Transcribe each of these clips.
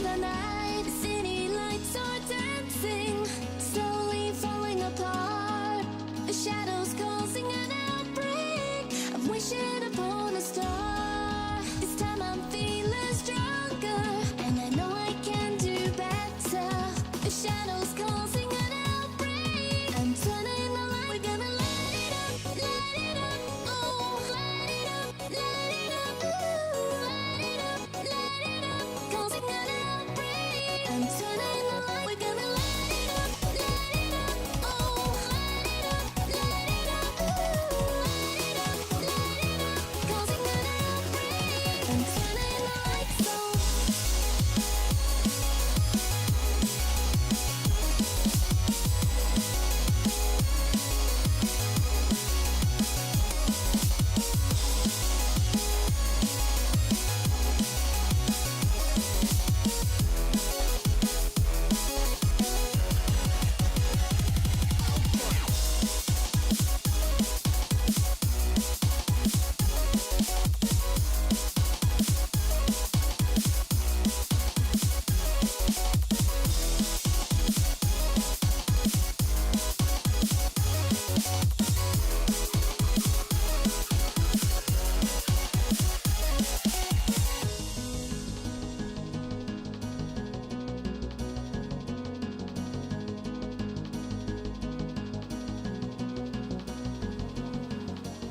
the night, the city lights are dancing, slowly falling apart. The shadows causing an outbreak. I'm wishing upon a star. This time I'm feeling stronger, and I know I can do better. The shadows causing an outbreak. I'm turning the light. We're gonna light it up, oh, light it up, ooh, light it up, causing an outbreak. I'm turning the light. We're gonna light it up, oh, light it up, ooh, light it up, causing an outbreak. I'm turning the lights on.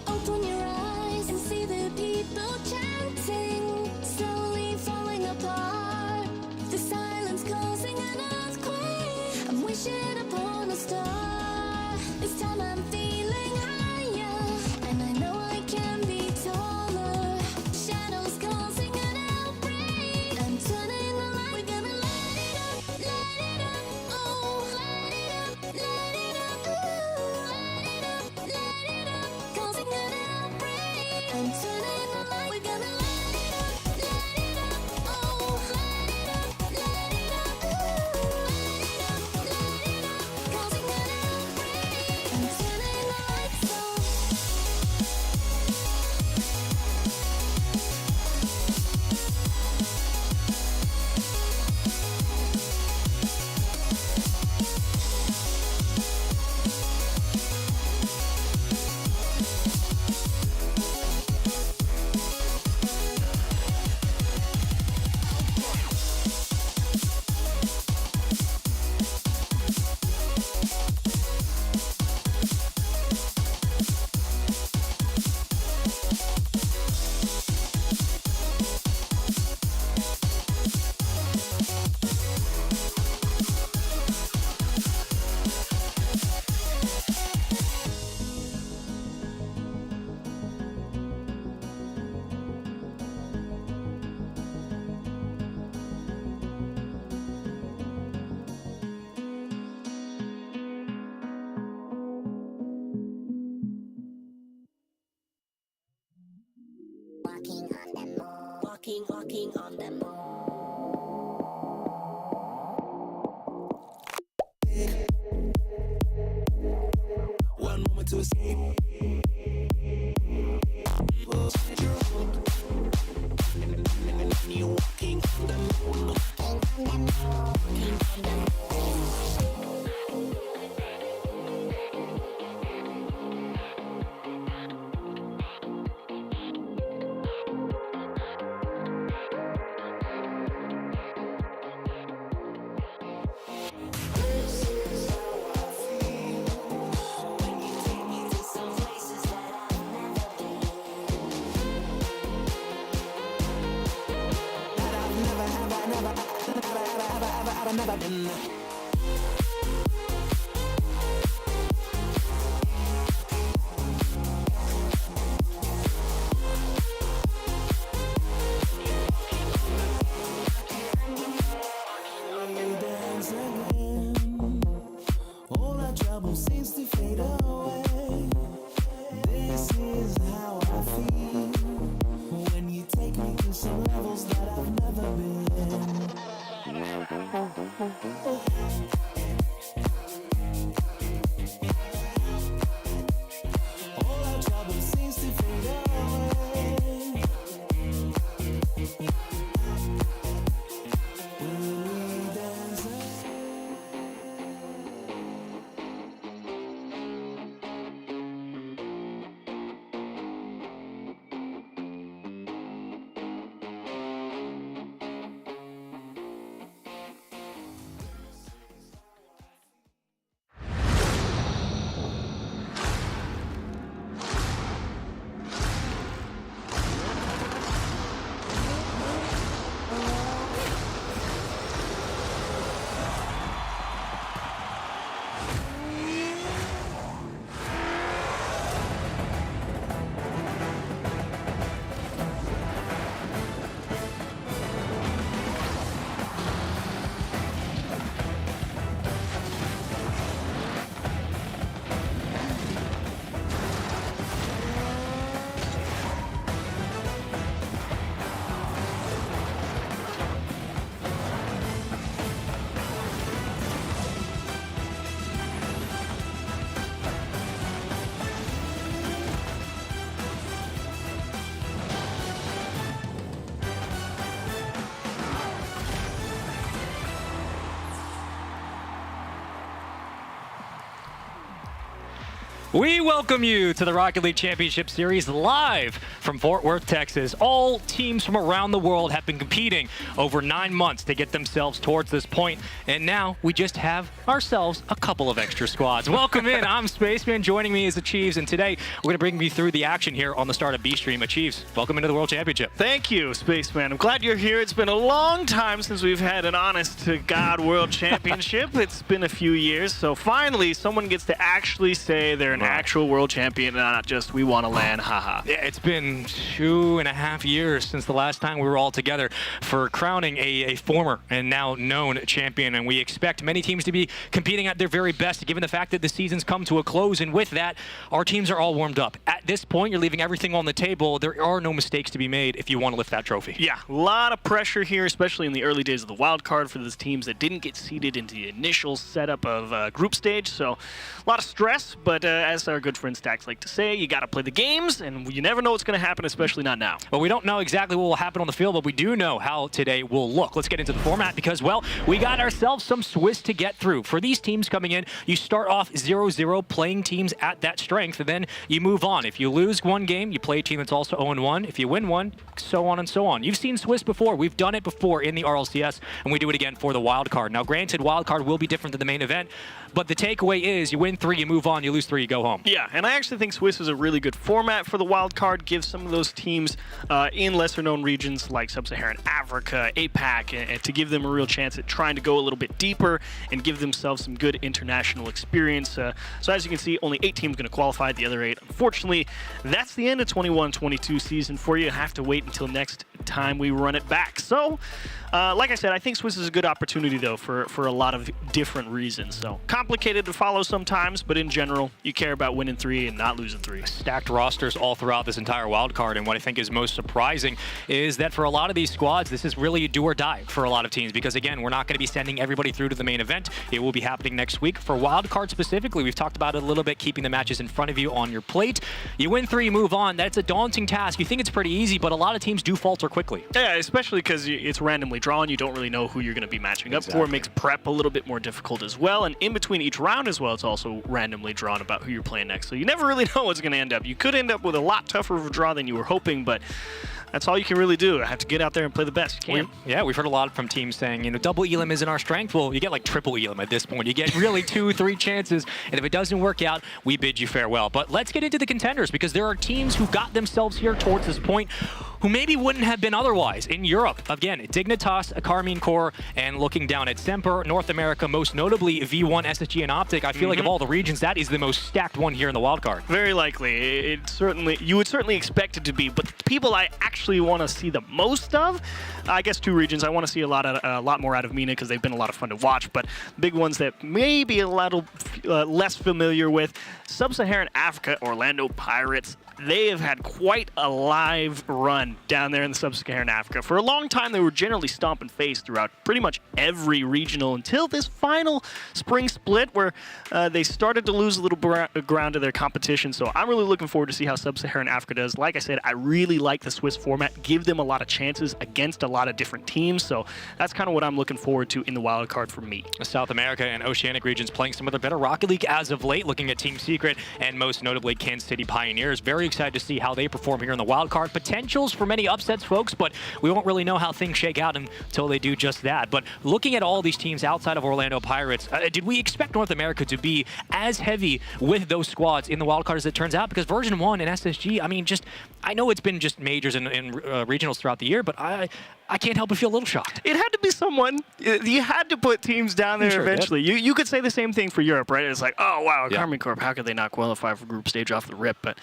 Open your eyes and see the people chanting, slowly falling apart. The silence causing an earthquake. I'm wishing upon a star. This time I'm feeling higher, and I know I can be taller. Shadows causing an outbreak. I'm turning the light. We're gonna light it up, oh, light it up, ooh, light it up, causing an outbreak. I'm turning the light. We're gonna light it up, oh, light it up, ooh, light it up, causing an outbreak. I'm turning the lights on. Walking on the moon. One moment to escape. You're walking on the moon. Walking on the moon. I've never been. Dance again. All our trouble seems to fade away. This is how I feel when you take me to some levels that I've never been. All our trouble seems to fade away. We welcome you to the Rocket League Championship Series live from Fort Worth, Texas. All teams from around the world have been competing over 9 months to get themselves towards this point, and now we just have ourselves a couple of extra squads. Welcome in. I'm Spaceman. Joining me is Achieves, and today we're going to bring you through the action here on the start of B-Stream. Achieves, welcome into the World Championship. Thank you, Spaceman. I'm glad you're here. It's been a long time since we've had an honest-to-God World Championship. It's been a few years, so finally someone gets to actually say they're an actual world champion and not just we want to land, haha. Yeah, it's been 2.5 years since the last time we were all together for crowning a former and now known champion, and we expect many teams to be competing at their very best given the fact that the season's come to a close, and with that, our teams are all warmed up. At this point, you're leaving everything on the table. There are no mistakes to be made if you want to lift that trophy. Yeah, a lot of pressure here, especially in the early days of the wild card for those teams that didn't get seeded into the initial setup of group stage, so a lot of stress, but as our good friend Stacks like to say, you got to play the games, and you never know what's going to happen, especially not now. Well, we don't know exactly what will happen on the field, but we do know how today will look. Let's get into the format because, well, we got ourselves some Swiss to get through. For these teams coming in, you start off 0-0 playing teams at that strength, and then you move on. If you lose one game, you play a team that's also 0-1. If you win one, so on and so on. You've seen Swiss before. We've done it before in the RLCS, and we do it again for the wild card. Now, granted, wild card will be different than the main event, but the takeaway is you win 3, you move on, you lose 3, you go home. Yeah, and I actually think Swiss is a really good format for the wild card. Gives some of those teams in lesser-known regions like Sub-Saharan Africa, APAC, and to give them a real chance at trying to go a little bit deeper and give themselves some good international experience. So as you can see, only 8 teams going to qualify. The other 8, unfortunately, that's the end of 21-22 season for you. You have to wait until next time we run it back. So, like I said, I think Swiss is a good opportunity, though, for a lot of different reasons. So, complicated to follow sometimes, but in general, you care about winning 3 and not losing 3. Stacked rosters all throughout this entire wild card, and what I think is most surprising is that for a lot of these squads, this is really a do or die for a lot of teams because, again, we're not going to be sending everybody through to the main event. It will be happening next week. For wild card specifically, we've talked about it a little bit, keeping the matches in front of you on your plate. You win 3, you move on. That's a daunting task. You think it's pretty easy, but a lot of teams do falter quickly. Yeah, especially because it's randomly drawn. You don't really know who you're going to be matching up for. It makes prep a little bit more difficult as well. And in between each round as well, it's also randomly drawn about who you're playing next. So you never really know what's going to end up. You could end up with a lot tougher of a draw than you were hoping, but that's all you can really do. I have to get out there and play the best you can. Yeah, we've heard a lot from teams saying, double elim isn't our strength. Well, you get like triple elim at this point. You get really 2, 3 chances, and if it doesn't work out, we bid you farewell. But let's get into the contenders because there are teams who got themselves here towards this point who maybe wouldn't have been otherwise. In Europe, again, Dignitas, Carmine Corps, and looking down at Semper, North America, most notably V1, SSG, and Optic. I feel like of all the regions, that is the most stacked one here in the wildcard. Very likely. You would certainly expect it to be, but the people I actually want to see the most of, I guess 2 regions. I want to see a lot more out of MENA because they've been a lot of fun to watch, but big ones that may be a little less familiar with, Sub-Saharan Africa, Orlando Pirates. They have had quite a live run down there in the Sub-Saharan Africa. For a long time, they were generally stomping face throughout pretty much every regional until this final spring split where they started to lose a little ground to their competition. So I'm really looking forward to see how Sub-Saharan Africa does. Like I said, I really like the Swiss format. Give them a lot of chances against a lot of different teams. So that's kind of what I'm looking forward to in the wild card for me. South America and Oceanic regions playing some of the better Rocket League as of late, looking at Team Secret and most notably Kansas City Pioneers. Very excited to see how they perform here in the wild card. Potentials for many upsets, folks, but we won't really know how things shake out until they do just that. But looking at all these teams outside of Orlando Pirates, did we expect North America to be as heavy with those squads in the wild card as it turns out? Because Version 1 and SSG, I know it's been just majors and regionals throughout the year, but I can't help but feel a little shocked. It had to be someone. You had to put teams down there eventually. You could say the same thing for Europe, right? It's like, oh, wow, Carmine Corp, how could they not qualify for group stage off the rip? But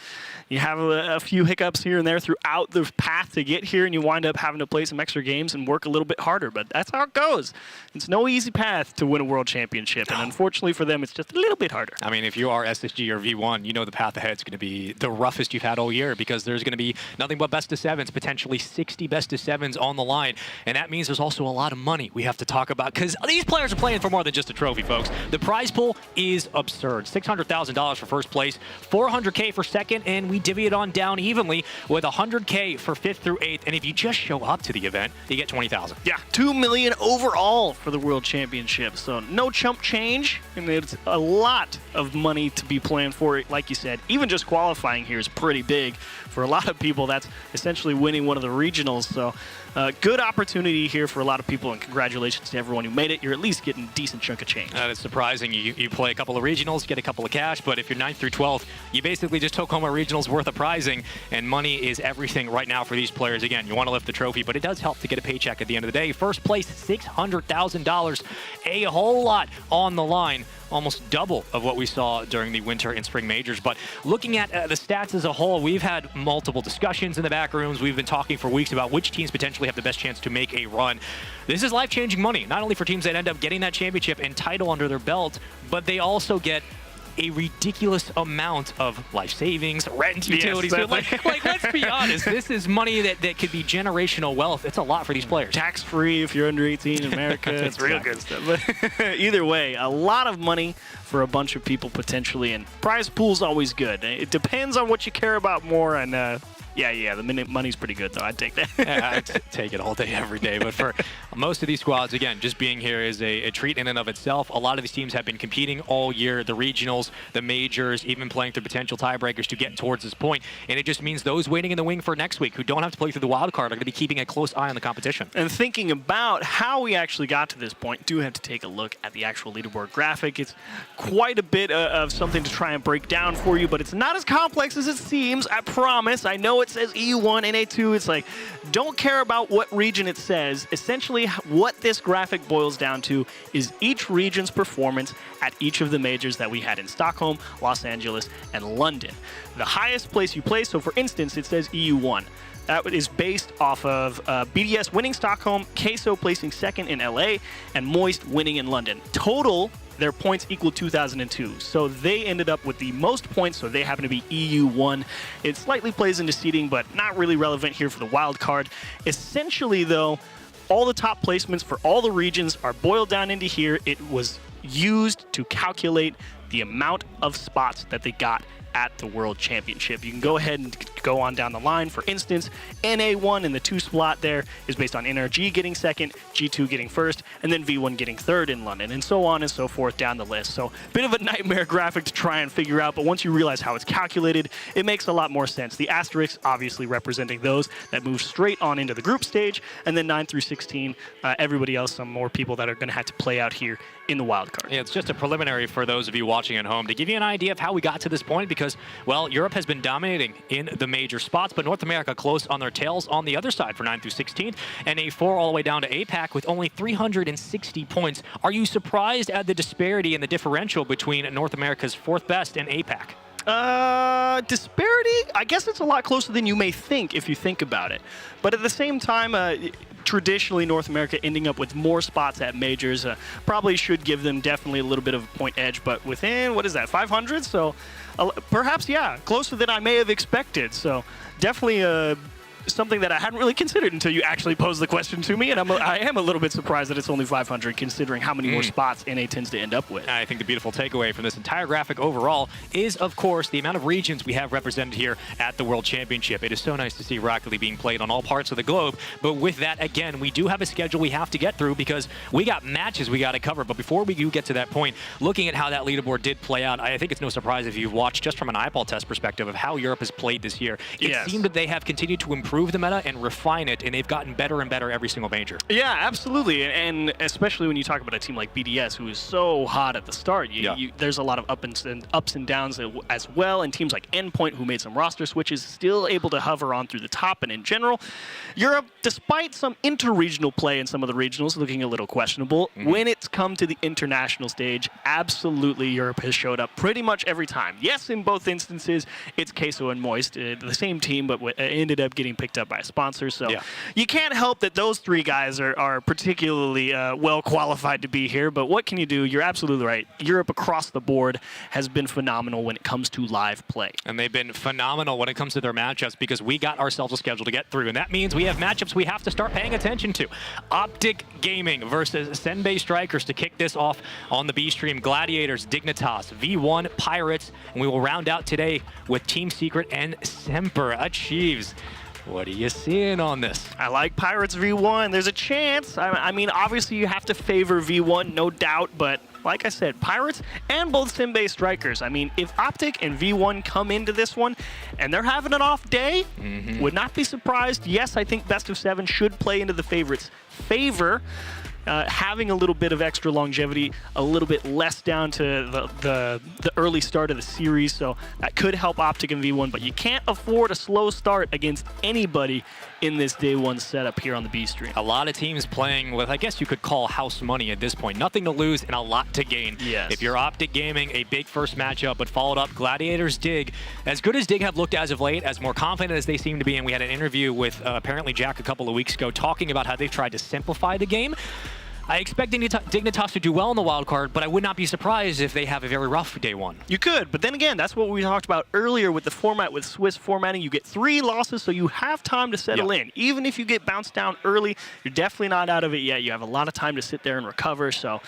you have a few hiccups here and there throughout the path to get here, and you wind up having to play some extra games and work a little bit harder. But that's how it goes. It's no easy path to win a world championship, and unfortunately for them, it's just a little bit harder. I mean, if you are SSG or V1, you know the path ahead is going to be the roughest you've had all year because there's going to be nothing but best of 7s, potentially 60 best of 7s on the line. line, and that means there's also a lot of money we have to talk about because these players are playing for more than just a trophy, folks. The prize pool is absurd. $600,000 for first place, $400K for second, and we divvy it on down evenly with $100K for 5th through 8th, and if you just show up to the event, you get $20,000. Yeah, $2 million overall for the World Championship, so no chump change, and it's a lot of money to be playing for. Like you said, even just qualifying here is pretty big. For a lot of people, that's essentially winning one of the regionals, so good opportunity here for a lot of people, and congratulations to everyone who made it. You're at least getting a decent chunk of change. That is surprising. You play a couple of regionals, get a couple of cash, but if you're 9th through 12th, you basically just took home a regional's worth of prizing, and money is everything right now for these players. Again, you want to lift the trophy, but it does help to get a paycheck at the end of the day. First place, $600,000, a whole lot on the line. Almost double of what we saw during the winter and spring majors. But looking at the stats as a whole, we've had multiple discussions in the back rooms. We've been talking for weeks about which teams potentially have the best chance to make a run. This is life-changing money, not only for teams that end up getting that championship and title under their belt, but they also get a ridiculous amount of life savings, rent, utilities. Yes, like, let's be honest, this is money that could be generational wealth. It's a lot for these players. Tax-free if you're under 18 in America. It's real good stuff. But either way, a lot of money for a bunch of people potentially, and prize pool's always good. It depends on what you care about more, and yeah, the money's pretty good, though. I'd take that. Yeah, I'd take it all day, every day. But for most of these squads, again, just being here is a treat in and of itself. A lot of these teams have been competing all year, the regionals, the majors, even playing through potential tiebreakers to get towards this point. And it just means those waiting in the wing for next week who don't have to play through the wild card are going to be keeping a close eye on the competition. And thinking about how we actually got to this point, do have to take a look at the actual leaderboard graphic. It's quite a bit of something to try and break down for you, but it's not as complex as it seems, I promise. I know it says EU1, NA2. It's like, don't care about what region it says. Essentially, what this graphic boils down to is each region's performance at each of the majors that we had in Stockholm, Los Angeles, and London. The highest place you place, so for instance, it says EU1. That is based off of BDS winning Stockholm, Queso placing second in LA, and Moist winning in London. Total, their points equal 2002. So they ended up with the most points, so they happen to be EU1. It slightly plays into seeding, but not really relevant here for the wild card. Essentially, though, all the top placements for all the regions are boiled down into here. It was used to calculate the amount of spots that they got at the World Championship. You can go ahead and go on down the line. For instance, NA1 in the 2 slot there is based on NRG getting second, G2 getting first, and then V1 getting third in London, and so on and so forth down the list. So bit of a nightmare graphic to try and figure out, but once you realize how it's calculated, it makes a lot more sense. The asterisks obviously representing those that move straight on into the group stage, and then 9 through 16, everybody else, some more people that are going to have to play out here in the wild card. Yeah, it's just a preliminary for those of you watching at home to give you an idea of how we got to this point because, well, Europe has been dominating in the major spots, but North America close on their tails on the other side for 9 through 16th, and A4 all the way down to APAC with only 360 points. Are you surprised at the disparity and the differential between North America's 4th best and APAC? Disparity? I guess it's a lot closer than you may think if you think about it. But at the same time, traditionally North America ending up with more spots at majors probably should give them definitely a little bit of a point edge, but within, what is that, 500? So perhaps, yeah, closer than I may have expected. So definitely something that I hadn't really considered until you actually posed the question to me, and I am a little bit surprised that it's only 500 considering how many more spots NA tends to end up with. I think the beautiful takeaway from this entire graphic overall is, of course, the amount of regions we have represented here at the World Championship. It is so nice to see Rocket League being played on all parts of the globe, but with that, again, we do have a schedule we have to get through because we got matches we got to cover, but before we do get to that point, looking at how that leaderboard did play out, I think it's no surprise if you've watched just from an eyeball test perspective of how Europe has played this year. It seemed that they have continued to improve the meta and refine it, and they've gotten better and better every single major. Yeah, absolutely, and especially when you talk about a team like BDS, who is so hot at the start. There's a lot of ups and downs as well, and teams like Endpoint, who made some roster switches, still able to hover on through the top. And in general, Europe, despite some inter-regional play in some of the regionals looking a little questionable, when it's come to the international stage, absolutely Europe has showed up pretty much every time. Yes, in both instances, it's Queso and Moist, the same team, but ended up getting picked picked up by a sponsor. So you can't help that those three guys are particularly well qualified to be here. But what can you do? You're absolutely right. Europe across the board has been phenomenal when it comes to live play. And they've been phenomenal when it comes to their matchups because we got ourselves a schedule to get through. And that means we have matchups we have to start paying attention to. Optic Gaming versus Senbei Strikers to kick this off on the B stream. Gladiators, Dignitas, V1, Pirates. And we will round out today with Team Secret and Semper Achieves. What are you seeing on this? I like Pirates V1. There's a chance. I mean, obviously you have to favor V1, no doubt, but like I said, Pirates and both Senbei Strikers. I mean, if Optic and V1 come into this one and they're having an off day, would not be surprised. Yes, I think best of 7 should play into the favorites' favor. Having a little bit of extra longevity, a little bit less down to the early start of the series, so that could help Optic and V1, but you can't afford a slow start against anybody in this day one setup here on the B stream. A lot of teams playing with, I guess you could call house money at this point. Nothing to lose and a lot to gain. Yes. If you're Optic Gaming, a big first matchup, but followed up Gladiators Dig. As good as Dig have looked as of late, as more confident as they seem to be, and we had an interview with apparently Jack a couple of weeks ago talking about how they've tried to simplify the game. I expect Dignitas to do well in the wild card, but I would not be surprised if they have a very rough day one. You could, but then again, that's what we talked about earlier with the format, with Swiss formatting. You get 3 losses, so you have time to settle in. Even if you get bounced down early, you're definitely not out of it yet. You have a lot of time to sit there and recover. So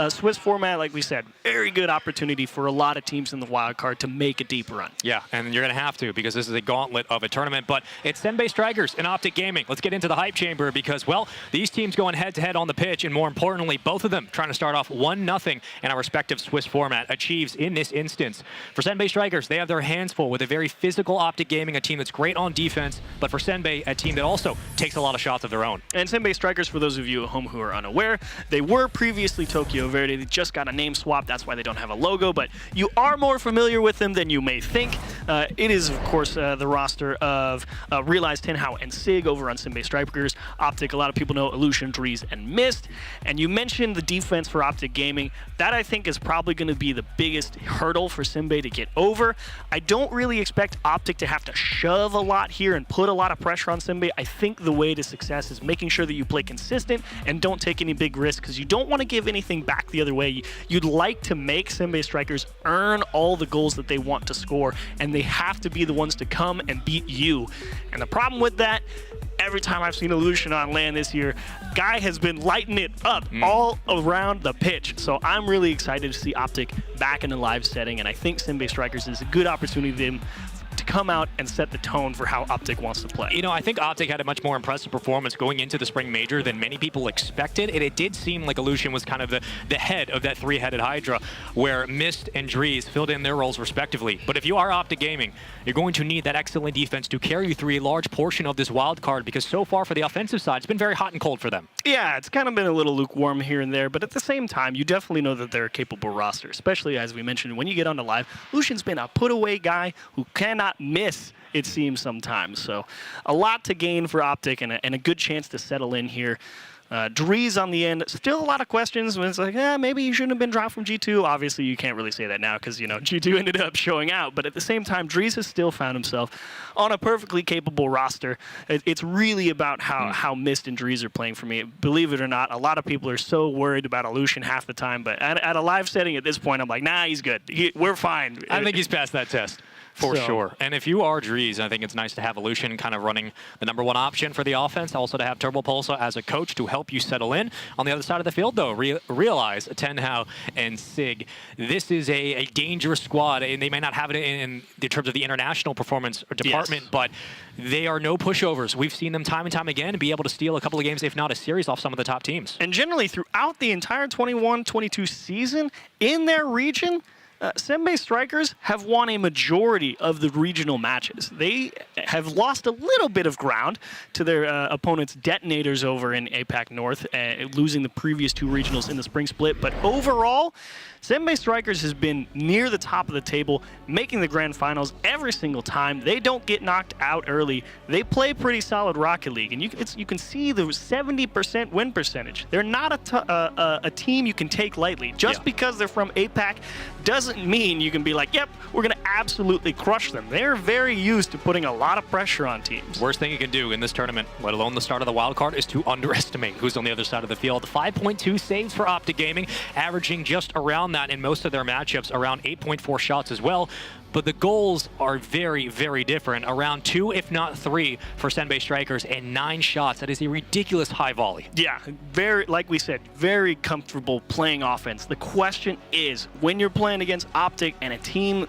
Swiss format, like we said, very good opportunity for a lot of teams in the wild card to make a deep run. Yeah, and you're going to have to because this is a gauntlet of a tournament. But it's Senbei Strikers and Optic Gaming. Let's get into the hype chamber because, well, these teams going head-to-head on the pitch, and more importantly, both of them trying to start off 1-0 in our respective Swiss format. Achieves in this instance. For Senbei Strikers, they have their hands full with a very physical Optic Gaming, a team that's great on defense, but for Senbei, a team that also takes a lot of shots of their own. And Senbei Strikers, for those of you at home who are unaware, they were previously Tokyo Verde. They just got a name swap. That's why they don't have a logo, but you are more familiar with them than you may think. It is, of course, the roster of Realize, Tenhao, and Sig over on Senbei Strikers. Optic, a lot of people know Illusion, Drees, and Mist. And you mentioned the defense for Optic Gaming. That, I think, is probably going to be the biggest hurdle for Senbei to get over. I don't really expect Optic to have to shove a lot here and put a lot of pressure on Senbei. I think the way to success is making sure that you play consistent and don't take any big risks, because you don't want to give anything back the other way. You'd like to make Senbei Strikers earn all the goals that they want to score, and they have to be the ones to come and beat you. And the problem with that, every time I've seen Illusion on land this year, Guy has been lighting it up all around the pitch. So I'm really excited to see Optic back in a live setting, and I think Senbei Strikers is a good opportunity to come out and set the tone for how Optic wants to play. You know, I think Optic had a much more impressive performance going into the Spring Major than many people expected, and it did seem like Illusion was kind of the head of that three-headed Hydra, where Mist and Drees filled in their roles respectively. But if you are Optic Gaming, you're going to need that excellent defense to carry you through a large portion of this wild card, because so far for the offensive side, it's been very hot and cold for them. Yeah, it's kind of been a little lukewarm here and there, but at the same time, you definitely know that they're a capable roster, especially as we mentioned, when you get onto live, Illusion's been a put-away guy who cannot miss, it seems sometimes. So a lot to gain for Optic, and a good chance to settle in here. Drees on the end, still a lot of questions when it's like, maybe you shouldn't have been dropped from G2. Obviously, you can't really say that now because, you know, G2 ended up showing out. But at the same time, Drees has still found himself on a perfectly capable roster. It's really about how Mist and Drees are playing for me. Believe it or not, a lot of people are so worried about Illusion half the time. But at a live setting at this point, I'm like, nah, he's good. We're fine. I think he's passed that test. For sure. And if you are Drees, I think it's nice to have Illusion kind of running the #1 option for the offense. Also to have Turbo Pulsar as a coach to help you settle in. On the other side of the field, though, Realize, Tenhao, and Sig. This is a dangerous squad, and they may not have it in terms of the international performance department, but they are no pushovers. We've seen them time and time again be able to steal a couple of games, if not a series, off some of the top teams. And generally, throughout the entire 21-22 season, in their region, Senbei Strikers have won a majority of the regional matches. They have lost a little bit of ground to their opponents' detonators over in APAC North, losing the previous 2 regionals in the spring split. But overall, Senbei Strikers has been near the top of the table, making the grand finals every single time. They don't get knocked out early. They play pretty solid Rocket League, and you can see the 70% win percentage. They're not a team you can take lightly. Just because they're from APAC doesn't mean you can be like, yep, we're going to absolutely crush them. They're very used to putting a lot of pressure on teams. Worst thing you can do in this tournament, let alone the start of the wild card, is to underestimate who's on the other side of the field. 5.2 saves for Optic Gaming, averaging just around that in most of their matchups, around 8.4 shots as well. But the goals are very, very different. Around 2, if not 3, for Senbei Strikers and 9 shots. That is a ridiculous high volley. Yeah, very, like we said, very comfortable playing offense. The question is, when you're playing against Optic and a team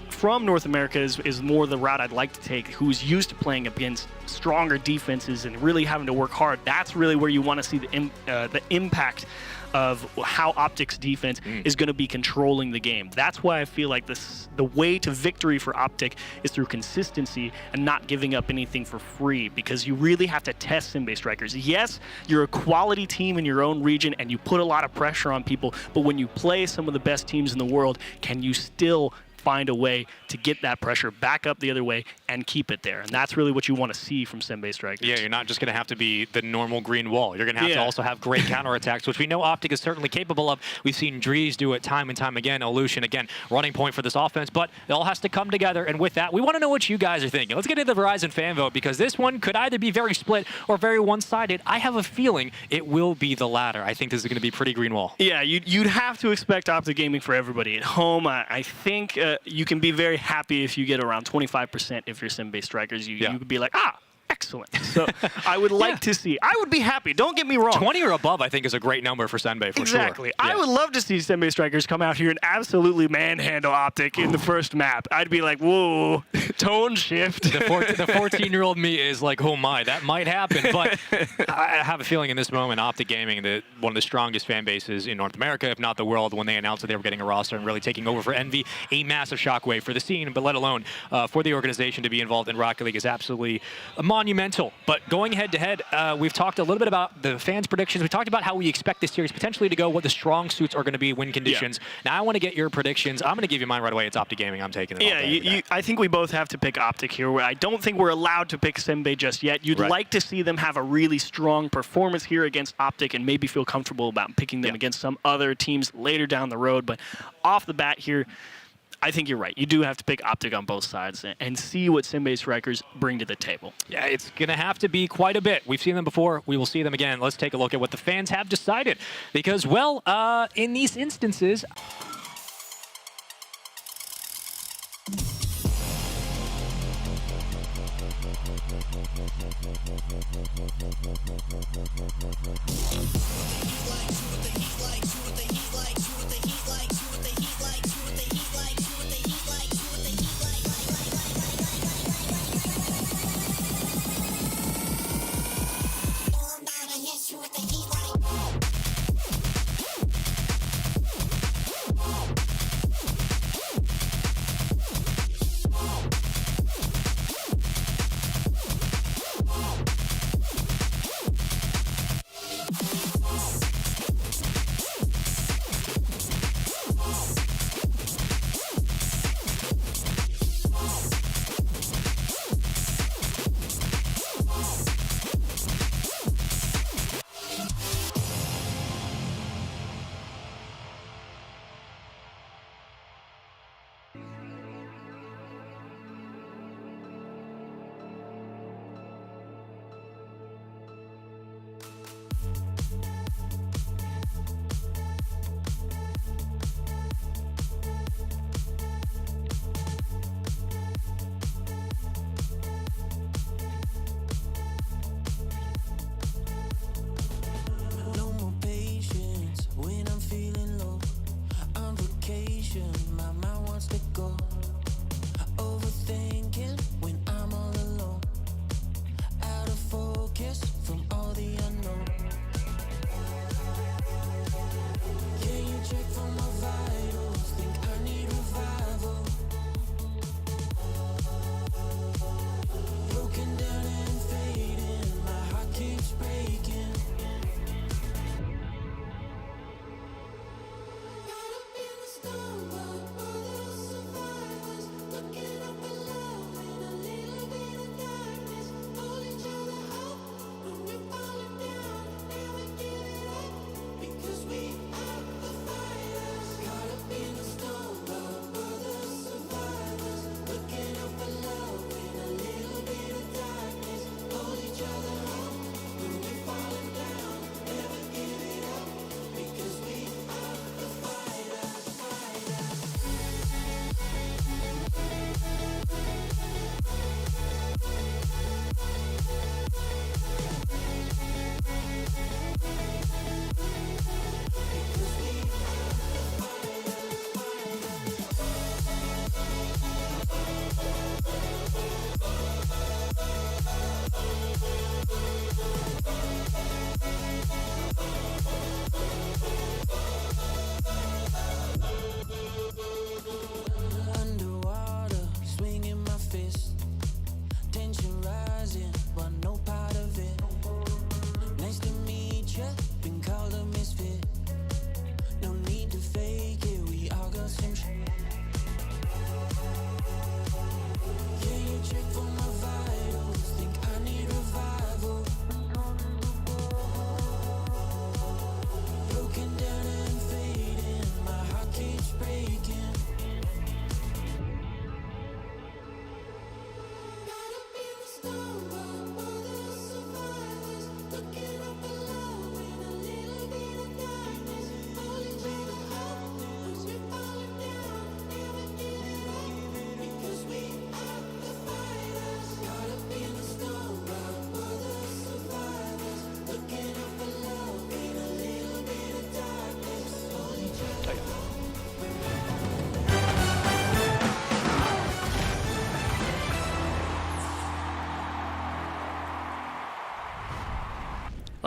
from North America is more the route I'd like to take, who's used to playing against stronger defenses and really having to work hard, that's really where you want to see the impact of how Optic's defense is going to be controlling the game. That's why I feel like the way to victory for Optic is through consistency and not giving up anything for free, because you really have to test Senbei Strikers. Yes, you're a quality team in your own region and you put a lot of pressure on people, but when you play some of the best teams in the world, can you still find a way to get that pressure back up the other way and keep it there? And that's really what you want to see from Senbei Strikers. Yeah, you're not just going to have to be the normal green wall. You're going to have to also have great counterattacks, which we know Optic is certainly capable of. We've seen Drees do it time and time again. Illusion, again, running point for this offense, but it all has to come together. And with that, we want to know what you guys are thinking. Let's get into the Verizon fan vote, because this one could either be very split or very one-sided. I have a feeling it will be the latter. I think this is going to be pretty green wall. Yeah, you'd have to expect Optic Gaming for everybody at home. I think you can be very happy if you get around 25% if you're Senbei Strikers. You could be like, excellent. So I would like to see. I would be happy. Don't get me wrong. 20 or above, I think, is a great number for Senbei, for exactly. sure. I would love to see Senbei Strikers come out here and absolutely manhandle Optic in the first map. I'd be like, whoa, tone shift. The 14-year-old me is like, oh my, that might happen. But I have a feeling in this moment, Optic Gaming, one of the strongest fan bases in North America, if not the world, when they announced that they were getting a roster and really taking over for Envy, a massive shockwave for the scene, but let alone for the organization to be involved in Rocket League is absolutely monumental. But going head-to-head, we've talked a little bit about the fans' predictions. We talked about how we expect this series potentially to go, what the strong suits are going to be, win conditions. Now I want to get your predictions. I'm going to give you mine right away. It's Optic Gaming. I'm taking it. Yeah, I think we both have to pick Optic here. I don't think we're allowed to pick Senbei just yet. You'd like to see them have a really strong performance here against Optic and maybe feel comfortable about picking them against some other teams later down the road. But off the bat here, I think you're right. You do have to pick Optic on both sides and see what Senbei Strikers bring to the table. Yeah, it's going to have to be quite a bit. We've seen them before. We will see them again. Let's take a look at what the fans have decided. Because, well, in these instances...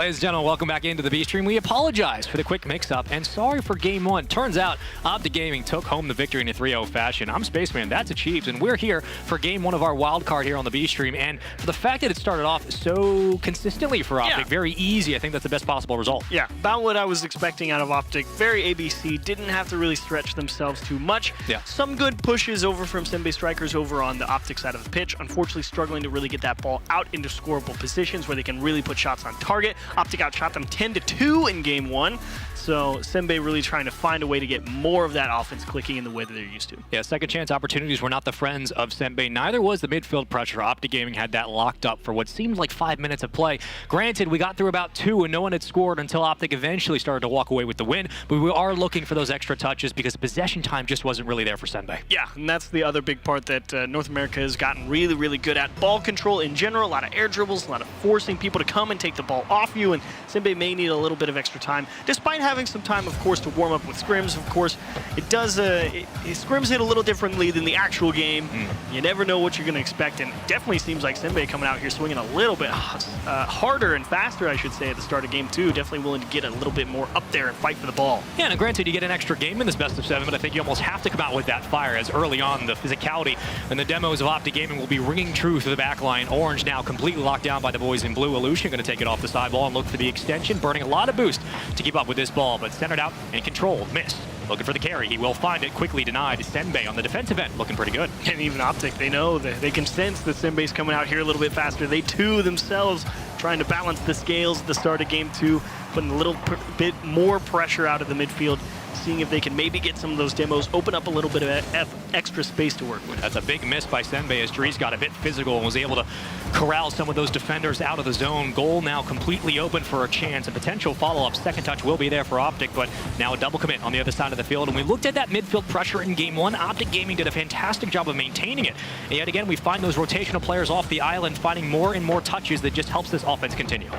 Ladies and gentlemen, welcome back into the B-Stream. We apologize for the quick mix-up and sorry for Game 1. Turns out, Optic Gaming took home the victory in a 3-0 fashion. I'm Spaceman, that's Achieved, and we're here for Game 1 of our wild card here on the B-Stream. And for the fact that it started off so consistently for Optic, very easy, I think that's the best possible result. Yeah, about what I was expecting out of Optic. Very ABC, didn't have to really stretch themselves too much. Yeah. Some good pushes over from Senbei strikers over on the Optic side of the pitch. Unfortunately, struggling to really get that ball out into scoreable positions where they can really put shots on target. Optic outshot them 10-2 in Game 1. So Senbei really trying to find a way to get more of that offense clicking in the way that they're used to. Yeah, second chance opportunities were not the friends of Senbei. Neither was the midfield pressure. Optic Gaming had that locked up for what seemed like 5 minutes of play. Granted, we got through about 2 and no one had scored until Optic eventually started to walk away with the win. But we are looking for those extra touches because possession time just wasn't really there for Senbei. Yeah, and that's the other big part that North America has gotten really, really good at. Ball control in general, a lot of air dribbles, a lot of forcing people to come and take the ball off you, and Senbei may need a little bit of extra time, despite having some time, of course, to warm up with scrims. Of course, it does, scrims hit a little differently than the actual game. You never know what you're going to expect, and it definitely seems like Senbei coming out here swinging a little bit harder and faster, I should say, at the start of Game 2. Definitely willing to get a little bit more up there and fight for the ball. Yeah, and granted, you get an extra game in this best of 7, but I think you almost have to come out with that fire, as early on the physicality and the demos of Optic Gaming will be ringing true through the back line. Orange now completely locked down by the boys in blue. Illusion going to take it off the sideball and look for the extension, burning a lot of boost to keep up with this ball, but centered out and controlled. Missed. Looking for the carry. He will find it. Quickly denied. Senbei on the defensive end, looking pretty good. And even Optic, they know that they can sense that Senbei's coming out here a little bit faster. They too themselves trying to balance the scales at the start of Game 2, putting a little bit more pressure out of the midfield, seeing if they can maybe get some of those demos, open up a little bit of extra space to work with. That's a big miss by Senbei as Dries got a bit physical and was able to corral some of those defenders out of the zone. Goal now completely open for a chance. A potential follow-up. Second touch will be there for Optic, but now a double commit on the other side of the field. And we looked at that midfield pressure in Game 1. Optic Gaming did a fantastic job of maintaining it. And yet again, we find those rotational players off the island finding more and more touches that just helps this offense continue.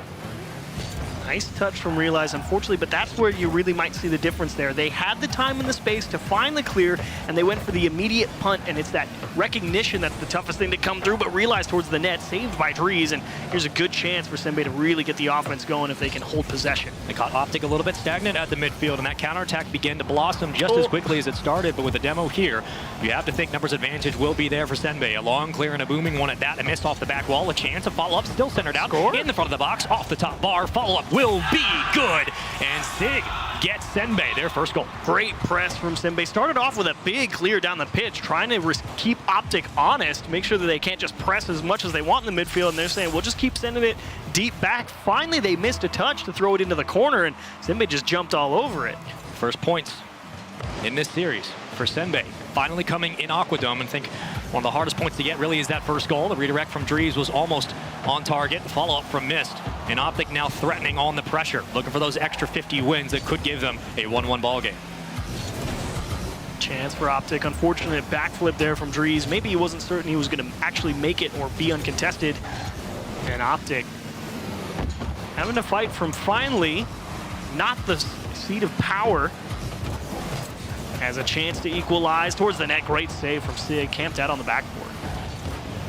Nice touch from Realize, unfortunately, but that's where you really might see the difference there. They had the time and the space to find the clear, and they went for the immediate punt, and it's that recognition that's the toughest thing to come through, but Realize towards the net, saved by Dries, and here's a good chance for Senbei to really get the offense going if they can hold possession. They caught Optic a little bit stagnant at the midfield, and that counterattack began to blossom just as quickly as it started, but with the demo here, you have to think numbers advantage will be there for Senbei. A long clear and a booming one at that, a miss off the back wall, a chance, a follow-up, still centered out, in the front of the box, off the top bar, follow-up will be good, and Sig gets Senbei their first goal. Great press from Senbei. Started off with a big clear down the pitch, trying to keep Optic honest, make sure that they can't just press as much as they want in the midfield, and they're saying, we'll just keep sending it deep back. Finally, they missed a touch to throw it into the corner, and Senbei just jumped all over it. First points in this series for Senbei. Finally coming in Aquadome, and think one of the hardest points to get really is that first goal. The redirect from Dries was almost on target. Follow-up from Mist. And Optic now threatening on the pressure, looking for those extra 50 wins that could give them a 1-1 ball game. Chance for Optic. Unfortunate backflip there from Dries. Maybe he wasn't certain he was going to actually make it or be uncontested. And Optic having to fight from finally not the seat of power. Has a chance to equalize towards the net. Great save from Sig, camped out on the backboard.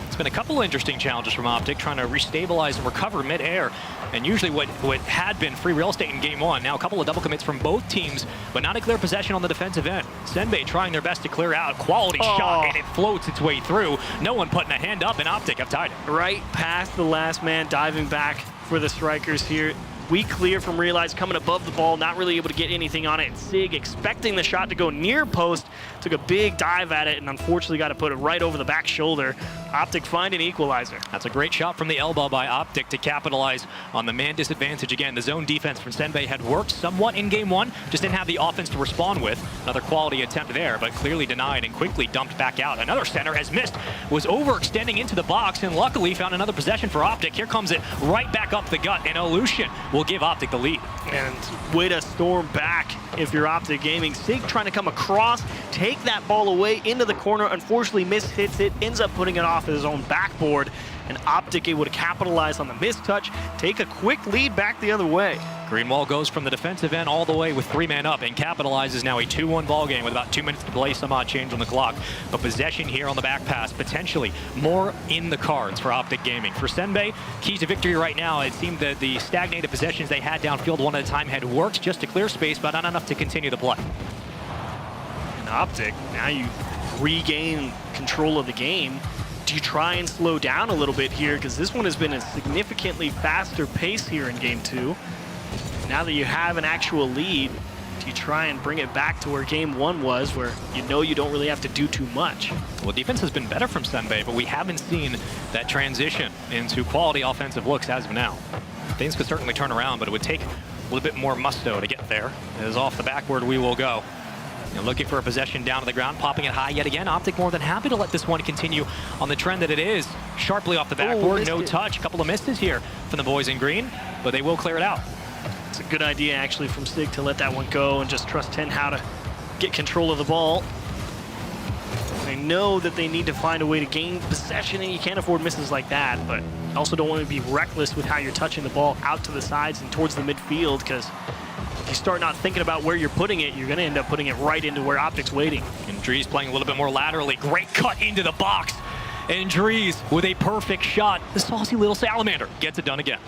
It's been a couple of interesting challenges from Optic, trying to restabilize and recover mid-air. And usually what had been free real estate in Game 1, now a couple of double commits from both teams, but not a clear possession on the defensive end. Senbei trying their best to clear out. Quality shot, and it floats its way through. No one putting a hand up, and Optic have tied it. Right past the last man, diving back for the strikers here. Weak clear from Realize, coming above the ball, not really able to get anything on it. And Sig, expecting the shot to go near post, took a big dive at it and unfortunately got to put it right over the back shoulder. Optic find an equalizer. That's a great shot from the elbow by Optic to capitalize on the man disadvantage again. The zone defense from Senbei had worked somewhat in Game 1, just didn't have the offense to respond with. Another quality attempt there, but clearly denied and quickly dumped back out. Another center has missed, was overextending into the box, and luckily found another possession for Optic. Here comes it right back up the gut, and Illusion will give Optic the lead. And way to storm back if you're Optic Gaming. Sig trying to come across, take that ball away into the corner. Unfortunately, hits it, ends up putting it off his own backboard. and Optic able to capitalize on the mistouch, take a quick lead back the other way. Greenwall goes from the defensive end all the way with 3 men up and capitalizes now a 2-1 ball game with about 2 minutes to play, some odd change on the clock. But possession here on the back pass, potentially more in the cards for Optic Gaming. For Senbei, keys to victory right now, it seemed that the stagnated possessions they had downfield one at a time had worked just to clear space, but not enough to continue the play. And Optic, now you regain control of the game. Do you try and slow down a little bit here? Because this one has been a significantly faster pace here in game 2. Now that you have an actual lead, do you try and bring it back to where game 1 was, where you know you don't really have to do too much? Well, defense has been better from Senbei, but we haven't seen that transition into quality offensive looks as of now. Things could certainly turn around, but it would take a little bit more musto to get there. As off the backboard we will go. And looking for a possession down to the ground, popping it high yet again. Optic more than happy to let this one continue on the trend that it is. Sharply off the backboard, no touch. A couple of misses here from the boys in green, but they will clear it out. It's a good idea, actually, from Sig to let that one go and just trust Tenhao to get control of the ball. They know that they need to find a way to gain possession, and you can't afford misses like that, but you also don't want to be reckless with how you're touching the ball out to the sides and towards the midfield, because if you start not thinking about where you're putting it, you're going to end up putting it right into where Optic's waiting. And Drees playing a little bit more laterally. Great cut into the box. And Drees with a perfect shot. The saucy little salamander gets it done again.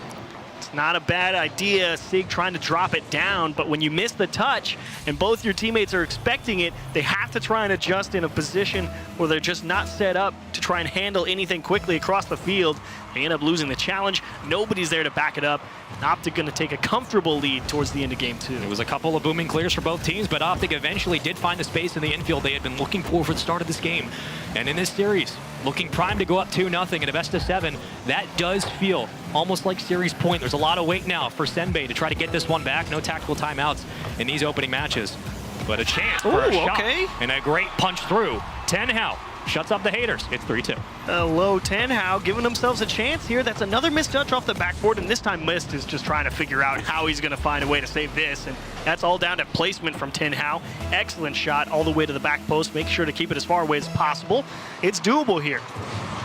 It's not a bad idea, Sig trying to drop it down, but when you miss the touch and both your teammates are expecting it, they have to try and adjust in a position where they're just not set up to try and handle anything quickly across the field. They end up losing the challenge. Nobody's there to back it up. And Optic going to take a comfortable lead towards the end of game 2. It was a couple of booming clears for both teams, but Optic eventually did find the space in the infield they had been looking for the start of this game. And in this series, looking primed to go up 2-0 in a best of 7, that does feel almost like series point. There's a lot of weight now for Senbei to try to get this one back. No tactical timeouts in these opening matches. But a chance for a shot and a great punch through. Tenhao shuts up the haters. It's 3-2. Hello, Tenhao giving themselves a chance here. That's another missed touch off the backboard, and this time Mist is just trying to figure out how he's going to find a way to save this, and that's all down to placement from Tenhao. Excellent shot all the way to the back post. Make sure to keep it as far away as possible. It's doable here.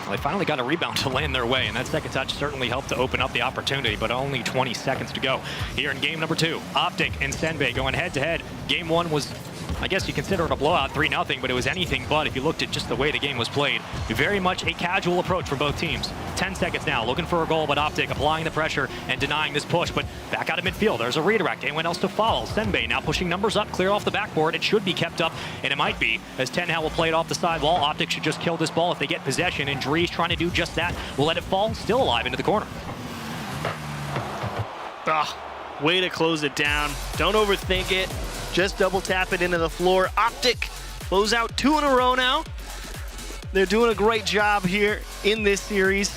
Well, they finally got a rebound to land their way, and that second touch certainly helped to open up the opportunity, but only 20 seconds to go here in game number 2. Optic and Senbei going head-to-head. Game 1 was, I guess you consider it a blowout, 3-0, but it was anything but if you looked at just the way the game was played. Very much a casual approach for both teams. 10 seconds now, looking for a goal, but Optic applying the pressure and denying this push. But back out of midfield, there's a redirect. Anyone else to follow? Senbei now pushing numbers up, clear off the backboard. It should be kept up, and it might be, as Tenhao will play it off the sidewall. Optic should just kill this ball if they get possession, and Drees trying to do just that. Will let it fall, still alive into the corner. Way to close it down. Don't overthink it. Just double tap it into the floor. Optic close out 2 in a row now. They're doing a great job here in this series.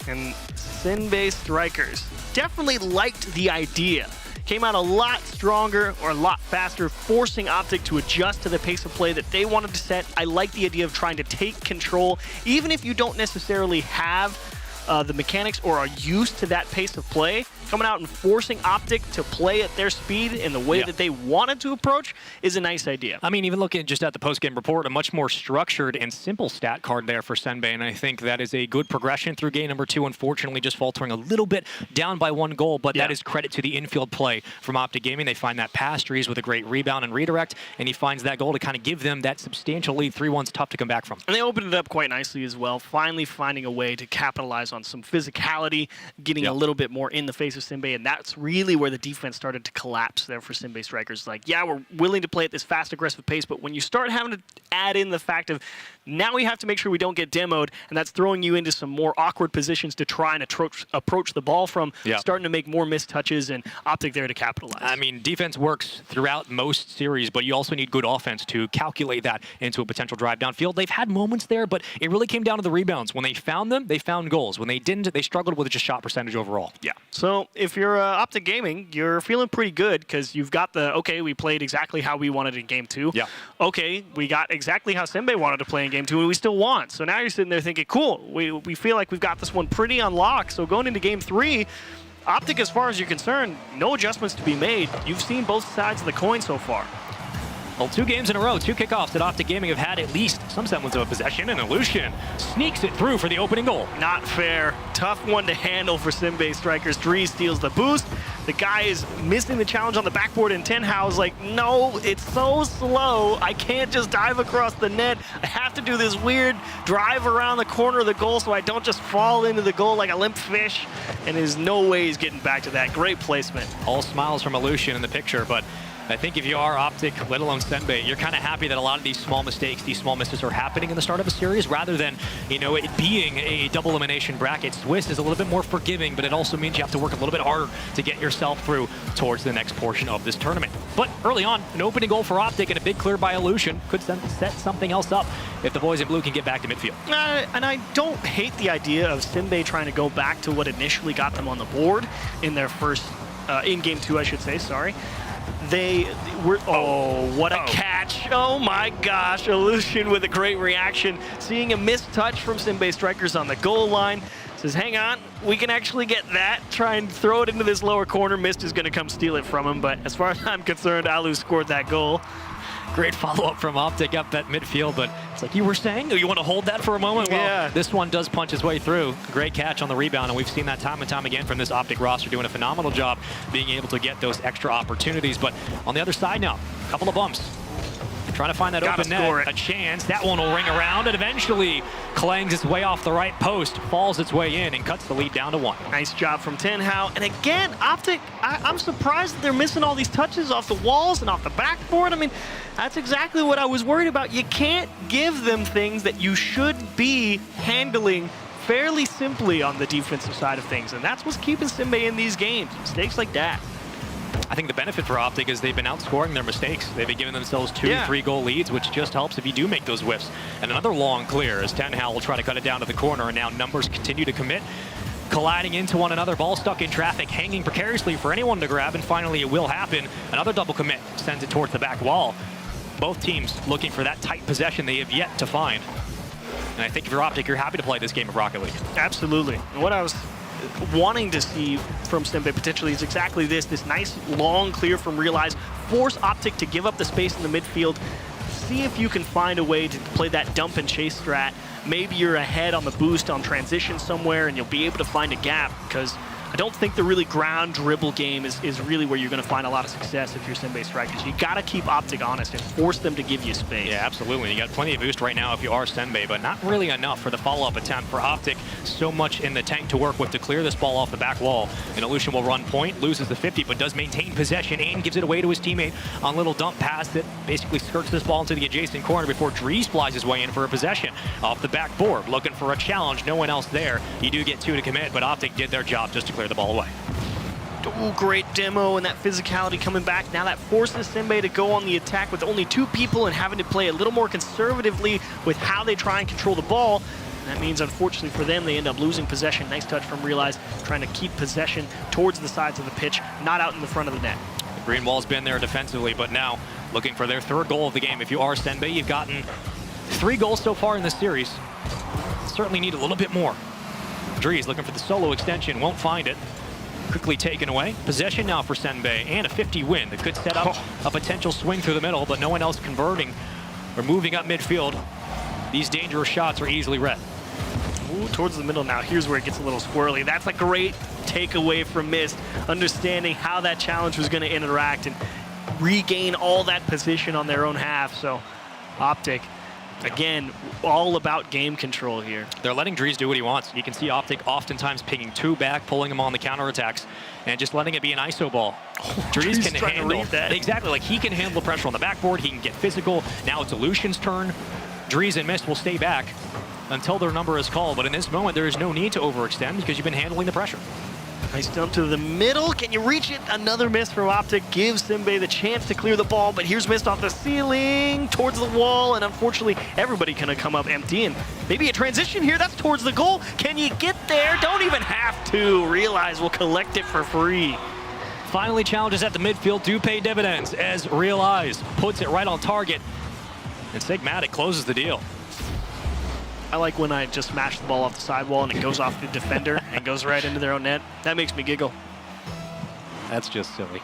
And Senbei Strikers definitely liked the idea. Came out a lot stronger or a lot faster, forcing Optic to adjust to the pace of play that they wanted to set. I like the idea of trying to take control, even if you don't necessarily have the mechanics or are used to that pace of play. Coming out and forcing Optic to play at their speed in the way that they wanted to approach is a nice idea. I mean, even looking just at the post-game report, a much more structured and simple stat card there for Senbei, and I think that is a good progression through game number 2. Unfortunately, just faltering a little bit, down by 1 goal, but that is credit to the infield play from Optic Gaming. They find that pass, Drees with a great rebound and redirect, and he finds that goal to kind of give them that substantial lead. 3-1's tough to come back from. And they opened it up quite nicely as well, finally finding a way to capitalize on some physicality, getting a little bit more in the face of Senbei, and that's really where the defense started to collapse there for Senbei Strikers. Like, yeah, we're willing to play at this fast, aggressive pace, but when you start having to add in the fact of now we have to make sure we don't get demoed, and that's throwing you into some more awkward positions to try and approach the ball from, starting to make more missed touches, and Optic there to capitalize. I mean, defense works throughout most series, but you also need good offense to calculate that into a potential drive downfield. They've had moments there, but it really came down to the rebounds. When they found them, they found goals. When they didn't, they struggled with just shot percentage overall. Yeah. So if you're Optic Gaming, you're feeling pretty good because you've got the, okay, we played exactly how we wanted in game 2. Yeah. Okay, we got exactly how Senbei wanted to play in game 2, and we still won. So now you're sitting there thinking, cool, we feel like we've got this one pretty unlocked. So going into game 3, Optic, as far as you're concerned, no adjustments to be made. You've seen both sides of the coin so far. Well, 2 games in a row, 2 kickoffs that Optic Gaming have had at least some semblance of a possession, and Illusion sneaks it through for the opening goal. Not fair. Tough one to handle for Simbay Strikers. Dree steals the boost. The guy is missing the challenge on the backboard, and Tenhao is like, no, it's so slow. I can't just dive across the net. I have to do this weird drive around the corner of the goal so I don't just fall into the goal like a limp fish. And there's no way he's getting back to that. Great placement. All smiles from Illusion in the picture, but I think if you are Optic, let alone Senbei, you're kind of happy that a lot of these small mistakes, these small misses are happening in the start of a series rather than, you know, it being a double elimination bracket. Swiss is a little bit more forgiving, but it also means you have to work a little bit harder to get yourself through towards the next portion of this tournament. But early on, an opening goal for Optic and a big clear by Illusion could set something else up if the boys in blue can get back to midfield. And I don't hate the idea of Simbay trying to go back to what initially got them on the board in their first, in game 2, I should say, sorry. They were, what a catch. Oh my gosh, Illusion with a great reaction. Seeing a missed touch from Simbay Strikers on the goal line. Says, hang on, we can actually get that. Try and throw it into this lower corner. Mist is going to come steal it from him, but as far as I'm concerned, Alu scored that goal. Great follow-up from Optic up at midfield, but it's like you were saying, you want to hold that for a moment? Well, yeah. This one does punch his way through. Great catch on the rebound, and we've seen that time and time again from this Optic roster doing a phenomenal job being able to get those extra opportunities. But on the other side now, a couple of bumps. Trying to find that open net, a chance. That one will ring around, and eventually clangs its way off the right post, falls its way in, and cuts the lead down to 1. Nice job from Tenhao. And again, Optic, I'm surprised that they're missing all these touches off the walls and off the backboard. I mean, that's exactly what I was worried about. You can't give them things that you should be handling fairly simply on the defensive side of things, and that's what's keeping Simbay in these games. Mistakes like that. I think the benefit for Optic is they've been outscoring their mistakes. They've been giving themselves 2-3 goal leads, which just helps if you do make those whiffs. And another long clear as Tenhao will try to cut it down to the corner, and now numbers continue to commit. Colliding into one another, ball stuck in traffic, hanging precariously for anyone to grab, and finally it will happen. Another double commit sends it towards the back wall. Both teams looking for that tight possession they have yet to find. And I think if you're Optic, you're happy to play this game of Rocket League. Absolutely. And what I was wanting to see from Simbay potentially is exactly this nice long clear from Realize, force Optic to give up the space in the midfield, see if you can find a way to play that dump and chase strat. Maybe you're ahead on the boost on transition somewhere and you'll be able to find a gap, because I don't think the really ground dribble game is really where you're going to find a lot of success if you're Simbay Strikers. You got to keep Optic honest and force them to give you space. Yeah, absolutely. You got plenty of boost right now if you are Senbei, but not really enough for the follow-up attempt for Optic. So much in the tank to work with to clear this ball off the back wall. And Illusion will run point, loses the 50, but does maintain possession and gives it away to his teammate on a little dump pass that basically skirts this ball into the adjacent corner before Dries flies his way in for a possession. Off the backboard, looking for a challenge. No one else there. You do get 2 to commit, but Optic did their job just to clear the ball away. Oh, great demo and that physicality coming back. Now that forces Simbay to go on the attack with only 2 people and having to play a little more conservatively with how they try and control the ball. And that means, unfortunately for them, they end up losing possession. Nice touch from Realize, trying to keep possession towards the sides of the pitch, not out in the front of the net. The green wall's been there defensively, but now looking for their 3rd goal of the game. If you are Senbei, you've gotten 3 goals so far in this series. Certainly need a little bit more. Dries looking for the solo extension, won't find it. Quickly taken away. Possession now for Senbei, and a 50 win that could set up a potential swing through the middle, but no one else converting or moving up midfield. These dangerous shots are easily read. Ooh, towards the middle now. Here's where it gets a little squirrely. That's a great takeaway from Mist, understanding how that challenge was going to interact and regain all that position on their own half. So Optic, again, all about game control here. They're letting Dries do what he wants. You can see Optic oftentimes picking 2 back, pulling him on the counterattacks, and just letting it be an ISO ball. Dries can handle that. Exactly, like he can handle the pressure on the backboard. He can get physical. Now it's Illusion's turn. Dries and Mist will stay back until their number is called, but in this moment there is no need to overextend because you've been handling the pressure. Nice dump to the middle. Can you reach it? Another miss from Optic gives Simbay the chance to clear the ball, but here's Mist off the ceiling towards the wall, and unfortunately everybody gonna come up empty, and maybe a transition here. That's towards the goal. Can you get there? Don't even have to. Realize we'll collect it for free. Finally, challenges at the midfield do pay dividends as Realize puts it right on target, and Sigmatic closes the deal. I like when I just smash the ball off the sidewall and it goes off the defender and goes right into their own net. That makes me giggle. That's just silly.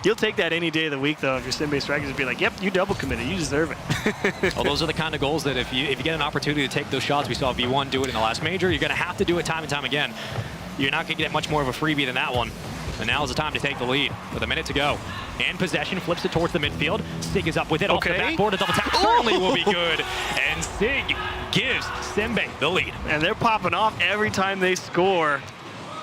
You'll take that any day of the week, though, if you're Sim-based strikers, be like, yep, you double committed. You deserve it. Well, those are the kind of goals that if you get an opportunity to take those shots, we saw V1 do it in the last major, you're going to have to do it time and time again. You're not going to get much more of a freebie than that one. And now is the time to take the lead with a minute to go. And possession flips it towards the midfield. Sig is up with it. Off the backboard. A double tap certainly will be good. And Sig gives Sim-Bay the lead. And they're popping off every time they score.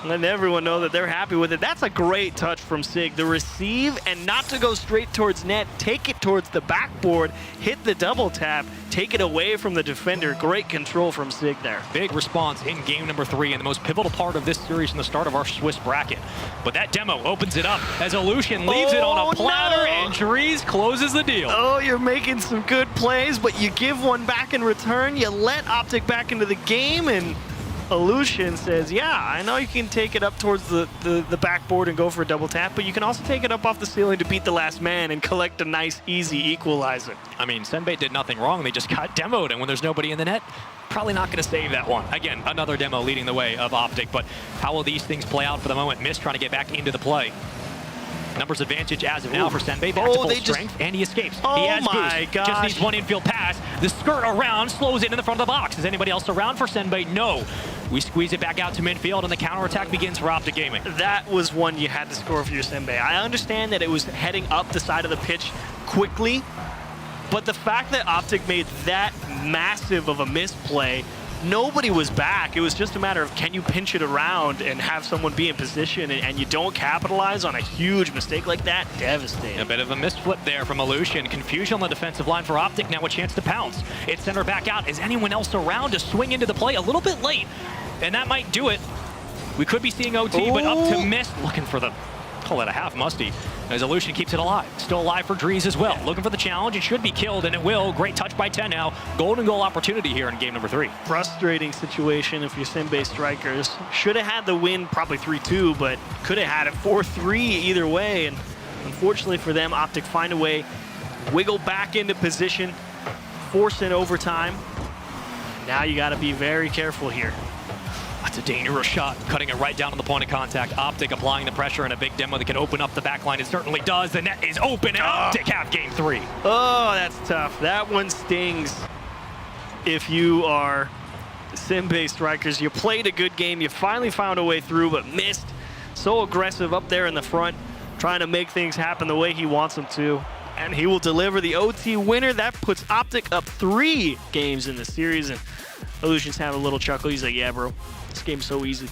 Letting everyone know that they're happy with it. That's a great touch from Sig. The receive and not to go straight towards net, take it towards the backboard, hit the double tap, take it away from the defender. Great control from Sig there. Big response in game number 3 and the most pivotal part of this series from the start of our Swiss bracket. But that demo opens it up as Illusion leaves it on a platter and Dries closes the deal. Oh, you're making some good plays, but you give one back in return. You let Optic back into the game, and Illusion says, yeah, I know you can take it up towards the backboard and go for a double tap, but you can also take it up off the ceiling to beat the last man and collect a nice, easy equalizer. I mean, Sim-Bay did nothing wrong. They just got demoed, and when there's nobody in the net, probably not going to save that one. Again, another demo leading the way of Optic, but how will these things play out for the moment? Mist trying to get back into the play. Numbers advantage as of now for Sim-Bay. Back to full strength, and he escapes. He has boost. Just needs one infield pass. The skirt around slows in the front of the box. Is anybody else around for Sim-Bay? No. We squeeze it back out to midfield, and the counterattack begins for Optic Gaming. That was one you had to score for your Sim-Bay. I understand that it was heading up the side of the pitch quickly, but the fact that Optic made that massive of a misplay, nobody was back. It was just a matter of, can you pinch it around and have someone be in position, and you don't capitalize on a huge mistake like that? Devastating. A bit of a missed flip there from Illusion. Confusion on the defensive line for Optic. Now a chance to pounce. It's center back out. Is anyone else around to swing into the play? A little bit late, and that might do it. We could be seeing OT, but up to Mist, looking for the, call it a half musty, as Illusion keeps it alive. Still alive for Dries as well. Looking for the challenge. It should be killed, and it will. Great touch by 10 now. Golden goal opportunity here in game number 3. Frustrating situation if you're Sim-based strikers. Should have had the win probably 3-2, but could have had it 4-3 either way. And unfortunately for them, Optic find a way, wiggle back into position, force in overtime. Now you got to be very careful here. That's a dangerous shot, cutting it right down on the point of contact. Optic applying the pressure and a big demo that can open up the back line. It certainly does. The net is open, and Optic have game 3. Oh, that's tough. That one stings if you are Sim-based strikers. You played a good game. You finally found a way through, but missed. So aggressive up there in the front, trying to make things happen the way he wants them to. And he will deliver the OT winner. That puts Optic up 3 games in the series. And Illusion's having a little chuckle. He's like, yeah, bro. This game's so easy.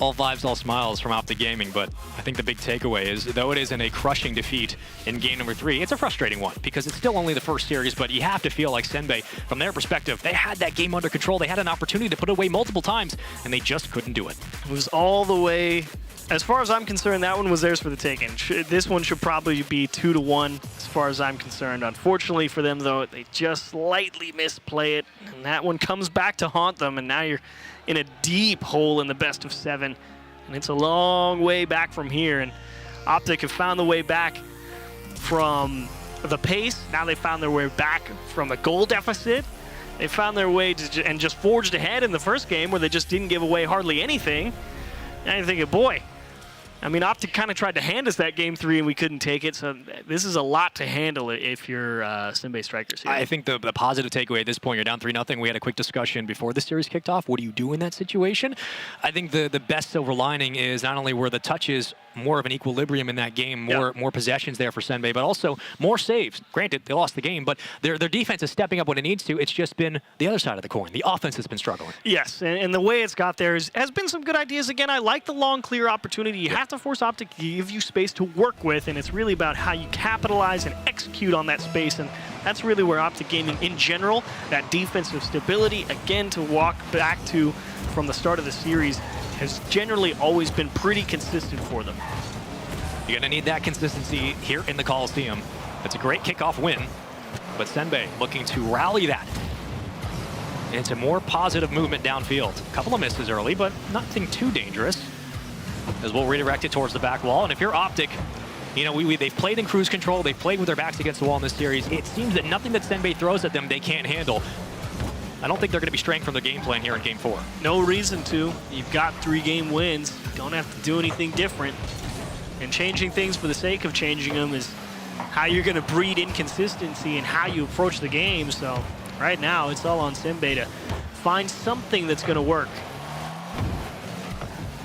All vibes, all smiles from Optic Gaming, but I think the big takeaway is, though it isn't a crushing defeat in game number 3, it's a frustrating one because it's still only the first series, but you have to feel like Sim-Bay, from their perspective, they had that game under control. They had an opportunity to put it away multiple times, and they just couldn't do it. It was all the way, as far as I'm concerned, that one was theirs for the taking. This one should probably be 2-1 as far as I'm concerned. Unfortunately for them, though, they just slightly misplay it, and that one comes back to haunt them, and now you're in a deep hole in the best of 7, and it's a long way back from here. And Optic have found the way back from the pace. Now they found their way back from a goal deficit. They found their way to and just forged ahead in the first game where they just didn't give away hardly anything. And you're thinking, boy, I mean, Optic kind of tried to hand us that game 3 and we couldn't take it. So this is a lot to handle if you're Sim-based strikers here. I think the positive takeaway at this point, you're down 3-0. We had a quick discussion before the series kicked off. What do you do in that situation? I think the best silver lining is not only were the touches more of an equilibrium in that game, more possessions there for Sim-Bay, but also more saves. Granted, they lost the game, but their defense is stepping up when it needs to. It's just been the other side of the coin. The offense has been struggling. Yes, and the way it's got there has been some good ideas. Again, I like the long, clear opportunity. You have to force Optic to give you space to work with, and it's really about how you capitalize and execute on that space, and that's really where Optic Gaming in general, that defensive stability, again, to walk back to from the start of the series, has generally always been pretty consistent for them. You're going to need that consistency here in the Coliseum. It's a great kickoff win, but Sim-Bay looking to rally that into more positive movement downfield. A couple of misses early, but nothing too dangerous, as we'll redirect it towards the back wall. And if you're Optic, you know, they've played in cruise control. They've played with their backs against the wall in this series. It seems that nothing that Sim-Bay throws at them they can't handle. I don't think they're going to be straying from their game plan here in Game 4. No reason to. You've got 3 game wins. Don't have to do anything different. And changing things for the sake of changing them is how you're going to breed inconsistency and how you approach the game. So right now, it's all on Senbei to find something that's going to work.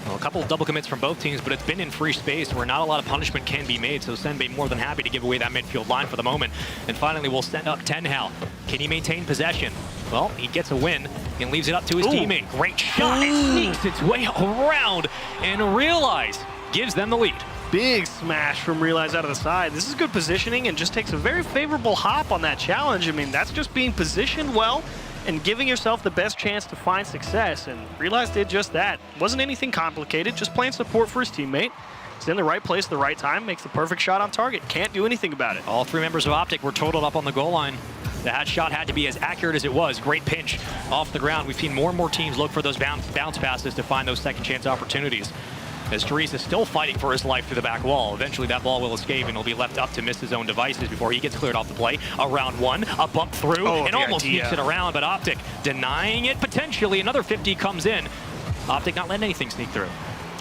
Well, a couple of double commits from both teams, but it's been in free space where not a lot of punishment can be made, so Senbei more than happy to give away that midfield line for the moment. And finally, we'll send up Tenhao. Can he maintain possession? Well, he gets a win and leaves it up to his teammate. Great shot. It sneaks its way around, and Realize gives them the lead. Big smash from Realize out of the side. This is good positioning and just takes a very favorable hop on that challenge. I mean, that's just being positioned well and giving yourself the best chance to find success. And Realize did just that. Wasn't anything complicated, just playing support for his teammate. He's in the right place at the right time, makes the perfect shot on target. Can't do anything about it. All three members of Optic were totaled up on the goal line. That shot had to be as accurate as it was. Great pinch off the ground. We've seen more and more teams look for those bounce passes to find those second chance opportunities. As Therese is still fighting for his life through the back wall. Eventually that ball will escape and will be left up to miss his own devices before he gets cleared off the play. Around one, a bump through, and almost sneaks it around, but Optic denying it potentially. Another 50 comes in. Optic not letting anything sneak through.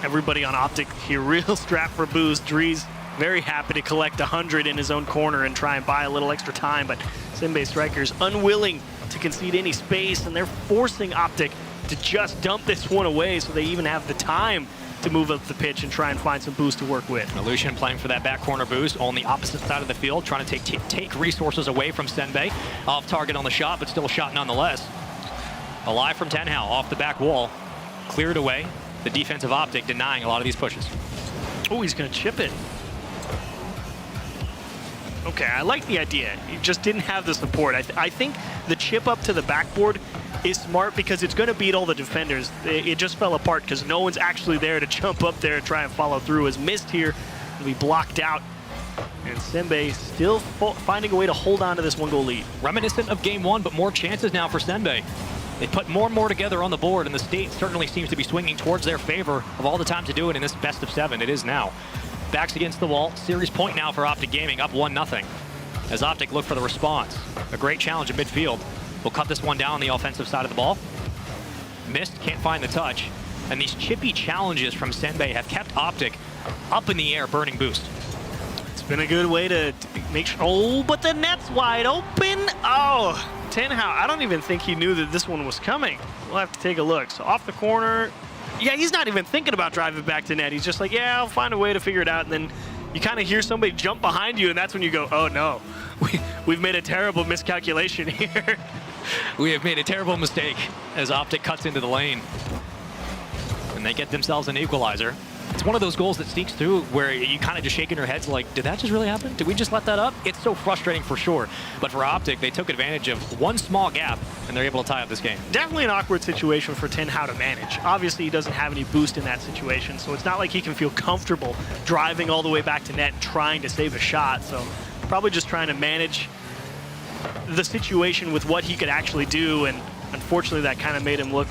Everybody on Optic here real strapped for boost. Dries very happy to collect 100 in his own corner and try and buy a little extra time, but Senbei Strikers unwilling to concede any space, and they're forcing Optic to just dump this one away so they even have the time to move up the pitch and try and find some boost to work with. Lucian playing for that back corner boost on the opposite side of the field, trying to take resources away from Senbei. Off target on the shot, but still a shot nonetheless. Alive from Tenhao off the back wall. Cleared away. The defensive Optic denying a lot of these pushes. Oh, he's going to chip it. Okay, I like the idea. He just didn't have the support. I think the chip up to the backboard is smart because it's going to beat all the defenders. It just fell apart because no one's actually there to jump up there and try and follow through. As missed here, it'll be blocked out. And Senbei still finding a way to hold on to this one-goal lead. Reminiscent of game one, but more chances now for Senbei. They put more and more together on the board, and the state certainly seems to be swinging towards their favor of all the time to do it in this best of 7. It is now. Backs against the wall. Series point now for Optic Gaming, up 1-0. As Optic look for the response. A great challenge in midfield. We'll cut this one down on the offensive side of the ball. Missed, can't find the touch. And these chippy challenges from Senbei have kept Optic up in the air, burning boost. It's been a good way to make sure. Oh, but the net's wide open. Oh, Tenhao, I don't even think he knew that this one was coming. We'll have to take a look. So off the corner. Yeah, he's not even thinking about driving back to net. He's just like, yeah, I'll find a way to figure it out. And then you kind of hear somebody jump behind you, and that's when you go, oh no, we've made a terrible miscalculation here. We have made a terrible mistake as Optic cuts into the lane. And they get themselves an equalizer. It's one of those goals that sneaks through where you kind of just shaking your heads like, did that just really happen? Did we just let that up? It's so frustrating for sure. But for Optic, they took advantage of one small gap, and they're able to tie up this game. Definitely an awkward situation for Tenhao to manage. Obviously, he doesn't have any boost in that situation, so it's not like he can feel comfortable driving all the way back to net and trying to save a shot. So probably just trying to manage the situation with what he could actually do, and unfortunately that kind of made him look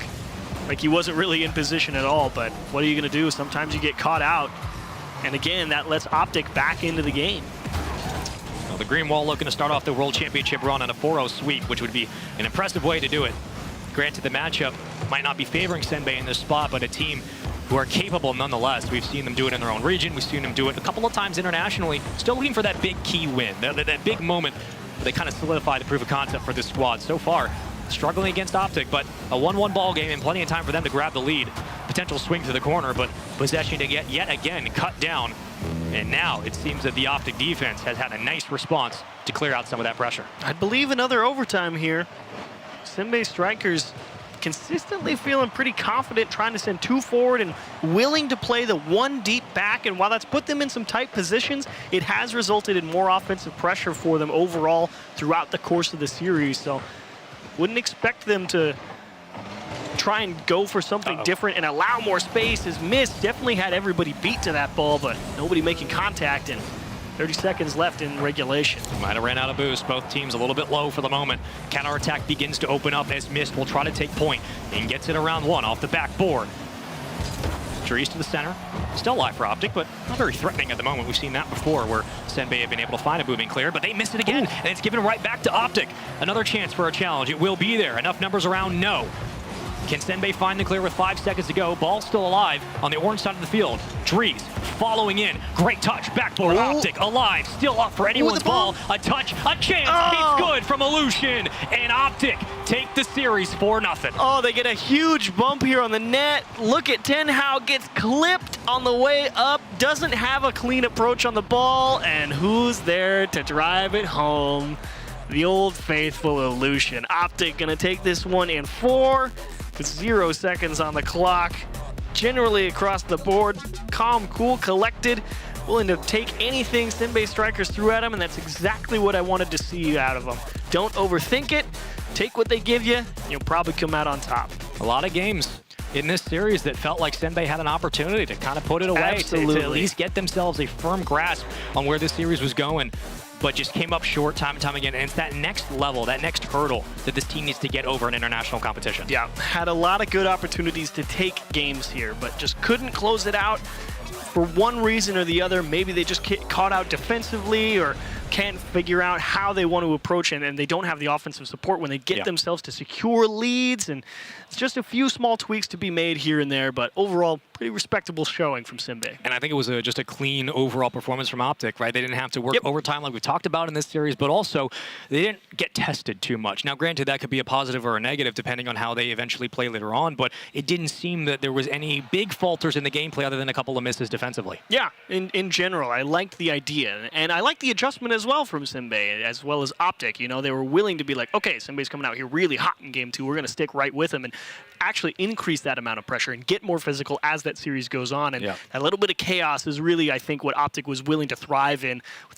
like he wasn't really in position at all. But what are you going to do? Sometimes you get caught out, and again, that lets Optic back into the game. Well, the Green Wall looking to start off the World Championship run on a 4-0 sweep, which would be an impressive way to do it. Granted, the matchup might not be favoring Senbei in this spot, but a team who are capable nonetheless. We've seen them do it in their own region. We've seen them do it a couple of times internationally. Still looking for that big key win, that big moment where they kind of solidify the proof of concept for this squad. So far, struggling against Optic, but a 1-1 ball game and plenty of time for them to grab the lead. Potential swing to the corner, but possession to get yet again cut down. And now it seems that the Optic defense has had a nice response to clear out some of that pressure. I believe another overtime here. Senbei Strikers consistently feeling pretty confident, trying to send 2 forward and willing to play the 1 deep back. And while that's put them in some tight positions, it has resulted in more offensive pressure for them overall throughout the course of the series. So wouldn't expect them to try and go for something different and allow more space. His miss definitely had everybody beat to that ball, but nobody making contact, and 30 seconds left in regulation. Might have ran out of boost. Both teams a little bit low for the moment. Counterattack begins to open up as Mist will try to take point and gets it around 1 off the backboard. Therese to the center. Still live for Optic, but not very threatening at the moment. We've seen that before where Senbei have been able to find a moving clear, but they missed it again, and it's given right back to Optic. Another chance for a challenge. It will be there. Enough numbers around? No. Can Senbei find the clear with 5 seconds to go? Ball still alive on the orange side of the field. Dries following in. Great touch, backboard, Optic, alive, still up for anyone's the ball. ball. A touch, a chance, it's good from Illusion. And Optic take the series 4-0. Oh, they get a huge bump here on the net. Look at Ten Hao gets clipped on the way up, doesn't have a clean approach on the ball, and who's there to drive it home? The old faithful Illusion. Optic gonna take this one in 4 with 0 seconds on the clock. Generally across the board, calm, cool, collected, willing to take anything Sinbei Strikers threw at him, and that's exactly what I wanted to see out of them. Don't overthink it. Take what they give you, you'll probably come out on top. A lot of games in this series that felt like Sinbei had an opportunity to kind of put it away, to at least get themselves a firm grasp on where this series was going, but just came up short time and time again. And it's that next level, that next hurdle that this team needs to get over in international competition. Yeah, had a lot of good opportunities to take games here, but just couldn't close it out for one reason or the other. Maybe they just get caught out defensively or can't figure out how they want to approach it, and they don't have the offensive support when they get themselves to secure leads. And it's just a few small tweaks to be made here and there, but overall, pretty respectable showing from Sinbei. And I think it was just a clean overall performance from Optic, right? They didn't have to work overtime like we talked about in this series, but also they didn't get tested too much. Now, granted, that could be a positive or a negative depending on how they eventually play later on, but it didn't seem that there was any big falters in the gameplay other than a couple of misses defensively. Yeah, in general, I liked the idea, and I liked the adjustment as well from Sinbei, as well as Optic. You know, they were willing to be like, okay, Sinbei's coming out here really hot in game 2. We're going to stick right with him and actually increase that amount of pressure and get more physical as that series goes on. And a little bit of chaos is really, I think, what Optic was willing to thrive in, with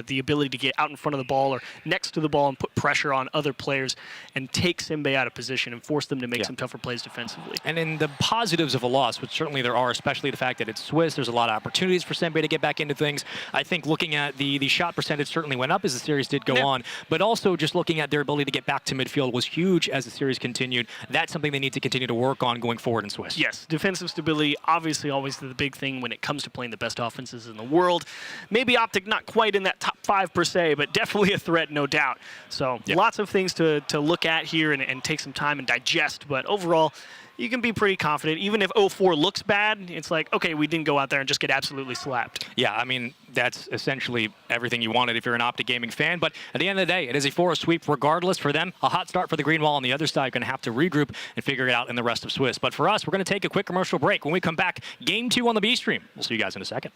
the ability to get out in front of the ball or next to the ball and put pressure on other players and take Sinbei out of position and force them to make some tougher plays defensively. And in the positives of a loss, which certainly there are, especially the fact that it's Swiss, there's a lot of opportunities for Sinbei to get back into things. I think looking at the shot percentage certainly went up as the series did go on, but also just looking at their ability to get back to midfield was huge as the series continued. That's something they need to continue to work on going forward in Swiss. Yes, defensive stability, obviously always the big thing when it comes to playing the best offenses in the world. Maybe Optic not quite in that top 5 per se, but definitely a threat, no doubt. So lots of things to look at here and take some time and digest, but overall, you can be pretty confident. Even if 0-4 looks bad, it's like, okay, we didn't go out there and just get absolutely slapped. Yeah, I mean, that's essentially everything you wanted if you're an Optic Gaming fan. But at the end of the day, it is a 4 sweep regardless. For them, a hot start for the Green Wall on the other side. Going to have to regroup and figure it out in the rest of Swiss. But for us, we're going to take a quick commercial break. When we come back, Game 2 on the B stream. We'll see you guys in a second.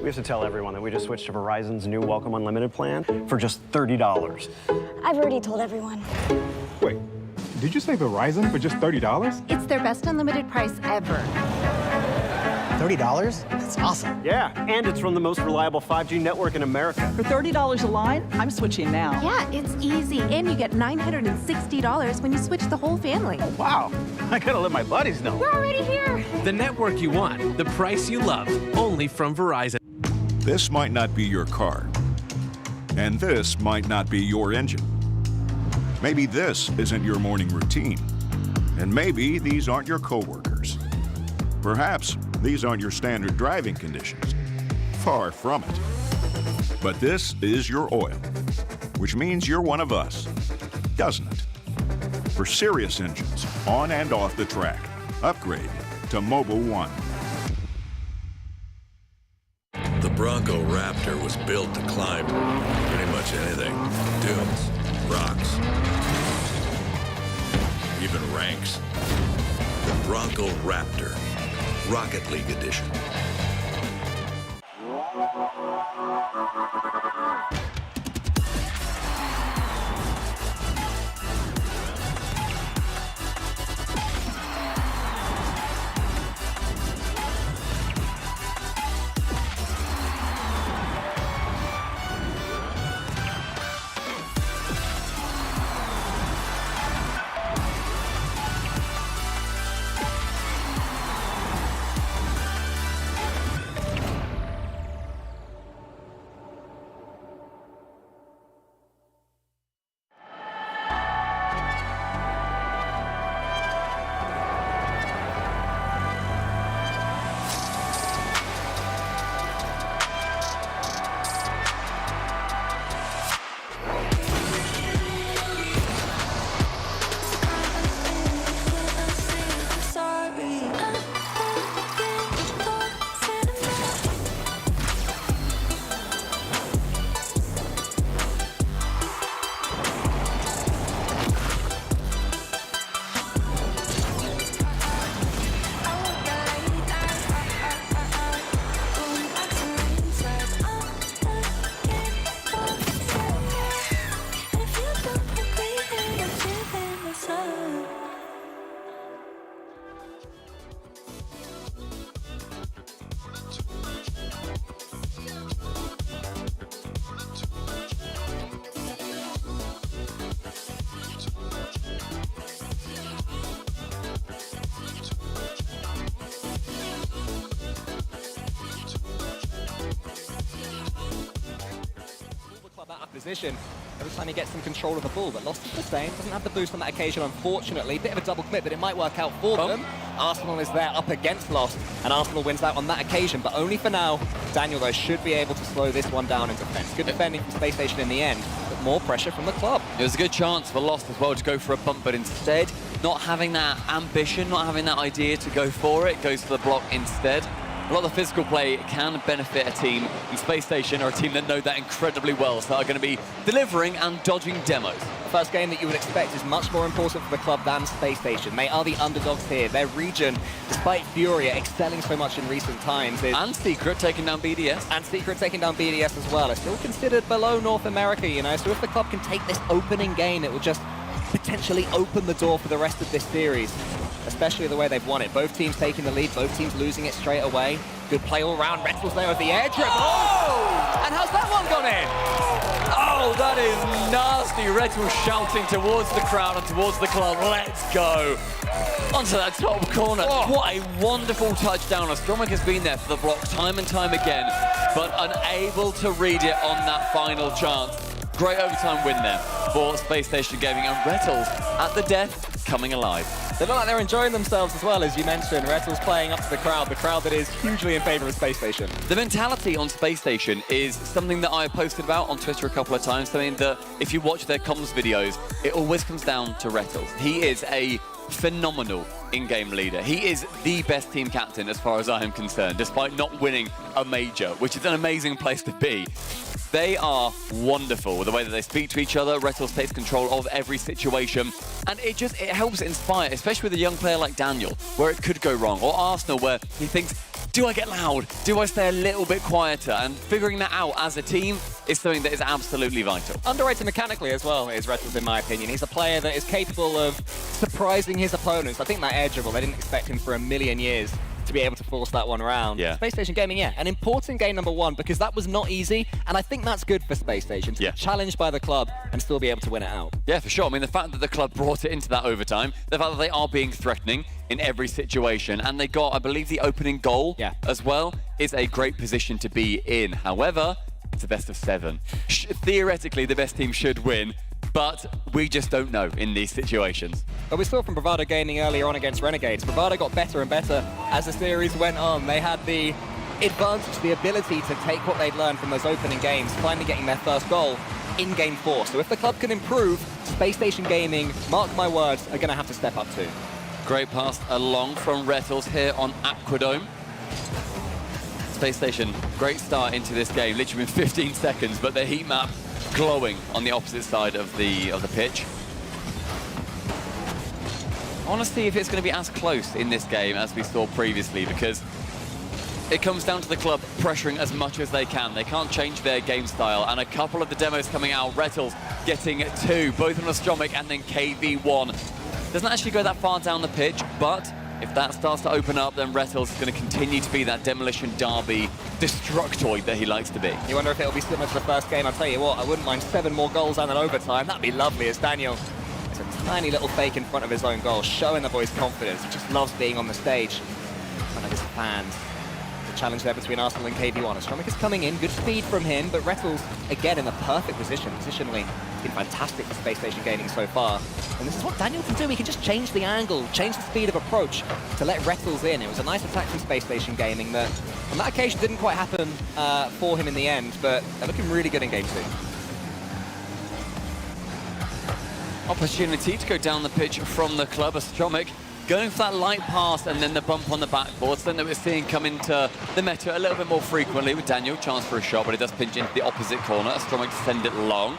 We have to tell everyone that we just switched to Verizon's new Welcome Unlimited plan for just $30. I've already told everyone. Wait, did you say Verizon for just $30? It's their best unlimited price ever. $30? That's awesome. Yeah, and it's from the most reliable 5G network in America. For $30 a line, I'm switching now. Yeah, it's easy. And you get $960 when you switch the whole family. Wow, I gotta let my buddies know. We're already here. The network you want, the price you love, only from Verizon. This might not be your car, and this might not be your engine. Maybe this isn't your morning routine, and maybe these aren't your coworkers. Perhaps these aren't your standard driving conditions. Far from it. But this is your oil, which means you're one of us, doesn't it? For serious engines, on and off the track, upgrade to Mobil 1. The Bronco Raptor was built to climb pretty much anything. Dunes, rocks, even ranks. The Bronco Raptor, Rocket League Edition. position every time he gets some control of the ball. But Lost is the same, doesn't have the boost on that occasion, unfortunately. Bit of a double commit, but it might work out for them. Arsenal is there up against Lost, and Arsenal wins out on that occasion, but only for now. Daniel, though, should be able to slow this one down in defense. Good defending from Space Station in the end, but more pressure from the club. It was a good chance for Lost as well to go for a bump, but instead, not having that ambition, not having that idea to go for it, goes for the block instead. A lot of the physical play can benefit a team, and Space Station are a team that know that incredibly well, so are going to be delivering and dodging demos. The first game that you would expect is much more important for the club than Space Station. They are the underdogs here. Their region, despite Furia excelling so much in recent times, and Secret taking down BDS. And Secret taking down BDS as well, are still considered below North America, you know, so if the club can take this opening game, it will just potentially open the door for the rest of this series, especially the way they've won it. Both teams taking the lead, both teams losing it straight away. Good play all around. Retzel's there with the air dribble. Oh! And how's that one gone in? Oh, that is nasty. Retzel shouting towards the crowd and towards the club. Let's go. Onto that top corner. Oh. What a wonderful touchdown. Astromic has been there for the block time and time again, but unable to read it on that final chance. Great overtime win there for Space Station Gaming, and Retzel's at the death, coming alive. They look like they're enjoying themselves as well, as you mentioned. Retzel's playing up to the crowd that is hugely in favor of Space Station. The mentality on Space Station is something that I posted about on Twitter a couple of times, something that if you watch their comms videos, it always comes down to Retzel. He is a phenomenal in-game leader. He is the best team captain as far as I am concerned, despite not winning a major, which is an amazing place to be. They are wonderful with the way that they speak to each other. Retzel takes control of every situation, and it helps inspire, especially with a young player like Daniel, where it could go wrong, or Arsenal, where he thinks, do I get loud? Do I stay a little bit quieter? And figuring that out as a team is something that is absolutely vital. Underrated mechanically as well is Retzel's, in my opinion. He's a player that is capable of surprising his opponents. I think that air dribble, they didn't expect him for a million years to be able to force that one around. Yeah. Space Station Gaming, yeah, an important game number one, because that was not easy, and I think that's good for Space Station to be challenged by the club and still be able to win it out. Yeah, for sure. I mean, the fact that the club brought it into that overtime, the fact that they are being threatening in every situation, and they got, I believe, the opening goal as well, is a great position to be in. However, it's a best of 7. Theoretically, the best team should win, but we just don't know in these situations. But we saw from Bravado Gaming earlier on against Renegades, Bravado got better and better as the series went on. They had the advantage, the ability to take what they'd learned from those opening games, finally getting their first goal in Game 4. So if the club can improve, Space Station Gaming, mark my words, are going to have to step up too. Great pass along from Retzel's here on Aquadome. Space Station, great start into this game, literally in 15 seconds, but their heat map glowing on the opposite side of the pitch. I want to see if it's going to be as close in this game as we saw previously, because it comes down to the club pressuring as much as they can. They can't change their game style, and a couple of the demos coming out. Retzel's getting 2, both on Astromic and then KV1. Doesn't actually go that far down the pitch, but if that starts to open up, then Retzel's going to continue to be that demolition derby destructoid that he likes to be. You wonder if it'll be similar to the first game. I'll tell you what, I wouldn't mind 7 more goals and an overtime. That'd be lovely, as Daniel, it's a tiny little fake in front of his own goal, showing the boy's confidence. He just loves being on the stage in front of his fans. The challenge there between Arsenal and KV1. Astromic is coming in, good speed from him, but Retzel's, again, in the perfect position. Positionally, been fantastic for Space Station Gaming so far. And this is what Daniel can do. He can just change the angle, change the speed of approach to let Retzel's in. It was a nice attack from Space Station Gaming that, on that occasion, didn't quite happen for him in the end, but they're looking really good in Game 2. Opportunity to go down the pitch from the club. Astromic going for that light pass and then the bump on the backboard, something that we're seeing come into the meta a little bit more frequently with Daniel. Chance for a shot, but it does pinch into the opposite corner. Astromic to send it long.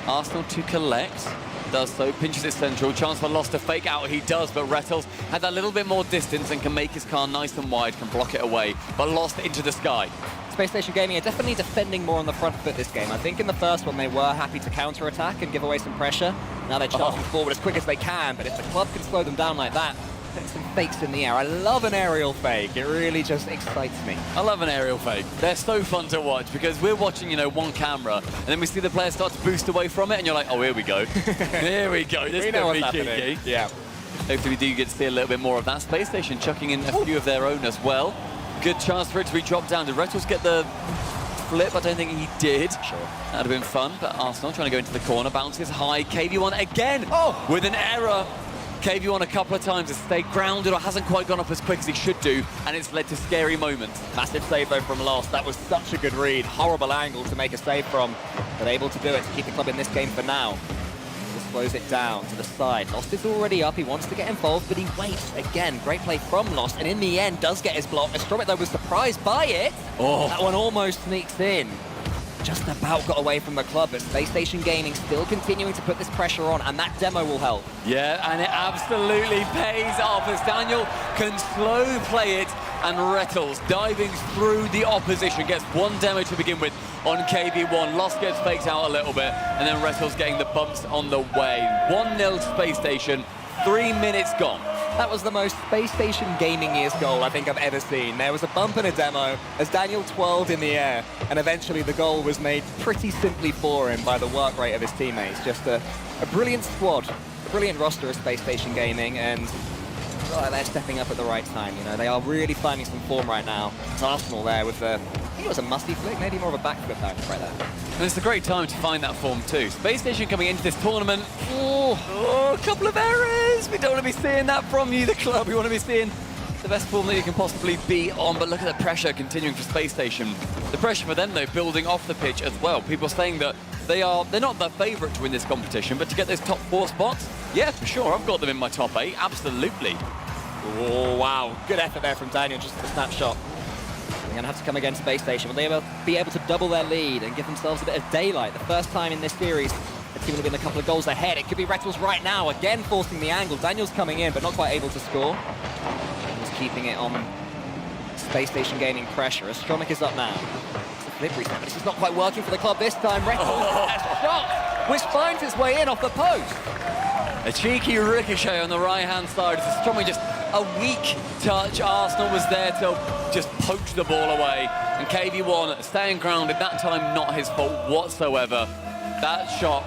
Arsenal to collect. Does so, pinches it central. Chance for Lost to fake out. He does, but Retzel's had that little bit more distance and can make his car nice and wide, can block it away, but Lost into the sky. Space Station Gaming are definitely defending more on the front foot this game. I think in the first one they were happy to counter-attack and give away some pressure. Now they're charging forward as quick as they can, but if the club can slow them down like that, put some fakes in the air. I love an aerial fake. It really just excites me. I love an aerial fake. They're so fun to watch because we're watching, you know, one camera, and then we see the player start to boost away from it, and you're like, oh, here we go. Here we go. This could be kinky. Yeah. Hopefully we do get to see a little bit more of that. Space Station chucking in a few of their own as well. Good chance for it to be dropped down. Did Retzel's get the flip. I don't think he did. Sure. That would have been fun, but Arsenal trying to go into the corner, bounces high. KV1 again with an error. KV1 a couple of times has stayed grounded or hasn't quite gone up as quick as he should do, and it's led to scary moments. Massive save though from Lost. That was such a good read. Horrible angle to make a save from, but able to do it to keep the club in this game for now. Just slows it down to the side. Lost is already up. He wants to get involved, but he waits. Again, great play from Lost, and in the end does get his block. Astromec though was surprised by it. That one almost sneaks in. Just about got away from the club, but Space Station Gaming still continuing to put this pressure on, and that demo will help. Yeah, and it absolutely pays off as Daniel can slow play it, and Rettles diving through the opposition gets one demo to begin with on KV1. Lost gets faked out a little bit, and then Rettles getting the bumps on the way. 1-0 Space Station, 3 minutes gone. That was the most Space Station Gaming-iest goal I think I've ever seen. There was a bump and a demo as Daniel twirled in the air, and eventually the goal was made pretty simply for him by the work rate of his teammates. Just a brilliant squad, a brilliant roster of Space Station Gaming, and they're stepping up at the right time. You know, they are really finding some form right now. It's Arsenal there with the, I think it was a musty flick, maybe more of a backflip right there. And it's a great time to find that form too. Space Station coming into this tournament. Oh, a couple of errors. We don't want to be seeing that from you, the club. We want to be seeing the best form that you can possibly be on. But look at the pressure continuing for Space Station. The pressure for them though, building off the pitch as well. People saying that they're not the favourite to win this competition, but to get those top 4 spots, yeah, for sure. I've got them in my top 8, absolutely. Oh, wow. Good effort there from Daniel, just a snapshot. They're going to have to come against Space Station. Will they be able to double their lead and give themselves a bit of daylight? The first time in this series, the team will have been a couple of goals ahead. It could be Rettles right now, again forcing the angle. Daniel's coming in, but not quite able to score. He's keeping it on Space Station gaining pressure. Astromec is up now. It's a flip reset, but this is not quite working for the club this time. Rettles has a shot, which finds its way in off the post. A cheeky ricochet on the right-hand side. It's Astromec just a weak touch. Arsenal was there to just poach the ball away. And KV1 staying grounded, that time not his fault whatsoever. That shot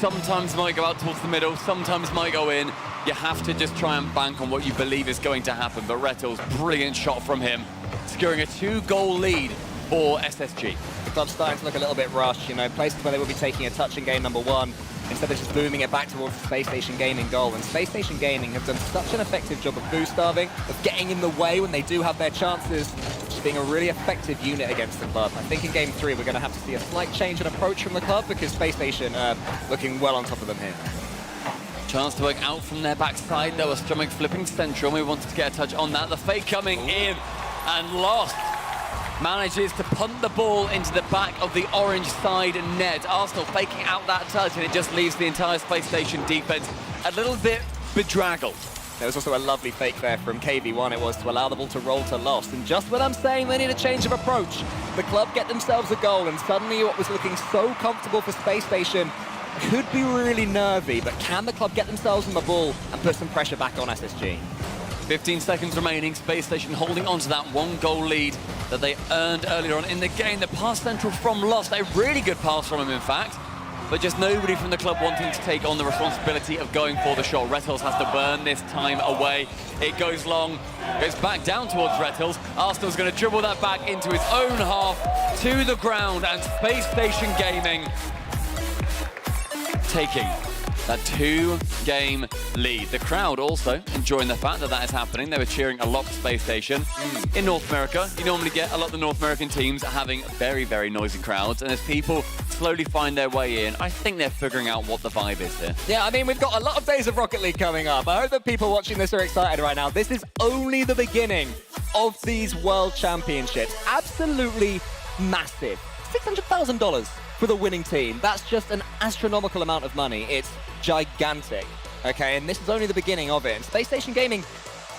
sometimes might go out towards the middle, sometimes might go in. You have to just try and bank on what you believe is going to happen. But Rettles, brilliant shot from him, securing a 2-goal lead for SSG. The club's starting to look a little bit rushed, you know, places where they will be taking a touch in game number 1. Instead of just booming it back towards the Space Station Gaming goal. And Space Station Gaming have done such an effective job of boost starving, of getting in the way when they do have their chances, just being a really effective unit against the club. I think in game 3 we're going to have to see a slight change in approach from the club because Space Station are looking well on top of them here. Chance to work out from their backside though. Astromec flipping central. We wanted to get a touch on that. The fake coming in and Lost manages to punt the ball into the back of the orange side net. Arsenal faking out that touch, and it just leaves the entire Space Station defense a little bit bedraggled. There was also a lovely fake there from KV1. It was to allow the ball to roll to Lost. And just when I'm saying they need a change of approach, the club get themselves a goal, and suddenly what was looking so comfortable for Space Station could be really nervy. But can the club get themselves on the ball and put some pressure back on SSG? 15 seconds remaining. Space Station holding on to that 1-goal lead that they earned earlier on in the game. The pass central from Lost, a really good pass from him, in fact. But just nobody from the club wanting to take on the responsibility of going for the shot. Rettles has to burn this time away. It goes long, goes back down towards Rettles. Arsenal's going to dribble that back into his own half, to the ground, and Space Station Gaming taking that 2-game lead. The crowd also enjoying the fact that that is happening. They were cheering a lot for Space Station. In North America, you normally get a lot of the North American teams having very, very noisy crowds, and as people slowly find their way in, I think they're figuring out what the vibe is here. Yeah, I mean, we've got a lot of days of Rocket League coming up. I hope that people watching this are excited right now. This is only the beginning of these World Championships. Absolutely massive. $600,000 for the winning team. That's just an astronomical amount of money. It's gigantic, okay? And this is only the beginning of it. And Space Station Gaming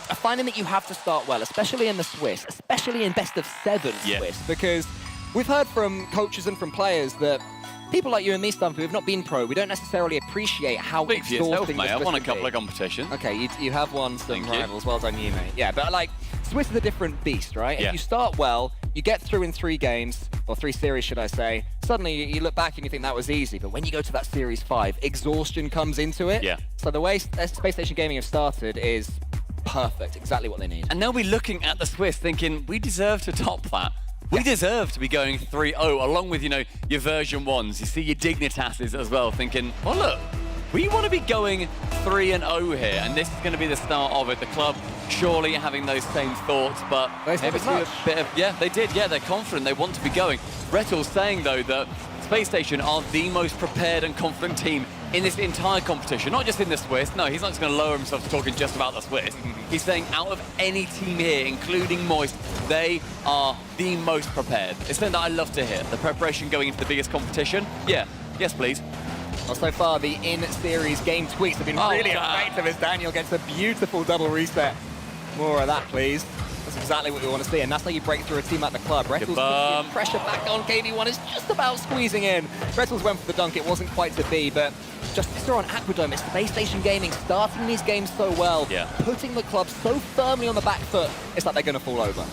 are finding that you have to start well, especially in the Swiss, especially in best of 7 Swiss, because we've heard from coaches and from players that people like you and me, Stumpy, who have not been pro, we don't necessarily appreciate how exhausting mate. the I've Swiss won a can couple be. of competitions. Okay, you have won some rivals. Well done you, mate. Yeah, but like, Swiss is a different beast, right? Yeah. If you start well, you get through in 3 games, or 3 series, should I say, suddenly you look back and you think that was easy. But when you go to that Series 5, exhaustion comes into it. Yeah. So the way Space Station Gaming have started is perfect, exactly what they need. And they'll be looking at the Swiss thinking, we deserve to top that. We deserve to be going 3-0, along with, you know, your version 1s. You see your Dignitases as well, thinking, oh, look, we want to be going 3-0 here, and this is going to be the start of it. The club surely having those same thoughts, but maybe a bit of, yeah, they did, yeah, they're confident, they want to be going. Rettel's saying, though, that Space Station are the most prepared and confident team in this entire competition, not just in the Swiss. No, he's not just going to lower himself to talking just about the Swiss. He's saying out of any team here, including Moist, they are the most prepared. It's something that I love to hear. The preparation going into the biggest competition. Yeah, yes, please. Well, so far, the in-series game tweets have been really effective as Daniel gets a beautiful double reset. More of that, please. That's exactly what we want to see, and that's how you break through a team at the club. Rettel's putting pressure back on. KV1 is just about squeezing in. Rettles went for the dunk. It wasn't quite to be, but just on Aquadome, it's Space Station Gaming starting these games so well, putting the club so firmly on the back foot, it's like they're going to fall over.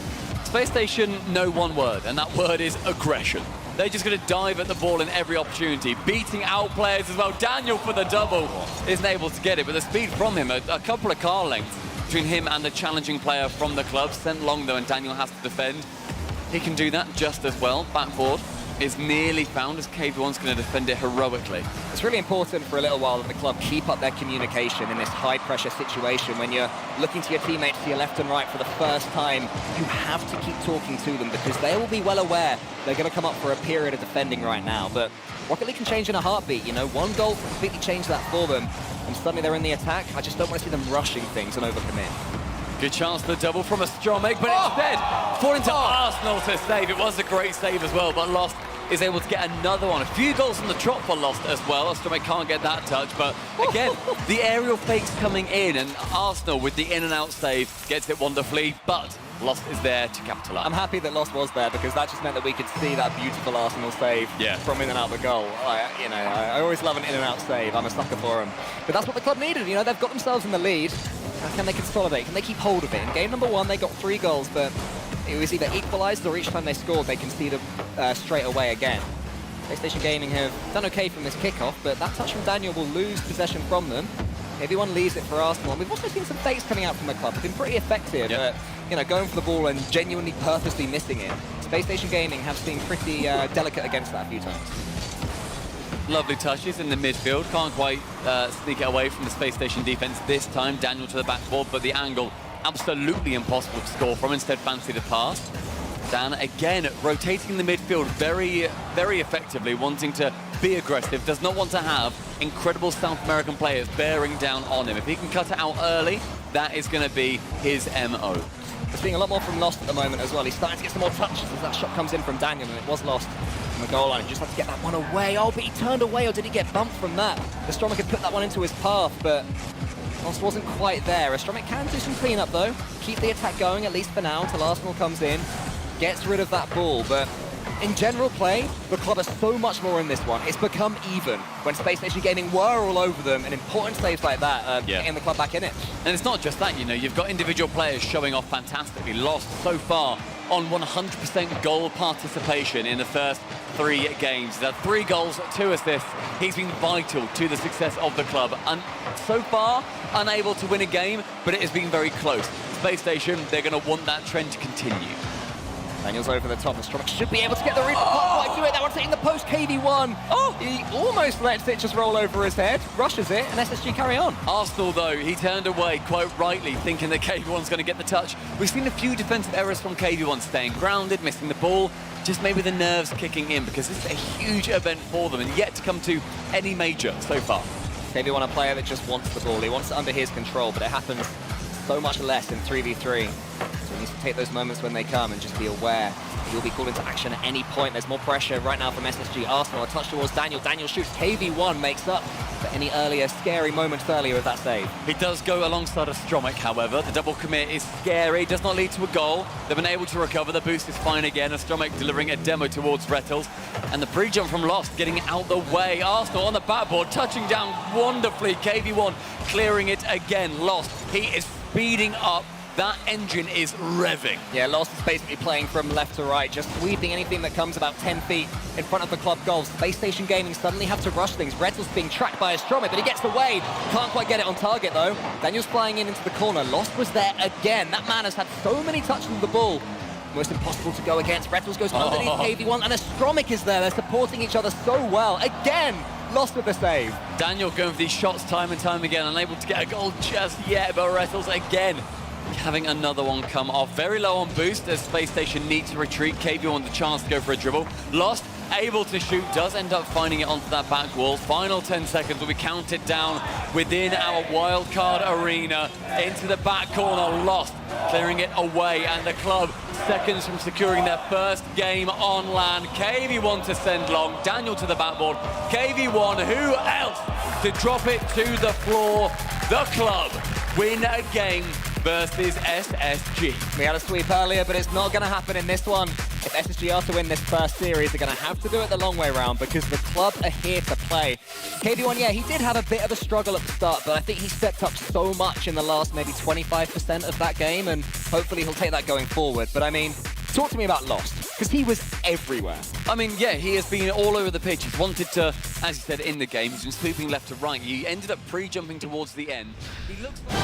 Space Station know one word, and that word is aggression. They're just going to dive at the ball in every opportunity, beating out players as well. Daniel for the double isn't able to get it, but the speed from him, a couple of car lengths between him and the challenging player from the club. Sent long, though, and Daniel has to defend. He can do that just as well. Backboard is nearly found as KV1's going to defend it heroically. It's really important for a little while that the club keep up their communication in this high-pressure situation. When you're looking to your teammates to your left and right for the first time, you have to keep talking to them because they will be well aware they're going to come up for a period of defending right now. But Rocket League can change in a heartbeat, you know. One goal can completely change that for them, and suddenly they're in the attack. I just don't want to see them rushing things and overcommit. Good chance for the double from Astromec, but instead, falling to Arsenal to save. It was a great save as well, but Lost is able to get another one. A few goals on the trot for Lost as well. Astromec can't get that touch, but again, the aerial fakes coming in, and Arsenal with the in and out save gets it wonderfully, but Lost is there to capitalise. I'm happy that Lost was there because that just meant that we could see that beautiful Arsenal save from in and out the goal. I always love an in and out save. I'm a sucker for them. But that's what the club needed. You know, they've got themselves in the lead. Can they consolidate? Can they keep hold of it? In game number 1, they got 3 goals, but it was either equalised or each time they scored, they conceded straight away again. Space Station Gaming have done okay from this kickoff, but that touch from Daniel will lose possession from them. Everyone leaves it for Arsenal. And we've also seen some fakes coming out from the club. They've been pretty effective at, you know, going for the ball and genuinely purposely missing it. Space Station Gaming have been pretty delicate against that a few times. Lovely touches in the midfield. Can't quite sneak it away from the Space Station defense this time. Daniel to the backboard, but the angle absolutely impossible to score from. Instead, fancy the pass. Dan again rotating the midfield very, very effectively, wanting to be aggressive. Does not want to have incredible South American players bearing down on him. If he can cut it out early, that is going to be his MO. We're seeing a lot more from Lost at the moment as well. He's starting to get some more touches as that shot comes in from Daniel, and it was Lost from the goal line. He just had to get that one away. Oh, but he turned away, or did he get bumped from that? Astromec could put that one into his path, but Lost wasn't quite there. Astromec can do some cleanup, though. Keep the attack going, at least for now, until Arsenal comes in, gets rid of that ball. But in general play, the club has so much more in this one. It's become even. When Space Station Gaming were all over them, and important saves like that getting the club back in it. And it's not just that, you know, you've got individual players showing off fantastically. Lost so far on 100% goal participation in the first 3 games. He's had 3 goals, 2 assists. He's been vital to the success of the club. And so far, unable to win a game, but it has been very close. Space Station, they're going to want that trend to continue. Daniel's over the top. Astromec should be able to get the read. Can't quite do it. That one's hitting the post. KV1. He almost lets it just roll over his head. Rushes it, and SSG carry on. Arsenal, though, he turned away quite rightly, thinking that KV1's going to get the touch. We've seen a few defensive errors from KV1, staying grounded, missing the ball. Just maybe the nerves kicking in, because this is a huge event for them and yet to come to any major so far. KV1, a player that just wants the ball. He wants it under his control, but it happens so much less in 3v3. So he needs to take those moments when they come and just be aware he'll be called into action at any point. There's more pressure right now from SSG. Arsenal, a touch towards Daniel. Daniel shoots. KV1 makes up for any earlier scary moments earlier with that save. He does go alongside Astromec, however. The double commit is scary. Does not lead to a goal. They've been able to recover. The boost is fine again. Astromec delivering a demo towards Rettles. And the pre-jump from Lost getting out the way. Arsenal on the backboard, touching down wonderfully. KV1 clearing it again. Lost. He is speeding up. That engine is revving. Yeah, Lost is basically playing from left to right, just sweeping anything that comes about 10 feet in front of the club goals. Space Station Gaming suddenly have to rush things. Rettles being tracked by Astromec, but he gets away. Can't quite get it on target, though. Daniel's flying in into the corner. Lost was there again. That man has had so many touches of the ball. almost impossible to go against. Retals goes underneath KV1, and Astromik is there. They're supporting each other so well. Again, lost with the save. Daniel going for these shots time and time again, unable to get a goal just yet, but Retals again having another one come off. Very low on boost as Space Station needs to retreat. KV1 the chance to go for a dribble. Lost, able to shoot, does end up finding it onto that back wall. Final 10 seconds will be counted down within our wildcard arena into the back corner. Lost, clearing it away, and the club seconds from securing their first game on land. KV1 to send long, Daniel to the backboard. KV1, who else to drop it to the floor? The club win a game versus SSG. We had a sweep earlier, but it's not going to happen in this one. If SSG are to win this first series, they're going to have to do it the long way round because the club are here to play. KV1, yeah, he did have a bit of a struggle at the start, but I think he stepped up so much in the last maybe 25% of that game, and hopefully he'll take that going forward. But I mean, talk to me about Lost, because he was everywhere. I mean, yeah, he has been all over the pitch. He's wanted to, as you said, in the game, he's been sweeping left to right. He ended up pre-jumping towards the end. He looks like...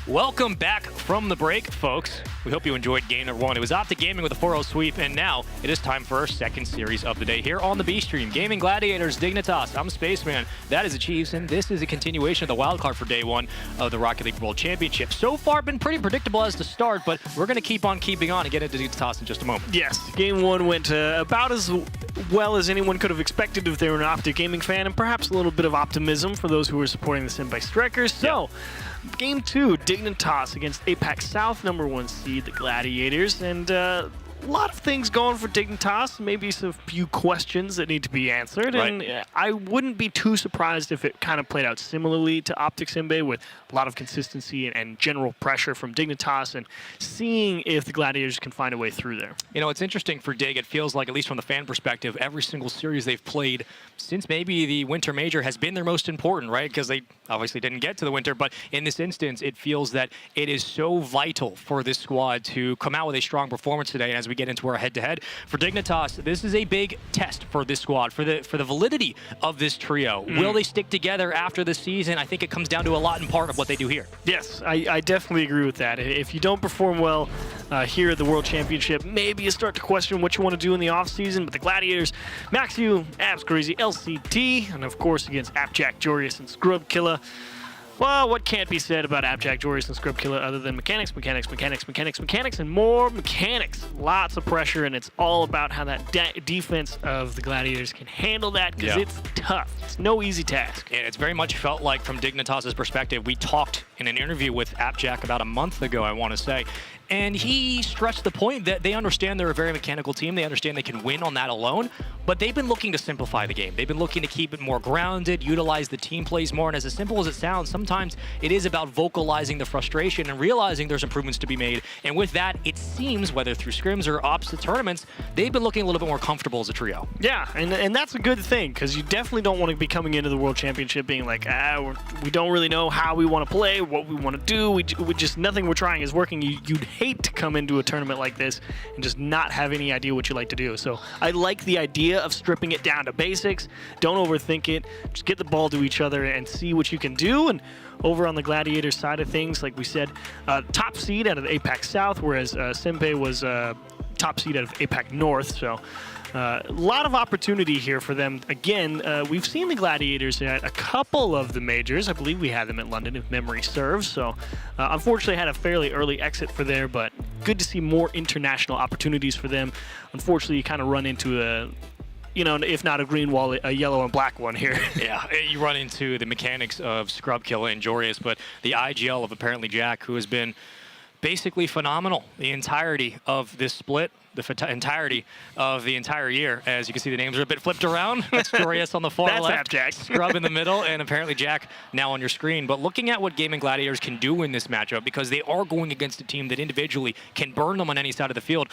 Welcome back from the break, folks. We hope you enjoyed game number one. It was Optic Gaming with a 4-0 sweep, and now it is time for our second series of the day here on the B Stream. Gaming Gladiators, Dignitas, I'm Spaceman. That is Achieves, and this is a continuation of the wildcard for day one of the Rocket League World Championship. So far, been pretty predictable as to start, but we're going to keep on keeping on and get into Dignitas in just a moment. Yes, game one went about as well as anyone could have expected if they were an Optic Gaming fan, and perhaps a little bit of optimism for those who were supporting the Sim by Strikers. So, game two, Dignitas against APAC South, #1 seed, the Gladiators, and a lot of things going for Dignitas, maybe some few questions that need to be answered, and I wouldn't be too surprised if it kind of played out similarly to Optic Simbe with a lot of consistency and general pressure from Dignitas, and seeing if the Gladiators can find a way through there. You know, it's interesting for Dig. It feels like, at least from the fan perspective, every single series they've played since maybe the Winter Major has been their most important, right? Because they obviously didn't get to the Winter, but in this instance, it feels that it is so vital for this squad to come out with a strong performance today. And as we get into our head-to-head for Dignitas, this is a big test for this squad, for the validity of this trio. Will they stick together after the season? I think it comes down to a lot in part of what they do here. Yes, I definitely agree with that. If you don't perform well here at the World Championship, maybe you start to question what you want to do in the offseason, but the Gladiators, Maxiu, Abs Crazy, LCT, and of course against Appjack, Jorius, and Scrub Killa. Well, what can't be said about Appjack, Jorius, and Scrub Killa other than mechanics, mechanics, mechanics, mechanics, mechanics, and more mechanics. Lots of pressure, and it's all about how that defense of the Gladiators can handle that, because it's tough. It's no easy task. And it's very much felt like, from Dignitas' perspective, we talked in an interview with Appjack about a month ago, I want to say, and he stressed the point that they understand they're a very mechanical team. They understand they can win on that alone, but they've been looking to simplify the game. They've been looking to keep it more grounded, utilize the team plays more, and as simple as it sounds, sometimes it is about vocalizing the frustration and realizing there's improvements to be made. And with that, it seems, whether through scrims or opposite tournaments, they've been looking a little bit more comfortable as a trio. Yeah, and that's a good thing, because you definitely don't want to be coming into the World Championship being like, we don't really know how we want to play, what we want to do. We just, nothing we're trying is working. You'd hate to come into a tournament like this and just not have any idea what you like to do. So I like the idea of stripping it down to basics. Don't overthink it. Just get the ball to each other and see what you can do. And over on the Gladiator side of things, like we said, top seed out of APAC South, whereas Senpei was top seed out of APAC North. So a lot of opportunity here for them. Again, we've seen the Gladiators at a couple of the majors. I believe we had them at London, if memory serves. So unfortunately had a fairly early exit for there, but good to see more international opportunities for them. Unfortunately, you kind of run into a, you know, if not a green wall, a yellow and black one here. Yeah, you run into the mechanics of Scrub Killa and Jorius, but the IGL of apparently Jack, who has been basically phenomenal the entirety of this split, the entirety of the entire year. As you can see, the names are a bit flipped around. That's Jorius on the far left, Jack. Scrub in the middle, and apparently Jack now on your screen. But looking at what Gaming Gladiators can do in this matchup, because they are going against a team that individually can burn them on any side of the field,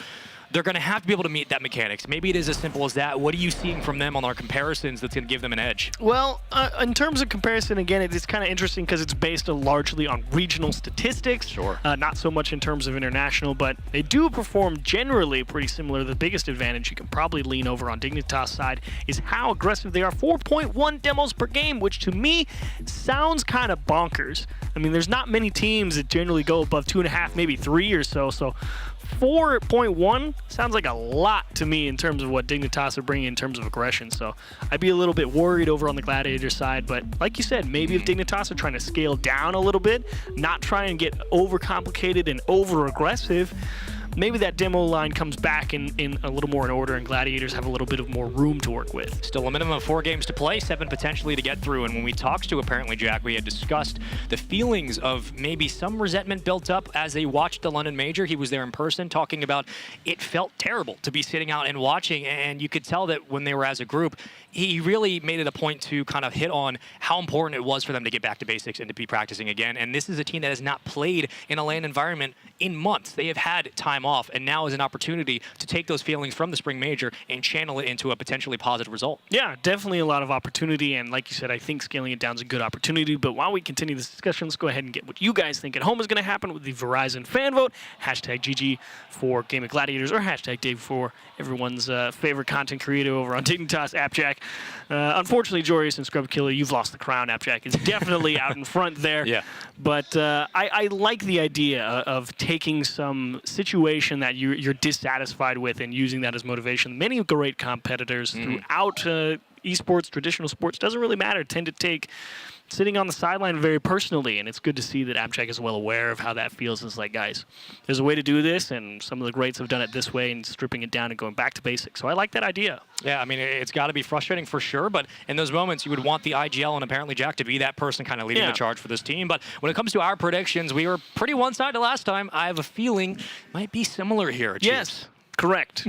they're going to have to be able to meet that mechanics. Maybe it is as simple as that. What are you seeing from them on our comparisons that's going to give them an edge? Well, in terms of comparison, again, it's kind of interesting because it's based largely on regional statistics. Sure. Not so much in terms of international, but they do generally pretty similar. The biggest advantage you can probably lean over on Dignitas' side is how aggressive they are. 4.1 demos per game, which to me sounds kind of bonkers. I mean, there's not many teams that generally go above 2.5, maybe 3 or so. So 4.1 sounds like a lot to me in terms of what Dignitas are bringing in terms of aggression. So I'd be a little bit worried over on the Gladiator side. But like you said, maybe if Dignitas are trying to scale down a little bit, not try and get overcomplicated and over-aggressive, maybe that demo line comes back in a little more in order, and Gladiators have a little bit of more room to work with. Still a minimum of 4 games to play, 7 potentially to get through. And when we talked to apparently Jack, we had discussed the feelings of maybe some resentment built up as they watched the London Major. He was there in person talking about it felt terrible to be sitting out and watching, and you could tell that when they were as a group, he really made it a point to kind of hit on how important it was for them to get back to basics and to be practicing again. And this is a team that has not played in a LAN environment in months. They have had time off, and now is an opportunity to take those feelings from the spring major and channel it into a potentially positive result. Yeah, definitely a lot of opportunity, and like you said, I think scaling it down is a good opportunity. But while we continue this discussion, let's go ahead and get what you guys think at home is going to happen with the Verizon fan vote. Hashtag GG for Game of Gladiators, or hashtag Dave for everyone's favorite content creator over on Dignitas, AppJack. Unfortunately, Jorius and Scrub Killer, you've lost the crown. AppJack is definitely out in front there. Yeah. But I like the idea of taking some situation that you're dissatisfied with and using that as motivation. Many great competitors throughout esports, traditional sports, doesn't really matter, tend to take sitting on the sideline very personally, and it's good to see that AppJack is well aware of how that feels. It's like, guys, there's a way to do this, and some of the greats have done it this way and stripping it down and going back to basics. So I like that idea. Yeah, I mean, it's got to be frustrating for sure, but in those moments, you would want the IGL and apparently Jack to be that person kind of leading the charge for this team. But when it comes to our predictions, we were pretty one-sided last time. I have a feeling it might be similar here. Yes, correct.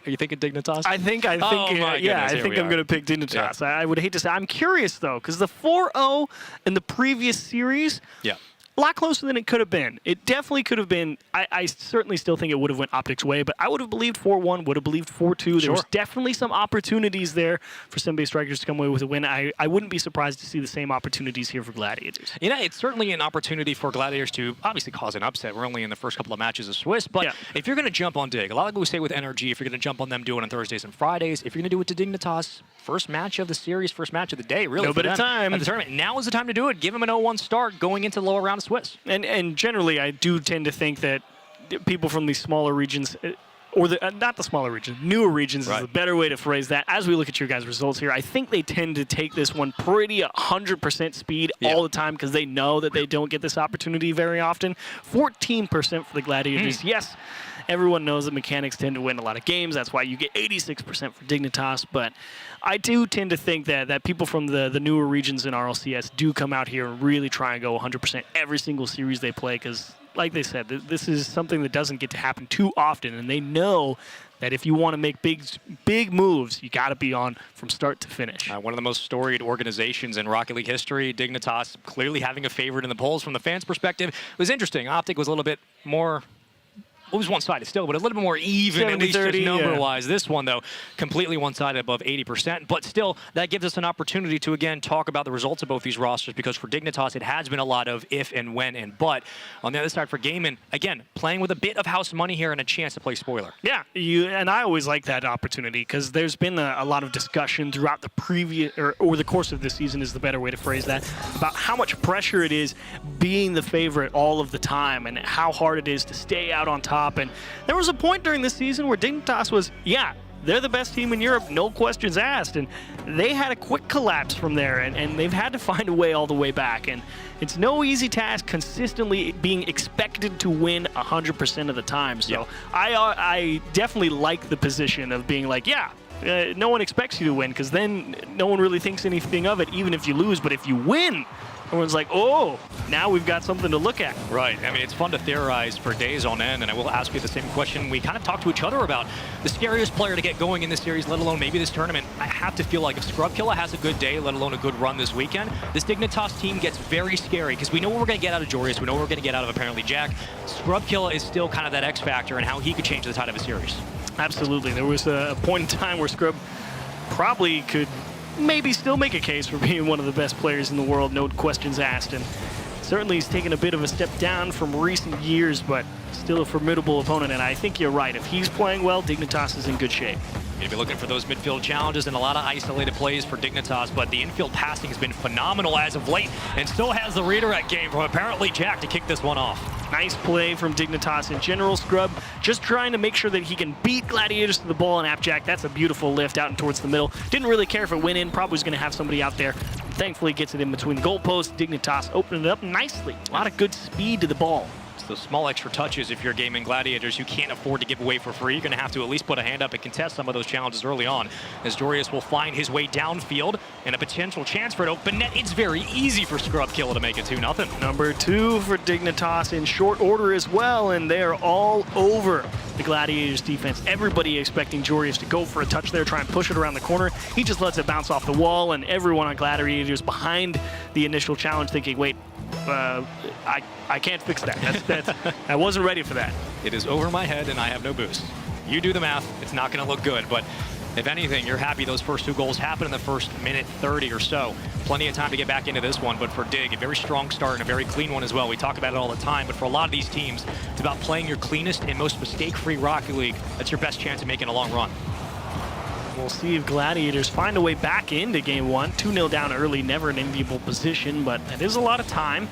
Are you thinking Dignitas? I think I'm going to pick Dignitas. Yeah. I would hate to say. I'm curious, though, because the 4-0 in the previous series, a lot closer than it could have been. It definitely could have been. I certainly still think it would have went Optics' way, but I would have believed 4-1, would have believed 4-2. There was definitely some opportunities there for Sim-Bay Strikers to come away with a win. I wouldn't be surprised to see the same opportunities here for Gladiators. You know, it's certainly an opportunity for Gladiators to obviously cause an upset. We're only in the first couple of matches of Swiss, but if you're going to jump on Dig, a lot of people say with NRG, if you're going to jump on them, do it on Thursdays and Fridays. If you're going to do it to Dignitas, first match of the series, first match of the day, really. No bit of time. At the tournament. Now is the time to do it. Give them an 0-1 start going into the lower round of Swiss. And generally, I do tend to think that people from these smaller regions, or not the smaller regions, newer regions is the better way to phrase that. As we look at your guys' results here, I think they tend to take this one pretty 100% speed all the time because they know that they don't get this opportunity very often. 14% for the Gladiators. Yes, everyone knows that mechanics tend to win a lot of games. That's why you get 86% for Dignitas. But I do tend to think that people from the newer regions in RLCS do come out here and really try and go 100% every single series they play because, like they said, this is something that doesn't get to happen too often, and they know that if you want to make big moves, you got to be on from start to finish. One of the most storied organizations in Rocket League history, Dignitas clearly having a favorite in the polls from the fans' perspective. It was interesting. Optic was a little bit more... It was one-sided still, but a little bit more even, at least just number-wise. This one, though, completely one-sided above 80%. But still, that gives us an opportunity to, again, talk about the results of both these rosters, because for Dignitas, it has been a lot of if and when and but. On the other side, for Gaiman, again, playing with a bit of house money here and a chance to play spoiler. Yeah, and I always like that opportunity, because there's been a lot of discussion throughout the previous, or the course of this season is the better way to phrase that, about how much pressure it is being the favorite all of the time and how hard it is to stay out on top. And there was a point during this season where Dignitas was, they're the best team in Europe, no questions asked. And they had a quick collapse from there, and they've had to find a way all the way back. And it's no easy task consistently being expected to win 100% of the time. So I definitely like the position of being like, no one expects you to win, because then no one really thinks anything of it, even if you lose. But if you win, everyone's like, oh, now we've got something to look at. Right. I mean, it's fun to theorize for days on end, and I will ask you the same question we kind of talked to each other about. The scariest player to get going in this series, let alone maybe this tournament, I have to feel like if Scrubkilla has a good day, let alone a good run this weekend, this Dignitas team gets very scary, because we know what we're going to get out of Jorius, we know what we're going to get out of apparently Jack. Scrubkilla is still kind of that X factor and how he could change the tide of a series. Absolutely. There was a point in time where Scrub probably could maybe still make a case for being one of the best players in the world, no questions asked. And Certainly he's taken a bit of a step down from recent years, but still a formidable opponent, and I think you're right. If he's playing well, Dignitas is in good shape. You'll be looking for those midfield challenges and a lot of isolated plays for Dignitas, but the infield passing has been phenomenal as of late, and so has the redirect game from apparently Jack to kick this one off. Nice play from Dignitas in general. Scrub just trying to make sure that he can beat Gladiators to the ball, and Appjack, that's a beautiful lift out and towards the middle. Didn't really care if it went in, probably was going to have somebody out there. Thankfully gets it in between the goalposts. Dignitas opening it up nicely. A lot of good speed to the ball. It's those small extra touches if you're gaming Gladiators you can't afford to give away for free. You're going to have to at least put a hand up and contest some of those challenges early on, as Jorius will find his way downfield and a potential chance for an open net. It's very easy for Scrub Killer to make it 2-0. Number 2 for Dignitas in short order as well, and they're all over the Gladiators defense. Everybody expecting Jorius to go for a touch there, try and push it around the corner. He just lets it bounce off the wall, and everyone on Gladiators behind the initial challenge thinking, wait, I can't fix that. I wasn't ready for that. It is over my head, and I have no boost. You do the math. It's not going to look good, but if anything, you're happy those first 2 goals happened in the first minute 30 or so. Plenty of time to get back into this one, but for Dig, a very strong start and a very clean one as well. We talk about it all the time, but for a lot of these teams, it's about playing your cleanest and most mistake-free Rocket League. That's your best chance of making a long run. We'll see if Gladiators find a way back into game 1. 2-0 down early, never an enviable position, but it is a lot of time.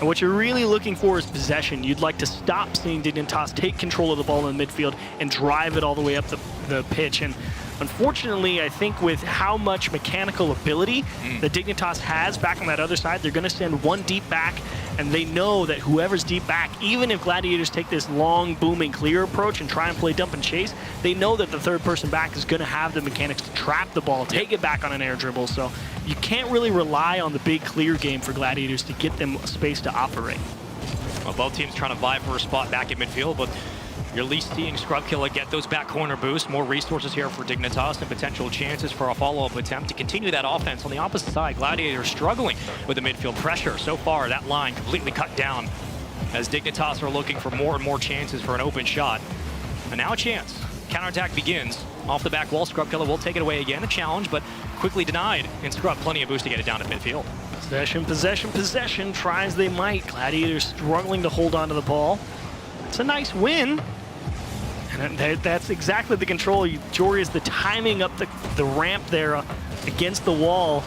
And what you're really looking for is possession. You'd like to stop seeing Dignitas take control of the ball in the midfield and drive it all the way up the pitch. And unfortunately, I think with how much mechanical ability that Dignitas has back on that other side, they're going to send one deep back, and they know that whoever's deep back, even if Gladiators take this long, booming, clear approach and try and play dump and chase, they know that the third person back is going to have the mechanics to trap the ball, take it back on an air dribble. So you can't really rely on the big clear game for Gladiators to get them space to operate. Well, both teams trying to vie for a spot back in midfield, but you're at least seeing Scrub Killer get those back corner boosts, more resources here for Dignitas, and potential chances for a follow-up attempt to continue that offense. On the opposite side, Gladiators struggling with the midfield pressure. So far, that line completely cut down as Dignitas are looking for more and more chances for an open shot. And now a chance. Counterattack begins. Off the back wall, Scrub Killer will take it away again. A challenge, but quickly denied. And Scrub, plenty of boost to get it down to midfield. Possession, possession, possession. Try as they might. Gladiators struggling to hold on to the ball. It's a nice win. And that's exactly the control. Jorius, the timing up the ramp there against the wall,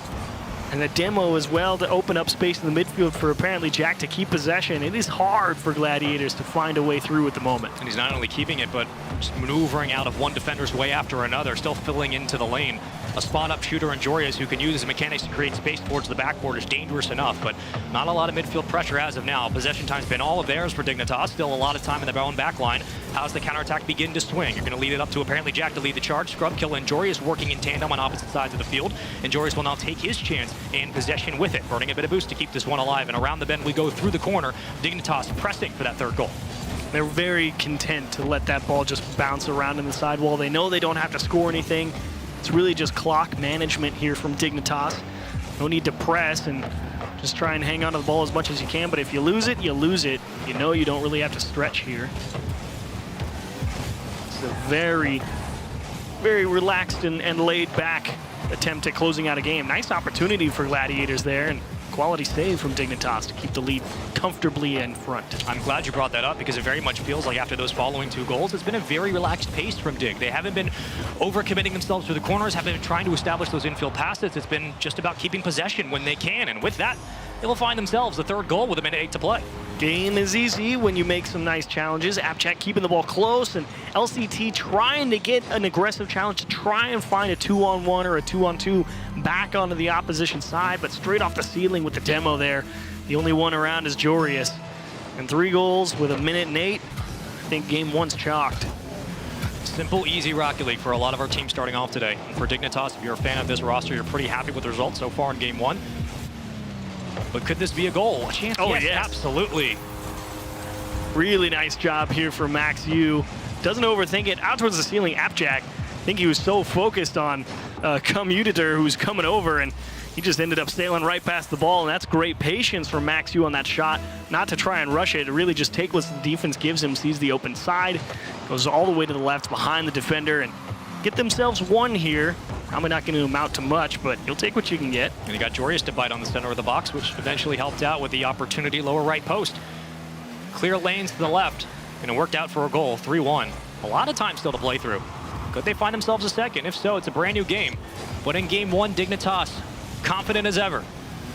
and the demo as well to open up space in the midfield for apparently Jack to keep possession. It is hard for Gladiators to find a way through at the moment. And he's not only keeping it, but just maneuvering out of one defender's way after another, still filling into the lane. A spot-up shooter in Jorius who can use his mechanics to create space towards the backboard is dangerous enough, but not a lot of midfield pressure as of now. Possession time's been all of theirs for Dignitas. Still a lot of time in their own back line. How's the counterattack begin to swing? You're going to lead it up to apparently Jack to lead the charge. Scrub Killer and Jorius working in tandem on opposite sides of the field, and Jorius will now take his chance and possession with it, burning a bit of boost to keep this one alive. And around the bend we go through the corner. Dignitas pressing for that third goal. They're very content to let that ball just bounce around in the sidewall. They know they don't have to score anything. It's really just clock management here from Dignitas. No need to press and just try and hang on to the ball as much as you can. But if you lose it, you lose it. You know you don't really have to stretch here. It's a very, very relaxed and laid back attempt at closing out a game. Nice opportunity for Gladiators there, and quality save from Dignitas to keep the lead comfortably in front. I'm glad you brought that up because it very much feels like after those following 2 goals, it's been a very relaxed pace from Dig. They haven't been overcommitting themselves to the corners, haven't been trying to establish those infield passes. It's been just about keeping possession when they can, and with that, they will find themselves the 3rd goal with a minute 8 to play. Game is easy when you make some nice challenges. Appjack keeping the ball close, and LCT trying to get an aggressive challenge to try and find a 2-on-1 or a 2-on-2 back onto the opposition side, but straight off the ceiling with the demo there. The only one around is Jorius. And 3 goals with a minute and 8. I think game 1's chalked. Simple, easy Rocket League for a lot of our teams starting off today. And for Dignitas, if you're a fan of this roster, you're pretty happy with the results so far in game 1. But could this be a goal? A chance? Oh, yes, absolutely. Really nice job here for Max Yu. Doesn't overthink it. Out towards the ceiling, Appjack. I think he was so focused on Commutator who's coming over, and he just ended up sailing right past the ball, and that's great patience from Max Yu on that shot. Not to try and rush it, to really just take what the defense gives him, sees the open side, goes all the way to the left behind the defender, and get themselves 1 here. Probably not going to amount to much, but you'll take what you can get. And you got Jorius to bite on the center of the box, which eventually helped out with the opportunity lower right post. Clear lanes to the left, and it worked out for a goal, 3-1. A lot of time still to play through. Could they find themselves a second? If so, it's a brand new game. But in game one, Dignitas, confident as ever.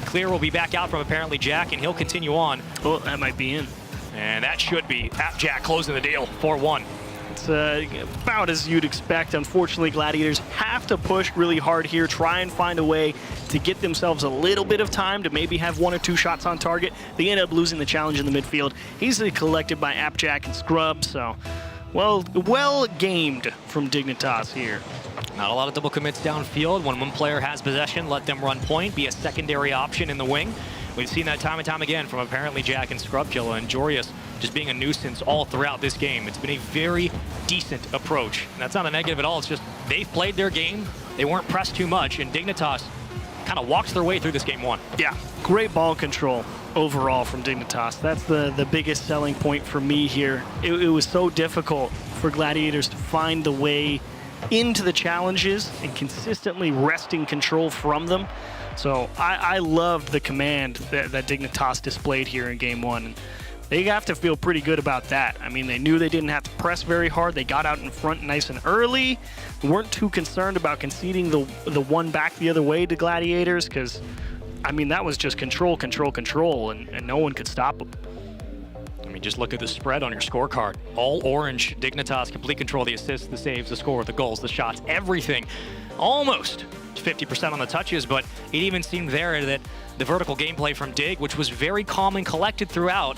Clear will be back out from apparently Jack, and he'll continue on. Oh, that might be in. And that should be Jack closing the deal, 4-1. It's about as you'd expect. Unfortunately, Gladiators have to push really hard here, try and find a way to get themselves a little bit of time to maybe have 1 or 2 shots on target. They end up losing the challenge in the midfield. Easily collected by Appjack and Scrub, so well gamed from Dignitas here. Not a lot of double commits downfield. When one player has possession, let them run point, be a secondary option in the wing. We've seen that time and time again from apparently Jack and Scrubkilla, and Jorius just being a nuisance all throughout this game. It's been a very decent approach. And that's not a negative at all. It's just they've played their game. They weren't pressed too much, and Dignitas kind of walks their way through this game one. Yeah, great ball control overall from Dignitas. That's the biggest selling point for me here. It was so difficult for Gladiators to find the way into the challenges and consistently wresting control from them. So I loved the command that Dignitas displayed here in game one. And they have to feel pretty good about that. I mean, they knew they didn't have to press very hard. They got out in front nice and early. Weren't too concerned about conceding the one back the other way to Gladiators, because, I mean, that was just control, and no one could stop them. I mean, just look at the spread on your scorecard. All orange, Dignitas, complete control, the assists, the saves, the score, the goals, the shots, everything. Almost 50% on the touches, but it even seemed there that the vertical gameplay from Dig, which was very calm and collected throughout,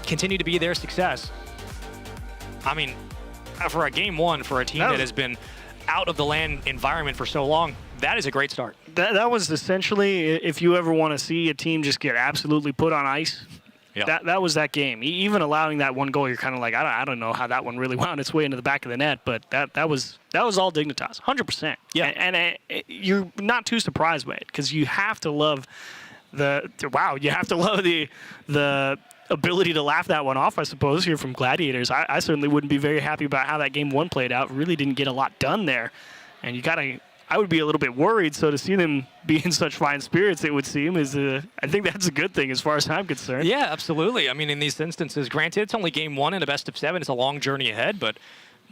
continued to be their success. I mean, for a game one, for a team that has been out of the LAN environment for so long, that is a great start. That was essentially, if you ever want to see a team just get absolutely put on ice, yep. that was that game. Even allowing that one goal, you're kind of like, I don't know how that one really wound its way into the back of the net, but that was all Dignitas, 100%. Yeah, and you're not too surprised by it, because you have to love the ability to laugh that one off, I suppose, here from Gladiators. I certainly wouldn't be very happy about how that game one played out. Really didn't get a lot done there, and I would be a little bit worried. So to see them be in such fine spirits, it would seem, I think that's a good thing as far as I'm concerned. Yeah, absolutely. I mean, in these instances, granted, it's only game one in a best of 7. It's a long journey ahead, but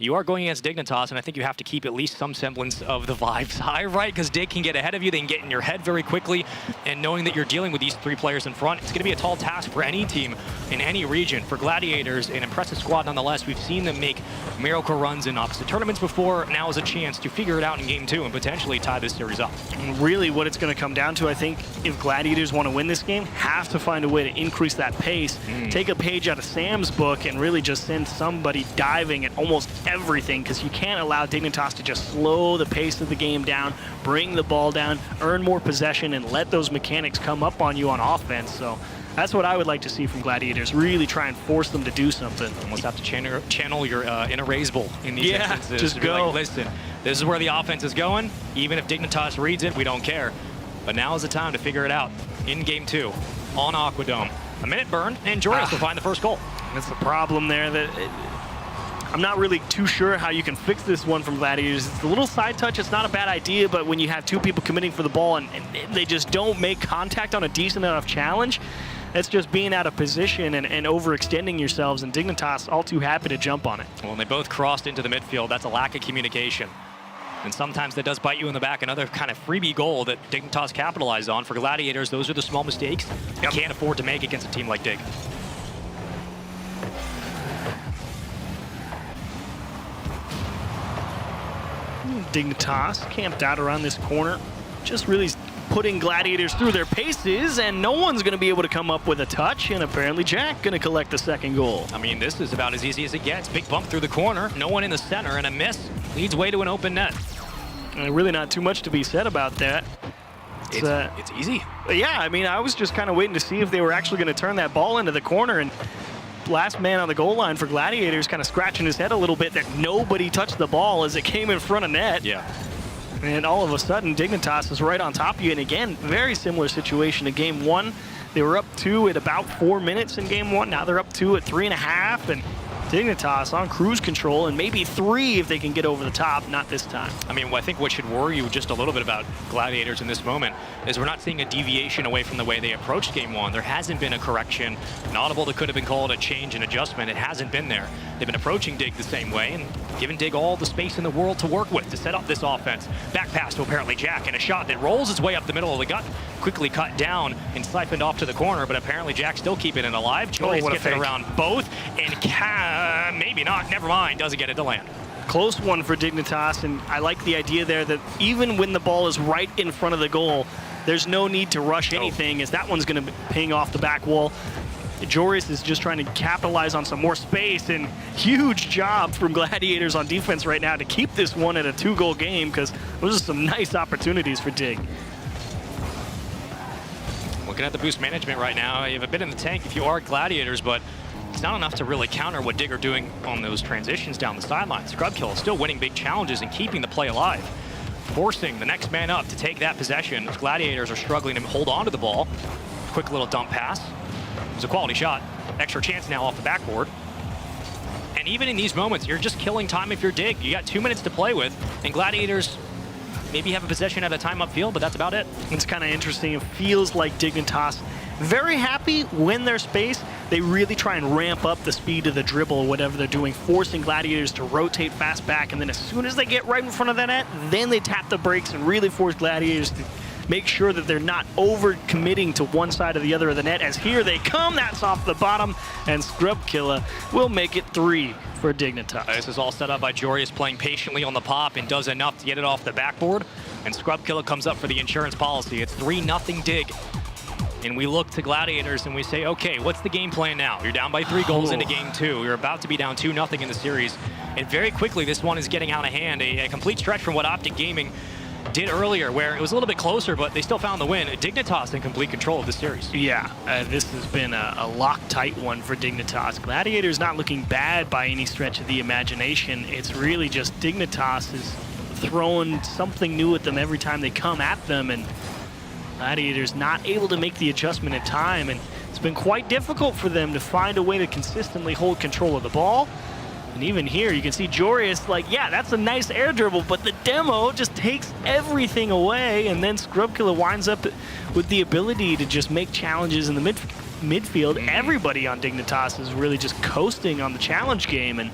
you are going against Dignitas, and I think you have to keep at least some semblance of the vibes high, right? Because Dig can get ahead of you, they can get in your head very quickly, and knowing that you're dealing with these 3 players in front, it's going to be a tall task for any team in any region. For Gladiators, an impressive squad nonetheless. We've seen them make miracle runs in opposite tournaments before. Now is a chance to figure it out in game 2 and potentially tie this series up. And really what it's going to come down to, I think, if Gladiators want to win this game, have to find a way to increase that pace, take a page out of Sam's book, and really just send somebody diving at almost everything, because you can't allow Dignitas to just slow the pace of the game down, bring the ball down, earn more possession, and let those mechanics come up on you on offense. So that's what I would like to see from Gladiators, really try and force them to do something. Almost have to channel your inner Raze Bull in these instances. Just go. Like, listen, this is where the offense is going. Even if Dignitas reads it, we don't care. But now is the time to figure it out in game 2 on Aquadome. A minute burn, and Jorius will find the first goal. That's the problem there. I'm not really too sure how you can fix this one from Gladiators. It's a little side touch. It's not a bad idea, but when you have 2 people committing for the ball and they just don't make contact on a decent enough challenge, it's just being out of position and overextending yourselves, and Dignitas all too happy to jump on it. Well, when they both crossed into the midfield, that's a lack of communication. And sometimes that does bite you in the back. Another kind of freebie goal that Dignitas capitalized on. For Gladiators, those are the small mistakes you can't afford to make against a team like Dig. Dignitas camped out around this corner, just really putting Gladiators through their paces, and no one's going to be able to come up with a touch, and apparently Jack going to collect the second goal. I mean, this is about as easy as it gets. Big bump through the corner, no one in the center, and a miss leads way to an open net. And really not too much to be said about that. It's easy. Yeah, I mean, I was just kind of waiting to see if they were actually going to turn that ball into the corner, and last man on the goal line for Gladiators kind of scratching his head a little bit that nobody touched the ball as it came in front of net. Yeah. And all of a sudden, Dignitas is right on top of you. And again, very similar situation to game 1. They were up 2 at about 4 minutes in game 1. Now they're up 2 at 3.5. And Dignitas on cruise control, and maybe 3 if they can get over the top. Not this time. I mean, I think what should worry you just a little bit about Gladiators in this moment is we're not seeing a deviation away from the way they approached Game 1. There hasn't been a correction, an audible that could have been called a change and adjustment. It hasn't been there. They've been approaching Dig the same way and giving Dig all the space in the world to work with to set up this offense. Back pass to apparently Jack, and a shot that rolls its way up the middle of the gut, quickly cut down and siphoned off to the corner, but apparently Jack's still keeping it alive. Joyce gets it around both, and maybe not, never mind, doesn't get it to land. Close one for Dignitas, and I like the idea there that even when the ball is right in front of the goal, there's no need to rush anything, as that one's going to ping off the back wall. Joris is just trying to capitalize on some more space, and huge job from Gladiators on defense right now to keep this one at a 2-goal game, because those are some nice opportunities for Dig. Looking at the boost management right now, you have a bit in the tank if you are Gladiators, but it's not enough to really counter what Dig are doing on those transitions down the sideline. Scrubkill is still winning big challenges and keeping the play alive, forcing the next man up to take that possession. Gladiators are struggling to hold on to the ball. Quick little dump pass. It's a quality shot. Extra chance now off the backboard. And even in these moments, you're just killing time if you're Dig. You got 2 minutes to play with, and Gladiators maybe have a possession at a time upfield, but that's about it. It's kind of interesting. It feels like Dignitas very happy when they're space. They really try and ramp up the speed of the dribble or whatever they're doing, forcing Gladiators to rotate fast back, and then as soon as they get right in front of the net, then they tap the brakes and really force Gladiators to make sure that they're not over-committing to one side or the other of the net, as here they come. That's off the bottom, and Scrubkilla will make it 3 for Dignitas. This is all set up by Jorius playing patiently on the pop and does enough to get it off the backboard, and Scrubkilla comes up for the insurance policy. It's 3-0 Dig. And we look to Gladiators and we say, okay, what's the game plan now? You're down by 3 goals into Game 2. You're about to be down 2-0 in the series. And very quickly, this one is getting out of hand. A complete stretch from what Optic Gaming did earlier, where it was a little bit closer, but they still found the win. Dignitas in complete control of the series. Yeah, this has been a Loctite one for Dignitas. Gladiators not looking bad by any stretch of the imagination. It's really just Dignitas is throwing something new at them every time they come at them, and Gladiators not able to make the adjustment in time, and it's been quite difficult for them to find a way to consistently hold control of the ball. And even here, you can see Jorius, like, yeah, that's a nice air dribble, but the demo just takes everything away, and then Scrubkilla winds up with the ability to just make challenges in the midfield. Everybody on Dignitas is really just coasting on the challenge game, and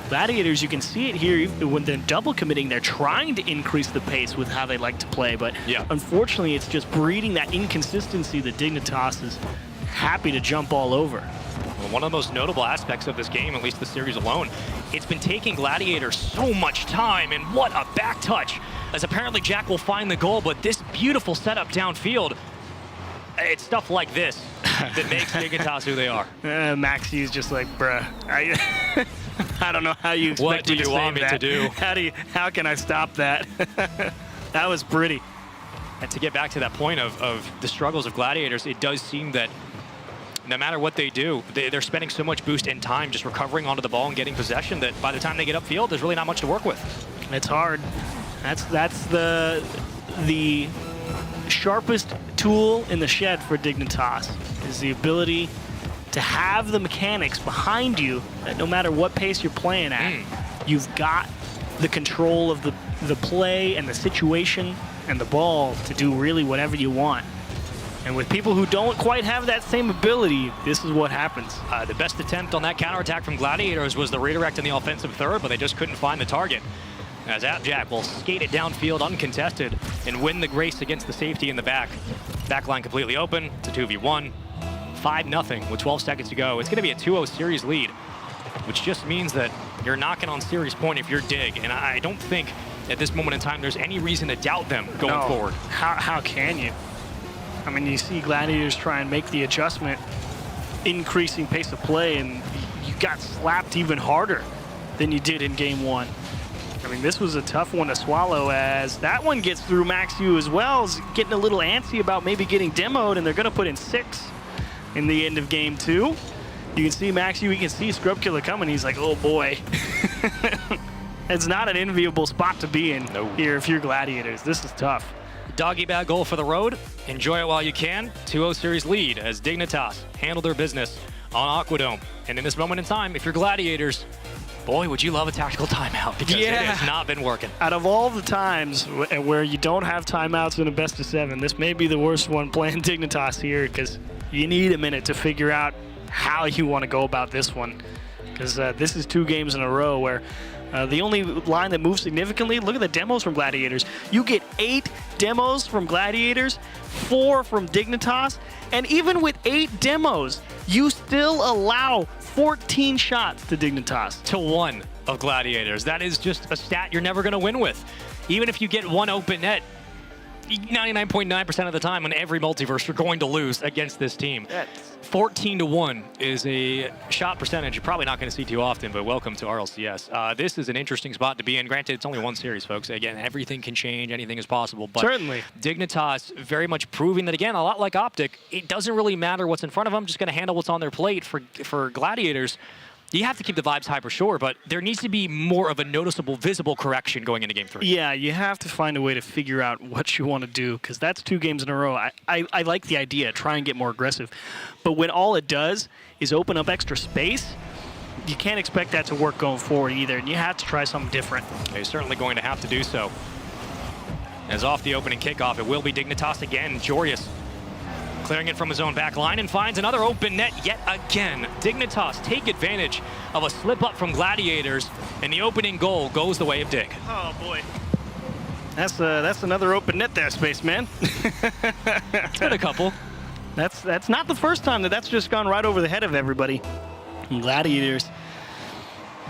Gladiators, you can see it here, when they're double committing, they're trying to increase the pace with how they like to play, but unfortunately it's just breeding that inconsistency that Dignitas is happy to jump all over. Well, one of the most notable aspects of this game, at least the series alone, it's been taking Gladiators so much time, and what a back touch, as apparently Jack will find the goal, but this beautiful setup downfield, it's stuff like this that makes Dignitas who they are. Maxi's just like, bruh, I don't know how you expect me to say that. What do you want me to do? How can I stop that? That was pretty. And to get back to that point of the struggles of Gladiators, it does seem that no matter what they do, they're spending so much boost in time just recovering onto the ball and getting possession that by the time they get upfield, there's really not much to work with. It's hard. That's the sharpest tool in the shed for Dignitas, is the ability to have the mechanics behind you that no matter what pace you're playing at, you've got the control of the play and the situation and the ball to do really whatever you want. And with people who don't quite have that same ability, this is what happens. The best attempt on that counterattack from Gladiators was the redirect in the offensive third, but they just couldn't find the target. As Jack will skate it downfield uncontested and win the race against the safety in the back. Backline completely open. It's a 2v1. 5-0 with 12 seconds to go. It's going to be a 2-0 series lead, which just means that you're knocking on series point if you're Dig. And I don't think at this moment in time there's any reason to doubt them going forward. How can you? I mean, you see Gladiators try and make the adjustment, increasing pace of play, and you got slapped even harder than you did in Game 1. I mean, this was a tough one to swallow, as that one gets through Maxiu as well, is getting a little antsy about maybe getting demoed, and they're going to put in 6 in the end of Game 2. You can see Maxiu, you can see Scrubkilla coming. He's like, oh boy. It's not an enviable spot to be in here if you're Gladiators. This is tough. Doggy bag goal for the road. Enjoy it while you can. 2-0 series lead as Dignitas handle their business on Aquadome. And in this moment in time, if you're Gladiators, boy, would you love a tactical timeout, because it has not been working. Out of all the times where you don't have timeouts in a best of 7, this may be the worst one playing Dignitas here, because you need a minute to figure out how you want to go about this one. Because this is 2 games in a row where the only line that moves significantly, look at the demos from Gladiators. You get 8 demos from Gladiators, 4 from Dignitas, and even with 8 demos, you still allow 14 shots to Dignitas. To 1 of Gladiators. That is just a stat you're never going to win with. Even if you get 1 open net, 99.9% of the time on every multiverse, you're going to lose against this team. 14-1 is a shot percentage you're probably not going to see too often, but welcome to RLCS. This is an interesting spot to be in. Granted, it's only 1 series, folks. Again, everything can change. Anything is possible. But certainly. Dignitas very much proving that, again, a lot like Optic, it doesn't really matter what's in front of them. Just going to handle what's on their plate. For Gladiators, you have to keep the vibes high for sure, but there needs to be more of a noticeable, visible correction going into Game 3. Yeah, you have to find a way to figure out what you want to do, because that's 2 games in a row. I like the idea, try and get more aggressive. But when all it does is open up extra space, you can't expect that to work going forward either, and you have to try something different. They're certainly going to have to do so. As off the opening kickoff, it will be Dignitas again. Jorius clearing it from his own back line and finds another open net yet again. Dignitas take advantage of a slip up from Gladiators, and the opening goal goes the way of Dig. Oh boy. That's another open net there, Spaceman. It's been a couple. That's not the first time that's just gone right over the head of everybody. Gladiators.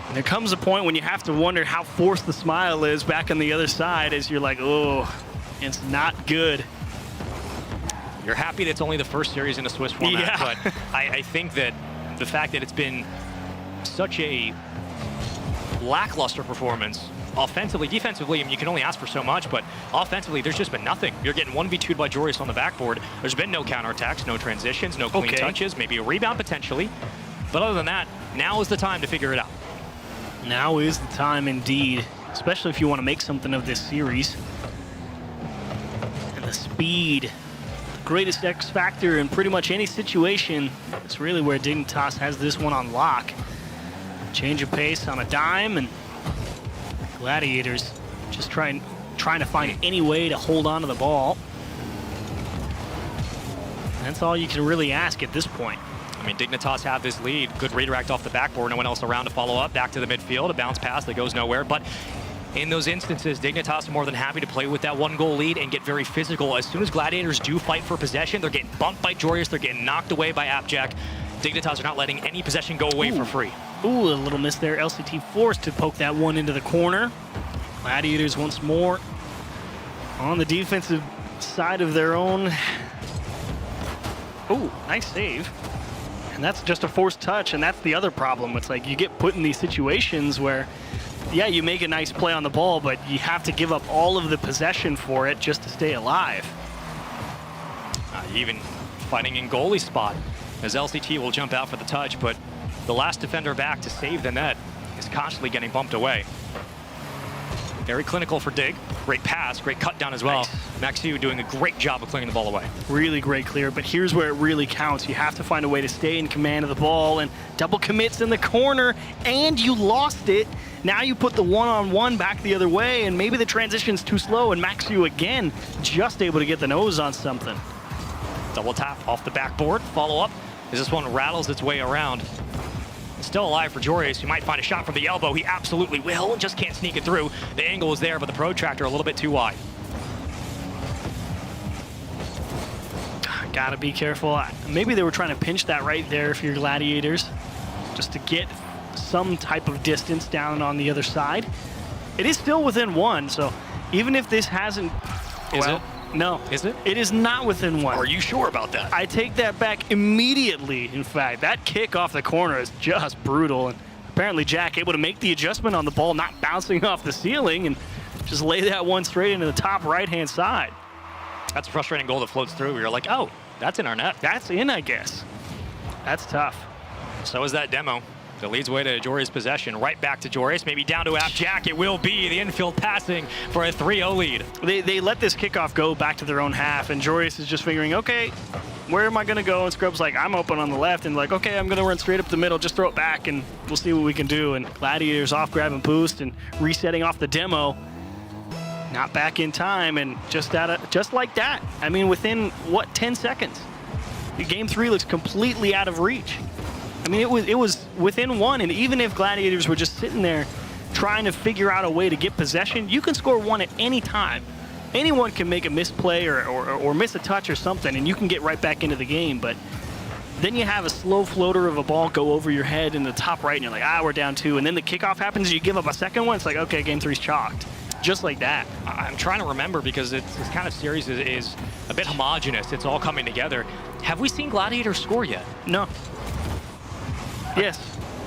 And there comes a point when you have to wonder how forced the smile is back on the other side, as you're like, oh, it's not good. You're happy that it's only the first series in a Swiss format, but I think that the fact that it's been such a lackluster performance, offensively, defensively, I mean, you can only ask for so much, but offensively, there's just been nothing. You're getting 1v2'd by Jorius on the backboard. There's been no counterattacks, no transitions, no clean touches, maybe a rebound potentially. But other than that, now is the time to figure it out. Now is the time indeed, especially if you want to make something of this series. And the speed, greatest X factor in pretty much any situation. It's really where Dignitas has this one on lock. Change of pace on a dime, and Gladiators just trying to find any way to hold on to the ball. That's all you can really ask at this point. I mean, Dignitas have this lead. Good redirect off the backboard. No one else around to follow up. Back to the midfield. A bounce pass that goes nowhere. But in those instances, Dignitas are more than happy to play with that 1-goal lead and get very physical. As soon as Gladiators do fight for possession, they're getting bumped by Jorius. They're getting knocked away by Appjack. Dignitas are not letting any possession go away for free. Ooh, a little miss there. LCT forced to poke that one into the corner. Gladiators once more on the defensive side of their own. Ooh, nice save. And that's just a forced touch, and that's the other problem. It's like you get put in these situations where, yeah, you make a nice play on the ball, but you have to give up all of the possession for it just to stay alive. Even fighting in goalie spot, as LCT will jump out for the touch, but the last defender back to save the net is constantly getting bumped away. Very clinical for Dig. Great pass, great cut down as well. Nice. Maxiu doing a great job of clearing the ball away. Really great clear, but here's where it really counts. You have to find a way to stay in command of the ball, and double commits in the corner, and you lost it. Now you put the one-on-one back the other way, and maybe the transition's too slow, and Maxiu again just able to get the nose on something. Double tap off the backboard, follow up as this one rattles its way around. Still alive for Jorius. He might find a shot from the elbow. He absolutely will, just can't sneak it through. The angle is there, but the protractor a little bit too wide. Gotta be careful. Maybe they were trying to pinch that right there if you're Gladiators, just to get some type of distance down on the other side. It is still within 1, so even if this hasn't... Is it? No. Is it? It is not within 1. Are you sure about that? I take that back immediately, in fact. That kick off the corner is just brutal, and apparently Jack able to make the adjustment on the ball, not bouncing off the ceiling, and just lay that one straight into the top right-hand side. That's a frustrating goal that floats through. You're like, oh, that's in our net. That's in, I guess. That's tough. So is that demo. That leads way to Jorius' possession. Right back to Jorius, maybe down to Appjack. It will be the infield passing for a 3-0 lead. They let this kickoff go back to their own half, and Jorius is just figuring, okay, where am I going to go? And Scrub's like, I'm open on the left. And like, okay, I'm going to run straight up the middle, just throw it back, and we'll see what we can do. And Gladiator's off grab and boost and resetting off the demo. Not back in time, and just like that. I mean, within, what, 10 seconds? Game 3 looks completely out of reach. I mean, it was within 1, and even if Gladiators were just sitting there trying to figure out a way to get possession, you can score 1 at any time. Anyone can make a misplay or miss a touch or something, and you can get right back into the game. But then you have a slow floater of a ball go over your head in the top right, and you're like, we're down 2. And then the kickoff happens, and you give up a second one. It's like, okay, Game 3's chalked. Just like that. I'm trying to remember because this kind of series is a bit homogenous. It's all coming together. Have we seen Gladiators score yet? No. Yes.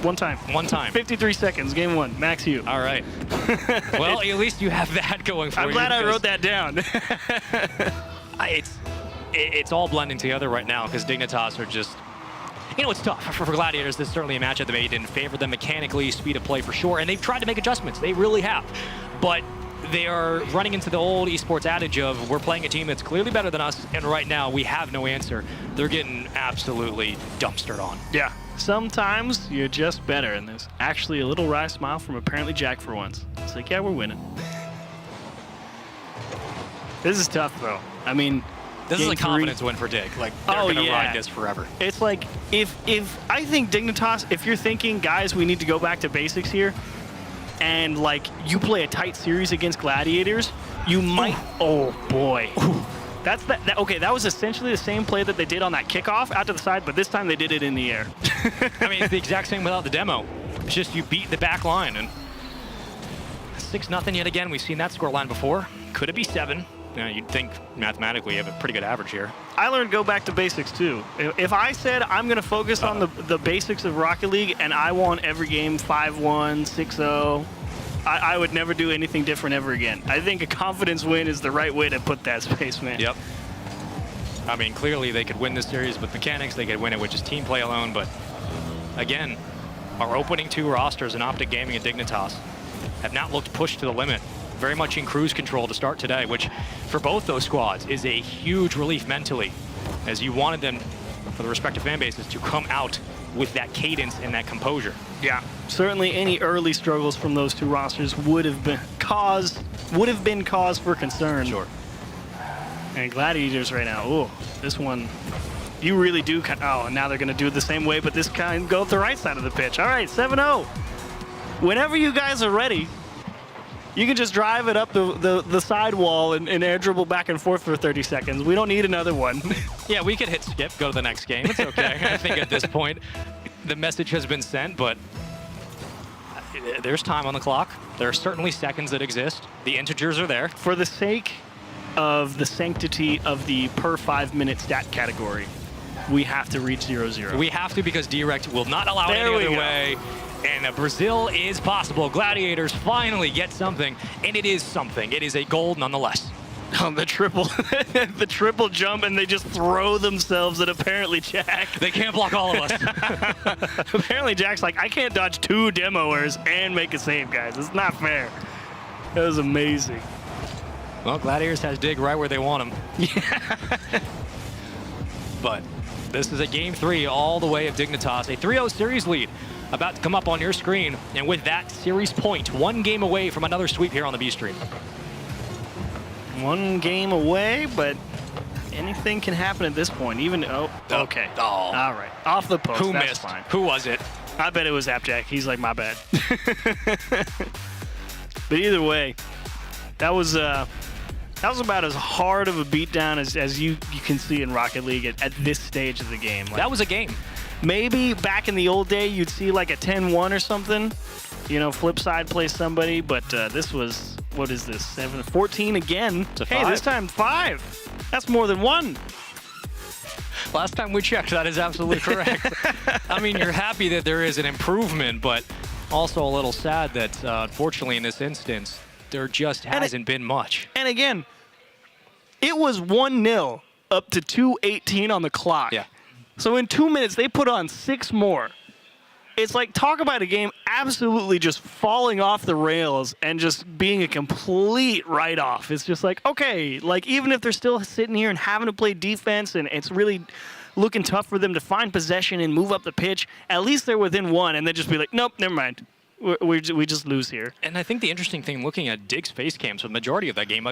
One time. 53 seconds, game 1, Max Hugh. All right. Well, at least you have that going for you. I'm glad I wrote that down. It's all blending together right now because Dignitas are just, it's tough. For Gladiators, this is certainly a matchup that maybe didn't favor them mechanically, speed of play for sure, and they've tried to make adjustments. They really have. But they are running into the old esports adage of we're playing a team that's clearly better than us, and right now we have no answer. They're getting absolutely dumpstered on. Yeah. Sometimes you're just better, and there's actually a little wry smile from apparently Jack for once. It's like, yeah, we're winning. This is tough, though. I mean, this is a confidence win for Dig. Like, they're gonna ride this forever. It's like, if I think Dignitas, if you're thinking, guys, we need to go back to basics here, and like you play a tight series against Gladiators, you might. Oh boy. That's okay, that was essentially the same play that they did on that kickoff out to the side, but this time they did it in the air. I mean, it's the exact same without the demo. It's just you beat the back line, and 6-0 yet again. We've seen that score line before. Could it be 7? You'd think mathematically you have a pretty good average here. I learned go back to basics too. If I said I'm going to focus on the basics of Rocket League and I want every game 5-1, 6-0, I would never do anything different ever again. I think a confidence win is the right way to put that, Spaceman. Yep. I mean, clearly they could win this series with mechanics. They could win it with just team play alone. But again, our opening 2 rosters in Optic Gaming and Dignitas have not looked pushed to the limit. Very much in cruise control to start today, which for both those squads is a huge relief mentally, as you wanted them, for the respective fan bases, to come out with that cadence and that composure. Yeah, certainly any early struggles from those 2 rosters would have been cause for concern. Sure. And Gladiators right now, ooh, this one, you really do. And now they're going to do it the same way, but this kind go up the right side of the pitch. All right, 7-0. Whenever you guys are ready, you can just drive it up the side wall and air dribble back and forth for 30 seconds. We don't need another one. Yeah, we could hit skip, go to the next game. It's okay. I think at this point, the message has been sent, but there's time on the clock. There are certainly seconds that exist. The integers are there. For the sake of the sanctity of the per 5-minute stat category, we have to reach 0-0. We have to, because Direct will not allow it any other way. And Brazil is possible. Gladiators finally get something, and it is something. It is a gold nonetheless. The triple jump, and they just throw themselves at apparently Jack. They can't block all of us. Apparently Jack's like, I can't dodge 2 demoers and make a save, guys. It's not fair. That was amazing. Well, Gladiators has Dig right where they want him. Yeah. But this is a game 3 all the way of Dignitas. A 3-0 series lead about to come up on your screen. And with that series point, 1 game away from another sweep here on the B stream. 1 game away, but anything can happen at this point. Even, okay. Oh. All right. Off the post. Who That's missed? Fine. Who was it? I bet it was Appjack. He's like, my bad. But either way, that was about as hard of a beatdown as you can see in Rocket League at this stage of the game. Like, that was a game. Maybe back in the old day, you'd see like a 10-1 or something. You know, Flipside plays somebody, but this was, what is this, 7-14 again? Hey, this time 5. That's more than 1. Last time we checked, that is absolutely correct. I mean, you're happy that there is an improvement, but also a little sad that, unfortunately, in this instance, there just hasn't been much. And again, it was 1-0 up to 2:18 on the clock. Yeah. So in 2 minutes, they put on 6 more. it's like, talk about a game absolutely just falling off the rails and just being a complete write-off. It's just like, okay, like even if they're still sitting here and having to play defense and it's really looking tough for them to find possession and move up the pitch, at least they're within one, and then just be like, nope, never mind. We just lose here. And I think the interesting thing looking at Dig's face cams for the majority of that game,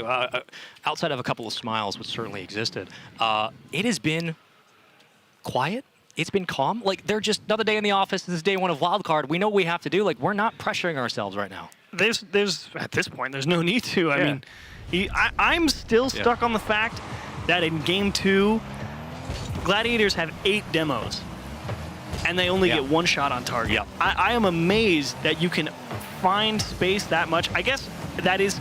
outside of a couple of smiles, which certainly existed, it has been quiet. It's been calm. Like, they're just another day in the office. This is day one of Wildcard. We know what we have to do. Like, we're not pressuring ourselves right now. There's at this point, there's no need to. I mean, I'm still stuck on the fact that in game 2, Gladiators have 8 demos. And they only get 1 shot on target. Yep. I am amazed that you can find space that much. I guess that is,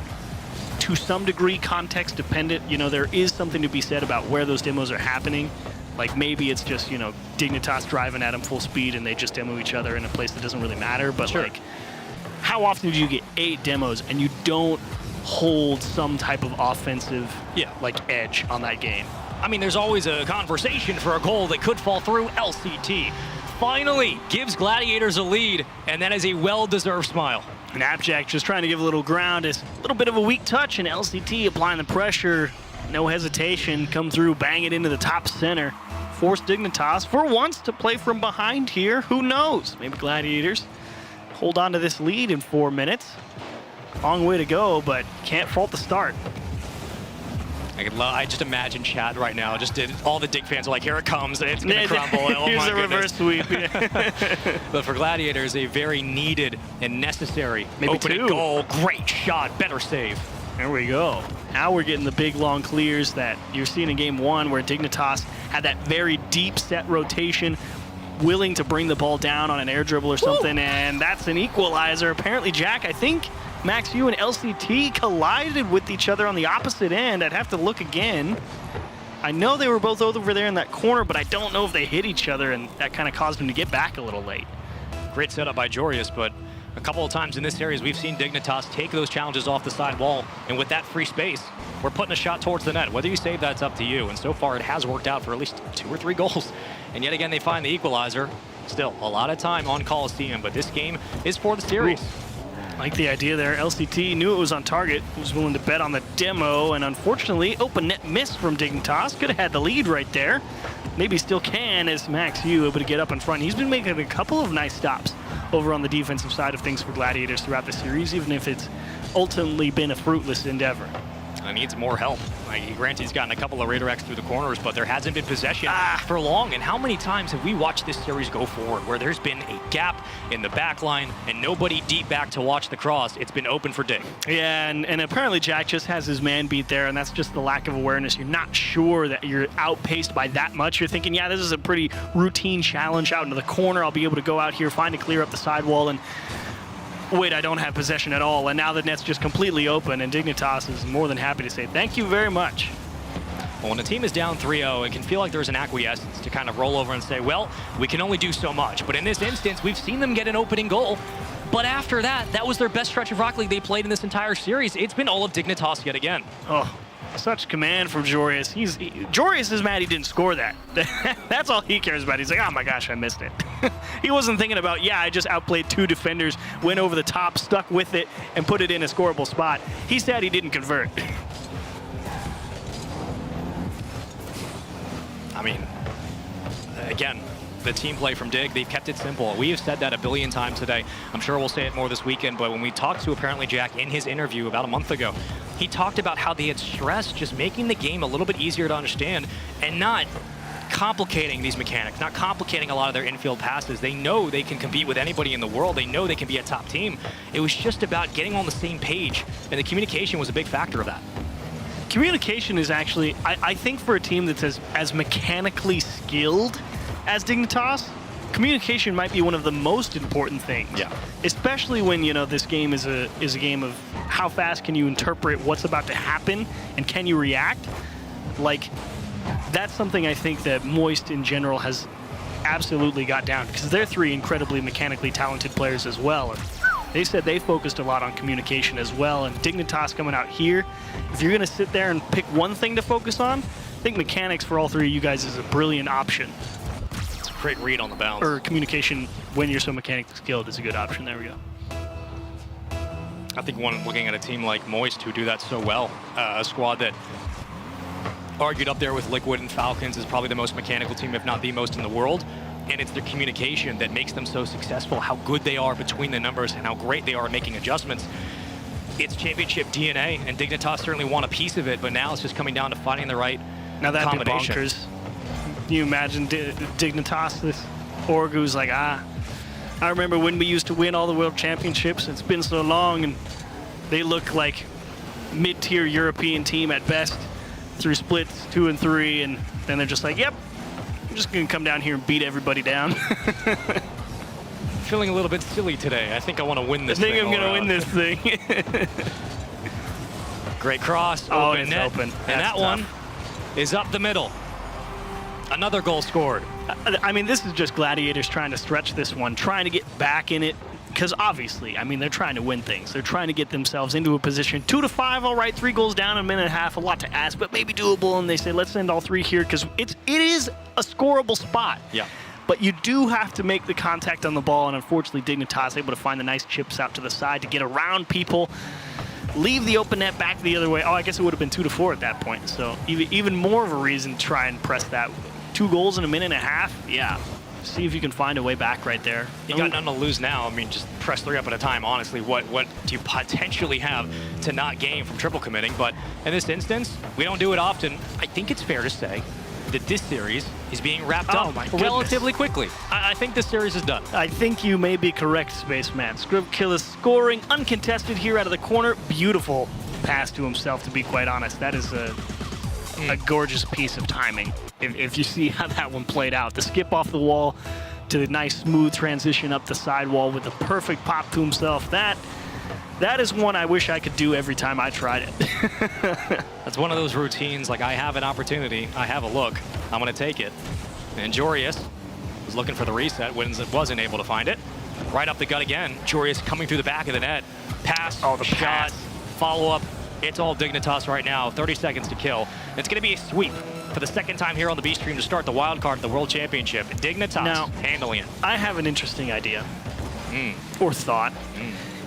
to some degree, context dependent. You know, there is something to be said about where those demos are happening. Like, maybe it's just, you know, Dignitas driving at them full speed and they just demo each other in a place that doesn't really matter. But, like, how often do you get 8 demos and you don't hold some type of offensive, like, edge on that game? I mean, there's always a conversation for a goal that could fall through. LCT finally gives Gladiators a lead, and that is a well-deserved smile. Napjack just trying to give a little ground. It's a little bit of a weak touch, and LCT applying the pressure. No hesitation, come through, bang it into the top center. Force Dignitas, for once, to play from behind here. Who knows? Maybe Gladiators hold on to this lead in 4 minutes. Long way to go, but can't fault the start. I just imagine Chad right now. All the Dig fans are like, here it comes, it's going to crumble. Oh, here's my a reverse sweep. But for Gladiators, a very needed and necessary opening goal. Great shot, better save. There we go. Now we're getting the big long clears that you're seeing in game 1, where Dignitas had that very deep set rotation, willing to bring the ball down on an air dribble or something, and that's an equalizer. Apparently, Jack, I think Max U and LCT collided with each other on the opposite end. I'd have to look again. I know they were both over there in that corner, but I don't know if they hit each other, and that kind of caused them to get back a little late. Great setup by Jorius, but a couple of times in this series, we've seen Dignitas take those challenges off the side wall, and with that free space, we're putting a shot towards the net. Whether you save, that's up to you, and so far it has worked out for at least 2 or 3 goals. And yet again, they find the equalizer. Still, a lot of time on Coliseum, but this game is for the series. Like the idea there. LCT knew it was on target, was willing to bet on the demo, and unfortunately, open net miss from Dignitas. Could have had the lead right there. Maybe still can, as Max U able to get up in front. He's been making a couple of nice stops over on the defensive side of things for Gladiators throughout the series, even if it's ultimately been a fruitless endeavor. I needs more help. Granted, he's gotten a couple of redirects through the corners, but there hasn't been possession for long. And how many times have we watched this series go forward where there's been a gap in the back line and nobody deep back to watch the cross? It's been open for Dig. Yeah, and apparently Jack just has his man beat there, and that's just the lack of awareness. You're not sure that you're outpaced by that much. You're thinking, yeah, this is a pretty routine challenge out into the corner. I'll be able to go out here, find a clear up the sidewall, and wait, I don't have possession at all. And now the net's just completely open, and Dignitas is more than happy to say thank you very much. Well, when a team is down 3-0, it can feel like there's an acquiescence to kind of roll over and say, well, we can only do so much. But in this instance, we've seen them get an opening goal. But after that, that was their best stretch of Rocket League they played in this entire series. It's been all of Dignitas yet again. Oh, such command from Jorius. Jorius is mad he didn't score that. That's all he cares about. He's like, oh my gosh, I missed it. He wasn't thinking about, yeah, I just outplayed 2 defenders, went over the top, stuck with it, and put it in a scoreable spot. He said he didn't convert. I mean, again, the team play from Dig, they've kept it simple. We have said that a billion times today. I'm sure we'll say it more this weekend, but when we talked to apparently Jack in his interview about a month ago, he talked about how they had stressed just making the game a little bit easier to understand and not complicating these mechanics, not complicating a lot of their infield passes. They know they can compete with anybody in the world. They know they can be a top team. It was just about getting on the same page, and the communication was a big factor of that. Communication is actually, I think for a team that's as mechanically skilled as Dignitas, communication might be one of the most important things. Yeah. Especially when, you know, this game is a game of how fast can you interpret what's about to happen and can you react? Like, that's something I think that Moist in general has absolutely got down, because they're 3 incredibly mechanically talented players as well. And they said they focused a lot on communication as well. And Dignitas coming out here, if you're going to sit there and pick one thing to focus on, I think mechanics for all 3 of you guys is a brilliant option. Great read on the bounce. Or communication when you're so mechanically skilled is a good option. There we go. I think looking at a team like Moist who do that so well, a squad that argued up there with Liquid and Falcons is probably the most mechanical team, if not the most in the world. And it's their communication that makes them so successful, how good they are between the numbers and how great they are at making adjustments. It's championship DNA, and Dignitas certainly want a piece of it, but now it's just coming down to finding the right Now that'd be combination. bonkers. Can you imagine Dignitas, this org who's like, I remember when we used to win all the world championships. It's been so long, and they look like mid-tier European team at best through splits 2 and 3, and then they're just like, yep, I'm just gonna come down here and beat everybody down. Feeling a little bit silly today. I think I want to win this thing. I think I'm gonna win this thing. Great cross, Oh, open it's net. open. And That's that one tough. is up the middle. Another goal scored. I mean, this is just Gladiators trying to stretch this one, trying to get back in it. Because obviously, I mean, they're trying to win things. They're trying to get themselves into a position. 2-5, all right, 3 goals down in a minute and a half. A lot to ask, but maybe doable. And they say, let's send all 3 here because it is a scoreable spot. Yeah. But you do have to make the contact on the ball, and unfortunately, Dignitas able to find the nice chips out to the side to get around people, leave the open net back the other way. Oh, I guess it would have been 2-4 at that point. So even more of a reason to try and press that. 2 goals in a minute and a half. Yeah. See if you can find a way back right there. You got nothing to lose now. I mean, just press 3 up at a time. Honestly, what do you potentially have to not gain from triple committing? But in this instance, we don't do it often. I think it's fair to say that this series is being wrapped up relatively quickly. I think this series is done. I think you may be correct, Spaceman. Scribkill is scoring uncontested here out of the corner. Beautiful pass to himself, to be quite honest. That is a gorgeous piece of timing. If you see how that one played out. The skip off the wall to the nice smooth transition up the sidewall with a perfect pop to himself. That is one I wish I could do every time I tried it. That's one of those routines, like I have an opportunity, I have a look, I'm going to take it. And Jorius was looking for the reset, wasn't able to find it. Right up the gut again, Jorius coming through the back of the net. Pass, shot, follow-up. It's all Dignitas right now, 30 seconds to kill. It's going to be a sweep for the second time here on the B stream to start the wild card of the World Championship. Dignitas now, handling it. I have an interesting idea or thought.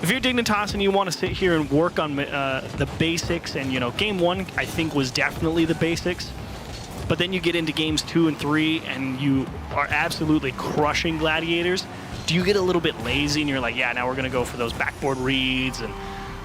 If you're Dignitas and you want to sit here and work on the basics, and game 1 I think was definitely the basics, but then you get into games 2 and 3 and you are absolutely crushing Gladiators, do you get a little bit lazy and you're like, yeah, now we're going to go for those backboard reads and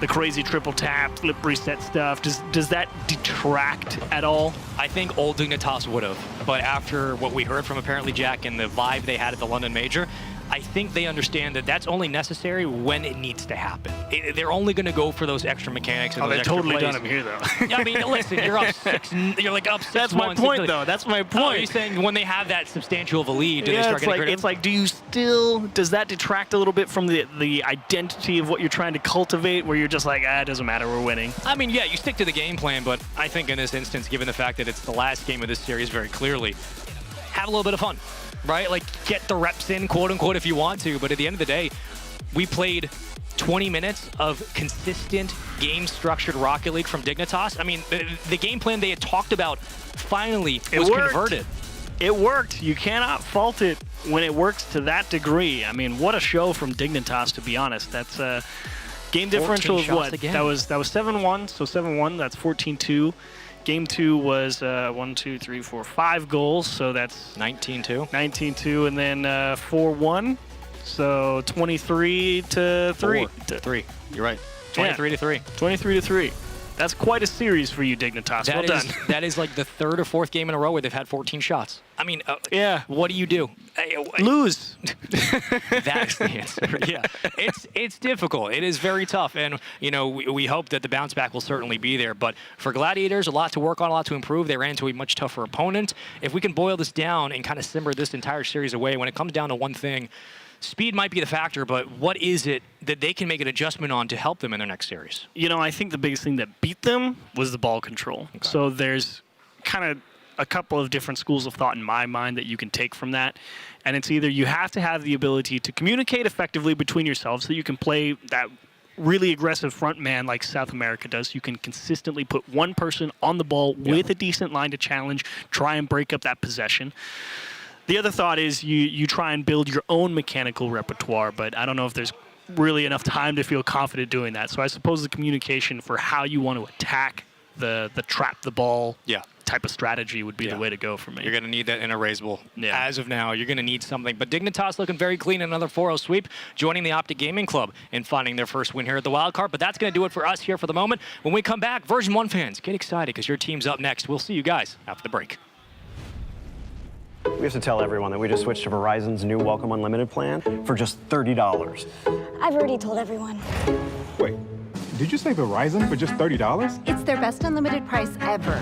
the crazy triple tap, lip reset stuff? Does that detract at all? I think old Dignitas would have, but after what we heard from apparently Jack and the vibe they had at the London Major, I think they understand that that's only necessary when it needs to happen. They're only going to go for those extra mechanics. And those they've extra totally plays. done them here, though. I mean, listen, you're up 6. You're like up 6. That's my point, though. That's my point. Oh, you're saying when they have that substantial of a lead, do they start getting creative? It's like, does that detract a little bit from the identity of what you're trying to cultivate, where you're just like, it doesn't matter, we're winning? I mean, yeah, you stick to the game plan, but I think in this instance, given the fact that it's the last game of this series very clearly, have a little bit of fun. Right? Like, get the reps in, quote unquote, if you want to. But at the end of the day, we played 20 minutes of consistent game-structured Rocket League from Dignitas. I mean, the game plan they had talked about finally was converted. It worked. You cannot fault it when it works to that degree. I mean, what a show from Dignitas, to be honest. That's game differential of what? Again. That was 7-1, so 7-1, that's 14-2. Game 2 was 5 goals, so that's 19-2. 19-2, and then 4-1, so 23-3. 3. You're right. 23-3. 23-3. That's quite a series for you, Dignitas. Well done. That is like the 3rd or 4th game in a row where they've had 14 shots. I mean, yeah. What do you do? Lose. That's the answer. Yeah, it's difficult. It is very tough, and we hope that the bounce back will certainly be there. But for Gladiators, a lot to work on, a lot to improve. They ran into a much tougher opponent. If we can boil this down and kind of simmer this entire series away, when it comes down to one thing, speed might be the factor, but what is it that they can make an adjustment on to help them in their next series? I think the biggest thing that beat them was the ball control. Okay. So there's kind of a couple of different schools of thought in my mind that you can take from that. And it's either you have to have the ability to communicate effectively between yourselves so that you can play that really aggressive front man like South America does. You can consistently put one person on the ball with a decent line to challenge, try and break up that possession. The other thought is you try and build your own mechanical repertoire, but I don't know if there's really enough time to feel confident doing that. So I suppose the communication for how you want to attack the trap the ball type of strategy would be the way to go for me. You're going to need that in a raisable. Yeah. As of now, you're going to need something. But Dignitas looking very clean, another 4-0 sweep, joining the Optic Gaming Club and finding their first win here at the Wildcard. But that's going to do it for us here for the moment. When we come back, Version 1 fans, get excited because your team's up next. We'll see you guys after the break. We have to tell everyone that we just switched to Verizon's new Welcome Unlimited plan for just $30. I've already told everyone. Wait, did you say Verizon for just $30? It's their best unlimited price ever.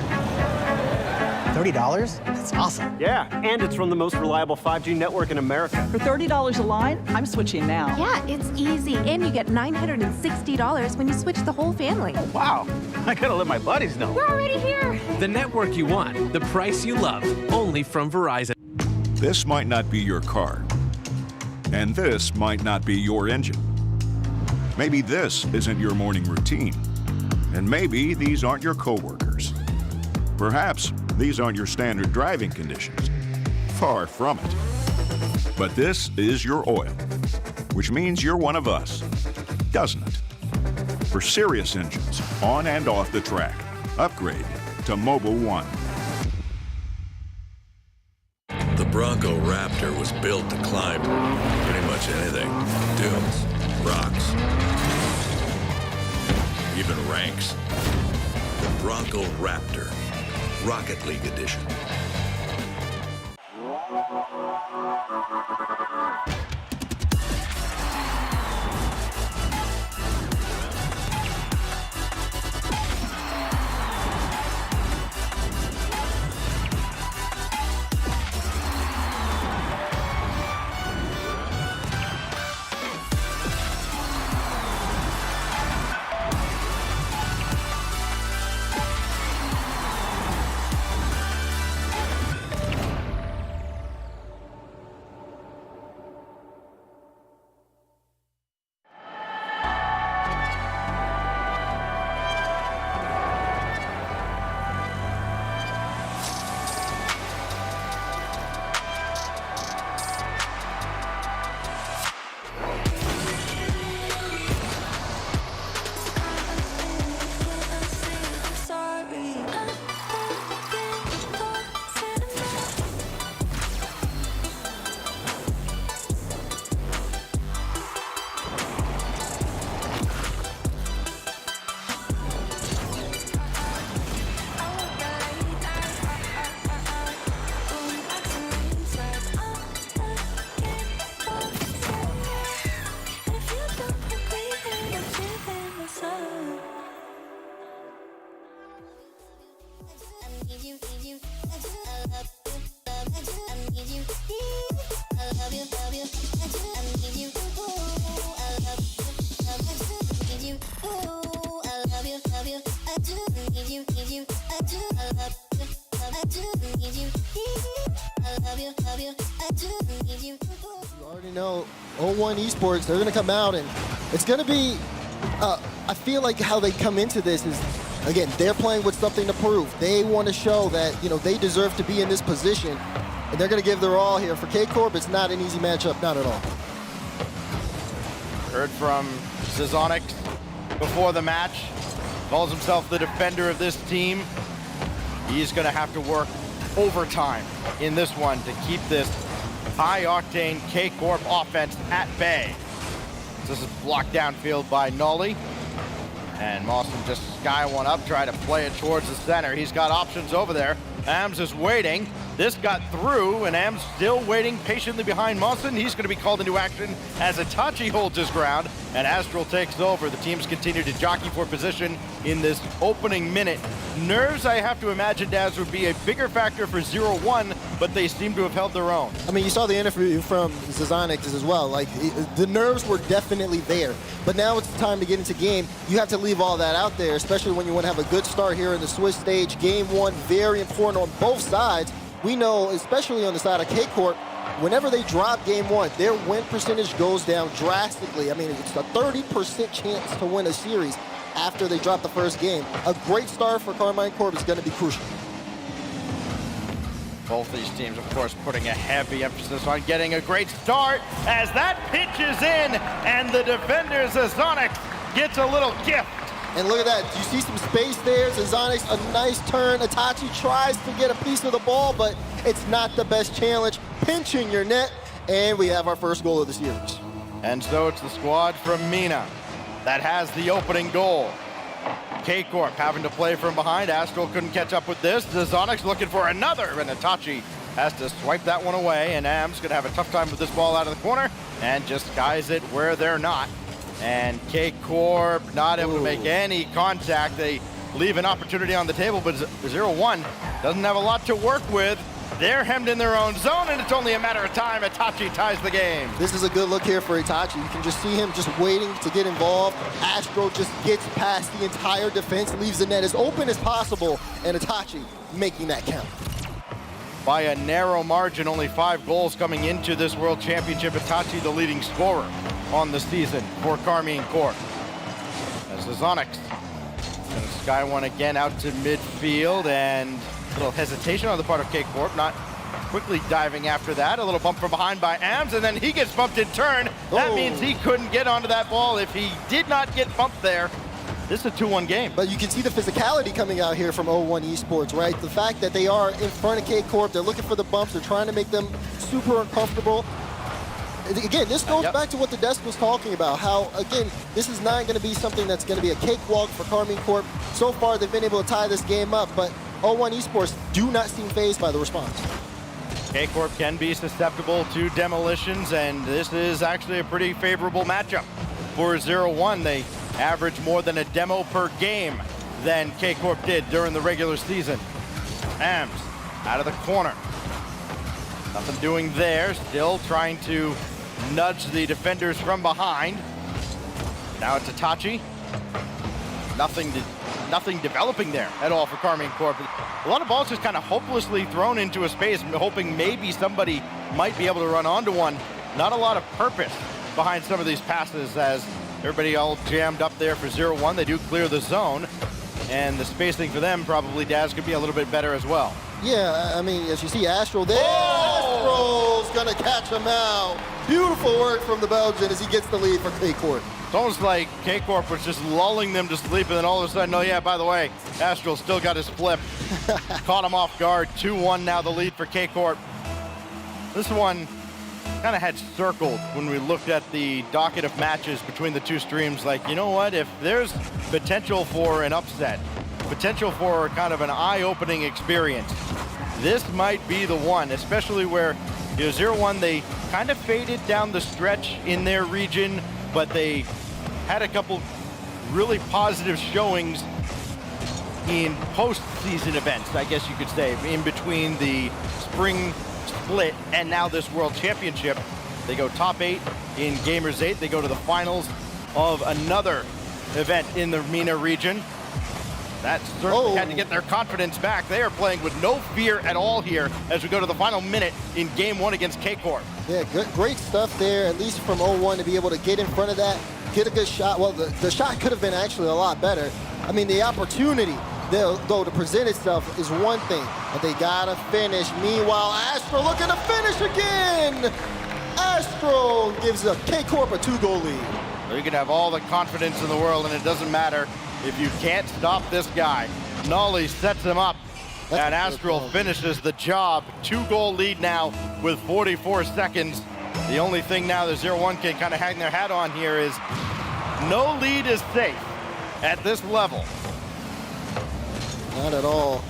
$30? That's awesome. Yeah, and it's from the most reliable 5G network in America. For $30 a line, I'm switching now. Yeah, it's easy. And you get $960 when you switch the whole family. Wow, I gotta let my buddies know. We're already here. The network you want, the price you love, only from Verizon. This might not be your car. And this might not be your engine. Maybe this isn't your morning routine. And maybe these aren't your coworkers. Perhaps these aren't your standard driving conditions. Far from it. But this is your oil, which means you're one of us, doesn't it? For serious engines, on and off the track, upgrade to Mobile One. The Bronco Raptor was built to climb pretty much anything. Dunes, rocks, even ranks. The Bronco Raptor, Rocket League Edition. You already know 01 Esports, they're going to come out and it's going to be, I feel like how they come into this is, again, they're playing with something to prove. They want to show that, you know, they deserve to be in this position and they're going to give their all here. For K-Corp, it's not an easy matchup, not at all. Heard from Zazonic before the match. Calls himself the defender of this team. He's going to have to work overtime in this one to keep this high-octane K-Corp offense at bay. This is blocked downfield by Nolly. And Mawson just sky one up, try to play it towards the center. He's got options over there. Ams is waiting. This got through, and Ams still waiting patiently behind Mawson. He's going to be called into action as Itachi holds his ground, and Astral takes over. The teams continue to jockey for position in this opening minute. Nerves, I have to imagine, Daz, would be a bigger factor for 0-1, but they seem to have held their own. I mean, you saw the interview from Zazonic as well. Like, the nerves were definitely there. But now it's time to get into game. You have to leave all that out there, especially when you want to have a good start here in the Swiss stage. Game one, very important on both sides. We know, especially on the side of K-Corp, whenever they drop game one, their win percentage goes down drastically. I mean, it's a 30% chance to win a series after they drop the first game. A great start for Carmine Corp is going to be crucial. Both these teams, of course, putting a heavy emphasis on getting a great start as that pitch is in, and the defender, Zazonic, gets a little gift. And look at that. You see some space there. Zazonic, a nice turn. Itachi tries to get a piece of the ball, but it's not the best challenge. Pinching your net, and we have our first goal of the series. And so it's the squad from Mina that has the opening goal. K-Corp having to play from behind. Astral couldn't catch up with this. Zazonic's looking for another, and Itachi has to swipe that one away, and Am's gonna have a tough time with this ball out of the corner and just skies it where they're not. And K-Corp not able to make any contact. They leave an opportunity on the table, but 0-1 doesn't have a lot to work with. They're hemmed in their own zone, and it's only a matter of time. Itachi ties the game. This is a good look here for Itachi. You can just see him just waiting to get involved. Astro just gets past the entire defense, leaves the net as open as possible, and Itachi making that count. By a narrow margin, only 5 goals coming into this World Championship. Itachi, the leading scorer on the season for Karmine Corp. As Zazonics gonna sky one again out to midfield, and a little hesitation on the part of K-Corp, not quickly diving after that. A little bump from behind by Ams, and then he gets bumped in turn. That means he couldn't get onto that ball. If he did not get bumped there, this is a 2-1 game. But you can see the physicality coming out here from 01 Esports, right? The fact that they are in front of K-Corp, they're looking for the bumps, they're trying to make them super uncomfortable. Again, this goes back to what the desk was talking about, how, again, this is not going to be something that's going to be a cakewalk for Karmine Corp. So far, they've been able to tie this game up, but 01 Esports do not seem fazed by the response. K-Corp can be susceptible to demolitions, and this is actually a pretty favorable matchup for 0-1. They average more than a demo per game than K-Corp did during the regular season. Ams out of the corner. Nothing doing there, still trying to nudge the defenders from behind. Now it's Itachi. Nothing developing there at all for Karmine Corp. A lot of balls just kind of hopelessly thrown into a space, hoping maybe somebody might be able to run onto one. Not a lot of purpose behind some of these passes, as everybody all jammed up there for 0-1. They do clear the zone, and the spacing for them probably, Daz, could be a little bit better as well. Yeah, I mean, as you see Astral there, Astral's gonna catch him out. Beautiful work from the Belgian as he gets the lead for K-Corp. It's almost like K-Corp was just lulling them to sleep, and then all of a sudden, oh yeah, by the way, Astral still got his flip. Caught him off guard. 2-1 now, the lead for K-Corp. This one kind of had circled when we looked at the docket of matches between the two streams. Like, you know what, if there's potential for an upset, potential for kind of an eye-opening experience, this might be the one, especially where, you know, 0-1, they kind of faded down the stretch in their region, but they had a couple really positive showings in postseason events, I guess you could say, in between the spring split and now this World Championship. They go top 8 in Gamers 8. They go to the finals of another event in the MENA region. That certainly had to get their confidence back. They are playing with no fear at all here as we go to the final minute in Game 1 against K-Corp. Yeah, great stuff there, at least from 01 to be able to get in front of that, get a good shot. Well, the shot could have been actually a lot better. I mean, the opportunity, though, to present itself is one thing, but they gotta finish. Meanwhile, Astro looking to finish again! Astro gives K-Corp a 2-goal lead. You can have all the confidence in the world, and it doesn't matter if you can't stop this guy. Nolly sets him up, and Astral finishes the job. 2-goal lead now with 44 seconds. The only thing now the 0-1 can kind of hang their hat on here is no lead is safe at this level. Not at all.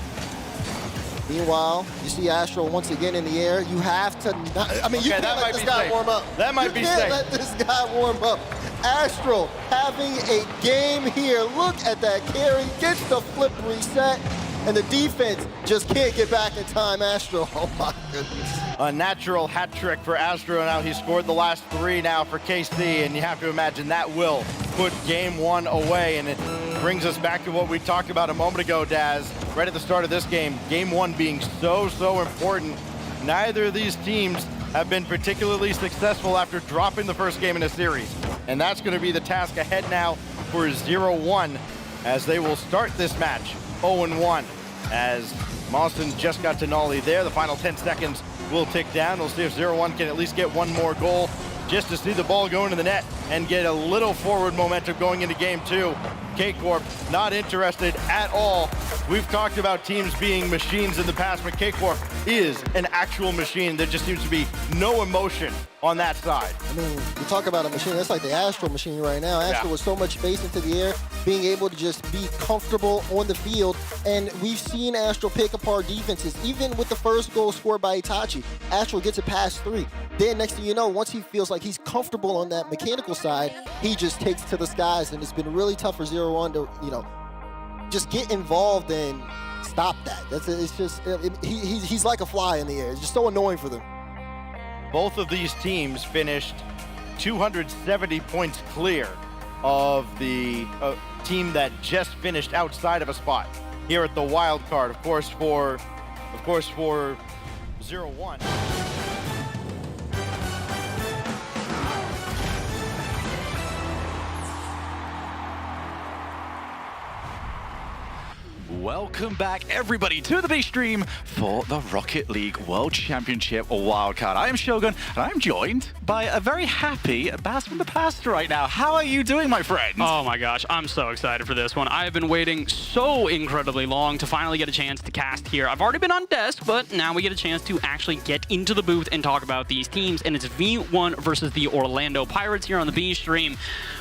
Meanwhile, you see Astral once again in the air. You have to not, I mean, you can't let this guy warm up. That might be safe. You can't let this guy warm up. Astral having a game here. Look at that carry, gets the flip reset, and the defense just can't get back in time. Astral, oh my goodness. A natural hat trick for Astro. Now he scored the last 3 now for KC, and you have to imagine that will put Game 1 away. And it brings us back to what we talked about a moment ago, Daz, right at the start of this game. Game 1 being so important. Neither of these teams have been particularly successful after dropping the first game in a series. And that's going to be the task ahead now for 0-1 as they will start this match 0-1. as Mauston just got to Nolly there. The final 10 seconds will tick down. We'll see if 0-1 can at least get one more goal just to see the ball go into the net and get a little forward momentum going into game 2. K-Corp not interested at all. We've talked about teams being machines in the past, but K-Corp is an actual machine. There just seems to be no emotion on that side. I mean, you talk about a machine, that's like the Astro machine right now. Astro with so much space into the air, being able to just be comfortable on the field. And we've seen Astro pick apart defenses. Even with the first goal scored by Itachi, Astro gets it past 3. Then next thing you know, once he feels like he's comfortable on that mechanical side, he just takes to the skies. And it's been really tough for 0-1 to, you know, just get involved and stop that. It's just, he's like a fly in the air. It's just so annoying for them. Both of these teams finished 270 points clear of the team that just finished outside of a spot here at the wild card. Of course for 0-1. Welcome back, everybody, to the big stream for the Rocket League World Championship Wildcard. I am Shogun, and I'm joined by a very happy Bas from the past right now. How are you doing, my friend? Oh my gosh, I'm so excited for this one. I have been waiting so incredibly long to finally get a chance to cast here. I've already been on desk, but now we get a chance to actually get into the booth and talk about these teams, and it's V1 versus the Orlando Pirates here on the B stream,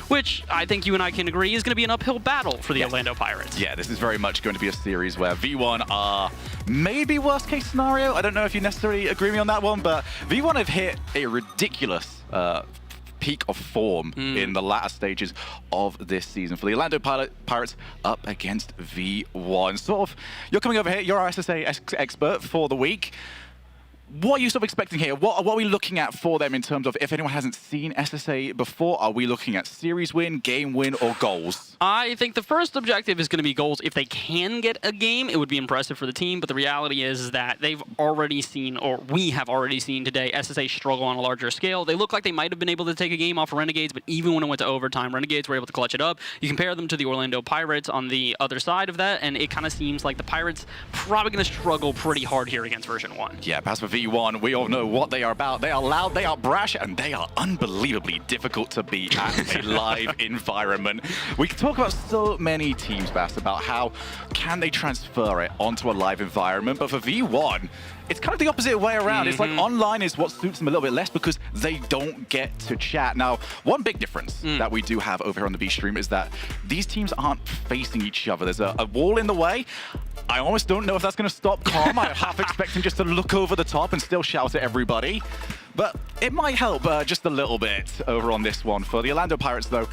which I think you and I can agree is going to be an uphill battle for the Orlando Pirates. Yeah, this is very much going to be a series where V1 are maybe worst case scenario. I don't know if you necessarily agree with me on that one, but V1 have hit a ridiculous peak of form in the latter stages of this season. For the Orlando Pirates up against V1. Sort of, you're coming over here, you're our SSA expert for the week. What are you sort of expecting here? What are we looking at for them in terms of, if anyone hasn't seen SSA before, are we looking at series win, game win, or goals? I think the first objective is going to be goals. If they can get a game, it would be impressive for the team, but the reality is that they've already seen, or we have already seen today, SSA struggle on a larger scale. They look like they might have been able to take a game off of Renegades, but even when it went to overtime, Renegades were able to clutch it up. You compare them to the Orlando Pirates on the other side of that, and it kind of seems like the Pirates probably going to struggle pretty hard here against version 1. Yeah, pass for V1, we all know what they are about. They are loud, they are brash, and they are unbelievably difficult to beat at a live environment. We can talk about so many teams, Bas, about how can they transfer it onto a live environment, but for V1, it's kind of the opposite way around. It's like online is what suits them a little bit less because they don't get to chat. Now, one big difference that we do have over here on the B stream is that these teams aren't facing each other. There's a wall in the way. I almost don't know if that's going to stop Calm. I half expect him just to look over the top and still shout at everybody. But it might help just a little bit over on this one. For the Orlando Pirates, though,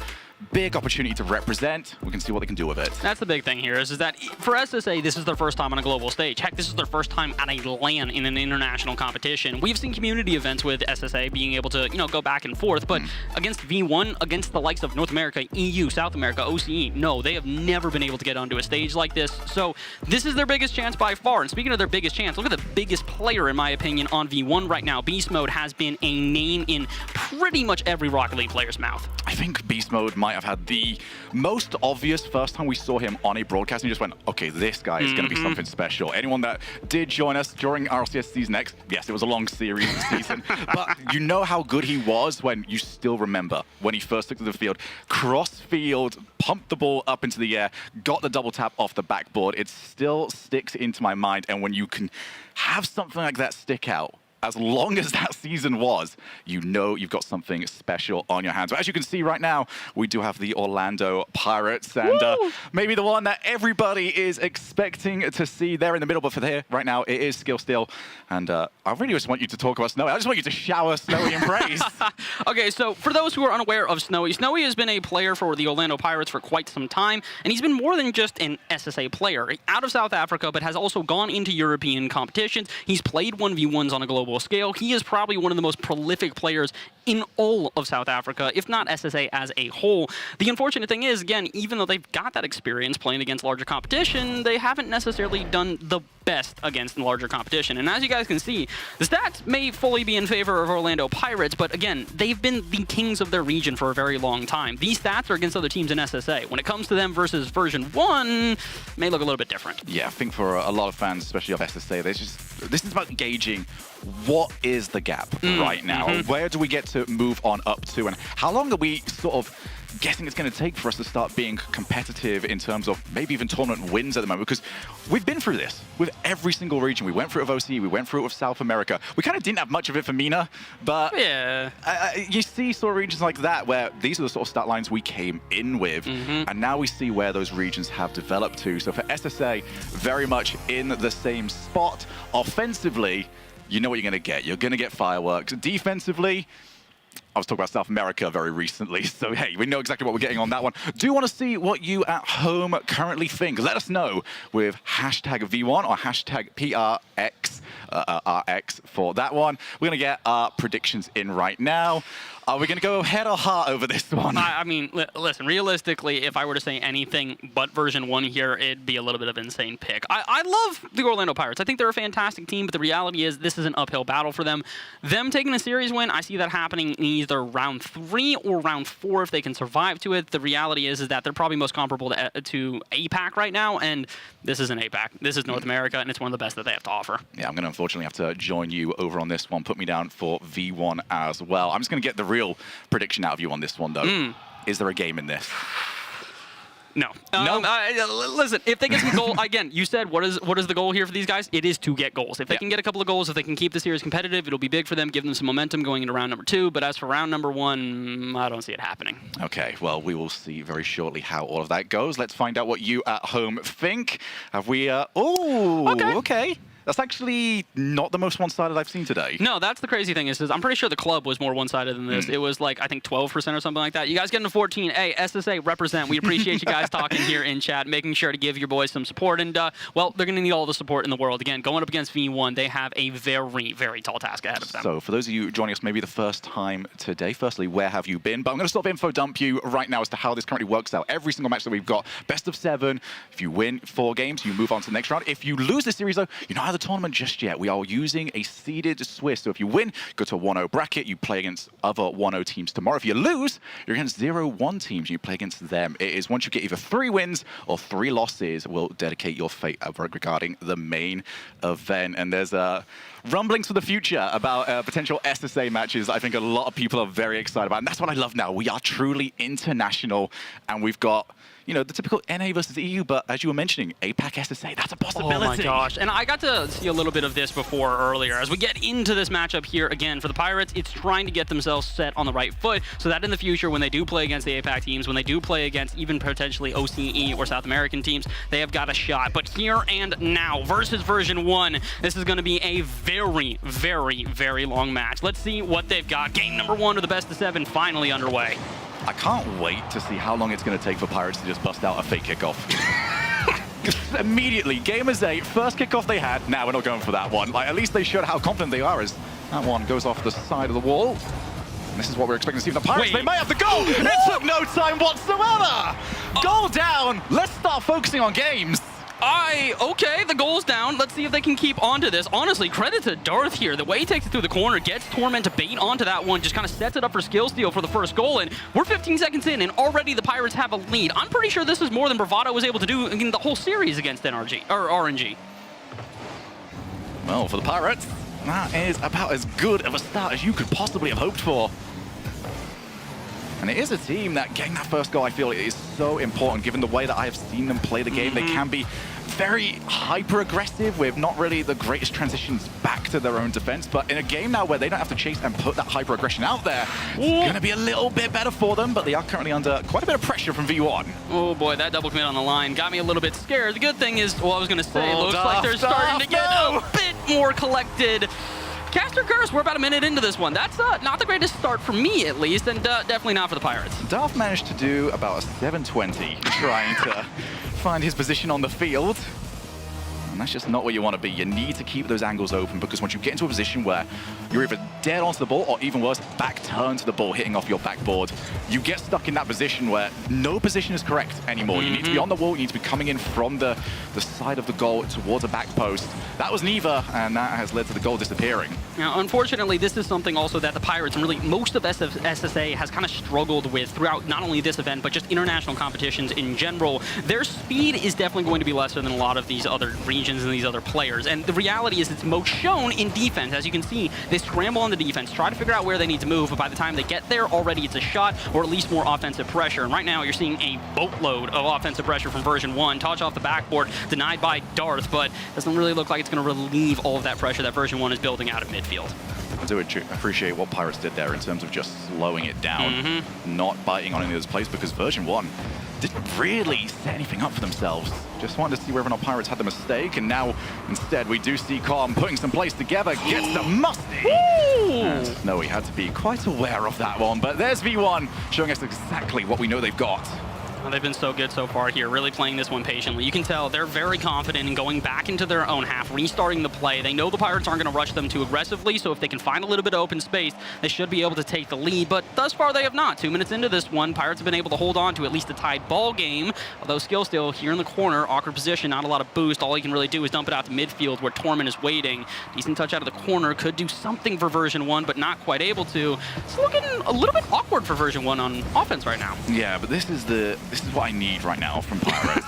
big opportunity to represent. We can see what they can do with it. That's the big thing here, is that for SSA, this is their first time on a global stage. Heck, this is their first time at a LAN in an international competition. We've seen community events with SSA being able to, you know, go back and forth, but against V1, against the likes of North America, EU, South America, OCE, no, they have never been able to get onto a stage like this. So this is their biggest chance by far. And speaking of their biggest chance, look at the biggest player, in my opinion, on V1 right now. Beast Mode has been a name in pretty much every Rocket League player's mouth. I think Beast Mode might have had the most obvious first time we saw him on a broadcast and just went, okay, this guy is going to be something special. Anyone that did join us during RLCS Season X, yes, it was a long series season, but you know how good he was when you still remember when he first took to the field, cross field, pumped the ball up into the air, got the double tap off the backboard. It still sticks into my mind, and when you can have something like that stick out, as long as that season was, you know you've got something special on your hands. But as you can see right now, we do have the Orlando Pirates, and maybe the one that everybody is expecting to see there in the middle. But for there, right now, it is Skill Still. And I really just want you to talk about Snowy. I just want you to shower Snowy in praise. Okay, so for those who are unaware of Snowy, Snowy has been a player for the Orlando Pirates for quite some time, and he's been more than just an SSA player. Out of South Africa, but has also gone into European competitions. He's played 1v1s on a global global scale. He is probably one of the most prolific players in all of South Africa, if not SSA as a whole. The unfortunate thing is, again, even though they've got that experience playing against larger competition, they haven't necessarily done the best against larger competition. And as you guys can see, the stats may fully be in favor of Orlando Pirates, but again, they've been the kings of their region for a very long time. These stats are against other teams in SSA. When it comes to them versus version 1, may look a little bit different. Yeah, I think for a lot of fans, especially of SSA, this is about gauging what is the gap right now. Where do we get to move on up to, and how long are we sort of guessing it's going to take for us to start being competitive in terms of maybe even tournament wins at the moment? Because we've been through this with every single region. We went through it with OC, we went through it with South America. We kind of didn't have much of it for MENA, but yeah, you see sort of regions like that where these are the sort of stat lines we came in with, and now we see where those regions have developed to. So for SSA, very much in the same spot. Offensively, you know what you're going to get. You're going to get fireworks. Defensively, I was talking about South America very recently, so hey, we know exactly what we're getting on that one. Do want to see what you at home currently think. Let us know with hashtag V1 or hashtag PRX, RX for that one. We're going to get our predictions in right now. Are we going to go head or heart over this one? I mean, listen, realistically, if I were to say anything but version 1 here, it'd be a little bit of an insane pick. I love the Orlando Pirates. I think they're a fantastic team, but the reality is this is an uphill battle for them. Them taking a series win, I see that happening in either round 3 or round 4 if they can survive to it. The reality is that they're probably most comparable to APAC right now, and this isn't APAC. This is North America, and it's one of the best that they have to offer. Yeah, I'm going to unfortunately have to join you over on this one. Put me down for V1 as well. I'm just going to get the real prediction out of you on this one, though. Is there a game in this? No. Listen, if they get some goal, again, you said what is the goal here for these guys? It is to get goals. If they can get a couple of goals, if they can keep the series competitive, it'll be big for them, give them some momentum going into round number 2. But as for round number 1, I don't see it happening. Okay, well, we will see very shortly how all of that goes. Let's find out what you at home think. Have we... okay. That's actually not the most one-sided I've seen today. No, that's the crazy thing is I'm pretty sure the club was more one-sided than this. It was like, I think 12% or something like that. You guys getting to 14. Hey, SSA, represent. We appreciate you guys talking here in chat, making sure to give your boys some support. And, well, they're going to need all the support in the world. Again, going up against V1, they have a very, very tall task ahead of them. So for those of you joining us maybe the first time today, firstly, where have you been? But I'm going to sort of info dump you right now as to how this currently works out. Every single match that we've got, best of 7. If you win 4 games, you move on to the next round. If you lose this series, though, you're not out of the tournament just yet. We are using a seeded Swiss. So if you win, go to a 1-0 bracket. You play against other 1-0 teams tomorrow. If you lose, you're against 0-1 teams. You play against them. It is once you get either 3 wins or 3 losses, will dedicate your fate regarding the main event. And there's rumblings for the future about potential SSA matches. I think a lot of people are very excited about. And that's what I love now. We are truly international. And we've got... you know, the typical NA versus EU, but as you were mentioning, APAC SSA, that's a possibility. Oh my gosh. And I got to see a little bit of this before earlier. As we get into this matchup here again for the Pirates, it's trying to get themselves set on the right foot so that in the future, when they do play against the APAC teams, when they do play against even potentially OCE or South American teams, they have got a shot. But here and now versus version 1, this is going to be a very, very, very long match. Let's see what they've got. Game number 1 of the best of 7 finally underway. I can't wait to see how long it's going to take for Pirates to just bust out a fake kickoff. Immediately, game is 8, first kickoff they had. Now we're not going for that one. Like, at least they showed how confident they are as that one goes off the side of the wall. And this is what we're expecting to see from the Pirates. They may have the goal. It took no time whatsoever. Goal down. Let's start focusing on games. Okay, the goal's down. Let's see if they can keep onto this. Honestly, credit to Darth here. The way he takes it through the corner, gets Torment to bait onto that one, just kind of sets it up for skill steal for the first goal. And we're 15 seconds in, and already the Pirates have a lead. I'm pretty sure this is more than Bravado was able to do in the whole series against NRG, or RNG. Well, for the Pirates, that is about as good of a start as you could possibly have hoped for. And it is a team that getting that first goal, I feel, is so important, given the way that I have seen them play the game. They can be very hyper-aggressive with not really the greatest transitions back to their own defense. But in a game now where they don't have to chase and put that hyper-aggression out there, it's going to be a little bit better for them. But they are currently under quite a bit of pressure from V1. Oh boy, that double commit on the line got me a little bit scared. The good thing is, well, I was going to say, it looks like they're starting to get a bit more collected. Caster Curse, we're about a minute into this one. That's not the greatest start for me, at least, and definitely not for the Pirates. Darth managed to do about a 720 trying to find his position on the field. And that's just not where you want to be. You need to keep those angles open, because once you get into a position where you're either dead onto the ball or even worse, back turn to the ball, hitting off your backboard, you get stuck in that position where no position is correct anymore. You need to be on the wall, you need to be coming in from the side of the goal towards a back post. That was neither, and that has led to the goal disappearing. Now, unfortunately, this is something also that the Pirates and really most of SSA has kind of struggled with throughout not only this event, but just international competitions in general. Their speed is definitely going to be lesser than a lot of these other regions and these other players. And the reality is it's most shown in defense. As you can see, they scramble on the defense, try to figure out where they need to move, but by the time they get there, already it's a shot or at least more offensive pressure. And right now, you're seeing a boatload of offensive pressure from version 1. Touch off the backboard, denied by Darth, but doesn't really look like it's going to relieve all of that pressure that version 1 is building out of midfield. I do appreciate what Pirates did there in terms of just slowing it down, not biting on any of those plays, because version 1 didn't really set anything up for themselves. Just wanted to see whether or not Pirates had the mistake, and now instead we do see Com putting some plays together, gets the musty. No, we had to be quite aware of that one, but there's V1 showing us exactly what we know they've got. Well, they've been so good so far here, really playing this one patiently. You can tell they're very confident in going back into their own half, restarting the play. They know the Pirates aren't going to rush them too aggressively, so if they can find a little bit of open space, they should be able to take the lead. But thus far, they have not. 2 minutes into this one, Pirates have been able to hold on to at least a tied ball game. Although Skill still here in the corner, awkward position, not a lot of boost. All he can really do is dump it out to midfield where Torment is waiting. Decent touch out of the corner, could do something for version 1, but not quite able to. It's looking a little bit awkward for version 1 on offense right now. Yeah, but this is what I need right now from Pirates.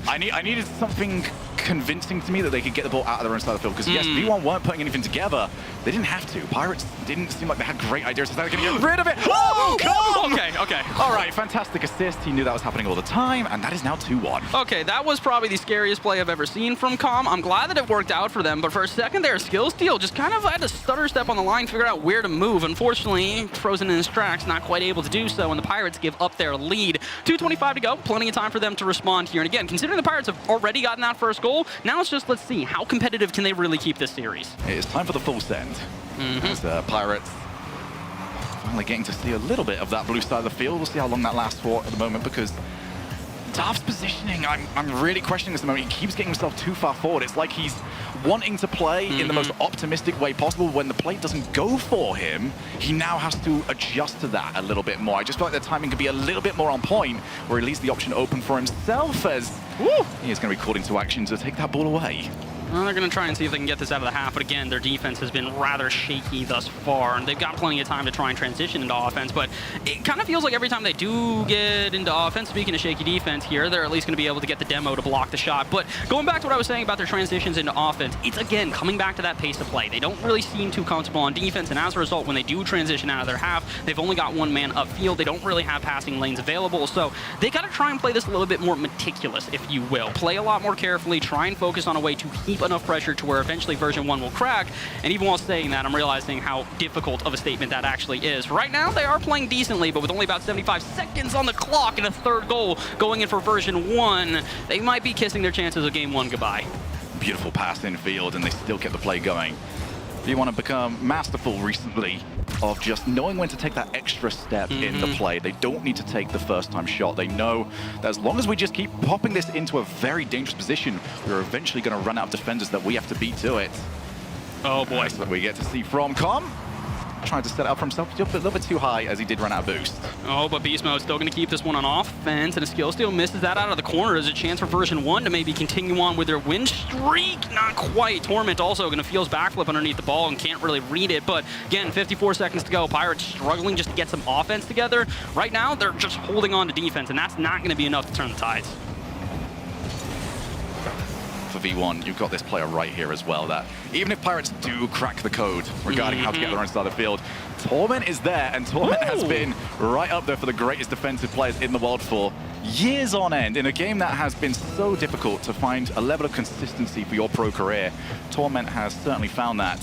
I needed something convincing to me that they could get the ball out of their own side of the field, because yes, V1 weren't putting anything together. They didn't have to. Pirates didn't seem like they had great ideas, so they were going to get rid of it. Oh, come! Okay. All right, fantastic assist. He knew that was happening all the time, and that is now 2-1. Okay, that was probably the scariest play I've ever seen from Com. I'm glad that it worked out for them, but for a second there, Skill Steal just kind of had to stutter step on the line, figure out where to move. Unfortunately, frozen in his tracks, not quite able to do so, and the Pirates give up their lead. 2:25 to go, plenty of time for them to respond here. And again, considering the Pirates have already gotten that first goal, now it's just, let's see, how competitive can they really keep this series? It is time for the full send. As Pirates finally getting to see a little bit of that blue side of the field. We'll see how long that lasts for at the moment, because Darth's positioning, I'm really questioning this at the moment. He keeps getting himself too far forward. It's like he's wanting to play in the most optimistic way possible. When the play doesn't go for him, he now has to adjust to that a little bit more. I just feel like the timing could be a little bit more on point, where he leaves the option open for himself, as he is going to be called into action to take that ball away. Well, they're going to try and see if they can get this out of the half, but again, their defense has been rather shaky thus far, and they've got plenty of time to try and transition into offense, but it kind of feels like every time they do get into offense, speaking of shaky defense here, they're at least going to be able to get the demo to block the shot. But going back to what I was saying about their transitions into offense, it's again coming back to that pace of play. They don't really seem too comfortable on defense, and as a result, when they do transition out of their half, they've only got one man upfield. They don't really have passing lanes available, so they got to try and play this a little bit more meticulous, if you will. Play a lot more carefully, try and focus on a way to keep enough pressure to where eventually version 1 will crack. And even while saying that, I'm realizing how difficult of a statement that actually is. Right now, they are playing decently, but with only about 75 seconds on the clock and a third goal going in for version 1, they might be kissing their chances of game 1 goodbye. Beautiful pass in field, and they still kept the play going. If you want to become masterful recently of just knowing when to take that extra step in the play. They don't need to take the first time shot. They know that as long as we just keep popping this into a very dangerous position, we're eventually going to run out of defenders that we have to beat to it. Oh boy. That's what we get to see from Com. Trying to set it up for himself, just a little bit too high as he did run out of boost. Oh, but Beast Mode still going to keep this one on offense, and a skill steal misses that out of the corner. There's a chance for version 1 to maybe continue on with their win streak. Not quite. Torment also going to feel his backflip underneath the ball and can't really read it. But again, 54 seconds to go. Pirates struggling just to get some offense together. Right now, they're just holding on to defense, and that's not going to be enough to turn the tides. For V1, you've got this player right here as well, that even if Pirates do crack the code regarding how to get their own side of the field, Torment is there, and Torment has been right up there for the greatest defensive players in the world for years on end. In a game that has been so difficult to find a level of consistency for your pro career, Torment has certainly found that.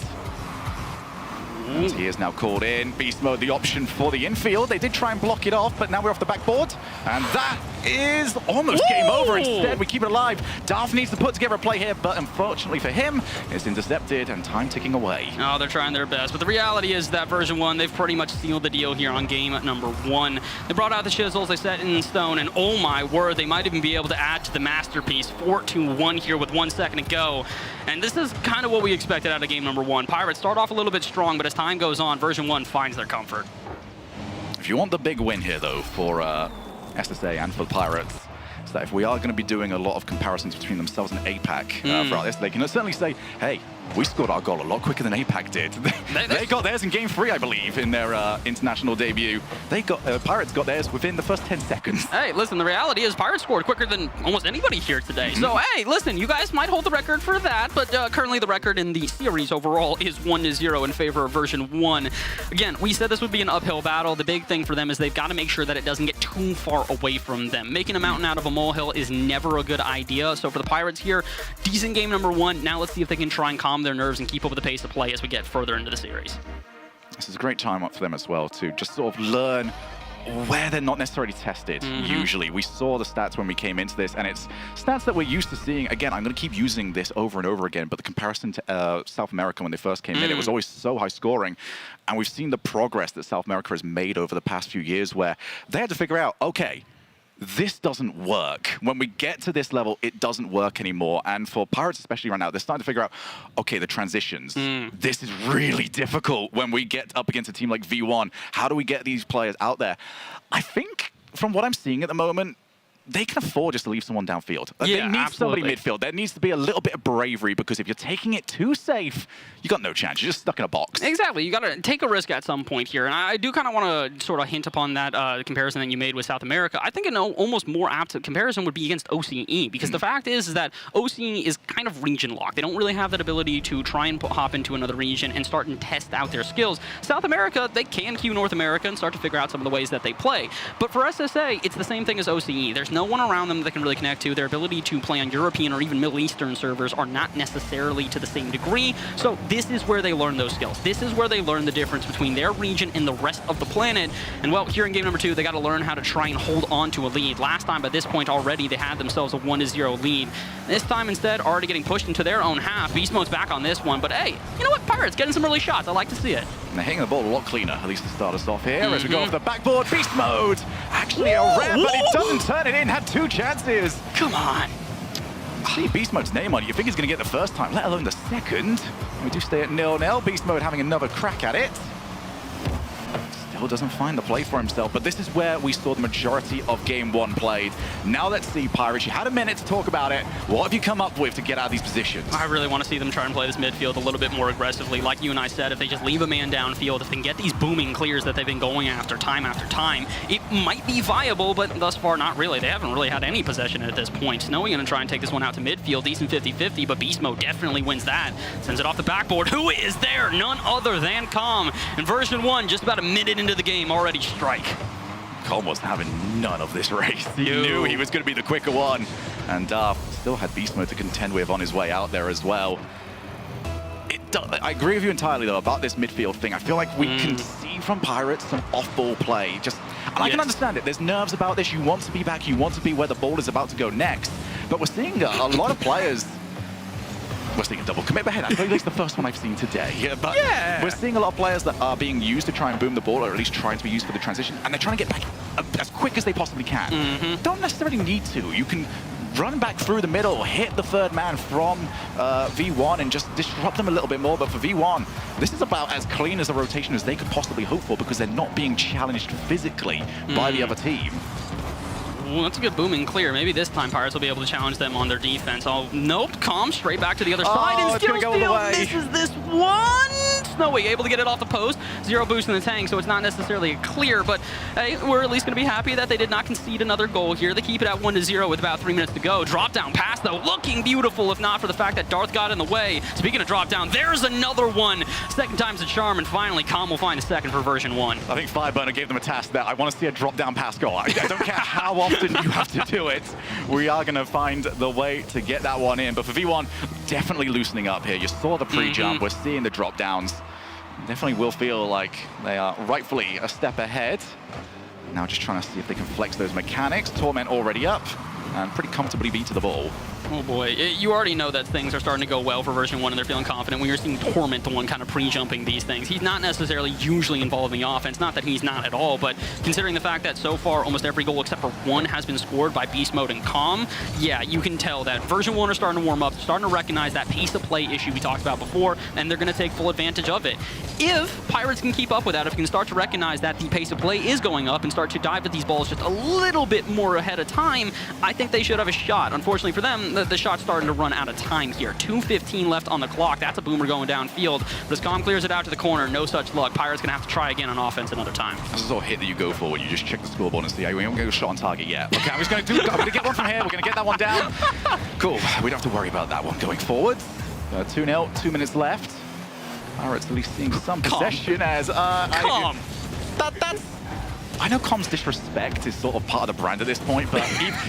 And he is now called in. Beast Mode, the option for the infield. They did try and block it off, but now we're off the backboard. And that is almost game over. Instead, we keep it alive. Darth needs to put together a play here, but unfortunately for him, it's intercepted and time ticking away. Oh, they're trying their best. But the reality is that version 1, they've pretty much sealed the deal here on game number 1. They brought out the chisels, they set in stone, and oh my word, they might even be able to add to the masterpiece. 4-1 here with 1 second to go. And this is kind of what we expected out of game number 1. Pirates start off a little bit strong, but as time goes on, version 1 finds their comfort. If you want the big win here, though, for SSA and for the Pirates, is that if we are going to be doing a lot of comparisons between themselves and APAC throughout this, they can certainly say, hey, we scored our goal a lot quicker than APAC did. They got theirs in game 3, I believe, in their international debut. They got Pirates got theirs within the first 10 seconds. Hey, listen, the reality is Pirates scored quicker than almost anybody here today. So, hey, listen, you guys might hold the record for that, but currently the record in the series overall is 1-0 in favor of version 1. Again, we said this would be an uphill battle. The big thing for them is they've got to make sure that it doesn't get too far away from them. Making a mountain out of a molehill is never a good idea. So for the Pirates here, decent game number 1. Now let's see if they can try and calm their nerves and keep up with the pace of play as we get further into the series. This is a great time up for them as well to just sort of learn where they're not necessarily tested. Usually we saw the stats when we came into this, and it's stats that we're used to seeing. Again, I'm going to keep using this over and over again, but the comparison to South America when they first came in, it was always so high scoring, and we've seen the progress that South America has made over the past few years where they had to figure out, okay, this doesn't work. When we get to this level, it doesn't work anymore. And for Pirates, especially right now, they're starting to figure out, okay, the transitions. This is really difficult when we get up against a team like V1. How do we get these players out there? I think, from what I'm seeing at the moment, they can afford just to leave someone downfield. Yeah, they need absolutely. somebody midfield. There needs to be a little bit of bravery, because if you're taking it too safe, you got no chance. You're just stuck in a box. Exactly. You got to take a risk at some point here. And I do kind of want to sort of hint upon that comparison that you made with South America. I think an almost more apt comparison would be against OCE, because the fact is that OCE is kind of region locked. They don't really have that ability to try and hop into another region and start and test out their skills. South America, they can queue North America and start to figure out some of the ways that they play. But for SSA, it's the same thing as OCE. There's no one around them that can really connect to. Their ability to play on European or even Middle Eastern servers are not necessarily to the same degree. So this is where they learn those skills. This is where they learn the difference between their region and the rest of the planet. And well, here in game number 2, they got to learn how to try and hold on to a lead. Last time, by this point already, they had themselves a 1-0 lead. This time, instead, already getting pushed into their own half. Beast Mode's back on this one, but hey, you know what? Pirates getting some early shots. I like to see it. And they're hitting the ball a lot cleaner, at least to start us off here. As we go off the backboard, Beast Mode! Actually a rare, but he doesn't turn it in. Had 2 chances. Come on. See Beast Mode's name on it. You think he's going to get the first time, let alone the second. We do stay at 0-0. Beast Mode having another crack at it. Still doesn't find the play for himself, but this is where we saw the majority of game 1 played. Now let's see, Pirates. You had a minute to talk about it. What have you come up with to get out of these positions? I really want to see them try and play this midfield a little bit more aggressively. Like you and I said, if they just leave a man downfield, if they can get these booming clears that they've been going after time, it might be viable, but thus far, not really. They haven't really had any possession at this point. Snowy going to try and take this one out to midfield. Decent 50-50, but Beast Mode definitely wins that. Sends it off the backboard. Who is there? None other than Calm. In version 1, just about a minute into the game, already strike. Calm wasn't having none of this race. He knew he was going to be the quicker one. And still had Beast Mode to contend with on his way out there as well. I agree with you entirely, though, about this midfield thing. I feel like we can see from Pirates some off-ball play. And I can understand it. There's nerves about this. You want to be back. You want to be where the ball is about to go next. But we're seeing a lot of players... We're seeing a double commit behind. I think it's the first one I've seen today. But we're seeing a lot of players that are being used to try and boom the ball, or at least trying to be used for the transition, and they're trying to get back as quick as they possibly can. Don't necessarily need to. You can run back through the middle, hit the third man from V1 and just disrupt them a little bit more. But for V1, this is about as clean as a rotation as they could possibly hope for, because they're not being challenged physically by the other team. Ooh, that's a good booming clear. Maybe this time Pirates will be able to challenge them on their defense. Oh, nope. Calm straight back to the other side. And it's gonna go all the way. Misses this one. Snowy able to get it off the post. 0 boost in the tank, so it's not necessarily a clear, but hey, we're at least going to be happy that they did not concede another goal here. They keep it at 1-0 with about 3 minutes to go. Drop down pass, though, looking beautiful, if not for the fact that Darth got in the way. Speaking of drop down, there's another one. Second time's a charm, and finally, Calm will find a second for version 1. I think Fireburner gave them a task there. I want to see a drop down pass goal. I don't care how often you have to do it. We are going to find the way to get that one in. But for V1, definitely loosening up here. You saw the pre-jump. We're seeing the drop downs. definitely will feel like they are rightfully a step ahead. Now just trying to see if they can flex those mechanics. Torment already up and pretty comfortably beat to the ball. Oh boy, you already know that things are starting to go well for version 1 and they're feeling confident when you're seeing Torment the one kind of pre-jumping these things. He's not necessarily usually involved in the offense, not that he's not at all, but considering the fact that so far almost every goal except for one has been scored by Beast Mode and Calm, yeah, you can tell that version 1 are starting to warm up, starting to recognize that pace of play issue we talked about before, and they're going to take full advantage of it. If Pirates can keep up with that, if you can start to recognize that the pace of play is going up and start to dive at these balls just a little bit more ahead of time, I think they should have a shot. Unfortunately for them, the shot's starting to run out of time here. 2:15 left on the clock. That's a boomer going downfield. But as Calm clears it out to the corner, no such luck. Pirates going to have to try again on offense another time. That's the sort of hit that you go for when you just check the scoreboard and see, hey, we haven't got a shot on target yet. Okay, I'm going to get one from here. We're going to get that one down. Cool. We don't have to worry about that one going forward. 2-0, 2 minutes left. Pirates at least seeing some possession as... Calm. I know Calm's disrespect is sort of part of the brand at this point, but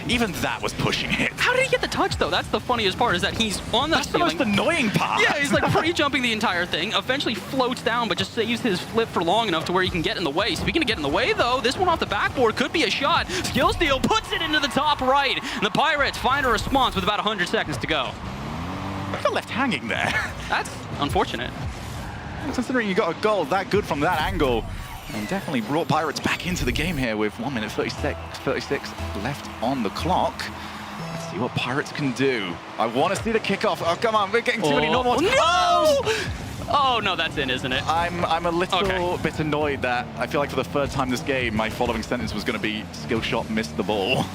even that was pushing it. How did he get the touch, though? That's the funniest part, is that he's on the ceiling. That's the most annoying part. Yeah, he's like pre-jumping the entire thing, eventually floats down, but just saves his flip for long enough to where he can get in the way. Speaking of getting in the way, though, this one off the backboard could be a shot. Skill Steal puts it into the top right, and the Pirates find a response with about 100 seconds to go. I got left hanging there. That's unfortunate. Considering you got a goal that good from that angle, and definitely brought Pirates back into the game here with 1 minute 36 left on the clock. Let's see what Pirates can do. I want to see the kickoff. Oh, come on, we're getting too many normals. No! Oh, no, that's in, isn't it? I'm a little bit annoyed that I feel like for the third time this game, my following sentence was going to be skill shot, missed the ball.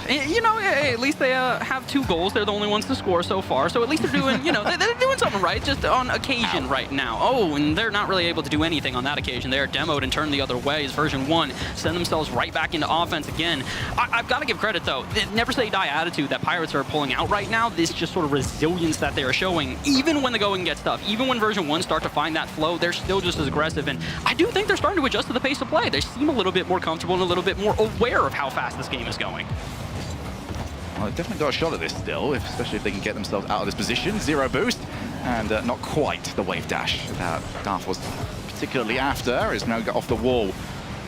You know, at least they have 2 goals. They're the only ones to score so far. So at least they're doing, you know, they're doing something right, just on occasion right now. Oh, and they're not really able to do anything on that occasion. They're demoed and turned the other way as version 1 send themselves right back into offense again. I've got to give credit, though. The never say die attitude that Pirates are pulling out right now, this just sort of resilience that they are showing, even when the going gets tough, even when version 1 start to find that flow, they're still just as aggressive. And I do think they're starting to adjust to the pace of play. They seem a little bit more comfortable and a little bit more aware of how fast this game is going. Well, they've definitely got a shot at this still, especially if they can get themselves out of this position. 0 boost, and not quite the wave dash that Darth was particularly after. Is now got off the wall.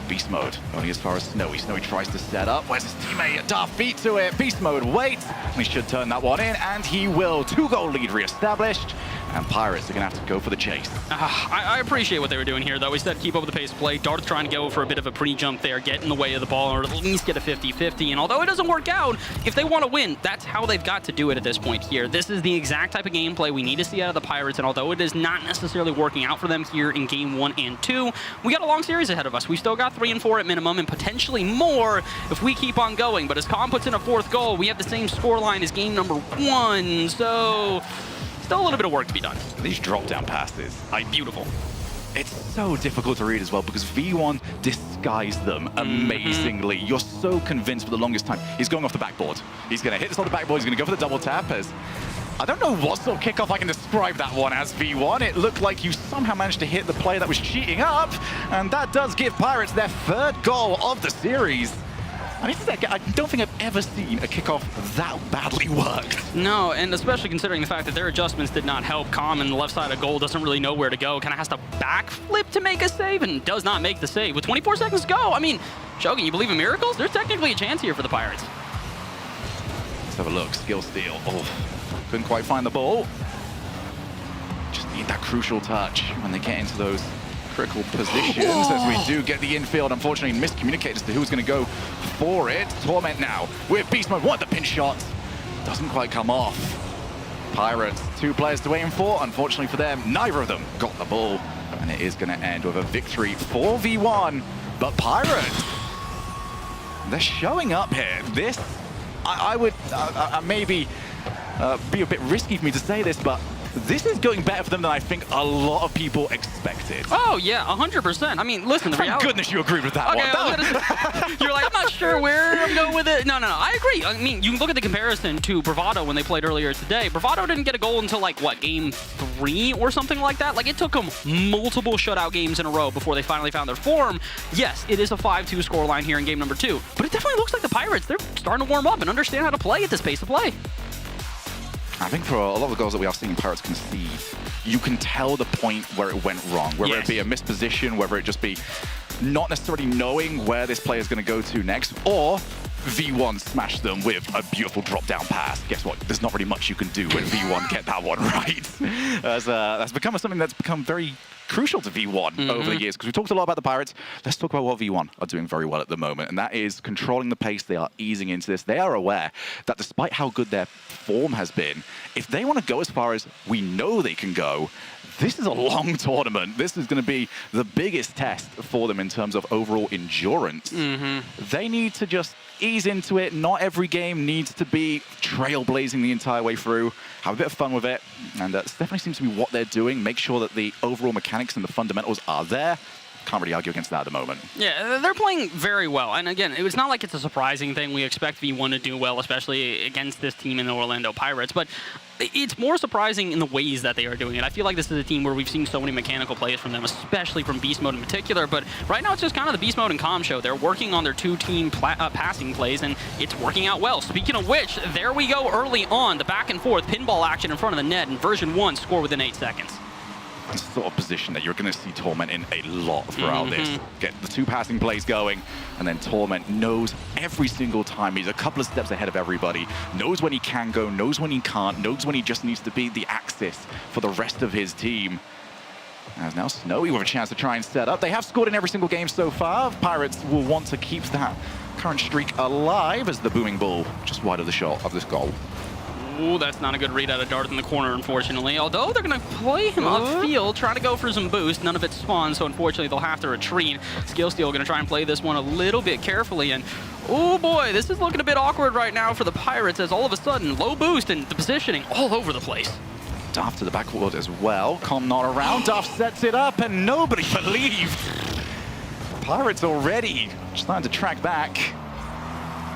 Beast Mode, only as far as Snowy. Snowy tries to set up. Where's his teammate? Darth beat to it. Beast Mode waits. He should turn that one in, and he will. 2-goal lead reestablished. And Pirates are going to have to go for the chase. I appreciate what they were doing here, though. We said keep up with the pace of play. Darth trying to go for a bit of a pre-jump there, get in the way of the ball, or at least get a 50-50. And although it doesn't work out, if they want to win, that's how they've got to do it at this point here. This is the exact type of gameplay we need to see out of the Pirates, and although it is not necessarily working out for them here in Game 1 and 2, we got a long series ahead of us. We still got 3 and 4 at minimum, and potentially more if we keep on going. But as Calm puts in a 4th goal, we have the same scoreline as game number 1, so... still a little bit of work to be done. These drop-down passes, beautiful. It's so difficult to read as well because V1 disguised them amazingly. You're so convinced for the longest time. He's going off the backboard. He's going to hit this on the backboard. He's going to go for the double tap as... I don't know what sort of kickoff I can describe that one as, V1. It looked like you somehow managed to hit the player that was cheating up, and that does give Pirates their 3rd goal of the series. I need to say, I don't think I've ever seen a kickoff that badly worked. No, and especially considering the fact that their adjustments did not help. Calm in the left side of goal doesn't really know where to go. Kind of has to backflip to make a save and does not make the save. With 24 seconds to go, I mean, Shogun, you believe in miracles? There's technically a chance here for the Pirates. Let's have a look. Skill steal. Oh, couldn't quite find the ball. Just need that crucial touch when they get into those critical positions as we do get the infield. Unfortunately, miscommunicated as to who's going to go for it. Torment now with Beast Mode. What the pinch shot? Doesn't quite come off. Pirates, 2 players to aim for. Unfortunately for them, neither of them got the ball. And it is going to end with a victory for V1. But Pirates, they're showing up here. This, I would maybe be a bit risky for me to say this, but this is going better for them than I think a lot of people expected. Oh, yeah, 100%. I mean, listen, the reality... Thank goodness you agreed with that one. You're like, I'm not sure where I'm going with it. No, I agree. I mean, you can look at the comparison to Bravado when they played earlier today. Bravado didn't get a goal until, like, what, game 3 or something like that? Like, it took them multiple shutout games in a row before they finally found their form. Yes, it is a 5-2 scoreline here in game number 2, but it definitely looks like the Pirates, they're starting to warm up and understand how to play at this pace of play. I think for a lot of the goals that we are seeing Pirates concede, you can tell the point where it went wrong, whether it be a misposition, whether it just be not necessarily knowing where this player is going to go to next, or V1 smashed them with a beautiful drop-down pass. Guess what? There's not really much you can do when V1 get that one right. That's become something that's become very crucial to V1 over the years, because we've talked a lot about the Pirates. Let's talk about what V1 are doing very well at the moment, and that is controlling the pace. They are easing into this. They are aware that despite how good their form has been, if they want to go as far as we know they can go, this is a long tournament. This is going to be the biggest test for them in terms of overall endurance. They need to just ease into it. Not every game needs to be trailblazing the entire way through. Have a bit of fun with it. And that definitely seems to be what they're doing. Make sure that the overall mechanics and the fundamentals are there. Can't really argue against that at the moment. Yeah, they're playing very well. And again, it's not like it's a surprising thing. We expect V1 to do well, especially against this team in the Orlando Pirates. But it's more surprising in the ways that they are doing it. I feel like this is a team where we've seen so many mechanical plays from them, especially from Beast Mode in particular. But right now, it's just kind of the Beast Mode and Calm show. They're working on their two-team passing plays, and it's working out well. Speaking of which, there we go early on. The back-and-forth pinball action in front of the net, and version 1 score within 8 seconds. The sort of position that you're going to see Torment in a lot throughout this. Get the 2 passing plays going, and then Torment knows every single time. He's a couple of steps ahead of everybody, knows when he can go, knows when he can't, knows when he just needs to be the axis for the rest of his team. As now Snowy with a chance to try and set up. They have scored in every single game so far. Pirates will want to keep that current streak alive as the booming ball just wide of the shot of this goal. Ooh, that's not a good read out of Darth in the corner, unfortunately. Although they're going to play him upfield, trying to go for some boost. None of it spawns, so unfortunately they'll have to retreat. Skillsteel going to try and play this one a little bit carefully. And oh boy, this is looking a bit awkward right now for the Pirates, as all of a sudden, low boost and the positioning all over the place. Duff to the backward as well. Com not around. Duff sets it up, and nobody believed. Pirates already starting to track back.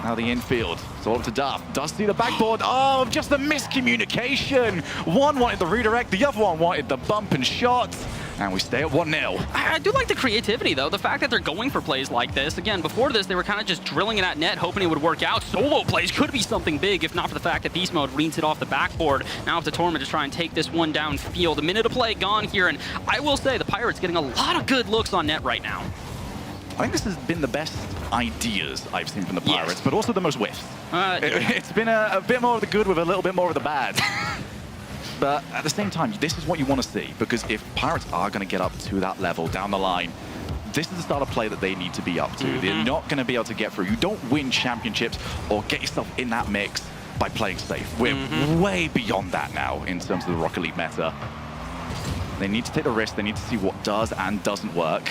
Now the infield, it's all up to Duff. Does see the backboard. Oh, just the miscommunication. One wanted the redirect, the other one wanted the bump and shot. And we stay at 1-0. I do like the creativity, though. The fact that they're going for plays like this. Again, before this, they were kind of just drilling it at net, hoping it would work out. Solo plays could be something big, if not for the fact that Beast Mode reads it off the backboard. Now up to Torment to try and take this one downfield. A minute of play gone here, and I will say the Pirates getting a lot of good looks on net right now. I think this has been the best ideas I've seen from the Pirates, but also the most whiffs. It's been a bit more of the good with a little bit more of the bad. But at the same time, this is what you want to see, because if Pirates are going to get up to that level down the line, this is the style of play that they need to be up to. They're not going to be able to get through. You don't win championships or get yourself in that mix by playing safe. We're way beyond that now in terms of the Rocket League meta. They need to take the risk. They need to see what does and doesn't work.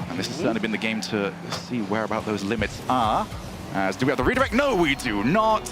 And this has certainly been the game to see where about those limits are. As do we have the redirect? No, we do not.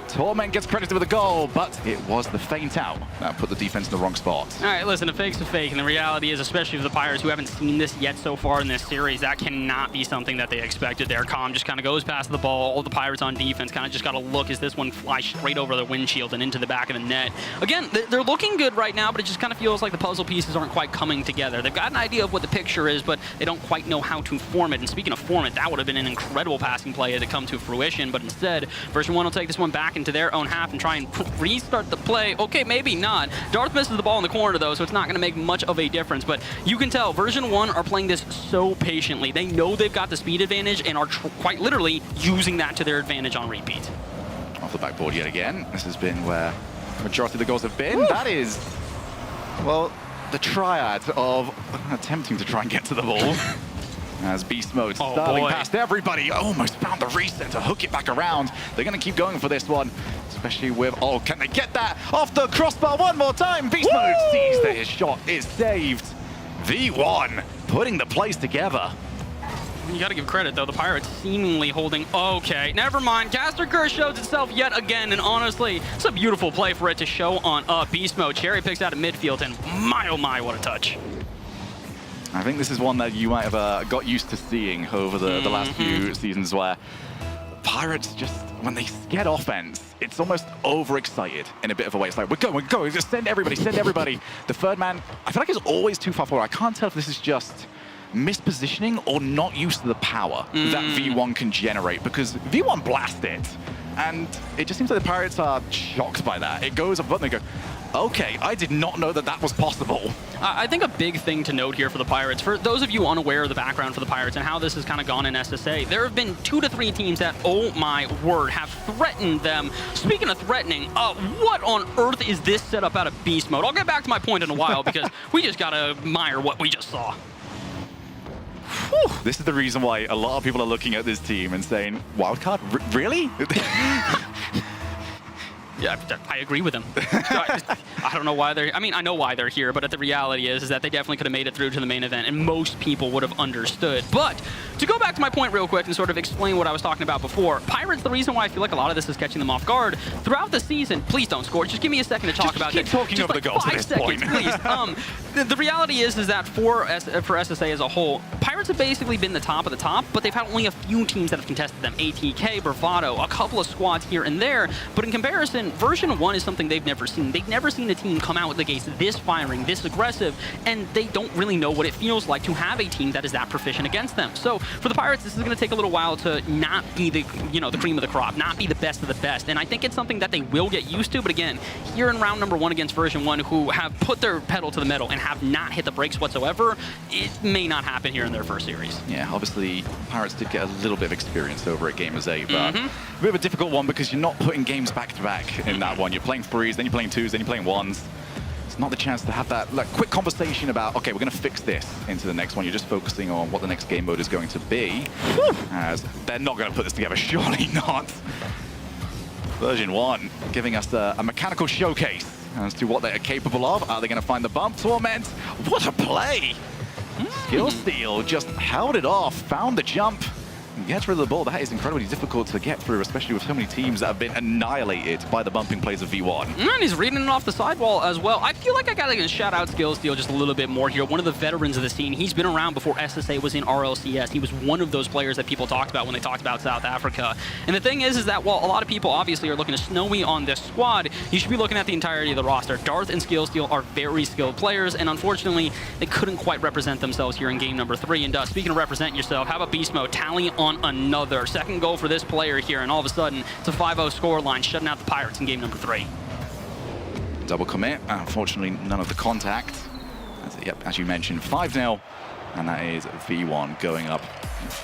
Torment gets credited with a goal, but it was the feint out that put the defense in the wrong spot. All right, listen, a fake's a fake, and the reality is, especially for the Pirates who haven't seen this yet so far in this series, that cannot be something that they expected there. Calm just kind of goes past the ball. All the Pirates on defense kind of just got to look as this one flies straight over the windshield and into the back of the net. Again, they're looking good right now, but it just kind of feels like the puzzle pieces aren't quite coming together. They've got an idea of what the picture is, but they don't quite know how to form it. And speaking of form it, that would have been an incredible passing play had it come to fruition, but instead, version 1 will take this one back into their own half and try and restart the play. Okay, maybe not. Darth misses the ball in the corner, though, so it's not going to make much of a difference. But you can tell version 1 are playing this so patiently. They know they've got the speed advantage and are quite literally using that to their advantage on repeat. Off the backboard yet again. This has been where the majority of the goals have been. That is, well, the triad of attempting to try and get to the ball. As Beast Mode starting past everybody, almost found the reset to hook it back around. They're going to keep going for this one, especially with, can they get that off the crossbar one more time? Beast Mode sees that his shot is saved. V1 putting the plays together. You got to give credit, though. The Pirates seemingly holding... Okay, never mind. Caster Curse shows itself yet again, and honestly, it's a beautiful play for it to show on Beast Mode. Cherry picks out of midfield, and my, oh my, what a touch. I think this is one that you might have got used to seeing over the last few seasons, where Pirates just, when they get offense, it's almost overexcited in a bit of a way. It's like, we're going, just send everybody, send everybody. The third man, I feel like is always too far forward. I can't tell if this is just mispositioning or not used to the power that V1 can generate, because V1 blast it. And it just seems like the Pirates are shocked by that. It goes above and they go, okay, I did not know that that was possible. I think a big thing to note here for the Pirates, for those of you unaware of the background for the Pirates and how this has kind of gone in SSA, there have been 2 to 3 teams that, oh my word, have threatened them. Speaking of threatening, what on earth is this setup out of beast mode? I'll get back to my point in a while because we just got to admire what we just saw. Whew. This is the reason why a lot of people are looking at this team and saying, Wildcard, really? Yeah, I agree with them. I don't know why they're... I mean, I know why they're here, but the reality is that they definitely could have made it through to the main event, and most people would have understood. But to go back to my point real quick and sort of explain what I was talking about before, Pirates, the reason why I feel like a lot of this is catching them off guard, throughout the season, please don't score. Just give me a second to talk about keep this. talking just over like the goals 5 at this seconds, point. please. The reality is that for SSA as a whole, Pirates have basically been the top of the top, but they've had only a few teams that have contested them. ATK, Bravado, a couple of squads here and there. But in comparison, version 1 is something they've never seen. They've never seen a team come out with the gates this firing, this aggressive, and they don't really know what it feels like to have a team that is that proficient against them. So for the Pirates, this is going to take a little while to not be the the cream of the crop, not be the best of the best. And I think it's something that they will get used to. But again, here in round number 1 against version 1, who have put their pedal to the metal and have not hit the brakes whatsoever, it may not happen here in their first series. Yeah, obviously, Pirates did get a little bit of experience over at Gamers A, but a bit of a difficult one because you're not putting games back to back in that one. You're playing 3s, then you're playing 2s, then you're playing 1s. It's not the chance to have that quick conversation about, okay, we're going to fix this into the next one. You're just focusing on what the next game mode is going to be, as they're not going to put this together, surely not. Version 1 giving us a mechanical showcase as to what they are capable of. Are they going to find the bump? Torment, what a play! Skill Steal just held it off, found the jump, and gets rid of the ball. That is incredibly difficult to get through, especially with so many teams that have been annihilated by the bumping plays of V1. And he's reading it off the sidewall as well. I feel like I gotta shout out Skill Steal just a little bit more here. One of the veterans of the scene. He's been around before SSA was in RLCS. He was one of those players that people talked about when they talked about South Africa. And the thing is that while a lot of people obviously are looking to Snowy on this squad, you should be looking at the entirety of the roster. Darth and Skill Steal are very skilled players, and unfortunately, they couldn't quite represent themselves here in game number 3. And speaking of representing yourself, how about Beast Mode? Tally on another. Second goal for this player here, and all of a sudden, it's a 5-0 scoreline, shutting out the Pirates in game number 3. Double commit, unfortunately none of the contact. Yep, as you mentioned, 5-0, and that is V1 going up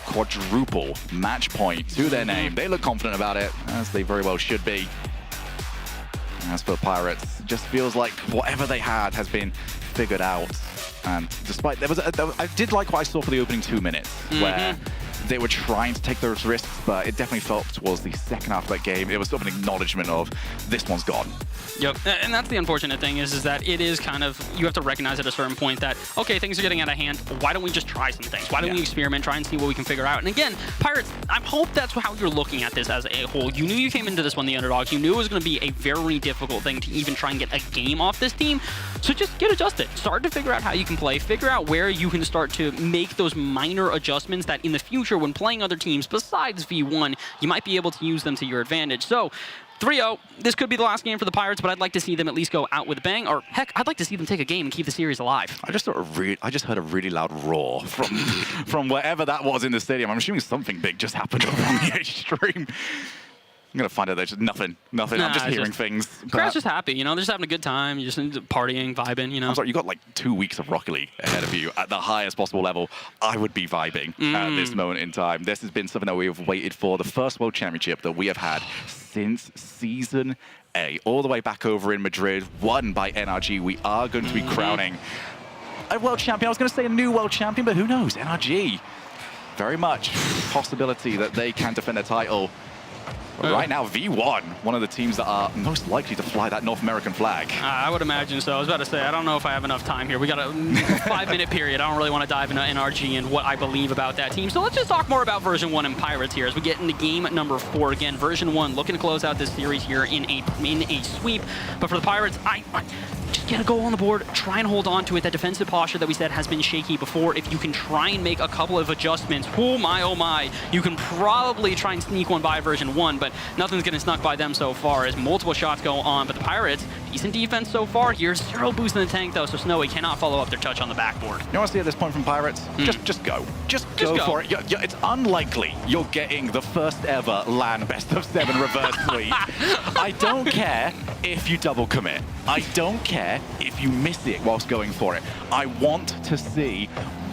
quadruple match point to their name. They look confident about it, as they very well should be. As for Pirates, just feels like whatever they had has been figured out. And despite, I did like what I saw for the opening 2 minutes, where they were trying to take those risks, but it definitely felt towards the second half of that game, it was sort of an acknowledgement of this one's gone. Yep, and that's the unfortunate thing is that it is kind of, you have to recognize at a certain point that, okay, things are getting out of hand. Why don't we just try some things? Why don't we experiment, try and see what we can figure out? And again, Pirates, I hope that's how you're looking at this as a whole. You knew you came into this one the underdogs. You knew it was going to be a very difficult thing to even try and get a game off this team. So just get adjusted. Start to figure out how you can play. Figure out where you can start to make those minor adjustments that in the future, when playing other teams besides V1, you might be able to use them to your advantage. So 3-0, this could be the last game for the Pirates, but I'd like to see them at least go out with a bang, or heck, I'd like to see them take a game and keep the series alive. I just heard a really loud roar from wherever that was in the stadium. I'm assuming something big just happened over on the H stream. I'm going to find out there's nothing. Nah, I'm just hearing things. Crowd's just happy, they're just having a good time, just partying, vibing, I'm sorry, you got like 2 weeks of Rocket League ahead of you at the highest possible level. I would be vibing at this moment in time. This has been something that we have waited for, the first World Championship that we have had since Season A, all the way back over in Madrid, won by NRG. We are going to be crowning a World Champion. I was going to say a new World Champion, but who knows? NRG, very much possibility that they can defend their title. But right now, V1, one of the teams that are most likely to fly that North American flag. I would imagine so. I was about to say, I don't know if I have enough time here. We got a 5-minute period. I don't really want to dive into NRG and what I believe about that team. So let's just talk more about version 1 and Pirates here as we get into game number 4. Again, version 1 looking to close out this series here in a sweep. But for the Pirates, I just get a goal on the board, try and hold on to it. That defensive posture that we said has been shaky before. If you can try and make a couple of adjustments, oh my, you can probably try and sneak one by version 1, but nothing's getting snuck by them so far as multiple shots go on. But the Pirates Decent defense so far here. 0 boost in the tank, though, so Snowy cannot follow up their touch on the backboard. You want to see at this point from Pirates? Just go. Just go for it. It's unlikely you're getting the first ever LAN best of 7 reverse sweep. I don't care if you double commit. I don't care if you miss it whilst going for it. I want to see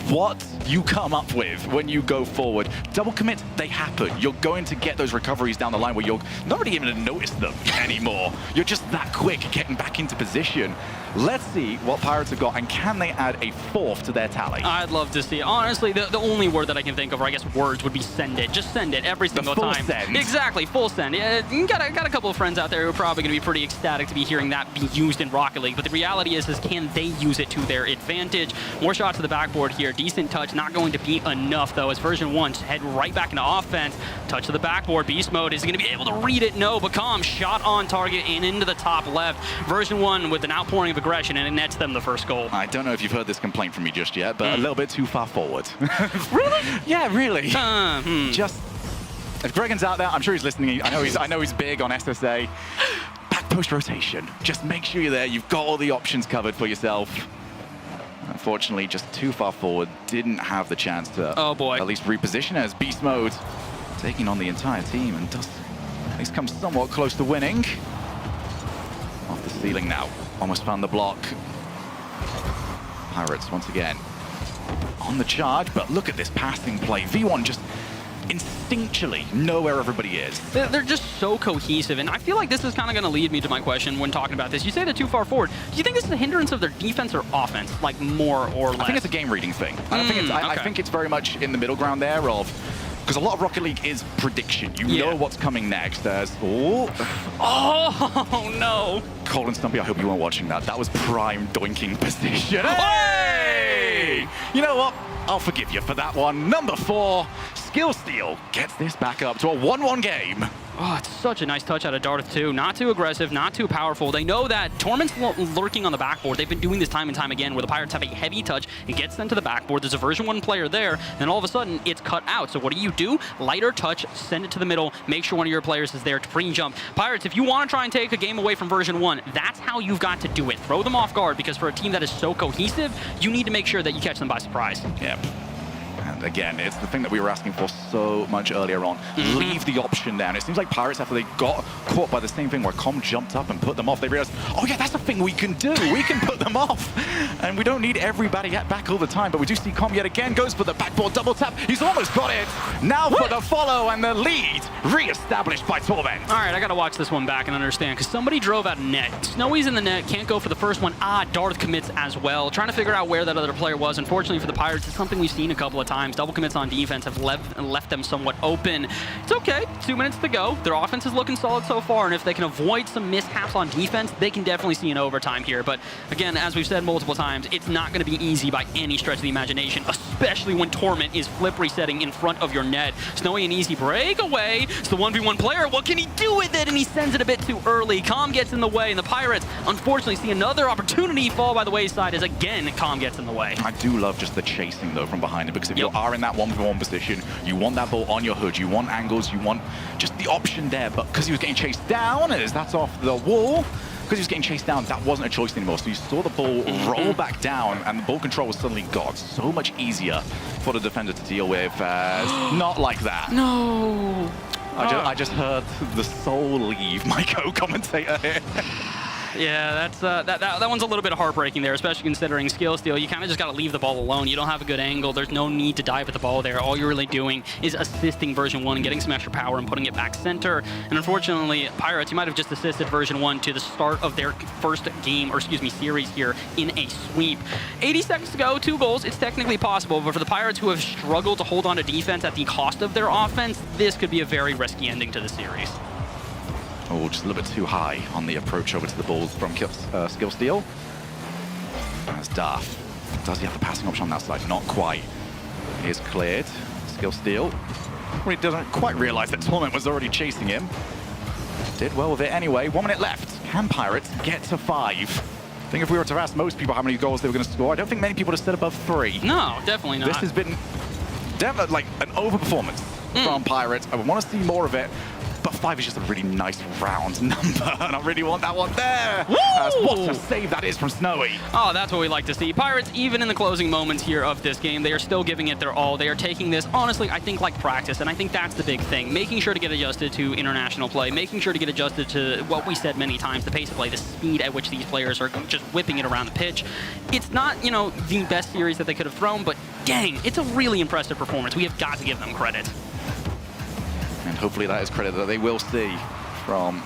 what you come up with when you go forward. Double commits, they happen. You're going to get those recoveries down the line where you're not really even going to notice them anymore. You're just that quick getting back into position. Let's see what Pirates have got, and can they add a 4th to their tally? I'd love to see. Honestly, the only word that I can think of, or I guess words, would be send it. Just send it every single time. Send. Exactly, full send. Got a couple of friends out there who are probably going to be pretty ecstatic to be hearing that be used in Rocket League, but the reality is can they use it to their advantage? More shots to the backboard here. Decent touch, not going to be enough, though, as version 1 head right back into offense. Touch to the backboard. Beast mode is going to be able to read it. No, but Calm shot on target and into the top left. Version 1 with an outpouring of aggression, and it nets them the first goal. I don't know if you've heard this complaint from me just yet, but a little bit too far forward. Really? Yeah, really. Just, if Gregan's out there, I'm sure he's listening. I know he's big on SSA. Back post rotation. Just make sure you're there. You've got all the options covered for yourself. Unfortunately, just too far forward. Didn't have the chance to at least reposition as Beast Mode taking on the entire team, and does at least come somewhat close to winning. Off the ceiling now. Almost found the block. Pirates once again on the charge, but look at this passing play. V1 just instinctually know where everybody is. They're just so cohesive, and I feel like this is kind of going to lead me to my question when talking about this. You say they're too far forward. Do you think this is a hindrance of their defense or offense, like more or less? I think it's a game reading thing. I think it's very much in the middle ground there of, because a lot of Rocket League is prediction. You know what's coming next. There's, oh no. Colin Stumpy, I hope you weren't watching that. That was prime doinking position. Hey! You know what? I'll forgive you for that one. Number 4, Skill Steal gets this back up to a 1-1 game. Oh, it's such a nice touch out of Darth, too. Not too aggressive, not too powerful. They know that Torment's lurking on the backboard. They've been doing this time and time again, where the Pirates have a heavy touch. It gets them to the backboard. There's a version 1 player there, and all of a sudden, it's cut out. So what do? Lighter touch, send it to the middle, make sure one of your players is there to pre-jump. Pirates, if you want to try and take a game away from version 1, that's how you've got to do it. Throw them off guard, because for a team that is so cohesive, you need to make sure that you catch them by surprise. Yep. And again, it's the thing that we were asking for so much earlier on. Leave the option down. It seems like Pirates, after they got caught by the same thing where Com jumped up and put them off, they realized, oh yeah, that's a thing we can do. We can put them off. And we don't need everybody back all the time, but we do see Com yet again goes for the backboard double tap. He's almost got it. Now for the follow, and the lead re-established by Torment. All right, I got to watch this one back and understand, because somebody drove out of net. Snowy's in the net, can't go for the first one. Darth commits as well. Trying to figure out where that other player was. Unfortunately for the Pirates, it's something we've seen a couple of times. Double commits on defense have left them somewhat open. It's okay, 2 minutes to go. Their offense is looking solid so far, and if they can avoid some mishaps on defense, they can definitely see an overtime here. But again, as we've said multiple times, it's not going to be easy by any stretch of the imagination, especially when Torment is flip resetting in front of your net. Snowy an easy breakaway. It's the 1v1 player. What can he do with it? And he sends it a bit too early. Com gets in the way, and the Pirates unfortunately see another opportunity fall by the wayside as again Com gets in the way. I do love just the chasing though from behind it, because if you are in that 1v1 position, you want that ball on your hood, you want angles, you want just the option there, but because he was getting chased down, as that's off the wall, because he was getting chased down, that wasn't a choice anymore. So you saw the ball roll back down, and the ball control was suddenly so much easier for the defender to deal with. Not like that. No. I just heard the soul leave my co-commentator here. Yeah, that's that one's a little bit heartbreaking there, especially considering skill steal. You kind of just got to leave the ball alone. You don't have a good angle. There's no need to dive at the ball there. All you're really doing is assisting version 1 and getting some extra power and putting it back center. And unfortunately, Pirates, you might have just assisted version 1 to the start of their first game, or excuse me, series here in a sweep. 80 seconds to go, 2 goals. It's technically possible, but for the Pirates who have struggled to hold on to defense at the cost of their offense, this could be a very risky ending to the series. Oh, just a little bit too high on the approach over to the ball from Skill Steal. That's Darth. Does he have the passing option on that side? Not quite. He's cleared. Skill Steal. Well, he doesn't quite realize that Torment was already chasing him. Did well with it anyway. 1 minute left. Can Pirates get to 5? I think if we were to ask most people how many goals they were going to score, I don't think many people would have said above 3. No, definitely not. This has been like an overperformance from Pirates. I want to see more of it. but 5 is just a really nice round number, and I really want that one there. What a save that is from Snowy. Oh, that's what we like to see. Pirates, even in the closing moments here of this game, they are still giving it their all. They are taking this, honestly, I think like practice, and I think that's the big thing. Making sure to get adjusted to international play, making sure to get adjusted to what we said many times, the pace of play, the speed at which these players are just whipping it around the pitch. It's not, you know, the best series that they could have thrown, but dang, it's a really impressive performance. We have got to give them credit. And hopefully that is credit that they will see from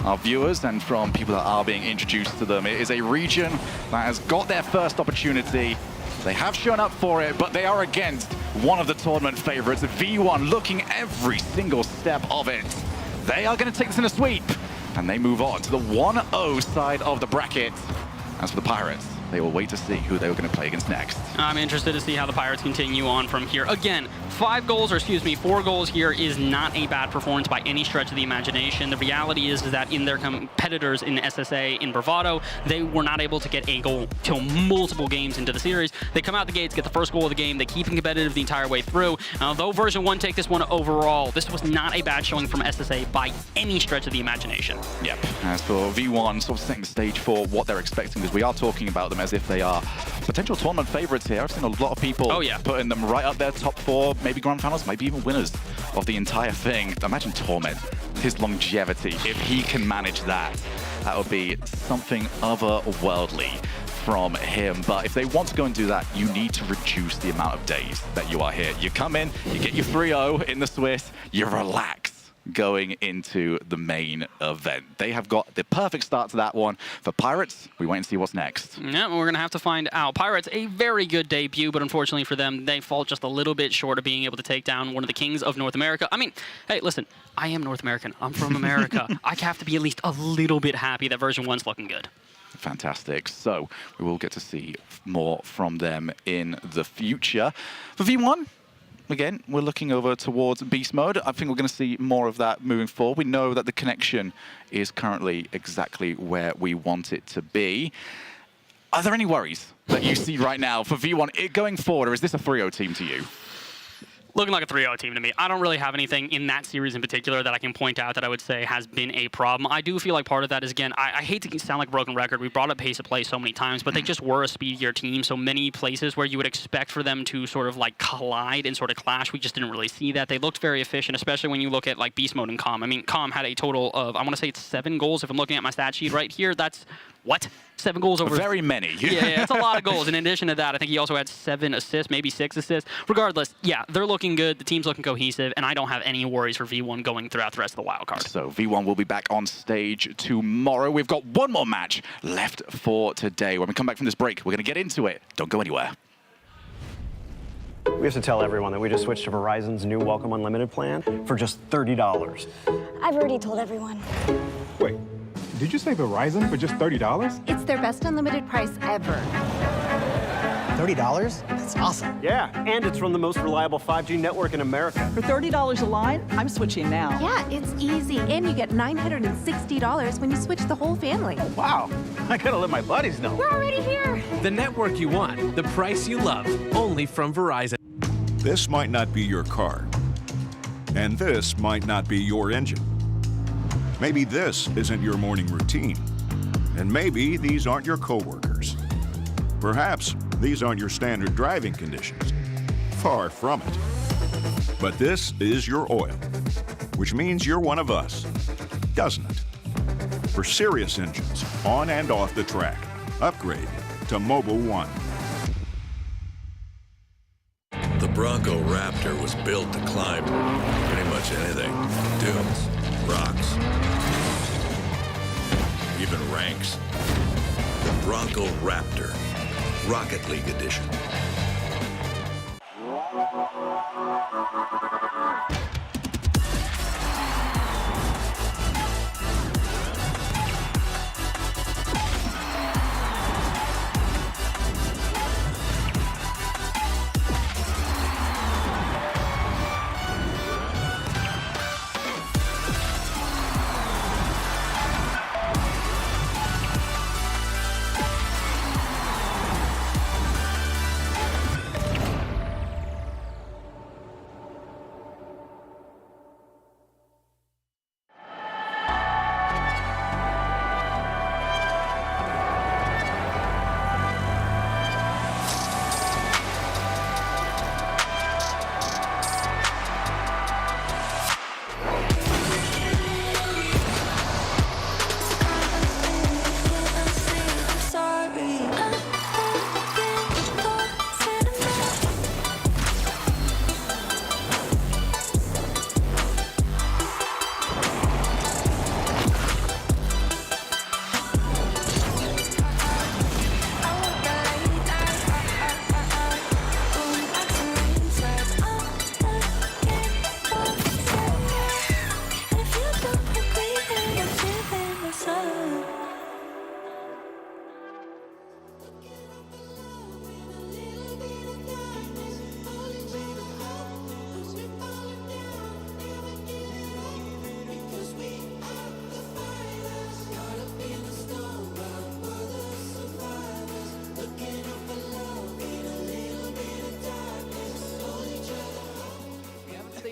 our viewers and from people that are being introduced to them. It is a region that has got their first opportunity. They have shown up for it, but they are against one of the tournament favorites, V1, looking every single step of it. They are going to take this in a sweep, and they move on to the 1-0 side of the bracket. As for the Pirates, they will wait to see who they were going to play against next. I'm interested to see how the Pirates continue on from here. Again, 4 goals here is not a bad performance by any stretch of the imagination. The reality is that in their competitors in SSA, in Bravado, they were not able to get a goal till multiple games into the series. They come out the gates, get the first goal of the game. They keep it competitive the entire way through. And although version 1 take this one overall, this was not a bad showing from SSA by any stretch of the imagination. Yep. As for V1, sort of setting the stage for what they're expecting, because we are talking about them as if they are potential tournament favorites here. I've seen a lot of people putting them right up there, top 4, maybe grand finals, maybe even winners of the entire thing. Imagine Torment, his longevity. If he can manage that, that would be something otherworldly from him. But if they want to go and do that, you need to reduce the amount of days that you are here. You come in, you get your 3-0 in the Swiss, you relax going into the main event. They have got the perfect start to that one. For Pirates, we wait and see what's next. Yeah, we're going to have to find out. Pirates, a very good debut, but unfortunately for them, they fall just a little bit short of being able to take down one of the kings of North America. I mean, hey, listen, I am North American. I'm from America. I have to be at least a little bit happy that version 1's looking good. Fantastic. So we will get to see more from them in the future. For V1, again, we're looking over towards beast mode. I think we're going to see more of that moving forward. We know that the connection is currently exactly where we want it to be. Are there any worries that you see right now for V1 going forward, or is this a 3-0 team to you? Looking like a 3-0 team to me. I don't really have anything in that series in particular that I can point out that I would say has been a problem. I do feel like part of that is, again, I hate to sound like a broken record. We brought up pace of play so many times, but they just were a speedier team. So many places where you would expect for them to sort of like collide and sort of clash, we just didn't really see that. They looked very efficient, especially when you look at like beast mode and Calm. I mean, Calm had a total of, I want to say it's 7 goals. If I'm looking at my stat sheet right here, that's what? 7 goals over... Very many. Yeah, it's a lot of goals. And in addition to that, I think he also had 7 assists, maybe 6 assists. Regardless, yeah, they're looking good. The team's looking cohesive, and I don't have any worries for V1 going throughout the rest of the wild card. So V1 will be back on stage tomorrow. We've got one more match left for today. When we come back from this break, we're going to get into it. Don't go anywhere. We have to tell everyone that we just switched to Verizon's new Welcome Unlimited plan for just $30. I've already told everyone. Wait, did you say Verizon for just $30? It's their best unlimited price ever. $30? That's awesome. Yeah, and it's from the most reliable 5G network in America. For $30 a line, I'm switching now. Yeah, it's easy. And you get $960 when you switch the whole family. Wow, I gotta let my buddies know. We're already here. The network you want, the price you love, only from Verizon. This might not be your car. And this might not be your engine. Maybe this isn't your morning routine. And maybe these aren't your coworkers. Perhaps these aren't your standard driving conditions. Far from it. But this is your oil, which means you're one of us, doesn't it? For serious engines, on and off the track, upgrade to Mobil 1. The Bronco Raptor was built to climb pretty much anything. Dunes, rocks, even ranks. The Bronco Raptor, Rocket League Edition.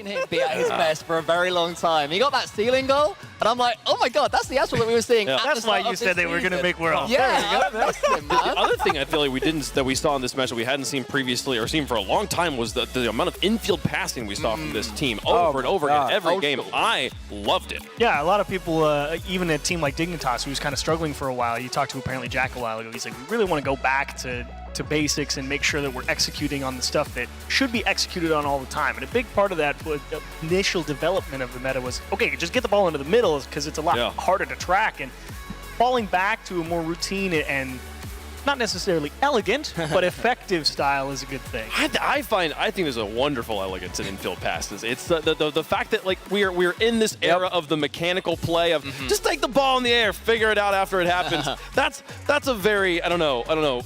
him be at his best for a very long time. He got that ceiling goal, and I'm like, oh my god, that's the Astral that we were seeing. At That's the why start you of said this they were going to season. make World. Yeah, I missed him, man. The other thing I feel like we saw in this match that we hadn't seen previously or seen for a long time was the amount of infield passing we saw from this team over and over again every game. I loved it. Yeah, a lot of people, even a team like Dignitas, who was kind of struggling for a while, you talked to apparently Jack a while ago, he's like, we really want to go back to basics and make sure that we're executing on the stuff that should be executed on all the time. And a big part of that was the initial development of the meta was, okay, just get the ball into the middle because it's a lot harder to track. And falling back to a more routine and not necessarily elegant, but effective style is a good thing. I think there's a wonderful elegance in infield passes. It's the fact that like we're in this era of the mechanical play of just take the ball in the air, figure it out after it happens. That's a very I don't know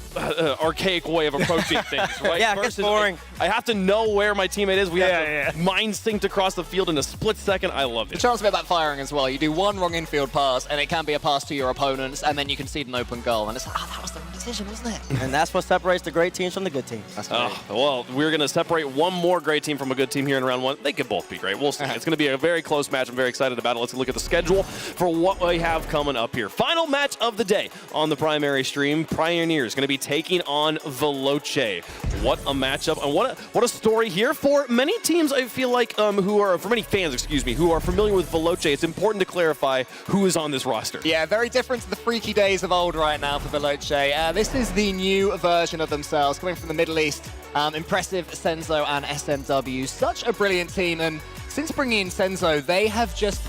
archaic way of approaching things, right? Yeah, it's boring. I have to know where my teammate is. We have to mind synced across the field in a split second. I loved it. The chance of it backfiring as well. You do one wrong infield pass, and it can be a pass to your opponents, and then you concede an open goal. And it's like, that was the decision, wasn't it? And that's what separates the great teams from the good teams. That's right. Well, we're going to separate one more great team from a good team here in round one. They could both be great. We'll see. It's going to be a very close match. I'm very excited about it. Let's look at the schedule for what we have coming up here. Final match of the day on the primary stream. Pioneers going to be taking on Veloce. What a matchup and what a story here for many teams. I feel like for many fans, excuse me, who are familiar with Veloce. It's important to clarify who is on this roster. Yeah, very different to the freaky days of old right now for Veloce. This is the new version of themselves, coming from the Middle East. Impressive Senzo and SMW. Such a brilliant team, and since bringing in Senzo, they have just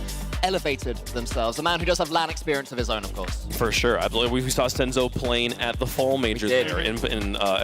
elevated themselves. A man who does have LAN experience of his own, of course. For sure. I believe we saw Senzo playing at the Fall Majors there in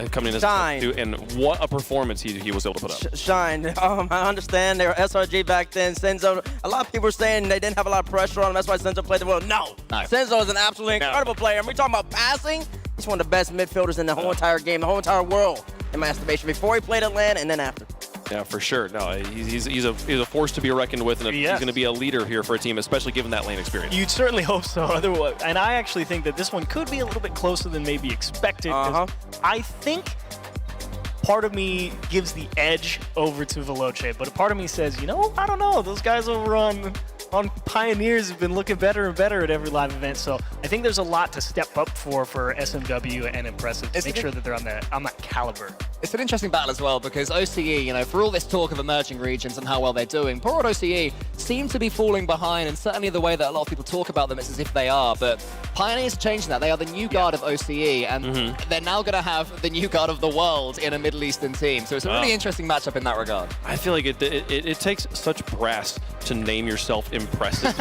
coming in as Shine. and what a performance he was able to put up. Shine. I understand they were SRG back then. Senzo, a lot of people were saying they didn't have a lot of pressure on him. That's why Senzo played the well. No. Senzo is an absolutely incredible player. And we're talking about passing. He's one of the best midfielders in the whole entire game, the whole entire world, in my estimation, before he played at LAN and then after. Yeah, for sure. No, he's a force to be reckoned with, and he's going to be a leader here for a team, especially given that lane experience. You'd certainly hope so. Otherwise, and I actually think that this one could be a little bit closer than maybe expected. I think part of me gives the edge over to Veloce, but a part of me says, I don't know. Those guys over on Pioneers have been looking better and better at every live event, so I think there's a lot to step up for SMW and Impressive to make sure that they're on that caliber. It's an interesting battle as well, because OCE, for all this talk of emerging regions and how well they're doing, poor old OCE seem to be falling behind, and certainly the way that a lot of people talk about them is as if they are, but Pioneers are changing that. They are the new guard of OCE, and they're now going to have the new guard of the world in a Middle Eastern team, so it's a really interesting matchup in that regard. I feel like it takes such brass to name yourself Impressive.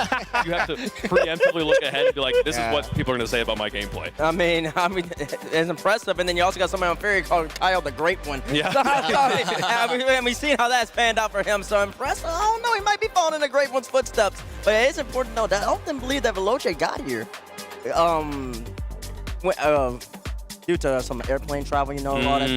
You have to preemptively look ahead and be like, this is what people are going to say about my gameplay. I mean, it's impressive, and then you also got somebody on Fury called Kyle the Great One. Yeah. And we've seen how that's panned out for him, so impressive. I don't know, he might be following in the Great One's footsteps, but it's important to know that I don't believe that Veloce got here. Due to some airplane travel, all that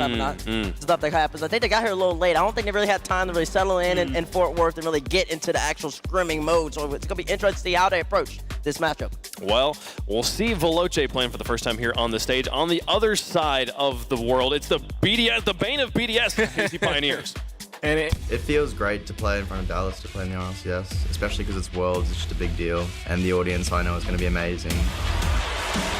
stuff that happens. I think they got here a little late. I don't think they really had time to really settle in Fort Worth and really get into the actual scrimming mode. So it's going to be interesting to see how they approach this matchup. Well, we'll see Veloce playing for the first time here on the stage. On the other side of the world, it's the BDS, the bane of BDS, KC Pioneers. And it feels great to play in front of Dallas, to play in the RLCS, especially because it's Worlds, it's just a big deal. And the audience, I know, is going to be amazing.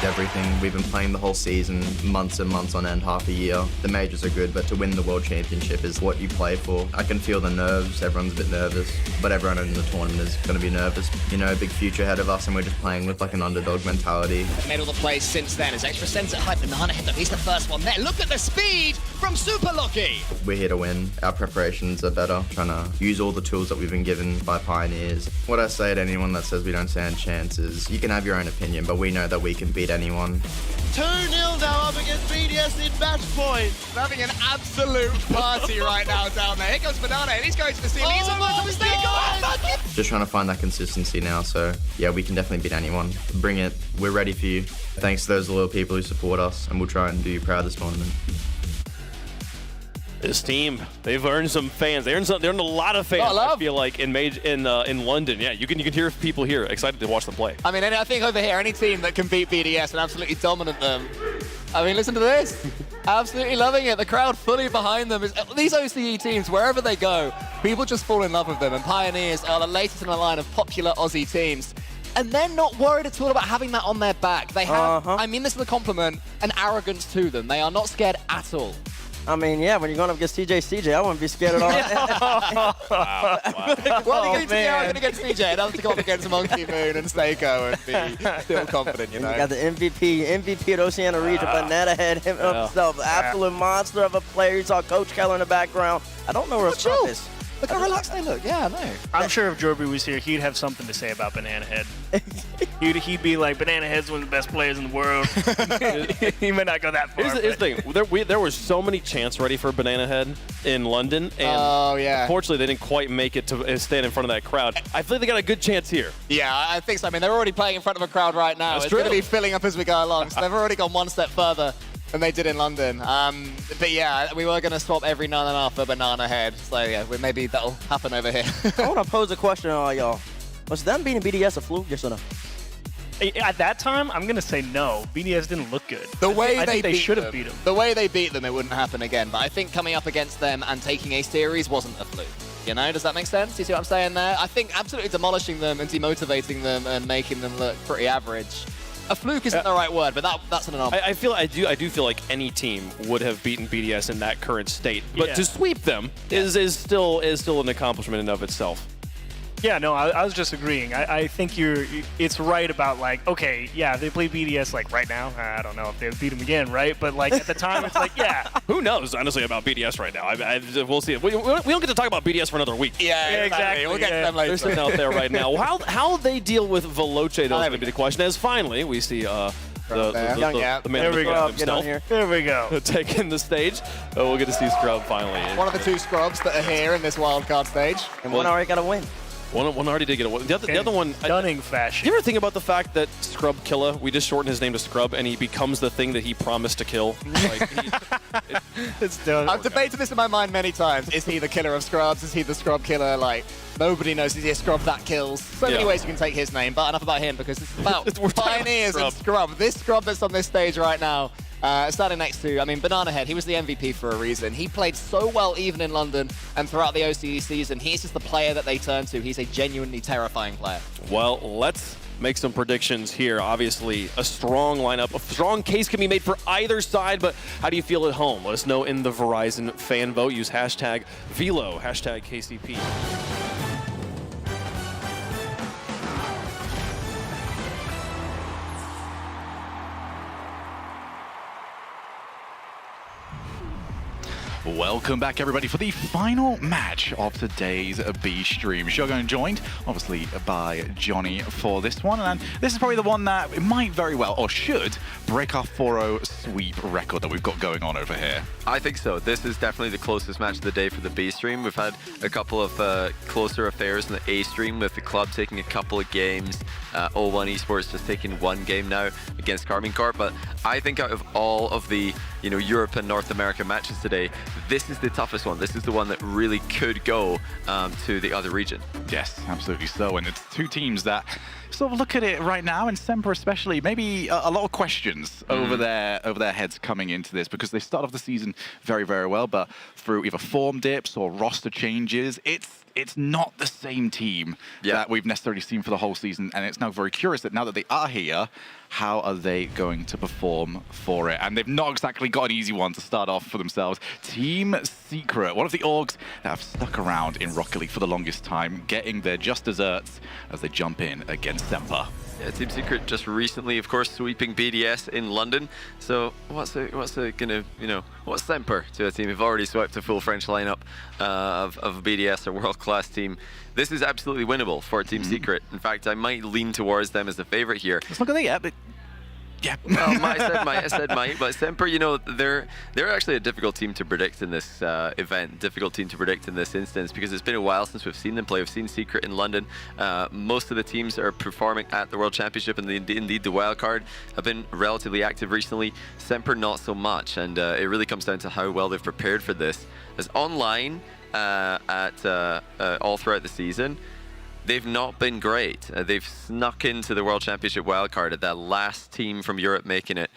Everything. We've been playing the whole season, months and months on end, half a year. The majors are good, but to win the World Championship is what you play for. I can feel the nerves. Everyone's a bit nervous, but everyone in the tournament is going to be nervous. A big future ahead of us, and we're just playing with like an underdog mentality. Made all the plays since then. His extra sense at high banana hit him. He's the first one there. Look at the speed from Super Lucky. We're here to win. Our preparations are better. Trying to use all the tools that we've been given by Pioneers. What I say to anyone that says we don't stand chances, you can have your own opinion, but we know that we can beat anyone. 2-0 now up against BDS in match point. Having an absolute party right now down there. Here comes Banana, and he's going to the ceiling. He's almost to mistake. Just trying to find that consistency now, so yeah, we can definitely beat anyone. Bring it. We're ready for you. Thanks to those loyal people who support us, and we'll try and do you proud this tournament. This team, they've earned some fans. They earned a lot of fans. I feel like in London. Yeah, you can hear people here excited to watch them play. I mean, I think over here, any team that can beat BDS and absolutely dominate them. I mean, listen to this. Absolutely loving it. The crowd fully behind them. These OCE teams, wherever they go, people just fall in love with them. And Pioneers are the latest in a line of popular Aussie teams. And they're not worried at all about having that on their back. They have, I mean this as a compliment, an arrogance to them. They are not scared at all. I mean, yeah, when you're going up against CJ, I wouldn't be scared at all. Well, you are going against CJ, and have to go up against Monkey Moon and Seiko and be still confident, you know. You got the MVP of the Oceania region, Banana Head himself, absolute monster of a player. You saw Coach Keller in the background. I don't know where his stuff is. Look how relaxed they look. Yeah, I know. I'm sure if Jorby was here, he'd have something to say about Banana Head. he'd be like, Banana Head's one of the best players in the world. He may not go that far. Here's the thing. There was so many chants ready for Banana Head in London, and unfortunately they didn't quite make it to stand in front of that crowd. I feel like they got a good chance here. Yeah, I think so. I mean, they're already playing in front of a crowd right now. That's it's true. going to be filling up as we go along, so they've already gone one step further than they did in London. But yeah, we were going to swap every 9.5 for Banana Head, so yeah, maybe that'll happen over here. I want to pose a question to all y'all. Was them beating BDS a fluke, yes or no? At that time, I'm going to say no. BDS didn't look good. The way I think they should have beat them. The way they beat them, it wouldn't happen again. But I think coming up against them and taking a series wasn't a fluke. You know, does that make sense? You see what I'm saying there? I think absolutely demolishing them and demotivating them and making them look pretty average. A fluke isn't the right word, but that's an anomaly. I do feel like any team would have beaten BDS in that current state, but to sweep them is still an accomplishment in and of itself. Yeah, no, I was just agreeing. I think it's right about like, okay, yeah, they play BDS like right now. I don't know if they would beat them again, right? But like at the time, it's like, yeah. Who knows, honestly, about BDS right now? We'll see. We don't get to talk about BDS for another week. Yeah, exactly. We'll get to them later. There's something out there right now. How they deal with Veloce, though, is going to be the question. As finally, we see the man of the crowd himself. There we go. Taking the stage. We'll get to see Scrub finally. One of the two Scrubs that are here in this wildcard stage. And one already got a win. One already did get a win. The other one, stunning fashion. You ever think about the fact that Scrub Killa, we just shortened his name to Scrub, and he becomes the thing that he promised to kill? It's done. I've debated this in my mind many times. Is he the killer of Scrubs? Is he the Scrub killer? Like, nobody knows. Is he a Scrub that kills? So many ways you can take his name, but enough about him because it's about Pioneers and Scrub. This Scrub that's on this stage right now. Starting next to, I mean, Banana Head, he was the MVP for a reason. He played so well even in London and throughout the OCE season. He's just the player that they turn to. He's a genuinely terrifying player. Well, let's make some predictions here. Obviously, a strong lineup. A strong case can be made for either side, but how do you feel at home? Let us know in the Verizon fan vote. Use hashtag Velo, hashtag KCP. Welcome back, everybody, for the final match of today's B stream. Shogun joined, obviously, by Johnny for this one, and this is probably the one that might very well, or should, break our 4-0 sweep record that we've got going on over here. I think so. This is definitely the closest match of the day for the B stream. We've had a couple of closer affairs in the A stream, with the club taking a couple of games, 01 Esports just taking one game now against Carmine Corp. But I think out of all of the Europe and North American matches today, this is the toughest one. This is the one that really could go to the other region. Yes, absolutely so. And it's two teams that sort of look at it right now, and Semper especially, maybe a lot of questions over their heads coming into this, because they start off the season very, very well, but through either form dips or roster changes, it's not the same team that we've necessarily seen for the whole season, and it's now very curious that now that they are here, how are they going to perform for it? And they've not exactly got an easy one to start off for themselves. Team Secret, one of the orgs that have stuck around in Rocket League for the longest time, getting their just desserts as they jump in against Semper. Yeah, Team Secret just recently, of course, sweeping BDS in London. So what's Semper to a team who've already swept a full French lineup of BDS, a world-class team? This is absolutely winnable for Team Secret. In fact, I might lean towards them as the favorite here. Let's look at that, but yeah. Well, I said might, but Semper, they're actually a difficult team to predict in this event, difficult team to predict in this instance, because it's been a while since we've seen them play. We've seen Secret in London. Most of the teams are performing at the World Championship, and indeed the Wildcard have been relatively active recently. Semper not so much, and it really comes down to how well they've prepared for this. As online all throughout the season, they've not been great. They've snuck into the World Championship wildcard at that last team from Europe making it,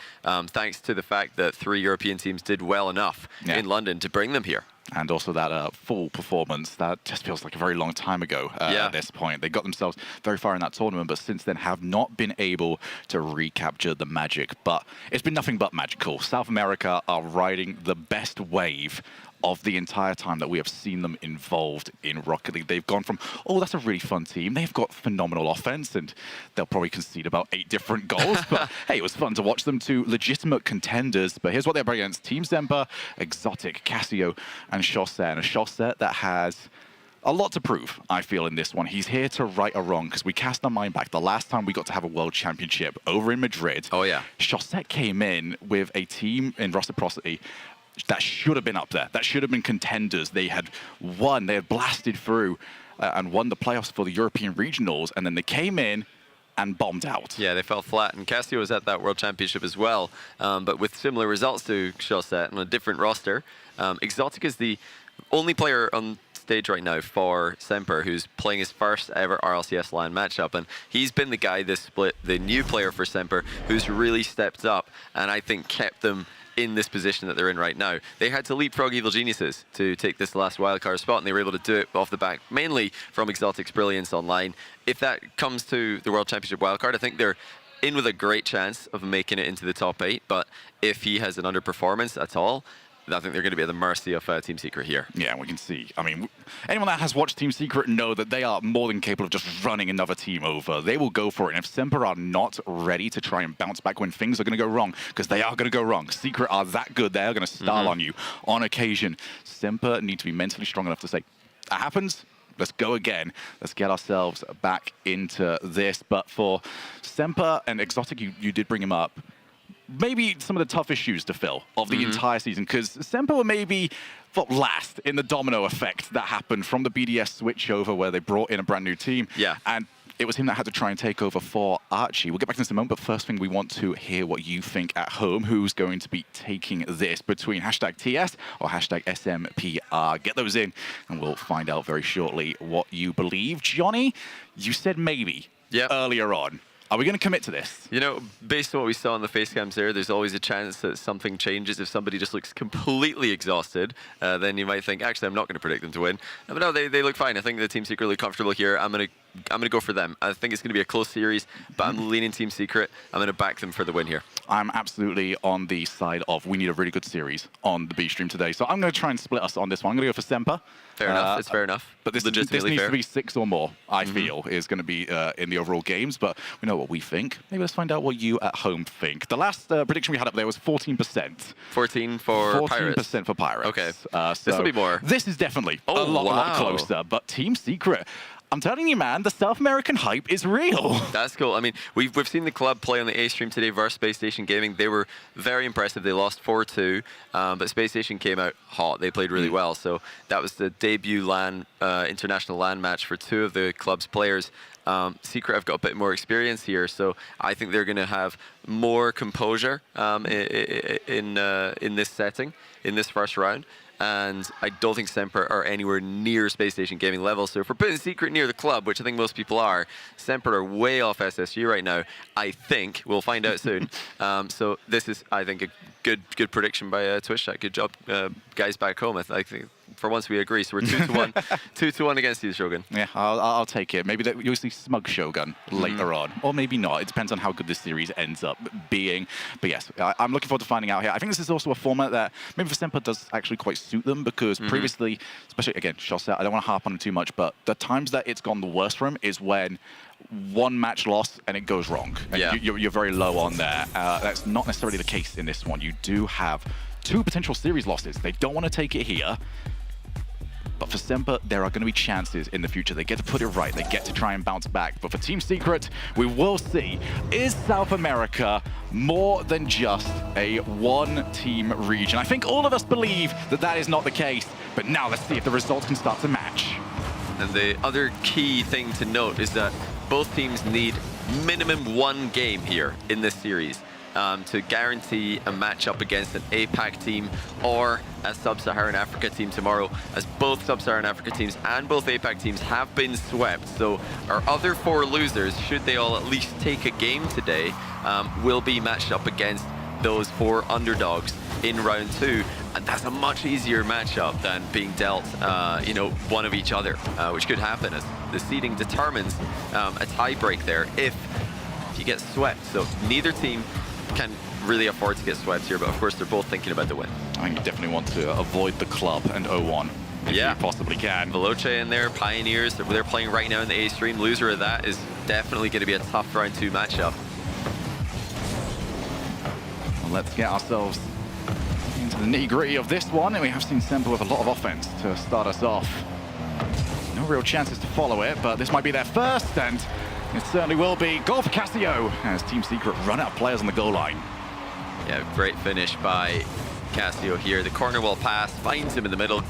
thanks to the fact that 3 European teams did well enough in London to bring them here. And also that full performance, that just feels like a very long time ago at this point. They got themselves very far in that tournament, but since then have not been able to recapture the magic. But it's been nothing but magical. South America are riding the best wave of the entire time that we have seen them involved in Rocket League. They've gone from, oh, that's a really fun team. They've got phenomenal offense, and they'll probably concede about 8 different goals. But hey, it was fun to watch them, to legitimate contenders. But here's what they're bringing against Team Semper, Exotic, Casio, and Chaussette. And a Chaussette that has a lot to prove, I feel, in this one. He's here to right a wrong, because we cast our mind back the last time we got to have a World Championship over in Madrid. Oh, yeah. Chaussette came in with a team in Reciprocity that should have been up there. That should have been contenders. They had won. They had blasted through and won the playoffs for the European regionals, and then they came in and bombed out. Yeah, they fell flat, and Casio was at that World Championship as well, but with similar results to Chaussette on a different roster. Exotic is the only player on stage right now for Semper who's playing his first ever RLCS LAN matchup, and he's been the guy this split, the new player for Semper, who's really stepped up and I think kept them in this position that they're in right now. They had to leapfrog Evil Geniuses to take this last wildcard spot, and they were able to do it off the back, mainly from Exotic's brilliance online. If that comes to the World Championship wildcard, I think they're in with a great chance of making it into the top 8, but if he has an underperformance at all, I think they're going to be at the mercy of Team Secret here. Yeah, we can see. I mean, anyone that has watched Team Secret know that they are more than capable of just running another team over. They will go for it. And if Semper are not ready to try and bounce back when things are going to go wrong, because they are going to go wrong, Secret are that good, they are going to style on you on occasion. Semper need to be mentally strong enough to say, that happens, let's go again. Let's get ourselves back into this. But for Semper and Exotic, you did bring him up. Maybe some of the tough issues to fill of the entire season, because Semper were maybe last in the domino effect that happened from the BDS switchover where they brought in a brand new team. Yeah. And it was him that had to try and take over for Archie. We'll get back to this in a moment, but first thing, we want to hear what you think at home. Who's going to be taking this between #TS or #SMPR? Get those in, and we'll find out very shortly what you believe. Johnny, you said maybe earlier on. Are we going to commit to this? You know, based on what we saw on the face cams there's always a chance that something changes. If somebody just looks completely exhausted, then you might think, actually, I'm not going to predict them to win. But no, they look fine. I think the Team Secret really comfortable here. I'm going to go for them. I think it's going to be a close series, but I'm leaning Team Secret. I'm going to back them for the win here. I'm absolutely on the side of we need a really good series on the B stream today. So I'm going to try and split us on this one. I'm going to go for Semper. Fair enough. It's fair enough. But this needs to be 6 or more, I feel, is going to be in the overall games. But we know what we think. Maybe let's find out what you at home think. The last prediction we had up there was 14%. 14 for Pirates? 14% for Pirates. Okay. So this will be more. This is definitely a lot closer. But Team Secret, I'm telling you, man, the South American hype is real. That's cool. I mean, we've seen the club play on the A stream today versus Space Station Gaming. They were very impressive. They lost 4-2, but Space Station came out hot. They played really well. So that was the debut LAN, international LAN match for 2 of the club's players. Secret have got a bit more experience here, so I think they're going to have more composure in this setting, in this first round. And I don't think Semper are anywhere near Space Station Gaming level. So if we're putting Secret near the club, which I think most people are, Semper are way off SSG right now. I think we'll find out soon. So this is, I think, a good prediction by Twitch chat. Good job, guys back home. I think for once we agree. So we're 2-1, 2-1 against you, Shogun. Yeah, I'll take it. Maybe you'll see Smug Shogun later on, or maybe not. It depends on how good this series ends up being. But yes, I'm looking forward to finding out here. I think this is also a format that maybe for Semper does actually quite suit them, because previously, especially again, Chaussette, I don't want to harp on it too much, but the times that it's gone the worst for him is when one match loss and it goes wrong. And you're very low on there. That's not necessarily the case in this one. You do have 2 potential series losses. They don't want to take it here. But for Semper, there are going to be chances in the future. They get to put it right. They get to try and bounce back. But for Team Secret, we will see, is South America more than just a one-team region? I think all of us believe that that is not the case. But now let's see if the results can start to match. And the other key thing to note is that both teams need minimum 1 game here in this series. to guarantee a matchup against an APAC team or a Sub-Saharan Africa team tomorrow, as both Sub-Saharan Africa teams and both APAC teams have been swept. So our other 4 losers, should they all at least take a game today, will be matched up against those 4 underdogs in round 2. And that's a much easier matchup than being dealt, you know, one of each other, which could happen as the seeding determines a tie break there if you get swept. So neither team can really afford to get swept here, but of course they're both thinking about the win. I think you definitely want to avoid the club and 0-1 if you possibly can. Veloce in there, Pioneers, they're playing right now in the A stream. Loser of that is definitely going to be a tough round 2 matchup. Well, let's get ourselves into the nitty-gritty of this one, and we have seen Semper with a lot of offense to start us off. No real chances to follow it, but this might be their first, and it certainly will be. Goal for Casio as Team Secret run out of players on the goal line. Yeah, great finish by Casio here. The corner wall pass finds him in the middle,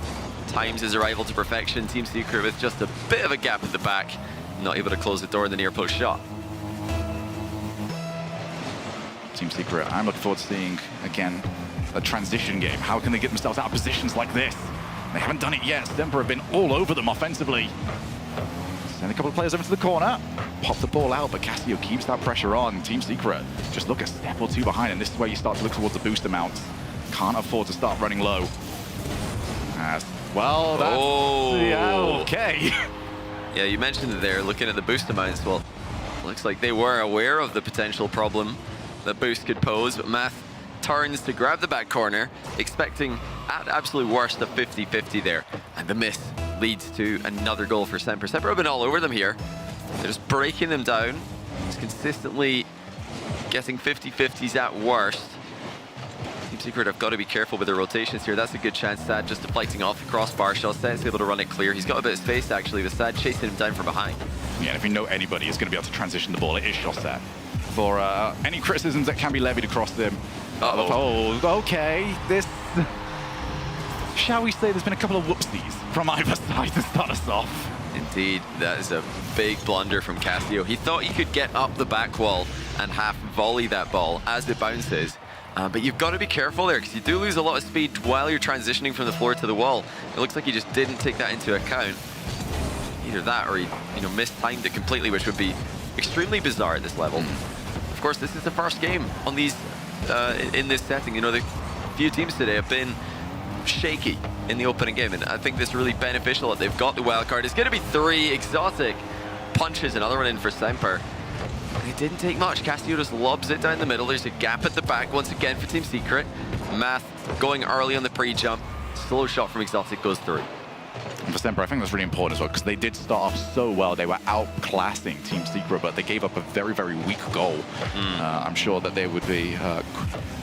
times his arrival to perfection. Team Secret with just a bit of a gap at the back, not able to close the door in the near post shot. Team Secret, I'm looking forward to seeing, again, a transition game. How can they get themselves out of positions like this? They haven't done it yet. Semper have been all over them offensively. Send a couple of players over to the corner, pop the ball out, but Casio keeps that pressure on. Team Secret just look a step or 2 behind, and this is where you start to look towards the boost amounts. Can't afford to start running low. As well, that's... Yeah, okay. Yeah, you mentioned it there, looking at the boost amounts. Well, looks like they were aware of the potential problem that boost could pose, but Math turns to grab the back corner, expecting at absolute worst a 50-50 there, and the miss leads to another goal for Semper. Semper have been all over them here. They're just breaking them down, just consistently getting 50-50s at worst. Team Secret have got to be careful with their rotations here. That's a good chance. Sad just deflecting off the crossbar. Shawset's able to run it clear. He's got a bit of space actually, with Sad chasing him down from behind. Yeah, if you know anybody is going to be able to transition the ball, it is Shawset. For any criticisms that can be levied across them. Oh, okay. This... Shall we say there's been a couple of whoopsies from either side to start us off. Indeed, that is a big blunder from Casio. He thought he could get up the back wall and half volley that ball as it bounces. But you've got to be careful there, because you do lose a lot of speed while you're transitioning from the floor to the wall. It looks like he just didn't take that into account. Either that or he mistimed it completely, which would be extremely bizarre at this level. Of course, this is the first game on these in this setting. You know, the few teams today have been shaky in the opening game, and I think this is really beneficial that they've got the wild card. It's going to be 3 exotic punches, another one in for Semper. It didn't take much. Casio just lobs it down the middle. There's a gap at the back once again for Team Secret. Math going early on the pre-jump. Slow shot from Exotic goes through. And for Semper, I think that's really important as well, because they did start off so well. They were outclassing Team Secret, but they gave up a very, very weak goal. I'm sure that they would be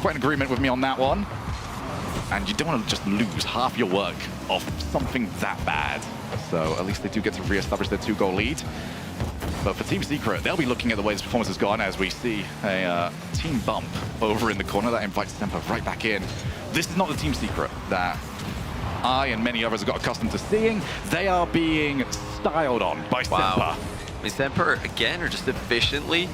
quite in agreement with me on that one. And you don't want to just lose half your work off something that bad. So at least they do get to re-establish their 2-goal lead. But for Team Secret, they'll be looking at the way this performance has gone as we see a team bump over in the corner that invites Semper right back in. This is not the Team Secret that I and many others have got accustomed to seeing. They are being styled on by Semper. I mean, Semper, again, are just efficiently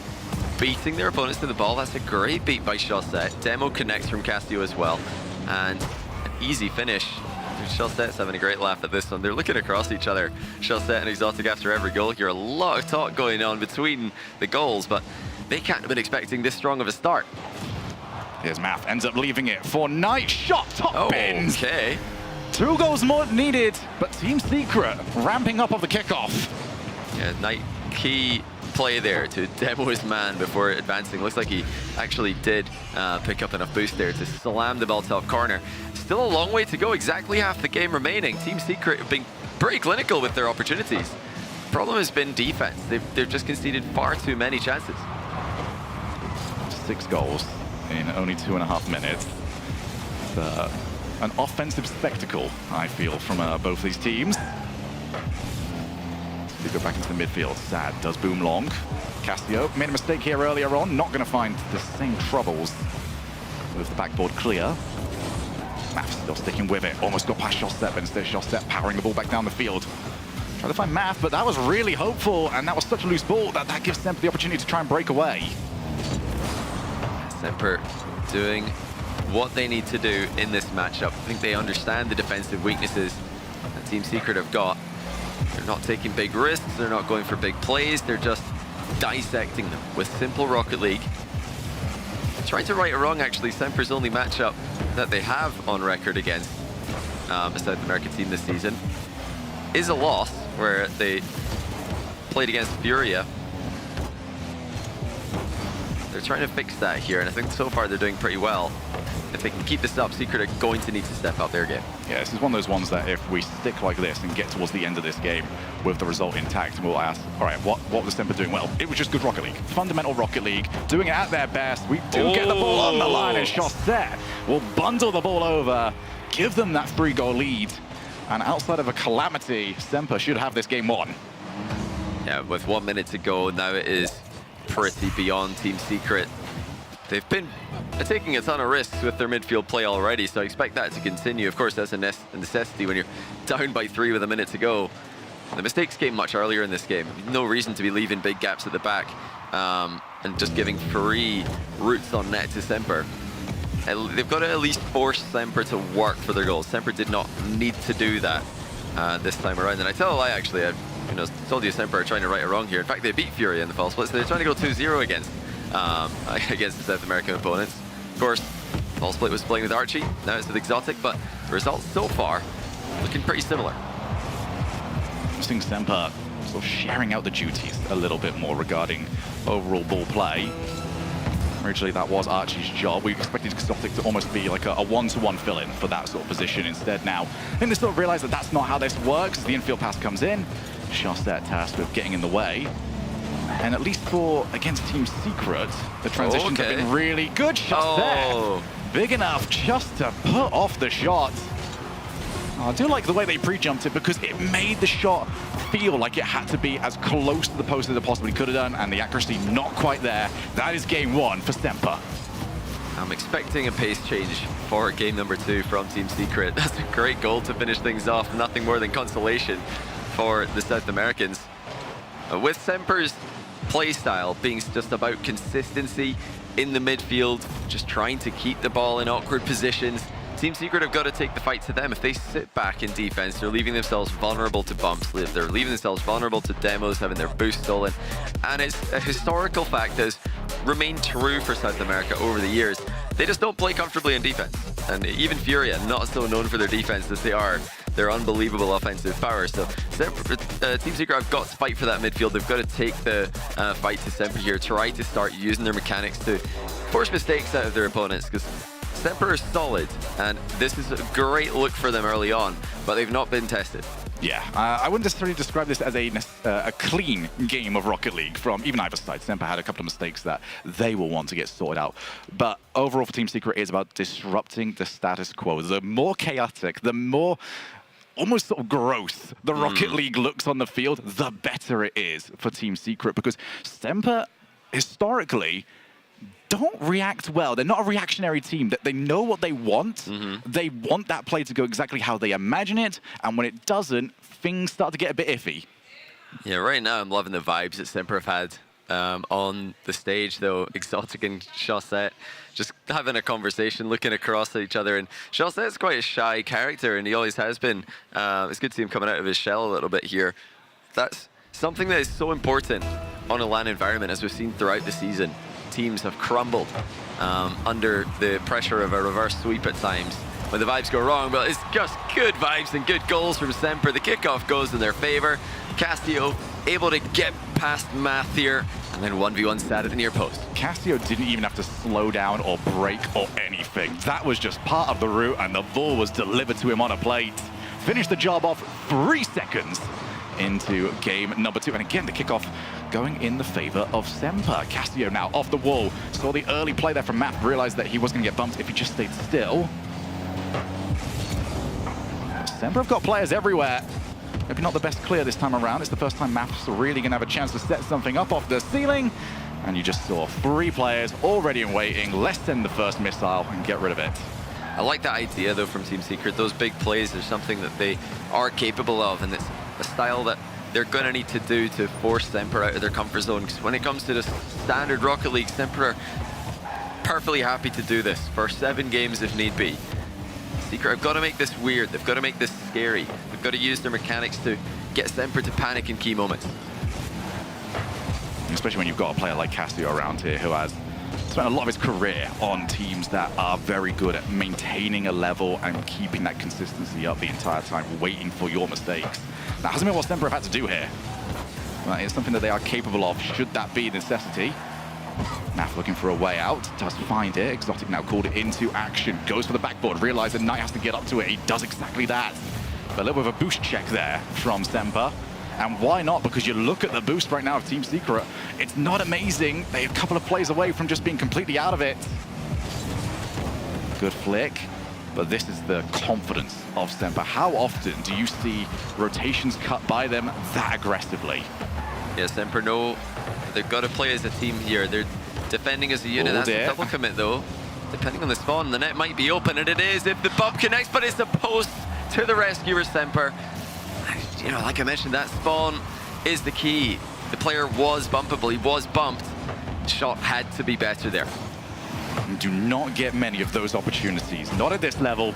beating their opponents to the ball. That's a great beat by Shawset. Demo connects from Casio as well. And an easy finish. Shawset's having a great laugh at this one. They're looking across each other, Shawset and Exotic, after every goal. Here, a lot of talk going on between the goals, but they can't have been expecting this strong of a start. Here's Math, ends up leaving it for Night. Shot, top bins. Okay. 2 goals more needed, but Team Secret ramping up of the kickoff. Yeah, Night key play there to demo his man before advancing. Looks like he actually did pick up enough boost there to slam the ball top corner. Still a long way to go, exactly half the game remaining. Team Secret have been pretty clinical with their opportunities. Problem has been defense. They've just conceded far too many chances. 6 goals in only 2.5 minutes. An offensive spectacle, I feel, from both these teams. They go back into the midfield. Sad does boom long. Casio made a mistake here earlier on. Not going to find the same troubles with the backboard clear. Math still sticking with it. Almost got past Shawset, but instead Shawset powering the ball back down the field. Trying to find Math, but that was really hopeful, and that was such a loose ball that gives Semper the opportunity to try and break away. Semper doing what they need to do in this matchup. I think they understand the defensive weaknesses that Team Secret have got. They're not taking big risks, they're not going for big plays, they're just dissecting them with simple Rocket League. Trying to right or wrong, actually, Semper's only matchup that they have on record against a South American team this season is a loss, where they played against Furia. They're trying to fix that here, and I think so far they're doing pretty well. If they can keep this up, Secret are going to need to step up their game. Yeah, this is one of those ones that if we stick like this and get towards the end of this game with the result intact, we'll ask, all right, what was Semper doing? Well, it was just good Rocket League. Fundamental Rocket League, doing it at their best. We do get the ball on the line, and Chaussette will bundle the ball over, give them that 3-goal lead. And outside of a calamity, Semper should have this game won. Yeah, with 1 minute to go, now it is pretty beyond Team Secret. They've been taking a ton of risks with their midfield play already, so I expect that to continue. Of course, that's a necessity when you're down by 3 with a minute to go. The mistakes came much earlier in this game. No reason to be leaving big gaps at the back and just giving free routes on net to Semper. They've got to at least force Semper to work for their goals. Semper did not need to do that this time around. And I tell a lie, actually. I told you Semper are trying to right or wrong here. In fact, they beat Furia in the fall split, so they're trying to go 2-0 against the South American opponents. Of course, fall split was playing with Archie, now it's with Exotic, but the results so far looking pretty similar. I think Semper sort of sharing out the duties a little bit more regarding overall ball play. Originally, that was Archie's job. We expected Exotic to almost be like a one-to-one fill-in for that sort of position. Instead, now, I think they sort of realize that that's not how this works. As the infield pass comes in, Chaussette tasked with getting in the way. And at least for against Team Secret, the transitions have been really good. Chaussette, big enough just to put off the shot. I do like the way they pre-jumped it because it made the shot feel like it had to be as close to the post as it possibly could have done, and the accuracy not quite there. That is game 1 for Semper. I'm expecting a pace change for game number 2 from Team Secret. That's a great goal to finish things off. Nothing more than consolation for the South Americans. With Semper's play style being just about consistency in the midfield, just trying to keep the ball in awkward positions, Team Secret have got to take the fight to them. If they sit back in defense, they're leaving themselves vulnerable to bumps. They're leaving themselves vulnerable to demos, having their boost stolen. And it's a historical fact that has remained true for South America over the years. They just don't play comfortably in defense. And even Furia, not so known for their defense as they are their unbelievable offensive power. So Team Secret have got to fight for that midfield. They've got to take the fight to Semper here, try to start using their mechanics to force mistakes out of their opponents, because Semper is solid, and this is a great look for them early on, but they've not been tested. Yeah, I wouldn't necessarily describe this as a clean game of Rocket League from even either side. Semper had a couple of mistakes that they will want to get sorted out. But overall for Team Secret, it's about disrupting the status quo. The more chaotic, the more almost sort of gross the Rocket League looks on the field, the better it is for Team Secret, because Semper, historically, don't react well. They're not a reactionary team. They know what they want. They want that play to go exactly how they imagine it, and when it doesn't, things start to get a bit iffy. Yeah, right now I'm loving the vibes that Semper have had on the stage, though. Exotic and Chaussette just having a conversation, looking across at each other, and Chaussette's quite a shy character, and he always has been. It's good to see him coming out of his shell a little bit here. That's something that is so important on a LAN environment, as we've seen throughout the season. Teams have crumbled under the pressure of a reverse sweep at times when the vibes go wrong, but it's just good vibes and good goals from Semper. The kickoff goes in their favor. Cassio able to get past Math here, and then 1v1 sat at the near post. Cassio didn't even have to slow down or break or anything. That was just part of the route, and the ball was delivered to him on a plate. Finished the job off 3 seconds into game number 2. And again, the kickoff going in the favor of Semper. Cassio now off the wall. Saw the early play there from Math, realized that he was going to get bumped if he just stayed still. Semper have got players everywhere. Maybe not the best clear this time around. It's the first time Math's really going to have a chance to set something up off the ceiling. And you just saw 3 players already in waiting. Let's send the first missile and get rid of it. I like that idea, though, from Team Secret. Those big plays are something that they are capable of, and it's a style that they're going to need to do to force Semper out of their comfort zone. Because when it comes to the standard Rocket League, Semper are perfectly happy to do this for 7 games if need be. Secret have got to make this weird. They've got to make this scary. They've got to use their mechanics to get Semper to panic in key moments. Especially when you've got a player like Casio around here who has spent a lot of his career on teams that are very good at maintaining a level and keeping that consistency up the entire time, waiting for your mistakes. That hasn't been what Semper have had to do here. But it's something that they are capable of, should that be a necessity. Naf looking for a way out, does find it. Exotic now called it into action, goes for the backboard, realizes Knight has to get up to it. He does exactly that. But a little bit of a boost check there from Semper. And why not? Because you look at the boost right now of Team Secret, it's not amazing. They're a couple of plays away from just being completely out of it. Good flick, but this is the confidence of Semper. How often do you see rotations cut by them that aggressively? Yeah, Semper know they've got to play as a team here. They're defending as a unit. That's a double commit though. Depending on the spawn, the net might be open, and it is if the bump connects, but it's the post to the rescuer, Semper. You know, like I mentioned, that spawn is the key. The player was bumpable, he was bumped. Shot had to be better there. And do not get many of those opportunities, not at this level.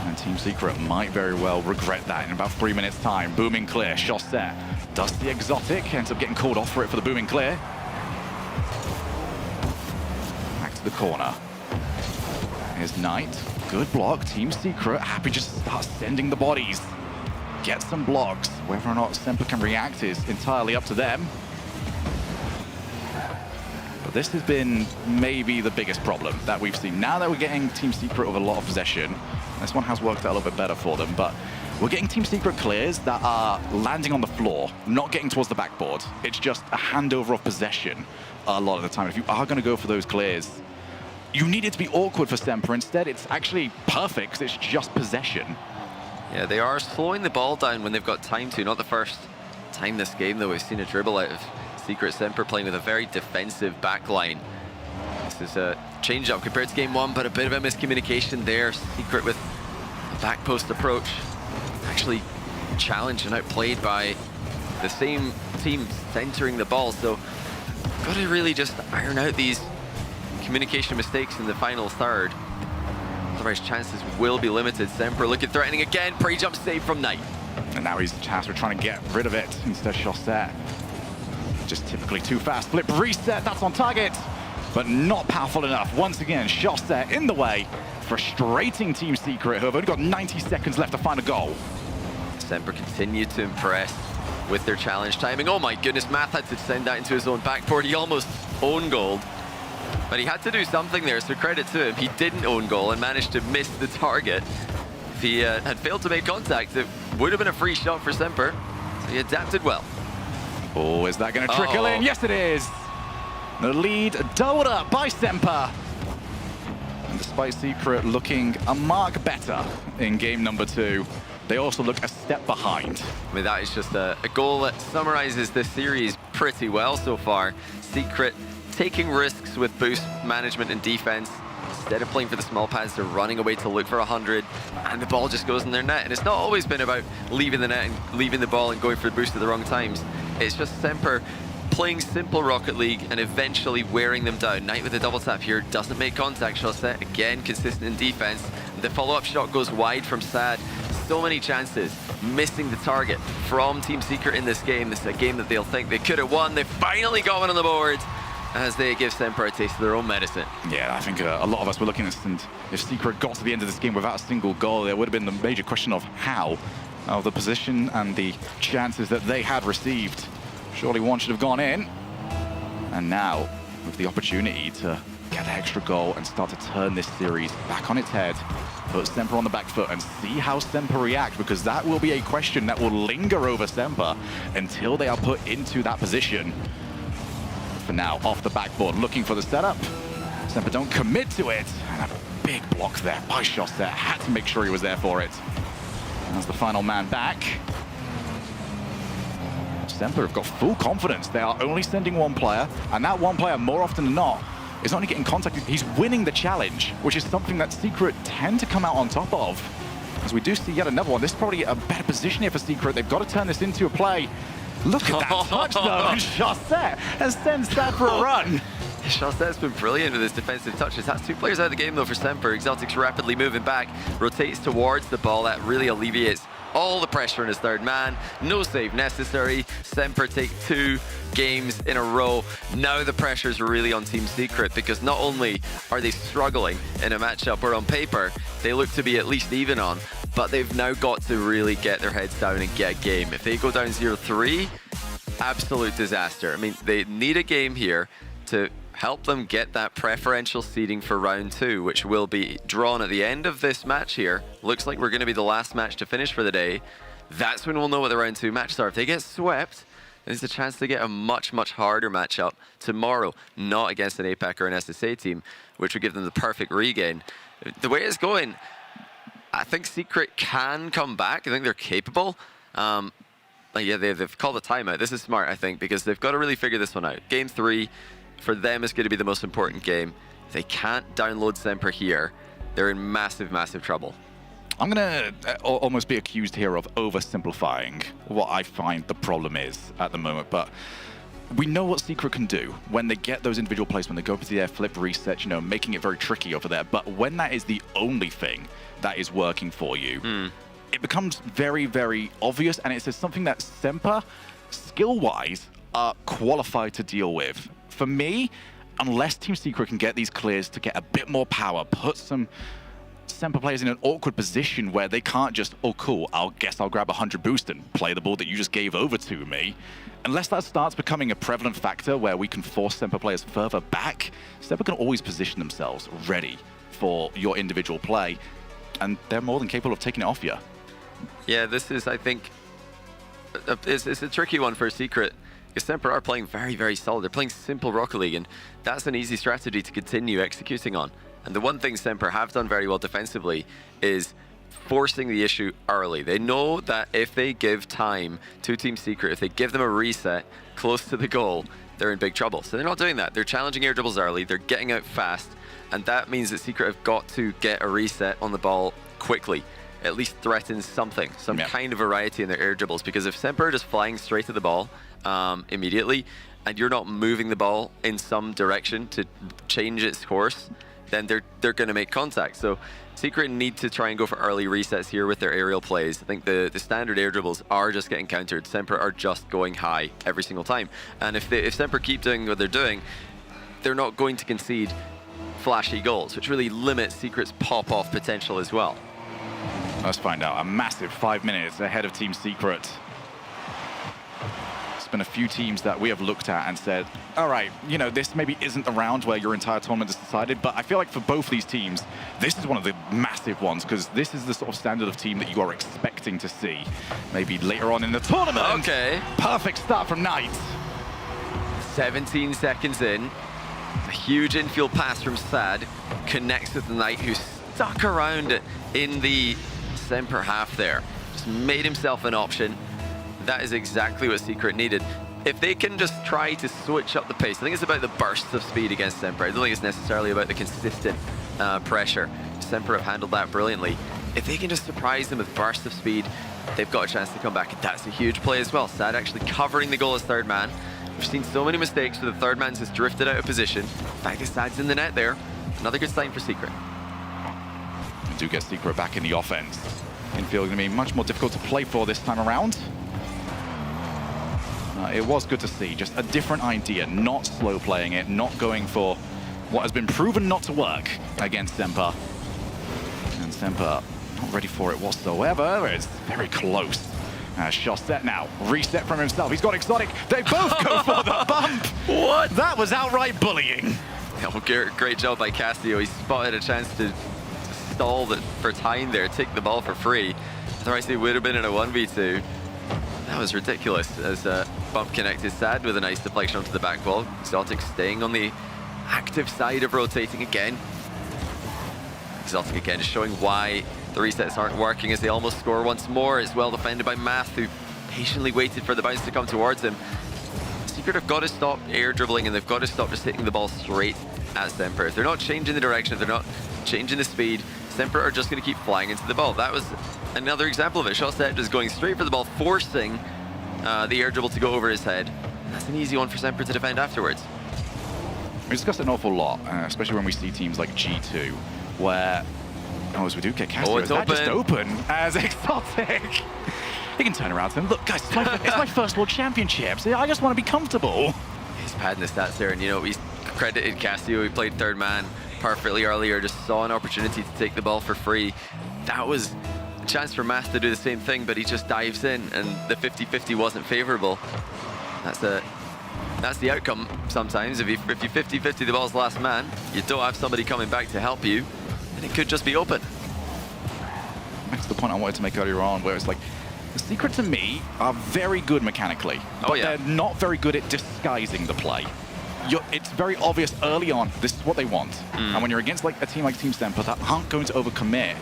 And Team Secret might very well regret that in about 3 minutes time. Booming clear, shot set. Does the Exotic, ends up getting called off for it for the booming clear. Back to the corner. Here's Knight, good block. Team Secret happy just to start sending the bodies. Get some blocks. Whether or not Semper can react is entirely up to them. But this has been maybe the biggest problem that we've seen. Now that we're getting Team Secret with a lot of possession, this one has worked out a little bit better for them, but we're getting Team Secret clears that are landing on the floor, not getting towards the backboard. It's just a handover of possession a lot of the time. If you are going to go for those clears, you need it to be awkward for Semper. Instead, it's actually perfect because it's just possession. Yeah, they are slowing the ball down when they've got time to. Not the first time this game, though, we've seen a dribble out of Secret. Semper playing with a very defensive back line. This is a change-up compared to game 1, but a bit of a miscommunication there. Secret with a back post approach. Actually challenged and outplayed by the same team centering the ball. So, got to really just iron out these communication mistakes in the final third. Otherwise, chances will be limited. Semper looking threatening again. Pre-jump save from Knight. And now he's tasked with trying to get rid of it. Instead, Chaussette. Just typically too fast. Flip reset, that's on target. But not powerful enough. Once again, Chaussette in the way. Frustrating Team Secret, who have only got 90 seconds left to find a goal. Semper continue to impress with their challenge timing. Oh my goodness, Math had to send that into his own backboard. He almost owned goal. But he had to do something there, so credit to him. He didn't own goal and managed to miss the target. If he had failed to make contact, it would have been a free shot for Semper. So he adapted well. Oh, is that going to trickle in? Yes, it is. The lead doubled up by Semper. And despite Secret looking a mark better in game number 2, they also look a step behind. I mean, that is just a goal that summarizes this series pretty well so far. Secret taking risks with boost management and defense. Instead of playing for the small pads, they're running away to look for 100, and the ball just goes in their net. And it's not always been about leaving the net and leaving the ball and going for the boost at the wrong times. It's just Semper playing simple Rocket League and eventually wearing them down. Knight with a double tap here, doesn't make contact. Chaussette again consistent in defense. The follow-up shot goes wide from Sad. So many chances, missing the target from Team Secret in this game. This is a game that they'll think they could have won. They finally got one on the board, as they give Semper a taste of their own medicine. Yeah, I think a lot of us were looking at this, and if Secret got to the end of this game without a single goal, there would have been the major question of how, of the position and the chances that they had received. Surely one should have gone in. And now, with the opportunity to get the extra goal and start to turn this series back on its head, put Semper on the back foot and see how Semper react, because that will be a question that will linger over Semper until they are put into that position. For now, off the backboard, looking for the setup. Semper don't commit to it. And a big block there by Chaussette. Had to make sure he was there for it. As the final man back. Semper have got full confidence. They are only sending one player, and that one player, more often than not, is not only getting contacted, he's winning the challenge, which is something that Secret tend to come out on top of. As we do see yet another one, this is probably a better position here for Secret. They've got to turn this into a play. Look at that touch, though. Chaussette has sends that for a run. Shawset's been brilliant with his defensive touches. That's 2 players out of the game though for Semper. Exotic's rapidly moving back, rotates towards the ball. That really alleviates all the pressure on his third man. No save necessary. Semper take 2 games in a row. Now the pressure's really on Team Secret, because not only are they struggling in a matchup where on paper they look to be at least even on, but they've now got to really get their heads down and get a game. If they go down 0-3, absolute disaster. I mean, they need a game here to help them get that preferential seeding for round 2, which will be drawn at the end of this match here. Looks like we're going to be the last match to finish for the day. That's when we'll know what the round 2 matches are. If they get swept, there's a chance to get a much, much harder matchup tomorrow, not against an APAC or an SSA team, which would give them the perfect regain. The way it's going, I think Secret can come back. I think they're capable. Yeah, they've called a timeout. This is smart, I think, because they've got to really figure this one out. Game 3, for them, is going to be the most important game. If they can't download Semper here, they're in massive, massive trouble. I'm going to almost be accused here of oversimplifying what I find the problem is at the moment, but we know what Secret can do when they get those individual plays, when they go for their flip reset, you know, making it very tricky over there. But when that is the only thing that is working for you, it becomes very, very obvious, and it's something that Semper, skill-wise, are qualified to deal with. For me, unless Team Secret can get these clears to get a bit more power, put some Semper players in an awkward position where they can't just, oh cool, I'll grab 100 boost and play the ball that you just gave over to me. Unless that starts becoming a prevalent factor where we can force Semper players further back, Semper can always position themselves ready for your individual play, and they're more than capable of taking it off you. Yeah, this is, I think, it's a tricky one for Secret. Because Semper are playing very, very solid. They're playing simple Rocket League, and that's an easy strategy to continue executing on. And the one thing Semper have done very well defensively is forcing the issue early. They know that if they give time to Team Secret, if they give them a reset close to the goal, they're in big trouble. So they're not doing that. They're challenging air dribbles early. They're getting out fast. And that means that Secret have got to get a reset on the ball quickly. At least threaten something, some kind of variety in their air dribbles. Because if Semper are just flying straight to the ball immediately, and you're not moving the ball in some direction to change its course, then they're going to make contact. So Secret need to try and go for early resets here with their aerial plays. I think the standard air dribbles are just getting countered. Semper are just going high every single time. And if Semper keep doing what they're doing, they're not going to concede flashy goals, which really limits Secret's pop-off potential as well. Let's find out. A massive 5 minutes ahead of Team Secret. It's been a few teams that we have looked at and said, all right, you know, this maybe isn't the round where your entire tournament is decided, but I feel like for both these teams, this is one of the massive ones, because this is the sort of standard of team that you are expecting to see maybe later on in the tournament. Okay. Perfect start from Knight. 17 seconds in. A huge infield pass from Sad connects with the Knight, who's stuck around in the Semper half there. Just made himself an option. That is exactly what Secret needed. If they can just try to switch up the pace, I think it's about the bursts of speed against Semper. I don't think it's necessarily about the consistent pressure. Semper have handled that brilliantly. If they can just surprise them with bursts of speed, they've got a chance to come back, and that's a huge play as well. Sad actually covering the goal as third man. We've seen so many mistakes where the third man's just drifted out of position. In fact, the Sad's in the net there. Another good sign for Secret. We do get Secret back in the offense. Infield going to be much more difficult to play for this time around. It was good to see, just a different idea, not slow playing it, not going for what has been proven not to work against Semper. And Semper not ready for it whatsoever. It's very close. Shawset now, reset from himself. He's got Exotic. They both go for the bump. What? That was outright bullying. Oh, great job by Castillo. He spotted a chance to stall for time there, take the ball for free. Otherwise, he would have been in a 1v2. That was ridiculous as bump connected Sad with a nice deflection onto the back wall. Exotic staying on the active side of rotating again. Exotic again just showing why the resets aren't working as they almost score once more. It's well defended by Math, who patiently waited for the bounce to come towards him. Secret have got to stop air dribbling, and they've got to stop just hitting the ball straight at Semper. If they're not changing the direction, if they're not changing the speed, Semper are just going to keep flying into the ball. That was another example of it. Shawset just going straight for the ball, forcing the air dribble to go over his head. And that's an easy one for Semper to defend afterwards. We discussed it an awful lot, especially when we see teams like G2, where, as we do get Casio, is that just open as Exotic? He can turn around to them. Look, guys, it's my first World Championship, so I just want to be comfortable. He's padding the stats there, and we credited Casio. He played third man perfectly earlier, just saw an opportunity to take the ball for free. That was a chance for Math to do the same thing, but he just dives in, and the 50-50 wasn't favorable. That's the outcome sometimes. If you 50-50 the ball's last man, you don't have somebody coming back to help you, and it could just be open. That's the point I wanted to make earlier on, where it's like, the Secret to me are very good mechanically, but they're not very good at disguising the play. It's very obvious early on, this is what they want. And when you're against like a team like Team Semper that aren't going to overcommit,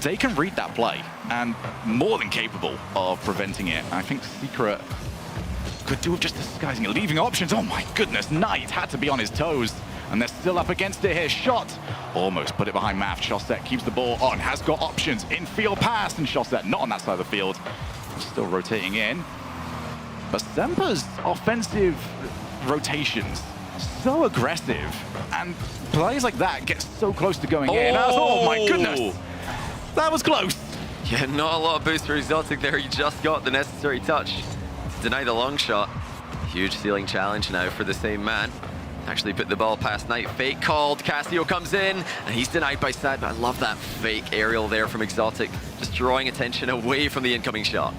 they can read that play and more than capable of preventing it. I think Secret could do with just disguising it, leaving options. Oh my goodness, Knight had to be on his toes. And they're still up against it here. Shot, almost put it behind Math. Shosette keeps the ball on, has got options. Infield pass, and Shosette not on that side of the field. Still rotating in. But Semper's offensive rotations, so aggressive. And plays like that get so close to going in. Oh my goodness, that was close. Yeah, not a lot of boost for Exotic there. He just got the necessary touch to deny the long shot. Huge ceiling challenge now for the same man. Actually put the ball past Knight. Fake called. Casio comes in, and he's denied by Sad. But I love that fake aerial there from Exotic, just drawing attention away from the incoming shot.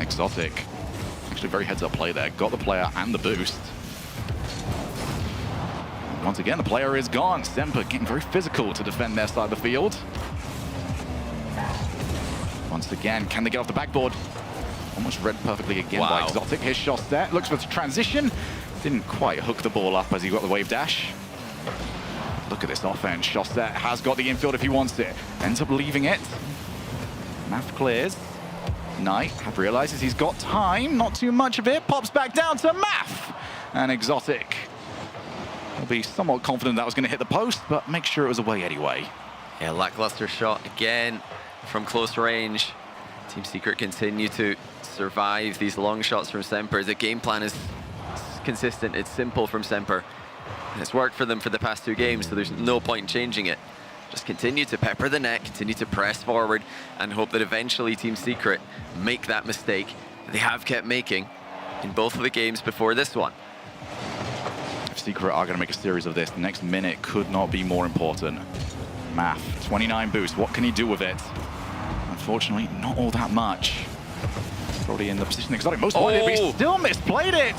Exotic, actually very heads-up play there. Got the player and the boost. Once again, the player is gone. Semper getting very physical to defend their side of the field. Once again, can they get off the backboard? Almost read perfectly again by Exotic. His shot set. Looks for the transition. Didn't quite hook the ball up as he got the wave dash. Look at this offense. Shosette has got the infield if he wants it. Ends up leaving it. Math clears. Knight realizes he's got time. Not too much of it. Pops back down to Math. And Exotic will be somewhat confident that was going to hit the post, but make sure it was away anyway. Yeah, lackluster shot again from close range. Team Secret continue to survive these long shots from Semper. The game plan is consistent, it's simple from Semper. And it's worked for them for the past 2 games, so there's no point in changing it. Just continue to pepper the net, continue to press forward, and hope that eventually Team Secret make that mistake they have kept making in both of the games before this one. If Secret are going to make a series of this, the next minute could not be more important. Math, 29 boost, what can he do with it? Unfortunately, not all that much. Probably in the position Exotic most wanted, but he still misplayed it.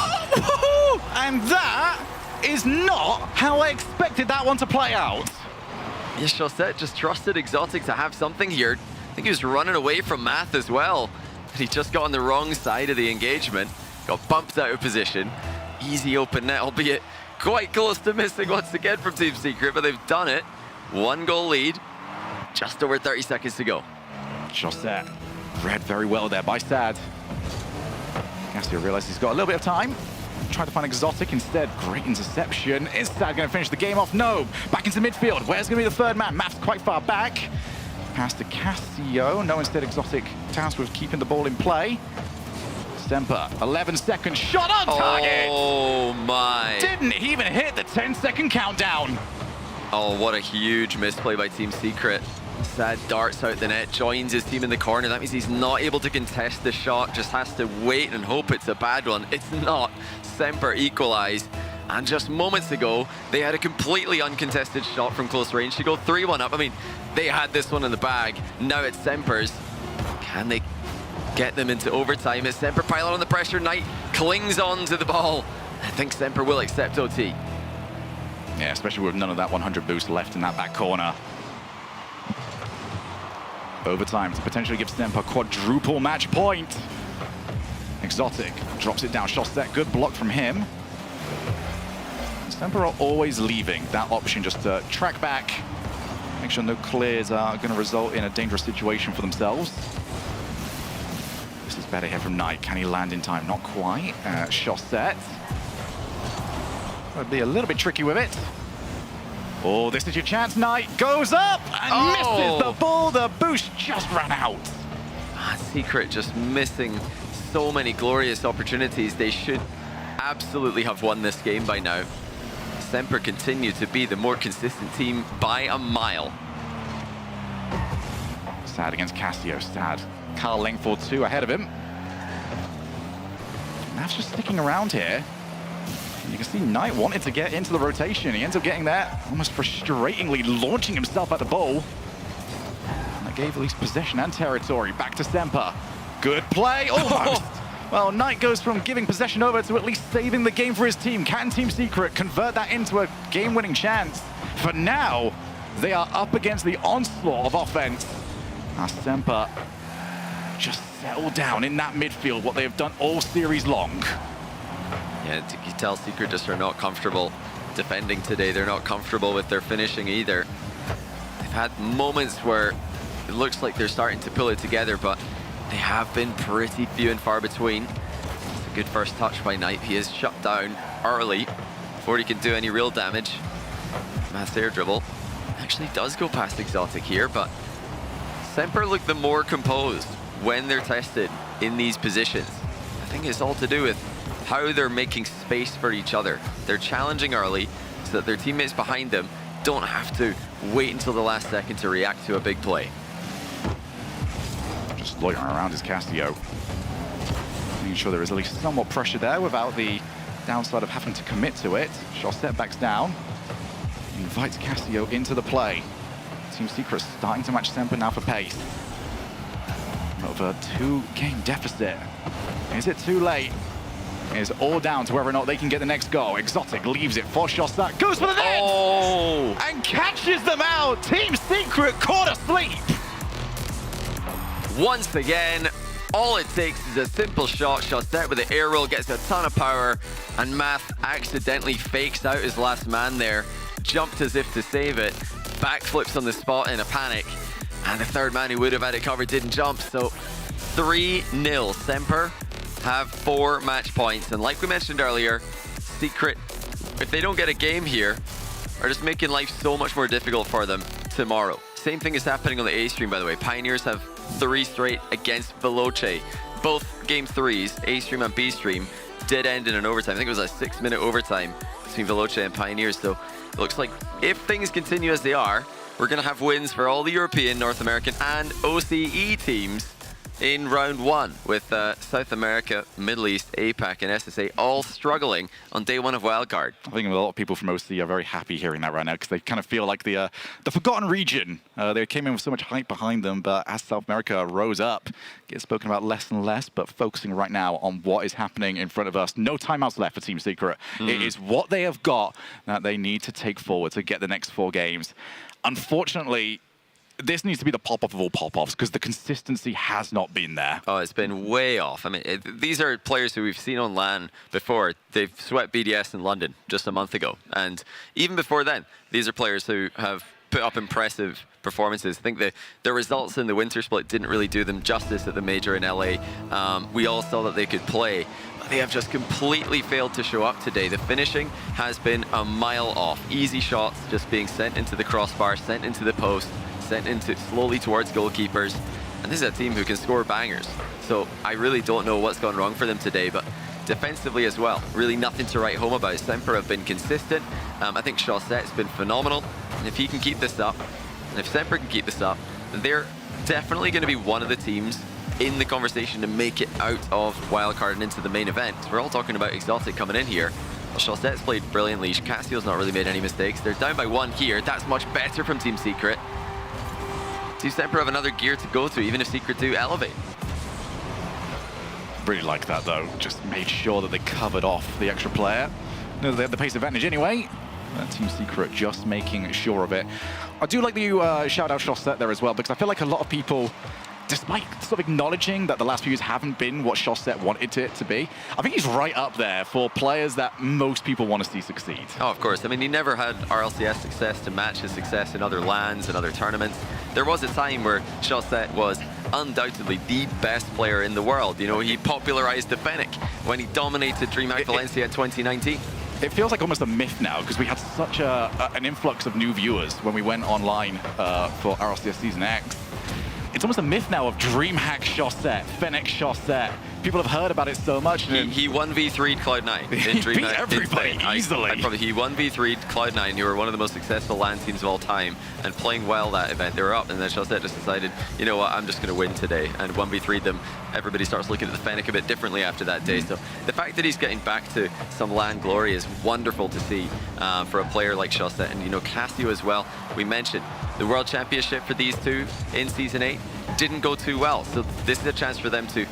And that is not how I expected that one to play out. Yeah, Shosette just trusted Exotic to have something here. I think he was running away from Math as well. But he just got on the wrong side of the engagement. Got bumped out of position. Easy open net, albeit quite close to missing once again from Team Secret, but they've done it. 1 goal lead. Just over 30 seconds to go. Shosette read very well there by Sad. Casio realizes he's got a little bit of time. Try to find Exotic instead. Great interception. Is Sad going to finish the game off? No. Back into midfield. Where's going to be the third man? Math's quite far back. Pass to Casio. No, instead Exotic tasked with keeping the ball in play. Semper, 11-second shot on target. Oh my. Didn't even hit the 10-second countdown. Oh, what a huge misplay by Team Secret. Sad darts out the net, joins his team in the corner. That means he's not able to contest the shot, just has to wait and hope it's a bad one. It's not. Semper equalized. And just moments ago, they had a completely uncontested shot from close range to go 3-1 up. I mean, they had this one in the bag. Now it's Semper's. Can they get them into overtime? As Semper pile on the pressure, Knight clings on to the ball. I think Semper will accept OT. Yeah, especially with none of that 100 boost left in that back corner. Overtime to potentially give Semper quadruple match point. Exotic drops it down. Shosette, good block from him. Semper are always leaving that option just to track back, make sure no clears are going to result in a dangerous situation for themselves. This is better here from Knight. Can he land in time? Not quite. Shosette. Would be a little bit tricky with it. Oh, this is your chance. Knight goes up and misses the ball. The boost just ran out. Secret just missing so many glorious opportunities. They should absolutely have won this game by now. Semper continue to be the more consistent team by a mile. Sad against Cassio, sad. Carl Langford 2 ahead of him. Nav's just sticking around here. You can see Knight wanted to get into the rotation. He ends up getting there, almost frustratingly launching himself at the bowl. And that gave at least possession and territory back to Semper. Good play, almost. Well, Knight goes from giving possession over to at least saving the game for his team. Can Team Secret convert that into a game-winning chance? For now, they are up against the onslaught of offense. Now Semper just settle down in that midfield, what they have done all series long. Yeah, you tell Secret just are not comfortable defending today. They're not comfortable with their finishing either. They've had moments where it looks like they're starting to pull it together, but they have been pretty few and far between. It's a good first touch by Knight. He is shut down early before he can do any real damage. Mass air dribble. Actually does go past Exotic here, but Semper look the more composed when they're tested in these positions. I think it's all to do with how they're making space for each other. They're challenging early so that their teammates behind them don't have to wait until the last second to react to a big play. Just loitering around is Cassio. Making sure there is at least somewhat pressure there without the downside of having to commit to it. Chaussette backs down. Invites Cassio into the play. Team Secret starting to match Semper now for pace. Over a 2-game deficit. Is it too late? It's all down to whether or not they can get the next goal. Exotic leaves it for Chaussette. Goes for the net! Oh! And catches them out! Team Secret caught asleep! Once again, all it takes is a simple shot. Chaussette with the air roll gets a ton of power, and Math accidentally fakes out his last man there. Jumped as if to save it. Backflips on the spot in a panic. And the third man who would have had it covered didn't jump. So 3-0. Semper have 4 match points. And like we mentioned earlier, Secret, if they don't get a game here, are just making life so much more difficult for them tomorrow. Same thing is happening on the A stream, by the way. Pioneers have 3 straight against Veloce. Both game 3s, A stream and B stream, did end in an overtime. I think it was a 6-minute overtime between Veloce and Pioneers. So it looks like if things continue as they are, we're going to have wins for all the European, North American, and OCE teams in round 1, with South America, Middle East, APAC, and SSA all struggling on day 1 of Wildcard. I think a lot of people from OC are very happy hearing that right now, because they kind of feel like the forgotten region. They came in with so much hype behind them, but as South America rose up, gets spoken about less and less, but focusing right now on what is happening in front of us. No timeouts left for Team Secret. It is what they have got that they need to take forward to get the next 4 games. Unfortunately, this needs to be the pop-off of all pop-offs, because the consistency has not been there. Oh, it's been way off. I mean, these are players who we've seen on LAN before. They've swept BDS in London just a month ago. And even before then, these are players who have put up impressive performances. I think the results in the winter split didn't really do them justice at the major in LA. We all saw that they could play. They have just completely failed to show up today. The finishing has been a mile off. Easy shots just being sent into the crossbar, sent into the post, sent into slowly towards goalkeepers. And this is a team who can score bangers. So I really don't know what's gone wrong for them today, but defensively as well, really nothing to write home about. Semper have been consistent. I think Chaussette's been phenomenal. And if he can keep this up, and if Semper can keep this up, they're definitely going to be one of the teams in the conversation to make it out of Wildcard and into the main event. We're all talking about Exotic coming in here. Well, Chaussette's played brilliantly. Cassio's not really made any mistakes. They're down by 1 here. That's much better from Team Secret. Team Semper have another gear to go to, even if Secret do elevate. Really like that, though. Just made sure that they covered off the extra player. No, they have the pace advantage anyway. Team Secret just making sure of it. I do like that you shout out Chaussette there as well, because I feel like a lot of people, despite sort of acknowledging that the last few years haven't been what Chaussette wanted it to be, I think he's right up there for players that most people want to see succeed. Oh, of course. I mean, he never had RLCS success to match his success in other LANs and other tournaments. There was a time where Chaussette was undoubtedly the best player in the world. You know, he popularized the Fennec when he dominated DreamHack Valencia in 2019. It feels like almost a myth now, because we had such an influx of new viewers when we went online for RLCS Season X. It's almost a myth now of DreamHack Chaussette, Fennec Chaussette, people have heard about it so much. He 1v3'd Cloud9 in He beat everybody easily. He 1v3'd Cloud9, who were one of the most successful LAN teams of all time, and playing well that event. They were up, and then Shawset just decided, you know what, I'm just going to win today, and 1v3'd them. Everybody starts looking at the Fennec a bit differently after that day. So the fact that he's getting back to some LAN glory is wonderful to see for a player like Shawset. And, you know, Casio as well, we mentioned the World Championship for these two in Season 8 didn't go too well. So this is a chance for them to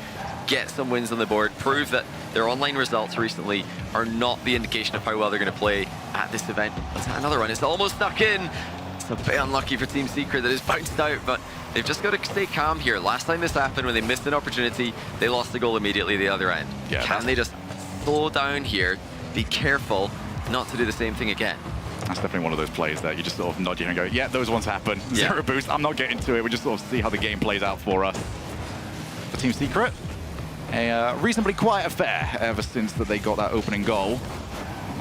get some wins on the board, prove that their online results recently are not the indication of how well they're going to play at this event. Let's have another one. It's almost stuck in. It's a bit unlucky for Team Secret that it's bounced out, but they've just got to stay calm here. Last time this happened, when they missed an opportunity, they lost the goal immediately the other end. Yeah, Can they just slow down here, be careful not to do the same thing again? That's definitely one of those plays that you just sort of nod your head and go, yeah, those ones happen. Yeah. Zero boost, I'm not getting to it. We just sort of see how the game plays out for us. For Team Secret, a reasonably quiet affair ever since that they got that opening goal.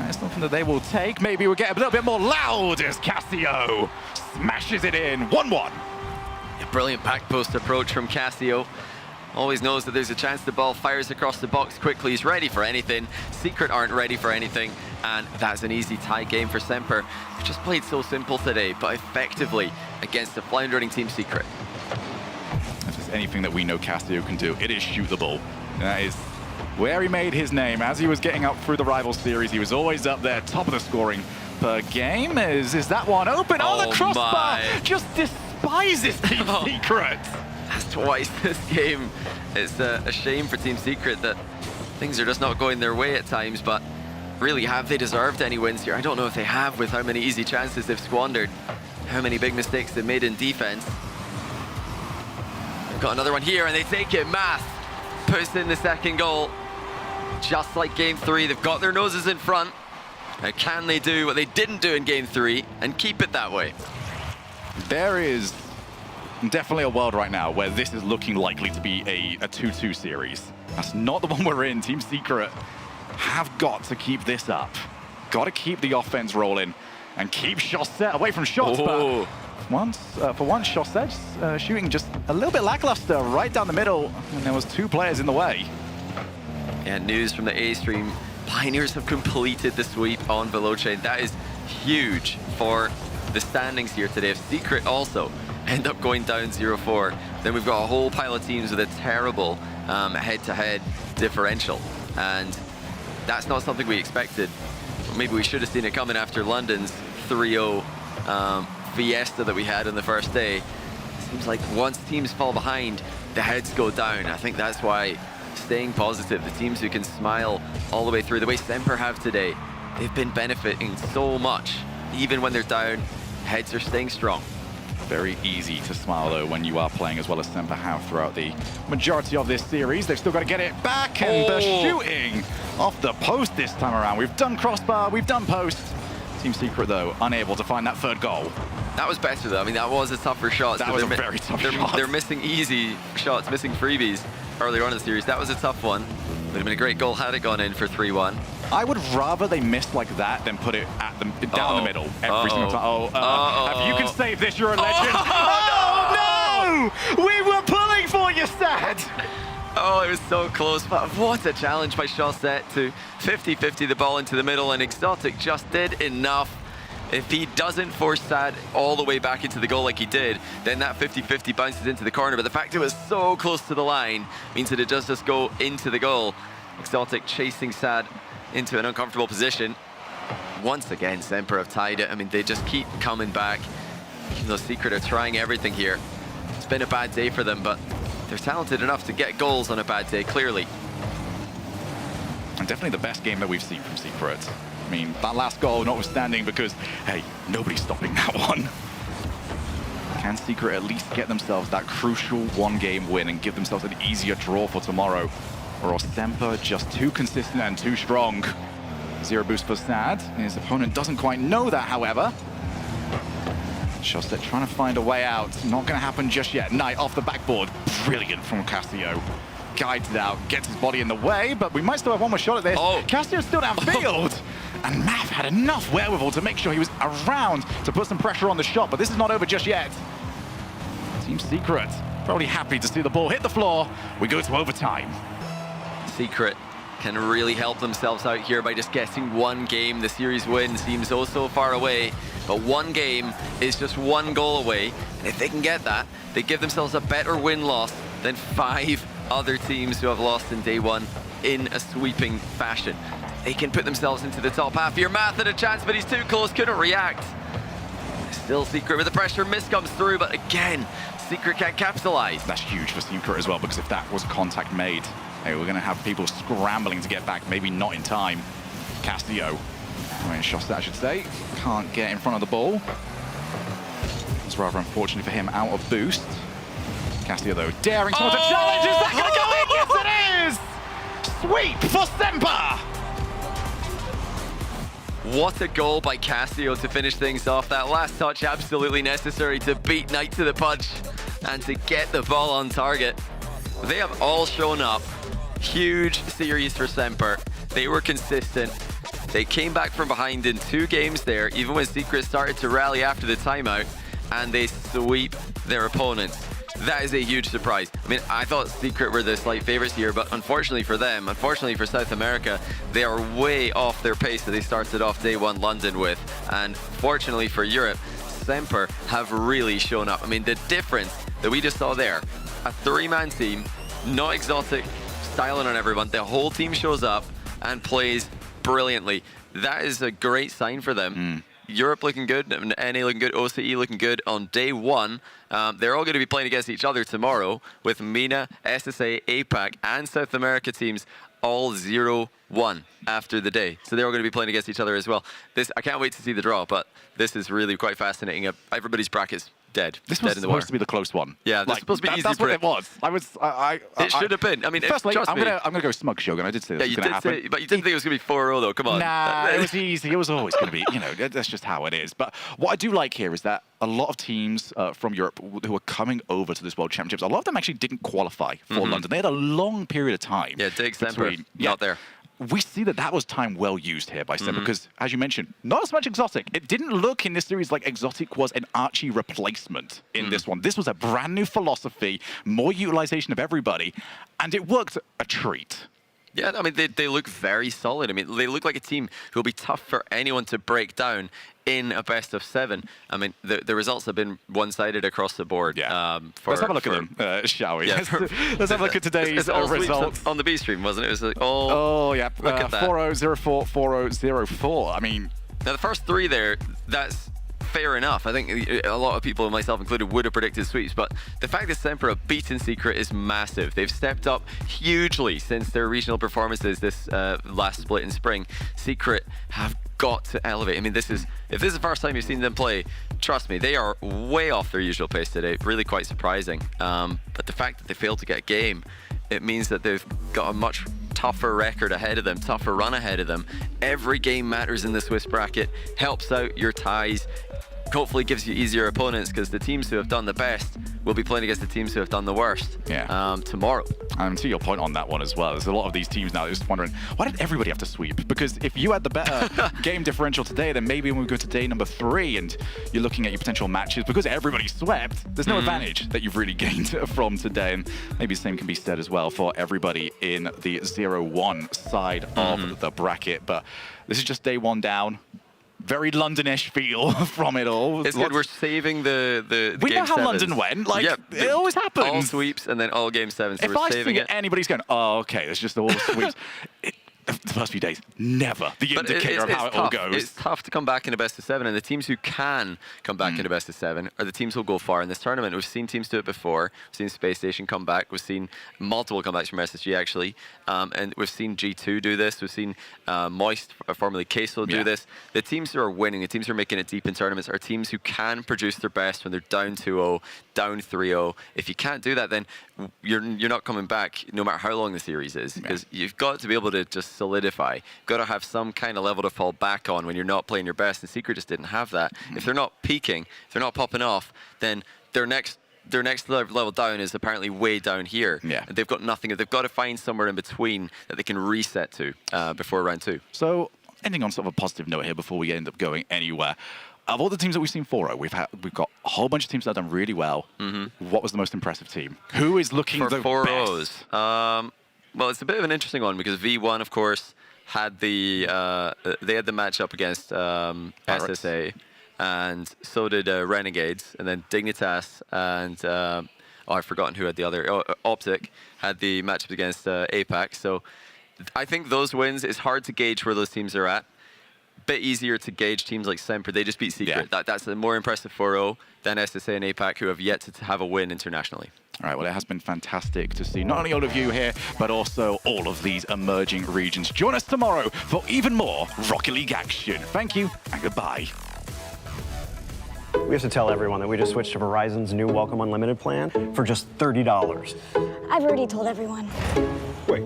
It's something that they will take. Maybe we'll get a little bit more loud as Casio smashes it in. 1-1. A brilliant back post approach from Casio. Always knows that there's a chance the ball fires across the box quickly. He's ready for anything. Secret aren't ready for anything. And that's an easy tie game for Semper. They've just played so simple today, but effectively against a floundering Team Secret. If there's anything that we know Casio can do, it is shoot the ball. That is where he made his name. As he was getting up through the rival series, he was always up there, top of the scoring per game. Is that one open? Oh, the crossbar my. just despises Team Secret. That's twice this game. It's a shame for Team Secret that things are just not going their way at times, but really, have they deserved any wins here? I don't know if they have, with how many easy chances they've squandered, how many big mistakes they've made in defense. They've got another one here, and they take it. Math puts in the second goal. Just like Game 3, they've got their noses in front. Now, can they do what they didn't do in Game 3 and keep it that way? There is definitely a world right now where this is looking likely to be a 2-2 series. That's not the one we're in. Team Secret have got to keep this up. Got to keep the offense rolling and keep Shawset away from shots. But for once, Shawset's shooting just a little bit lackluster right down the middle, and there was two players in the way. And news from the A stream, Pioneers have completed the sweep on Velochain. That is huge for the standings here today. If Secret also end up going down 0-4, then we've got a whole pile of teams with a terrible head-to-head differential. And that's not something we expected. Maybe we should have seen it coming after London's 3-0 fiesta that we had on the first day. It seems like once teams fall behind, the heads go down. I think that's why staying positive, the teams who can smile all the way through, the way Semper have today, they've been benefiting so much. Even when they're down, heads are staying strong. Very easy to smile, though, when you are playing as well as Semper have throughout the majority of this series. They've still got to get it back, and the shooting off the post this time around. We've done crossbar, we've done post. Team Secret, though, unable to find that third goal. That was better, though. I mean, that was a tougher shot. That was a very tough shot. They're missing easy shots, missing freebies earlier on in the series. That was a tough one. Would have been a great goal had it gone in for 3-1. I would rather they missed like that than put it at down the middle every single time. If you can save this, you're a legend. Oh, no! We were pulling for you, Sad! Oh, it was so close, but what a challenge by Shawset to 50-50 the ball into the middle, and Exotic just did enough. If he doesn't force Sad all the way back into the goal like he did, then that 50-50 bounces into the corner. But the fact it was so close to the line means that it does just go into the goal. Exotic chasing Sad into an uncomfortable position. Once again, Semper have tied it. I mean, they just keep coming back. Even though Secret are trying everything here. It's been a bad day for them, but they're talented enough to get goals on a bad day, clearly. And definitely the best game that we've seen from Secret. I mean, that last goal notwithstanding, because, hey, nobody's stopping that one. Can Secret at least get themselves that crucial one-game win and give themselves an easier draw for tomorrow? Or Semper just too consistent and too strong? Zero boost for Sad. His opponent doesn't quite know that, however. Shawset trying to find a way out. Not going to happen just yet. Knight off the backboard. Brilliant from Casio. Guides it out, gets his body in the way, but we might still have one more shot at this. Casio's still downfield. And Mav had enough wherewithal to make sure he was around to put some pressure on the shot, but this is not over just yet. Team Secret probably happy to see the ball hit the floor. We go to overtime. Secret can really help themselves out here by just getting one game. The series win seems oh so far away, but one game is just one goal away. And if they can get that, they give themselves a better win-loss than 5 other teams who have lost in day one in a sweeping fashion. They can put themselves into the top half here. Math had a chance, but he's too close, couldn't react. Still Secret with the pressure, miss comes through, but again, Secret can't capitalize. That's huge for Secret as well, because if that was contact made, hey, we're going to have people scrambling to get back, maybe not in time. Castillo, Shostat I should say, can't get in front of the ball. It's rather unfortunate for him, out of boost. Castillo though, daring towards a challenge, is that going to go in? Yes it is! Sweep for Semper! What a goal by Castillo to finish things off. That last touch absolutely necessary to beat Knight to the punch and to get the ball on target. They have all shown up. Huge series for Semper. They were consistent. They came back from behind in 2 games there, even when Secret started to rally after the timeout, and they sweep their opponents. That is a huge surprise. I mean, I thought Secret were the slight favorites here, but unfortunately for them, unfortunately for South America, they are way off their pace that they started off day one London with. And fortunately for Europe, Semper have really shown up. I mean, the difference that we just saw there, a 3-man team, not exotic, styling on everyone. The whole team shows up and plays brilliantly. That is a great sign for them. Europe looking good, NA looking good, OCE looking good on day one. They're all going to be playing against each other tomorrow with MENA, SSA, APAC, and South America teams all 0-1 after the day. So they're all going to be playing against each other as well. I can't wait to see the draw, but this is really quite fascinating. Everybody's brackets dead. This was supposed to be the close one. Yeah, this was supposed to be easy. That's what it was. It should have been. I mean, firstly, trust me. I'm gonna go smug, Shogun. I did say this was gonna happen. But you didn't think it was gonna be 4-0 though. Come on. Nah, it was easy. It was always gonna be. You know, that's just how it is. But what I do like here is that a lot of teams from Europe who are coming over to this World Championships, a lot of them actually didn't qualify for London. They had a long period of time. Yeah, Dig Semper not there. We see that was time well used here by Semper because, as you mentioned, not as much exotic. It didn't look in this series like exotic was an Archie replacement in this one. This was a brand new philosophy, more utilization of everybody, and it worked a treat. Yeah, I mean, they look very solid. I mean, they look like a team who will be tough for anyone to break down in a best of 7. I mean, the results have been one-sided across the board. Yeah. Let's have a look at them, shall we? Yeah, let's have a look at today's results. On the B stream, wasn't it? It was like, oh yeah, look at that. 4-0-0-4, 4-0-0-4. I mean... Now, the first 3 there, that's fair enough. I think a lot of people, myself included, would have predicted sweeps, but the fact that Semper have beaten Secret is massive. They've stepped up hugely since their regional performances this last split in spring. Secret have got to elevate. I mean, if this is the first time you've seen them play, trust me, they are way off their usual pace today. Really quite surprising. But the fact that they failed to get a game, it means that they've got a much tougher record ahead of them, tougher run ahead of them. Every game matters in the Swiss bracket, helps out your ties, hopefully gives you easier opponents because the teams who have done the best will be playing against the teams who have done the worst tomorrow. And to your point on that one as well, there's a lot of these teams now just wondering, why did everybody have to sweep? Because if you had the better game differential today, then maybe when we go to day number 3 and you're looking at your potential matches, because everybody swept, there's no advantage that you've really gained from today. And maybe the same can be said as well for everybody in the 0-1 side of the bracket. But this is just day 1 down. Very Londonish feel from it all. It's good. We're saving the we game know how 7s. London went. Like, it always happens. All sweeps and then all game 7s. So if I see anybody's going, oh, okay, it's just all sweeps. The first few days, never the indicator of how it all goes. It's tough to come back in a best of 7, and the teams who can come back in a best of 7 are the teams who'll go far in this tournament. We've seen teams do it before. We've seen Space Station come back. We've seen multiple comebacks from SSG actually, and we've seen G2 do this. We've seen Moist, formerly Queso, do this. The teams who are winning, the teams who are making it deep in tournaments, are teams who can produce their best when they're down 2-0, down 3-0. If you can't do that, then you're not coming back, no matter how long the series is, because you've got to be able to just solidify. You've got to have some kind of level to fall back on when you're not playing your best, and Secret just didn't have that. If they're not peaking, if they're not popping off, then their next level down is apparently way down here. Yeah. And they've got nothing. They've got to find somewhere in between that they can reset to before round 2. So, ending on sort of a positive note here before we end up going anywhere. Of all the teams that we've seen 4-0, we've got a whole bunch of teams that have done really well. What was the most impressive team? Who is looking for the 4-0s? best? Well, it's a bit of an interesting one because V1, of course, had the matchup against SSA, and so did Renegades, and then Dignitas and I've forgotten who had the other. Optic had the matchup against APAC. So I think those wins, it's hard to gauge where those teams are at. Bit easier to gauge teams like Semper. They just beat Secret. Yeah. That's a more impressive 4-0 than SSA and APAC, who have yet to have a win internationally. All right, well, it has been fantastic to see not only all of you here, but also all of these emerging regions. Join us tomorrow for even more Rocket League action. Thank you, and goodbye. We have to tell everyone that we just switched to Verizon's new Welcome Unlimited plan for just $30. I've already told everyone. Wait,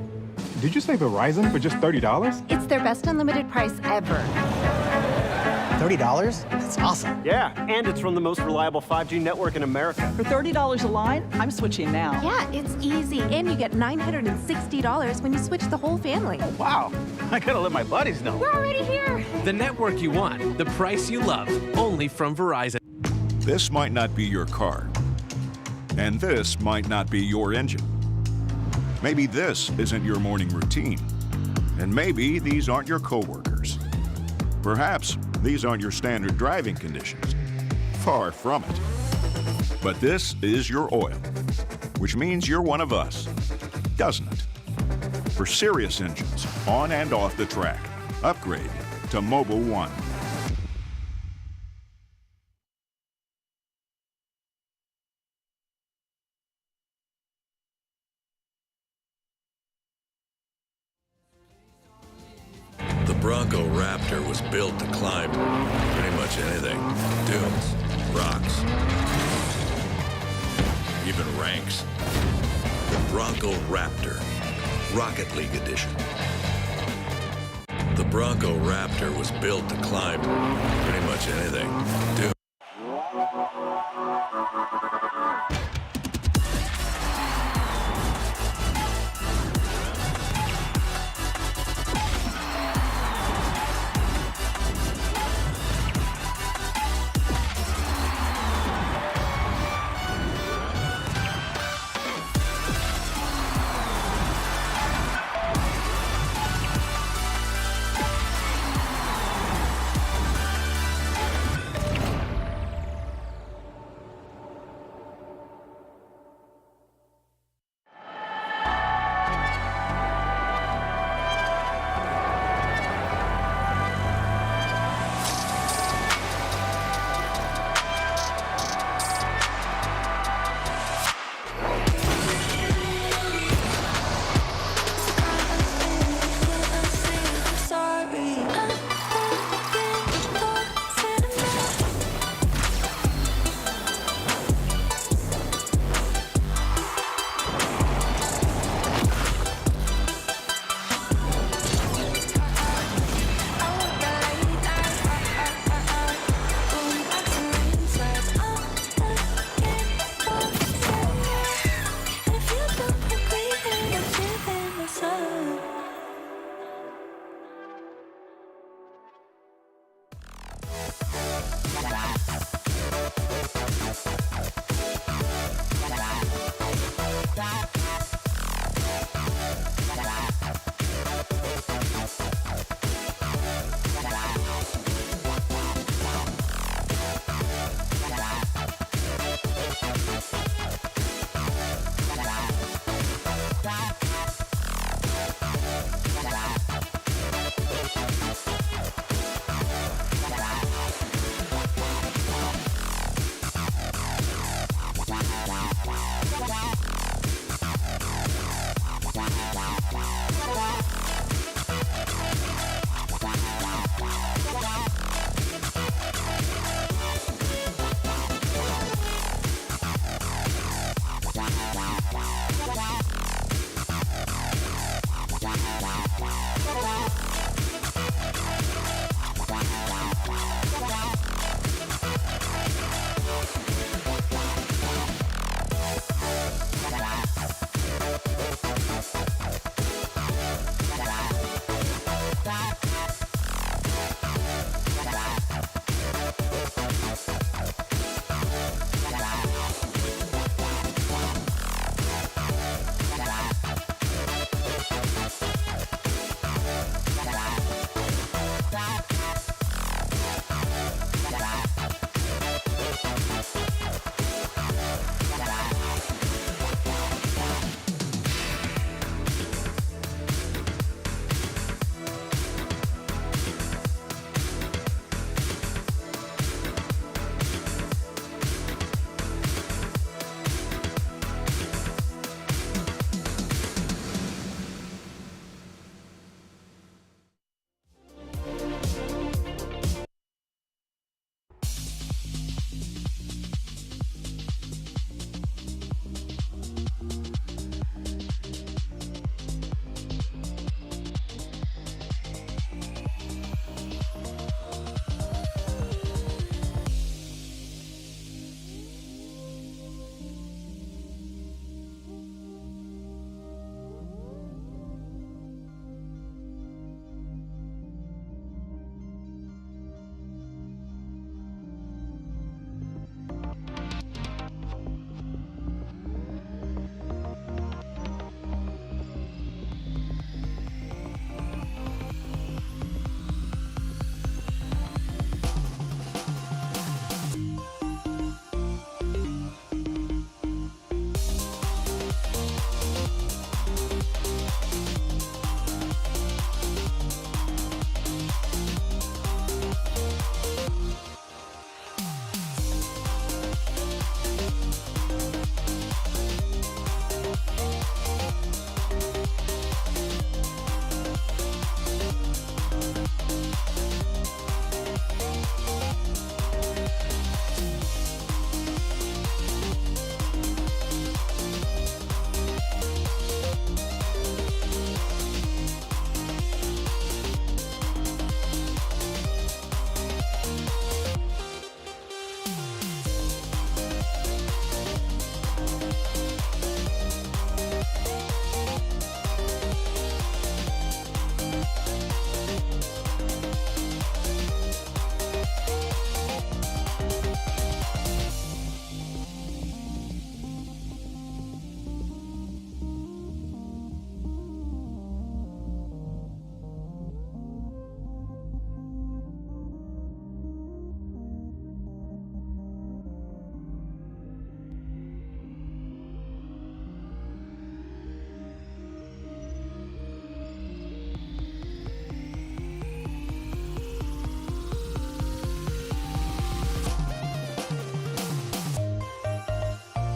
did you say Verizon for just $30? It's their best unlimited price ever. $30? That's awesome. Yeah, and it's from the most reliable 5G network in America. For $30 a line, I'm switching now. Yeah, it's easy. And you get $960 when you switch the whole family. Wow, I gotta let my buddies know. We're already here. The network you want, the price you love, only from Verizon. This might not be your car, and this might not be your engine. Maybe this isn't your morning routine, and maybe these aren't your coworkers. Perhaps these aren't your standard driving conditions. Far from it. But this is your oil, which means you're one of us, doesn't it? For serious engines, on and off the track, upgrade to Mobil 1. The Bronco Raptor was built to climb pretty much anything. Dunes, rocks, even ranks. The Bronco Raptor, Rocket League Edition. The Bronco Raptor was built to climb pretty much anything.